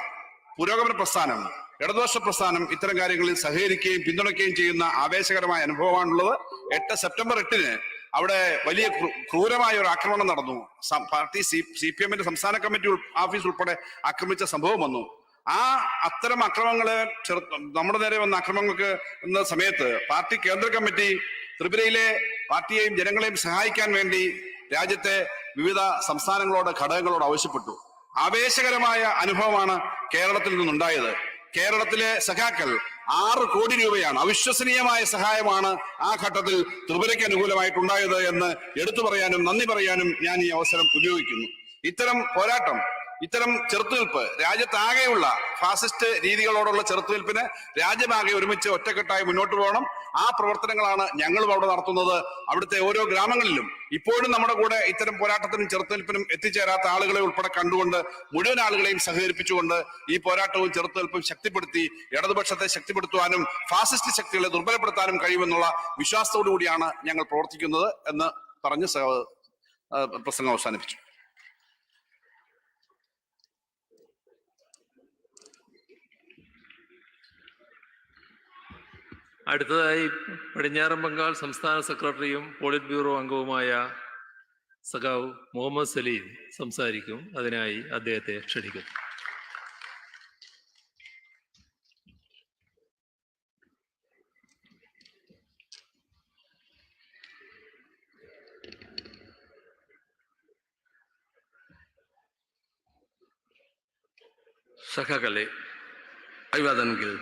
പുരോഗമന പ്രസ്ഥാനം, ഇടതുപക്ഷ പ്രസ്ഥാനം ഇത്തരം കാര്യങ്ങളിൽ സഹകരിക്കുകയും പിന്തുണയ്ക്കുകയും ചെയ്യുന്ന ആവേശകരമായ അനുഭവമാണുള്ളത്. 8 സെപ്റ്റംബർ 8-ന് അവിടെ വലിയ ക്രൂരമായ ഒരു ആക്രമണം നടന്നു. പാർട്ടി CPM-ന്റെ സംസ്ഥാന കമ്മിറ്റി ഓഫീസ് ഉൾപ്പെടെ ആക്രമിച്ച സംഭവം വന്നു. അത്തരം അക്രമങ്ങളെ നമ്മുടെ നേരെ വന്ന അക്രമങ്ങൾക്ക് എന്ന സമയത്ത് പാർട്ടി കേന്ദ്ര കമ്മിറ്റി ത്രിപുരയിലെ പാർട്ടിയെയും ജനങ്ങളെയും സഹായിക്കാൻ വേണ്ടി രാജ്യത്തെ വിവിധ സംസ്ഥാനങ്ങളോട്, ഘടകങ്ങളോട് ആവശ്യപ്പെട്ടു. ആവേശകരമായ അനുഭവമാണ് കേരളത്തിൽ നിന്നുണ്ടായത്. കേരളത്തിലെ സഖാക്കൾ 6 കോടി രൂപയാണ്, അവിശ്വസനീയമായ സഹായമാണ് ആ ഘട്ടത്തിൽ ത്രിപുരയ്ക്ക് അനുകൂലമായിട്ടുണ്ടായത് എന്ന് എടുത്തു പറയാനും നന്ദി പറയാനും ഞാൻ ഈ അവസരം ഉപയോഗിക്കുന്നു. ഇത്തരം പോരാട്ടം, ഇത്തരം ചെറുത്തുനിൽപ്പ് രാജ്യത്താകെയുള്ള ഫാസിസ്റ്റ് രീതികളോടുള്ള ചെറുത്തുനിൽപ്പിന് രാജ്യമാകെ ഒരുമിച്ച് ഒറ്റക്കെട്ടായി മുന്നോട്ട് പോകണം. ആ പ്രവർത്തനങ്ങളാണ് ഞങ്ങളും അവിടെ നടത്തുന്നത്. അവിടുത്തെ ഓരോ ഗ്രാമങ്ങളിലും ഇപ്പോഴും നമ്മുടെ കൂടെ ഇത്തരം പോരാട്ടത്തിനും ചെറുത്തുനിൽപ്പിനും എത്തിച്ചേരാത്ത ആളുകളെ ഉൾപ്പെടെ കണ്ടുകൊണ്ട് മുഴുവൻ ആളുകളെയും സഹകരിപ്പിച്ചുകൊണ്ട് ഈ പോരാട്ടവും ചെറുത്തുനിൽപ്പും ശക്തിപ്പെടുത്തി ഇടതുപക്ഷത്തെ ശക്തിപ്പെടുത്തുവാനും ഫാസിസ്റ്റ് ശക്തികളെ ദുർബലപ്പെടുത്താനും കഴിയുമെന്നുള്ള വിശ്വാസത്തോടു കൂടിയാണ് ഞങ്ങൾ പ്രവർത്തിക്കുന്നത് എന്ന് പറഞ്ഞ് പ്രസംഗം അവസാനിപ്പിച്ചു. അടുത്തതായി പടിഞ്ഞാറൻ ബംഗാൾ സംസ്ഥാന സെക്രട്ടറിയും പോളിറ്റ് ബ്യൂറോ അംഗവുമായ സഖാവ് മുഹമ്മദ് സലീം സംസാരിക്കും. അതിനായി അദ്ദേഹത്തെ ക്ഷണിക്കുന്നു. സഖാക്കളെ, അഭിവാദനങ്ങൾ.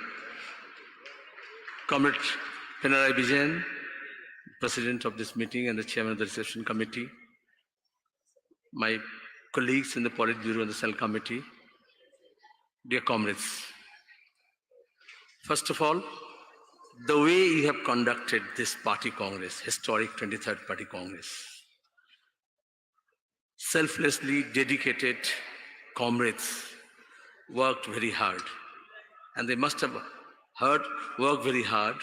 Comrade Pinarayi Vijayan, President of this meeting and the Chairman of the Reception Committee, my colleagues in the Politburo and the Cell Committee, dear comrades. First of all, the way you have conducted this party congress, historic 23rd Party Congress, selflessly dedicated comrades worked very hard, and they must have worked very hard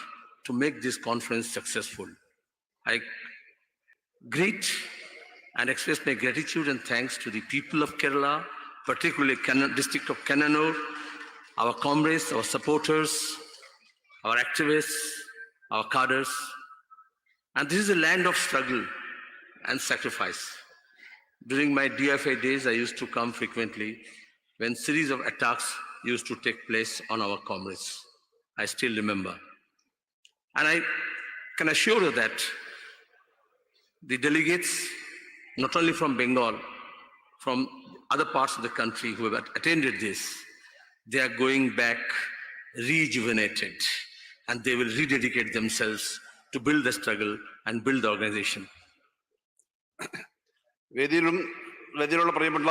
to make this conference successful. I greet and express my gratitude and thanks to the people of Kerala, particularly district of Kannanur, our comrades, our supporters, our activists, our cadres. And this is a land of struggle and sacrifice. During my DFA days, I used to come frequently when series of attacks used to take place on our comrades. I still remember. And I can assure you that the delegates, not only from Bengal, from other parts of the country who have attended this, they are going back rejuvenated, and they will rededicate themselves to build the struggle and build the organization. വേദിയിലുള്ള പ്രിയമുള്ള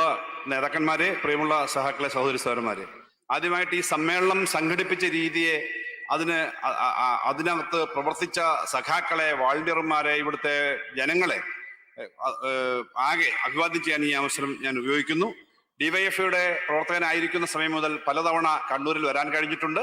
നേതാക്കന്മാരെ, പ്രിയമുള്ള സഹാക്കളെ, സഹോദരി സഹോദരന്മാരെ, ആദ്യമായിട്ട് ഈ സമ്മേളനം സംഘടിപ്പിച്ച രീതിയെ, അതിനകത്ത് പ്രവർത്തിച്ച സഖാക്കളെ, വാളണ്ടിയർമാരെ, ഇവിടുത്തെ ജനങ്ങളെ ആകെ അഭിവാദ്യം ചെയ്യാൻ ഈ അവസരം ഞാൻ ഉപയോഗിക്കുന്നു. ഡിവൈഎഫ്ഐയുടെ പ്രവർത്തകനായിരിക്കുന്ന സമയം മുതൽ പലതവണ കണ്ണൂരിൽ വരാൻ കഴിഞ്ഞിട്ടുണ്ട്.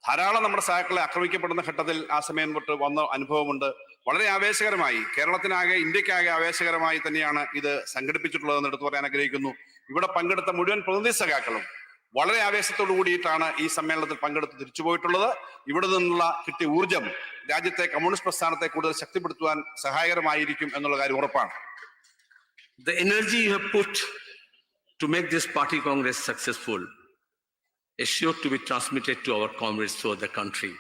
ധാരാളം നമ്മുടെ സഹാക്കളെ ആക്രമിക്കപ്പെടുന്ന ഘട്ടത്തിൽ ആ സമയം തൊട്ട് വന്ന അനുഭവമുണ്ട്. വളരെ ആവേശകരമായി, കേരളത്തിനാകെ, ഇന്ത്യക്കാകെ ആവേശകരമായി തന്നെയാണ് ഇത് സംഘടിപ്പിച്ചിട്ടുള്ളതെന്ന് എടുത്തു പറയാൻ ആഗ്രഹിക്കുന്നു. ഇവിടെ പങ്കെടുത്ത മുഴുവൻ പ്രതിനിധി സഖാക്കളും വളരെ ആവേശത്തോടു കൂടിയിട്ടാണ് ഈ സമ്മേളനത്തിൽ പങ്കെടുത്ത് തിരിച്ചുപോയിട്ടുള്ളത്. ഇവിടെ നിന്നുള്ള കിട്ടിയ ഊർജം രാജ്യത്തെ കമ്മ്യൂണിസ്റ്റ് പ്രസ്ഥാനത്തെ കൂടുതൽ ശക്തിപ്പെടുത്തുവാൻ സഹായകരമായിരിക്കും എന്നുള്ള കാര്യം ഉറപ്പാണ്. The energy you have put to make this party congress successful is sure to be transmitted to our comrades throughout the country.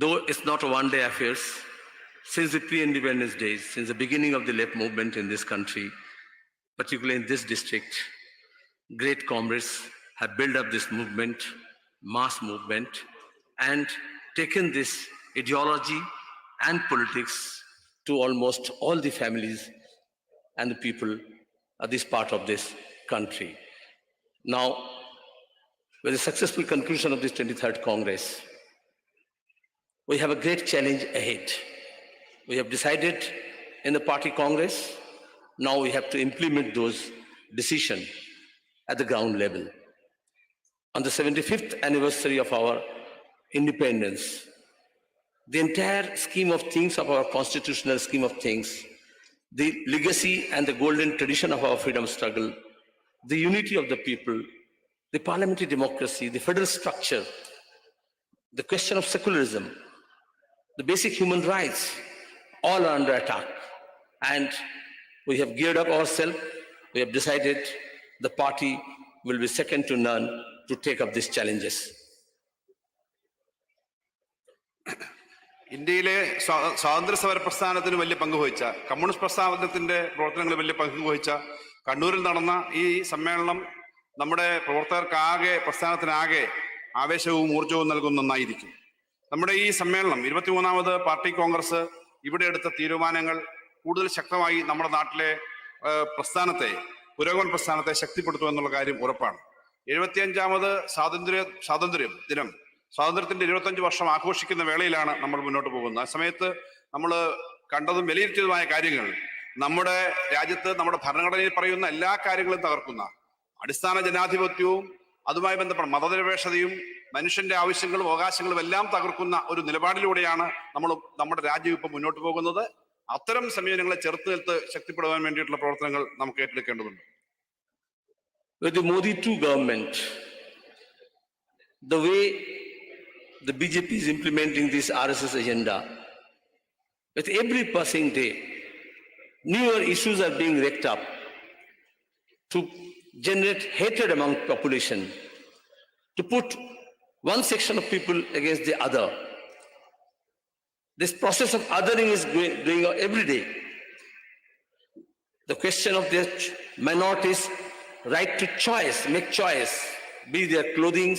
Though it's not a one-day affair, since the pre-independence days, since the beginning of the left movement in this country, particularly in this district, great comrades have built up this movement, mass movement, and taken this ideology and politics to almost all the families and the people of this part of this country. Now, with the successful conclusion of this 23rd Congress, we have a great challenge ahead. We have decided in the party Congress, now we have to implement those decisions at the ground level. On the 75th anniversary of our independence, the entire scheme of things of our constitutional scheme of things, the legacy and the golden tradition of our freedom struggle, the unity of the people, the parliamentary democracy, the federal structure, the question of secularism, the basic human rights, all are under attack. And we have geared up ourselves. We have decided the party will be second to none to take up these challenges. ഇന്ത്യയിലെ സ്വാതന്ത്ര്യ സമര പ്രസ്ഥാനത്തിന് വലിയ പങ്ക് വഹിച്ച, communist പ്രസ്ഥാനത്തിന്റെ പ്രവർത്തനങ്ങളിൽ വലിയ പങ്ക് വഹിച്ച കണ്ണൂരിൽ നടന്ന ഈ സമ്മേളനം നമ്മുടെ പ്രവർത്തകർക്കാകെ, പ്രസ്ഥാനത്തിനാകെ ആവേശവും ഊർജവും നൽകുന്ന ഒന്നായിരിക്കും. നമ്മുടെ ഈ സമ്മേളനം 23ാമത് പാർട്ടി കോൺഗ്രസ് ഇവിടെ എടുത്ത തീരുമാനങ്ങൾ കൂടുതൽ ശക്തമായി നമ്മുടെ നാട്ടിലെ പ്രസ്ഥാനത്തെ, പുരോഗമന പ്രസ്ഥാനത്തെ ശക്തിപ്പെടുത്തും എന്നുള്ള കാര്യം ഉറപ്പാണ്. 75ാമത് സ്വാതന്ത്ര്യ ദിനം, സ്വാതന്ത്ര്യത്തിന്റെ 25 വർഷം ആഘോഷിക്കുന്ന വേളയിലാണ് നമ്മൾ മുന്നോട്ട് പോകുന്നത്. ആ സമയത്ത് നമ്മൾ കണ്ടതും വിലയിരുത്തിയതുമായ കാര്യങ്ങൾ നമ്മുടെ രാജ്യത്ത് നമ്മുടെ ഭരണഘടനയിൽ പറയുന്ന എല്ലാ കാര്യങ്ങളും തകർക്കുന്ന, അടിസ്ഥാന ജനാധിപത്യവും അതുമായി ബന്ധപ്പെട്ട മതനിരപേക്ഷതയും മനുഷ്യന്റെ ആവശ്യങ്ങളും അവകാശങ്ങളും എല്ലാം തകർക്കുന്ന ഒരു നിലപാടിലൂടെയാണ് നമ്മുടെ രാജ്യം ഇപ്പം മുന്നോട്ട് പോകുന്നത്. അത്തരം സമീപനങ്ങളെ ചെറുത്ത് നിൽത്ത് ശക്തിപ്പെടുവാൻ വേണ്ടിയിട്ടുള്ള പ്രവർത്തനങ്ങൾ നമുക്ക് ഏറ്റെടുക്കേണ്ടതുണ്ട്. With the Modi II government, the way the BJP is implementing this RSS agenda, with every passing day, newer issues are being raked up to generate hatred among population, to put one section of people against the other. This process of othering is going on every day. The question of their minorities' right to choice, make choice, be their clothing,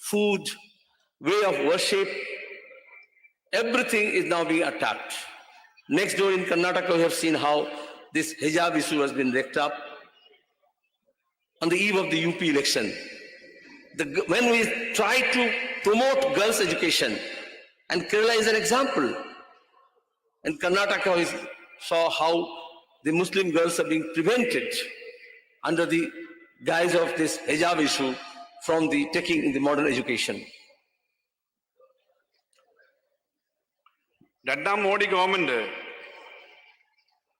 food, way of worship, everything is now being attacked. Next door in Karnataka, we have seen how this hijab issue has been raked up. On the eve of the UP election, when we try to promote girls' education, and Kerala is an example. In Karnataka, we saw how the Muslim girls are being prevented under the guise of this hijab issue from the taking in the modern education. രണ്ടാം Modi government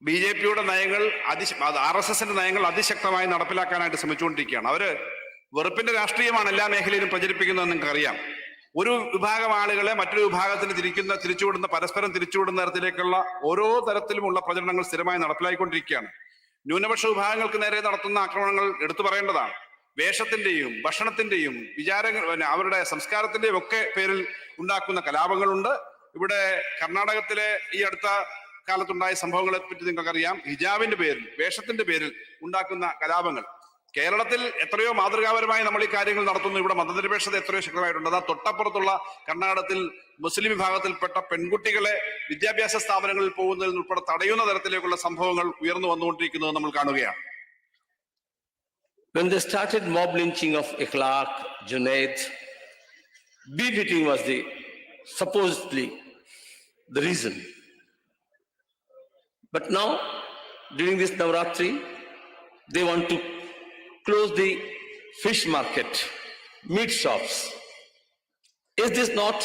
BJPയുടെ നയങ്ങൾ, RSSന്റെ നയങ്ങൾ അതിശക്തമായി നടപ്പിലാക്കാനായിട്ട് ശ്രമിച്ചുകൊണ്ടിരിക്കുകയാണ്. അവര് വെറുപ്പിന്റെ രാഷ്ട്രീയമാണ് എല്ലാ മേഖലയിലും പ്രചരിപ്പിക്കുന്നതെന്ന് നിങ്ങൾക്കറിയാം. ഒരു വിഭാഗം ആളുകളെ മറ്റൊരു വിഭാഗത്തിന് തിരിച്ചുവിടുന്ന, പരസ്പരം തിരിച്ചുവിടുന്ന തരത്തിലേക്കുള്ള ഓരോ തരത്തിലുമുള്ള പ്രചരണങ്ങൾ സ്ഥിരമായി നടപ്പിലായിക്കൊണ്ടിരിക്കുകയാണ്. ന്യൂനപക്ഷ വിഭാഗങ്ങൾക്ക് നേരെ നടത്തുന്ന ആക്രമണങ്ങൾ എടുത്തു പറയേണ്ടതാണ്. വേഷത്തിന്റെയും ഭക്ഷണത്തിന്റെയും അവരുടെ സംസ്കാരത്തിന്റെയും ഒക്കെ പേരിൽ ഉണ്ടാക്കുന്ന കലാപങ്ങളുണ്ട്. ഇവിടെ കർണാടകത്തിലെ ഈ അടുത്ത കാലത്തുണ്ടായ സംഭവങ്ങളെ പറ്റി നിങ്ങൾക്കറിയാം. ഹിജാബിന്റെ പേരിൽ, വേഷത്തിന്റെ പേരിൽ ഉണ്ടാക്കുന്ന കലാപങ്ങൾ. കേരളത്തിൽ എത്രയോ മാതൃകാപരമായി നമ്മൾ ഈ കാര്യങ്ങൾ നടത്തുന്നു. ഇവിടെ മതനിരപേക്ഷത എത്രയോ ശക്തമായിട്ടുണ്ട്. അതാ തൊട്ടപ്പുറത്തുള്ള കർണാടകത്തിൽ മുസ്ലിം വിഭാഗത്തിൽപ്പെട്ട പെൺകുട്ടികളെ വിദ്യാഭ്യാസ സ്ഥാപനങ്ങളിൽ പോകുന്നതിൽ ഉൾപ്പെടെ തടയുന്ന തരത്തിലേക്കുള്ള സംഭവങ്ങൾ ഉയർന്നു വന്നുകൊണ്ടിരിക്കുന്നത് നമ്മൾ കാണുകയാണ്. When they started mob lynching of Akhlaq, Junaid, beheading was supposedly the reason. But now, during this Navratri, they want to close the fish market, meat shops. Is this not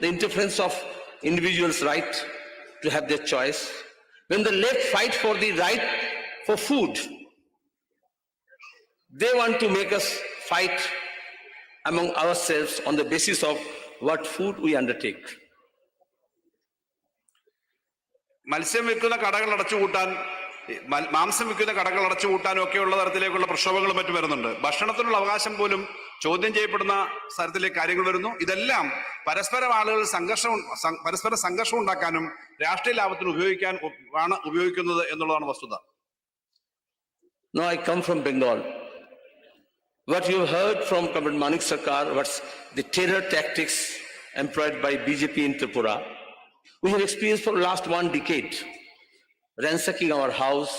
the interference of individuals' right to have their choice? When the left fight for the right for food, They want to make us fight among ourselves on the basis of what food we undertake. മത്സ്യം വിൽക്കുന്ന കടകൾ അടച്ചുപൂട്ടാൻ, മാംസം വിൽക്കുന്ന കടകൾ അടച്ചുപൂട്ടാനും ഒക്കെയുള്ള തരത്തിലേക്കുള്ള പ്രക്ഷോഭങ്ങളും മറ്റും വരുന്നുണ്ട്. ഭക്ഷണത്തിനുള്ള അവകാശം പോലും ചോദ്യം ചെയ്യപ്പെടുന്ന തരത്തിലേക്ക് കാര്യങ്ങൾ വരുന്നു. ഇതെല്ലാം പരസ്പരം ആളുകൾ പരസ്പര സംഘർഷം ഉണ്ടാക്കാനും രാഷ്ട്രീയ ലാഭത്തിന് ഉപയോഗിക്കുന്നത് എന്നുള്ളതാണ് വസ്തുത. Now I come from Bengal. What you heard from Comrade Manik Sarkar was the terror tactics employed by BJP in Tripura. We have experienced for the last 1 decade, ransacking our house,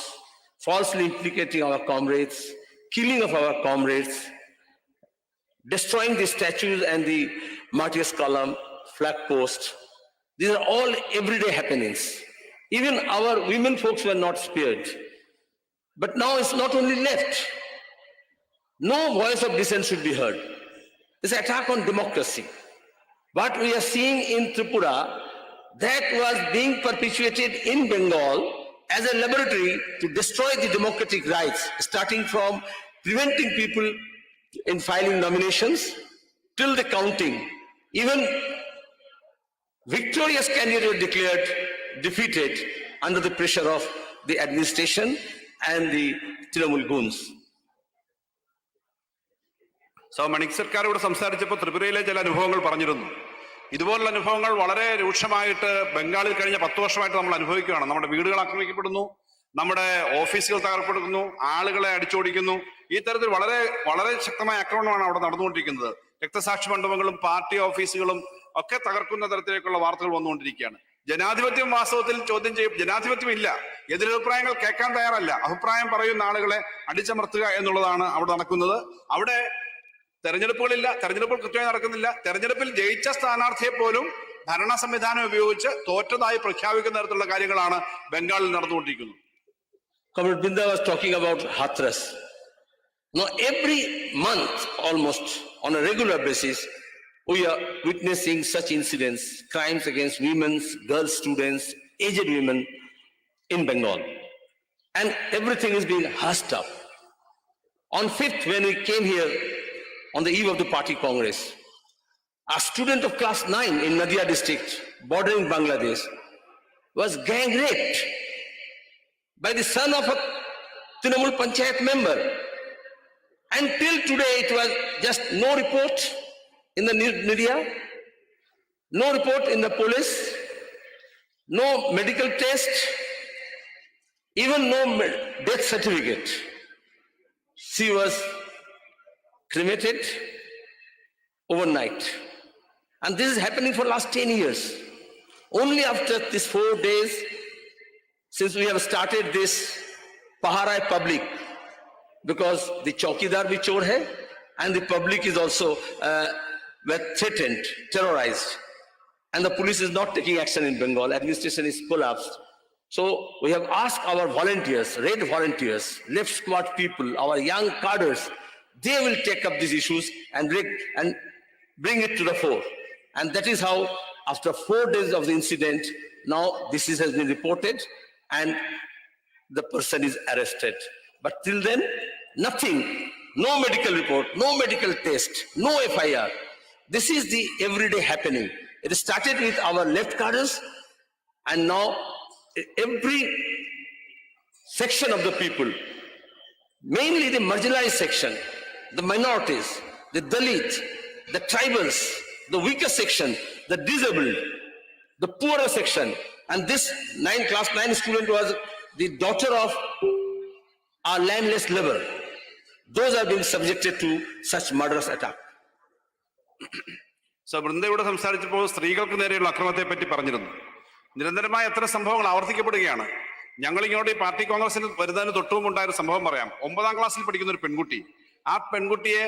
falsely implicating our comrades, killing of our comrades, destroying the statues and the martyrs column, flag post. These are all everyday happenings. Even our women folks were not spared. But now it's not only left. No voice of dissent should be heard. This attack on democracy. What we are seeing in Tripura, that was being perpetuated in Bengal as a laboratory to destroy the democratic rights, starting from preventing people in filing nominations till the counting. Even victorious candidates were declared defeated under the pressure of the administration and the Trinamool goons. Manik സർക്കാർ ഇവിടെ സംസാരിച്ചപ്പോൾ ത്രിപുരയിലെ ചില അനുഭവങ്ങൾ പറഞ്ഞിരുന്നു. ഇതുപോലുള്ള അനുഭവങ്ങൾ വളരെ രൂക്ഷമായിട്ട് ബംഗാളിൽ കഴിഞ്ഞ 10 വർഷമായിട്ട് നമ്മൾ അനുഭവിക്കുകയാണ്. നമ്മുടെ വീടുകൾ ആക്രമിക്കപ്പെടുന്നു, നമ്മുടെ ഓഫീസുകൾ തകർപ്പെടുന്നു, ആളുകളെ അടിച്ചോടിക്കുന്നു. ഈ തരത്തിൽ വളരെ വളരെ ശക്തമായ ആക്രമണമാണ് അവിടെ നടന്നുകൊണ്ടിരിക്കുന്നത്. രക്തസാക്ഷി മണ്ഡപങ്ങളും പാർട്ടി ഓഫീസുകളും ഒക്കെ തകർക്കുന്ന തരത്തിലേക്കുള്ള വാർത്തകൾ വന്നുകൊണ്ടിരിക്കുകയാണ്. ജനാധിപത്യം വാസ്തവത്തിൽ ചോദ്യം ചെയ്യും. ജനാധിപത്യം ഇല്ല, എതിരഭിപ്രായങ്ങൾ കേൾക്കാൻ തയ്യാറല്ല, അഭിപ്രായം പറയുന്ന ആളുകളെ അടിച്ചമർത്തുക എന്നുള്ളതാണ് അവിടെ നടക്കുന്നത്. അവിടെ തെരഞ്ഞെടുപ്പുകളില്ല, തെരഞ്ഞെടുപ്പുകൾ കൃത്യമായി നടക്കുന്നില്ല. തെരഞ്ഞെടുപ്പിൽ ജയിച്ച സ്ഥാനാർത്ഥിയെ പോലും ഭരണ സംവിധാനം ഉപയോഗിച്ച് തോറ്റതായി പ്രഖ്യാപിക്കുന്ന തരത്തിലുള്ള കാര്യങ്ങളാണ് ബംഗാളിൽ നടന്നുകൊണ്ടിരിക്കുന്നത്. Comrade Binda was talking about Hathras. Now every month almost on a regular basis we are witnessing such incidents, crimes against women, girl students, aged women in Bengal. And everything is being hushed up. On 5th, when we came here on the eve of the party congress, a student of class 9 in Nadia district, bordering Bangladesh, was gang raped by the son of a Trinamool Panchayat member. And till today it was just no report in the media, no report in the police, no medical test, even no death certificate. She was cremated overnight. And this is happening for the last 10 years. Only after these 4 days, since we have started this Pahara public, because the Chaukidar bhi chor hai, and the public is also were threatened, terrorized. And the police is not taking action in Bengal. Administration is collapsed. So we have asked our volunteers, red volunteers, left squad people, our young cadres, they will take up these issues and bring it to the fore. And that is how, after 4 days of the incident, now this has been reported and the person is arrested. But till then, nothing, no medical report, no medical test, no FIR. This is the everyday happening. It started with our left cadres, and now every section of the people, mainly the marginalized section, the minorities, the Dalit, the tribals, the weaker section, the disabled, the poorer section. And this class 9 student was the daughter of our landless labor. Those are being subjected to such murderous attack. Vrinda ഇവിടെ സംസാരിച്ചപ്പോൾ സ്ത്രീകൾക്ക് നേരെയുള്ള അക്രമത്തെ പറ്റി പറഞ്ഞിരുന്നു. നിരന്തരമായ എത്ര സംഭവങ്ങൾ ആവർത്തിക്കപ്പെടുകയാണ്. ഞങ്ങൾ ഇങ്ങോട്ട് ഈ പാർട്ടി കോൺഗ്രസിന് വരുന്നതിന് തൊട്ടുമുമ്പ് ഉണ്ടായ ഒരു സംഭവം പറയാം. 9ാം ക്ലാസ്സിൽ പഠിക്കുന്ന ഒരു പെൺകുട്ടി, ആ പെൺകുട്ടിയെ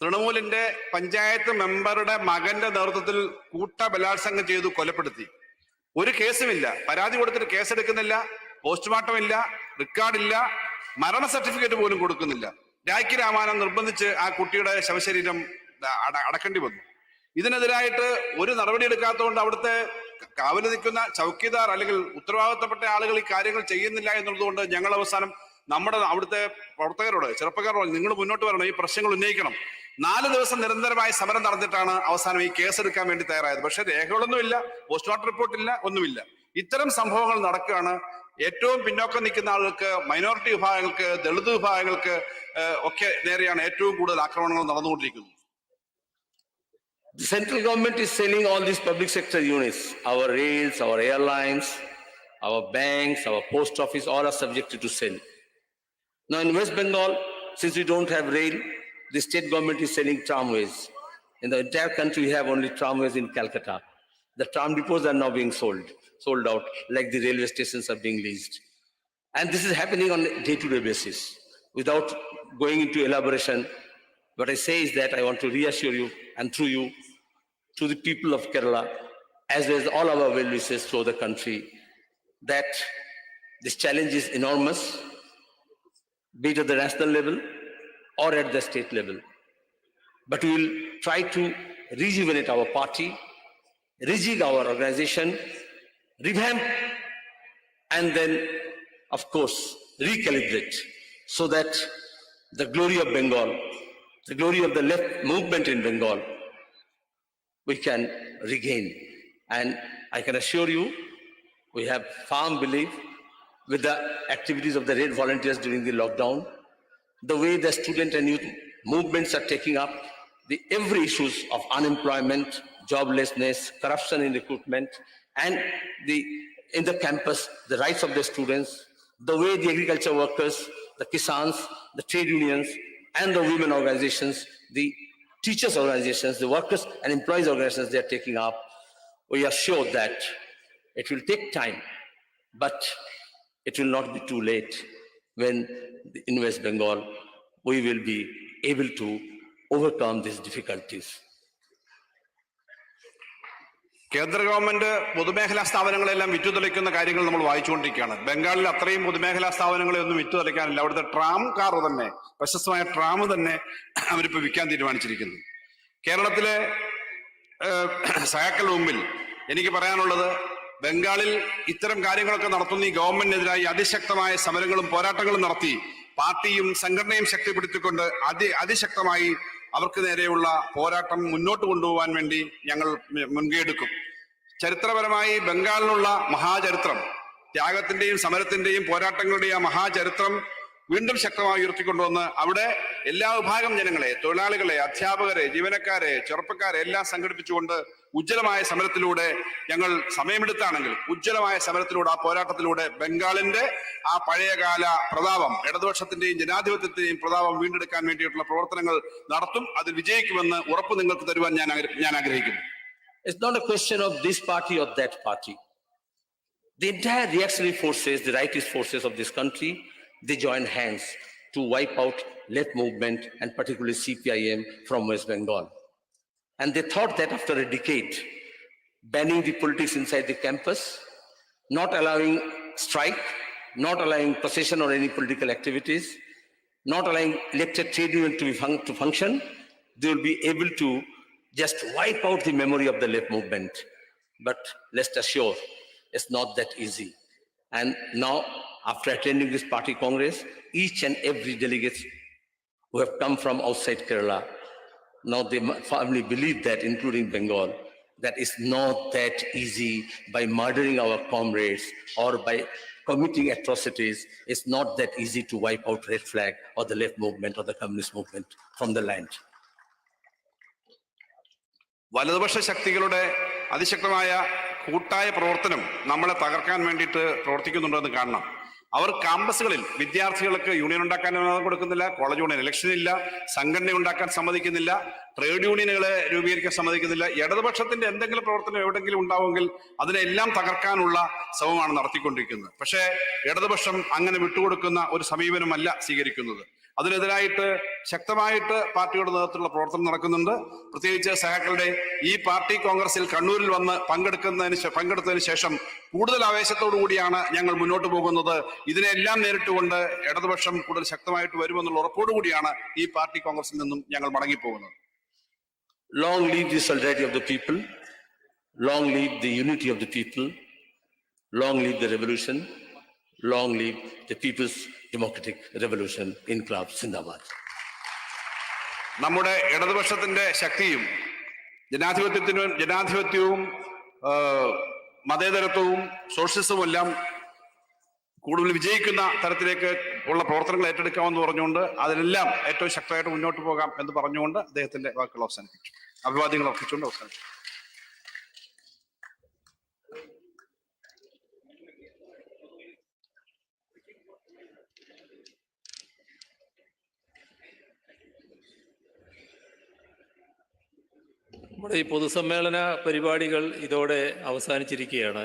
തൃണമൂലിന്റെ പഞ്ചായത്ത് മെമ്പറുടെ മകന്റെ നേതൃത്വത്തിൽ കൂട്ട ബലാത്സംഗം ചെയ്തു കൊലപ്പെടുത്തി. ഒരു കേസുമില്ല, പരാതി കൊടുത്തിട്ട് കേസെടുക്കുന്നില്ല, പോസ്റ്റ്മോർട്ടം ഇല്ല, റെക്കോർഡില്ല, മരണ സർട്ടിഫിക്കറ്റ് പോലും കൊടുക്കുന്നില്ല. രാഖി രാമാനം നിർബന്ധിച്ച് ആ കുട്ടിയുടെ ശവശരീരം അടക്കേണ്ടി വന്നു. ഇതിനെതിരായിട്ട് ഒരു നടപടി എടുക്കാത്തതുകൊണ്ട് അവിടുത്തെ കാവല് നിൽക്കുന്ന ചൗക്കിദാർ അല്ലെങ്കിൽ ഉത്തരവാദിത്തപ്പെട്ട ആളുകൾ ഈ കാര്യങ്ങൾ ചെയ്യുന്നില്ല എന്നുള്ളതുകൊണ്ട് ഞങ്ങൾ അവസാനം അവിടുത്തെ പ്രവർത്തകരോട്, ചെറുപ്പക്കാരോട് നിങ്ങൾ മുന്നോട്ട് വരണം, ഈ പ്രശ്നങ്ങൾ ഉന്നയിക്കണം. 4 ദിവസം നിരന്തരമായി സമരം നടന്നിട്ടാണ് അവസാനം ഈ കേസെടുക്കാൻ വേണ്ടി തയ്യാറായത്. പക്ഷെ രേഖകളൊന്നുമില്ല, പോസ്റ്റ്മോർട്ടം റിപ്പോർട്ടില്ല, ഒന്നുമില്ല. ഇത്തരം സംഭവങ്ങൾ നടക്കുകയാണ്. ഏറ്റവും പിന്നോക്കം നിൽക്കുന്ന ആളുകൾക്ക്, മൈനോറിറ്റി വിഭാഗങ്ങൾക്ക്, ദളിത് വിഭാഗങ്ങൾക്ക് ഒക്കെ നേരെയാണ് ഏറ്റവും കൂടുതൽ ആക്രമണങ്ങൾ നടന്നുകൊണ്ടിരിക്കുന്നത്. The central government is selling all these public sector units. Our rails, our airlines, our banks, our post office, all are subjected to sell. Now in West Bengal, since we don't have rail, the state government is selling tramways. In the entire country, we have only tramways in Calcutta. The tram depots are now being sold out, like the railway stations are being leased. And this is happening on a day-to-day basis. Without going into elaboration, what I say is that I want to reassure you, and through you, to the people of Kerala, as well as all our well-wishers throughout the country, that this challenge is enormous, be it at the national level or at the state level. But we will try to rejuvenate our party, rejig our organization, revamp, and then, of course, recalibrate, so that the glory of Bengal, the glory of the left movement in Bengal, we can regain. And I can assure you, we have firm belief with the activities of the Red Volunteers during the lockdown, the way the student and youth movements are taking up the every issues of unemployment, joblessness, corruption in recruitment, and in the campus, the rights of the students, the way the agriculture workers, the Kisans, the trade unions, and the women organizations, the teachers organizations, the workers and employees organizations they are taking up. We are sure that it will take time, but it will not be too late when in West Bengal we will be able to overcome these difficulties. കേന്ദ്ര government പൊതുമേഖലാ സ്ഥാപനങ്ങളെല്ലാം വിറ്റുതെളിക്കുന്ന കാര്യങ്ങൾ നമ്മൾ വായിച്ചുകൊണ്ടിരിക്കുകയാണ്. ബംഗാളിൽ അത്രയും പൊതുമേഖലാ സ്ഥാപനങ്ങളെ ഒന്നും വിറ്റുതെളിക്കാനില്ല. അവിടുത്തെ ട്രാം കാർ തന്നെ, പ്രശസ്തമായ ട്രാം തന്നെ അവരിപ്പോൾ വിൽക്കാൻ തീരുമാനിച്ചിരിക്കുന്നു. കേരളത്തിലെ സഹാക്കളുടെ മുമ്പിൽ എനിക്ക് പറയാനുള്ളത്, ബംഗാളിൽ ഇത്തരം കാര്യങ്ങളൊക്കെ നടത്തുന്ന ഈ ഗവൺമെന്റിനെതിരായി അതിശക്തമായ സമരങ്ങളും പോരാട്ടങ്ങളും നടത്തി പാർട്ടിയും സംഘടനയും ശക്തിപ്പെടുത്തിക്കൊണ്ട് അതിശക്തമായി അവർക്ക് നേരെയുള്ള പോരാട്ടം മുന്നോട്ട് കൊണ്ടുപോകാൻ വേണ്ടി ഞങ്ങൾ മുൻകൈയെടുക്കും. ചരിത്രപരമായി ബംഗാളിലുള്ള മഹാചരിത്രം, ത്യാഗത്തിന്റെയും സമരത്തിന്റെയും പോരാട്ടങ്ങളുടെയും ആ മഹാചരിത്രം വീണ്ടും ശക്തമായി ഉയർത്തിക്കൊണ്ടുവന്ന് അവിടെ എല്ലാ വിഭാഗം ജനങ്ങളെ, തൊഴിലാളികളെ, അധ്യാപകരെ, ജീവനക്കാരെ, ചെറുപ്പക്കാരെ എല്ലാം സംഘടിപ്പിച്ചുകൊണ്ട് ഉജ്ജ്വലമായ സമരത്തിലൂടെ, ഞങ്ങൾ സമയമെടുത്താണെങ്കിലും ഉജ്ജ്വലമായ സമരത്തിലൂടെ, ആ പോരാട്ടത്തിലൂടെ ബംഗാളിന്റെ ആ പഴയകാല പ്രതാപം, ഇടതുപക്ഷത്തിന്റെയും ജനാധിപത്യത്തിന്റെയും പ്രതാപം വീണ്ടെടുക്കാൻ വേണ്ടിയിട്ടുള്ള പ്രവർത്തനങ്ങൾ നടത്തും. അതിൽ വിജയിക്കുമെന്ന് ഉറപ്പ് നിങ്ങൾക്ക് തരുവാൻ ഞാൻ ആഗ്രഹിക്കുന്നു. It's not a question of this party or that party. The entire reactionary forces, the rightist forces of this country, they joined hands to wipe out left movement and particularly CPIM from West Bengal. And they thought that after a decade, banning the politics inside the campus, not allowing strike, not allowing procession or any political activities, not allowing elected trade union to function, they will be able to just wipe out the memory of the left movement. But let's assure, it's not that easy. And now, after attending this party congress, each and every delegate who have come from outside Kerala, now they firmly believe that, including Bengal, that it's not that easy by murdering our comrades or by committing atrocities. It's not that easy to wipe out Red Flag or the left movement or the communist movement from the land. വലതുപക്ഷ ശക്തികളുടെ അതിശക്തമായ കൂട്ടായ പ്രവർത്തനം നമ്മളെ തകർക്കാൻ വേണ്ടിയിട്ട് പ്രവർത്തിക്കുന്നുണ്ടെന്ന് കാണണം. അവർ ക്യാമ്പസുകളിൽ വിദ്യാർത്ഥികൾക്ക് യൂണിയൻ ഉണ്ടാക്കാൻ അനുവാദം കൊടുക്കുന്നില്ല, കോളേജ് യൂണിയൻ ഇലക്ഷൻ ഇല്ല, സംഘടന ഉണ്ടാക്കാൻ സമ്മതിക്കുന്നില്ല, ട്രേഡ് യൂണിയനുകളെ രൂപീകരിക്കാൻ സമ്മതിക്കുന്നില്ല. ഇടതുപക്ഷത്തിന്റെ എന്തെങ്കിലും പ്രവർത്തനം എവിടെയെങ്കിലും ഉണ്ടാവുമെങ്കിൽ അതിനെല്ലാം തകർക്കാനുള്ള ശ്രമമാണ് നടത്തിക്കൊണ്ടിരിക്കുന്നത്. പക്ഷേ ഇടതുപക്ഷം അങ്ങനെ വിട്ടുകൊടുക്കുന്ന ഒരു സമീപനമല്ല സ്വീകരിക്കുന്നത്. അതിനെതിരായിട്ട് ശക്തമായിട്ട് പാർട്ടിയുടെ നേതൃത്വത്തിലുള്ള പ്രവർത്തനം നടക്കുന്നുണ്ട്. പ്രത്യേകിച്ച് സഹാക്കളുടെ ഈ പാർട്ടി കോൺഗ്രസിൽ കണ്ണൂരിൽ വന്ന് പങ്കെടുത്തതിന് ശേഷം കൂടുതൽ ആവേശത്തോടു കൂടിയാണ് ഞങ്ങൾ മുന്നോട്ട് പോകുന്നത്. ഇതിനെല്ലാം നേരിട്ടുകൊണ്ട് ഇടതുപക്ഷം കൂടുതൽ ശക്തമായിട്ട് വരുമെന്നുള്ള ഉറപ്പോടുകൂടിയാണ് ഈ പാർട്ടി കോൺഗ്രസിൽ നിന്നും ഞങ്ങൾ മടങ്ങിപ്പോകുന്നത്. Long live the solidarity of the people, long live the unity of the people, long live the revolution, Long live the People's Democratic Revolution. Inqilab Zindabad. നമ്മുടെ ഇടതുപക്ഷത്തിന്റെ ശക്തിയും ജനാധിപത്യവും മതേതരത്വവും സോഷ്യലിസവും എല്ലാം കൂടുതൽ വിജയിക്കുന്ന തരത്തിലേക്ക് ഉള്ള പ്രവർത്തനങ്ങൾ ഏറ്റെടുക്കാമെന്ന് പറഞ്ഞുകൊണ്ട് അതിലെല്ലാം ഏറ്റവും ശക്തമായിട്ട് മുന്നോട്ട് പോകാം എന്ന് പറഞ്ഞുകൊണ്ട് അദ്ദേഹത്തിന്റെ വാക്കുകൾ അവസാനിപ്പിച്ചു. അഭിവാദ്യങ്ങൾ അർപ്പിച്ചുകൊണ്ട് അവസാനിപ്പിച്ചു. നമ്മുടെ ഈ പൊതുസമ്മേളന പരിപാടികൾ ഇതോടെ അവസാനിച്ചിരിക്കുകയാണ്.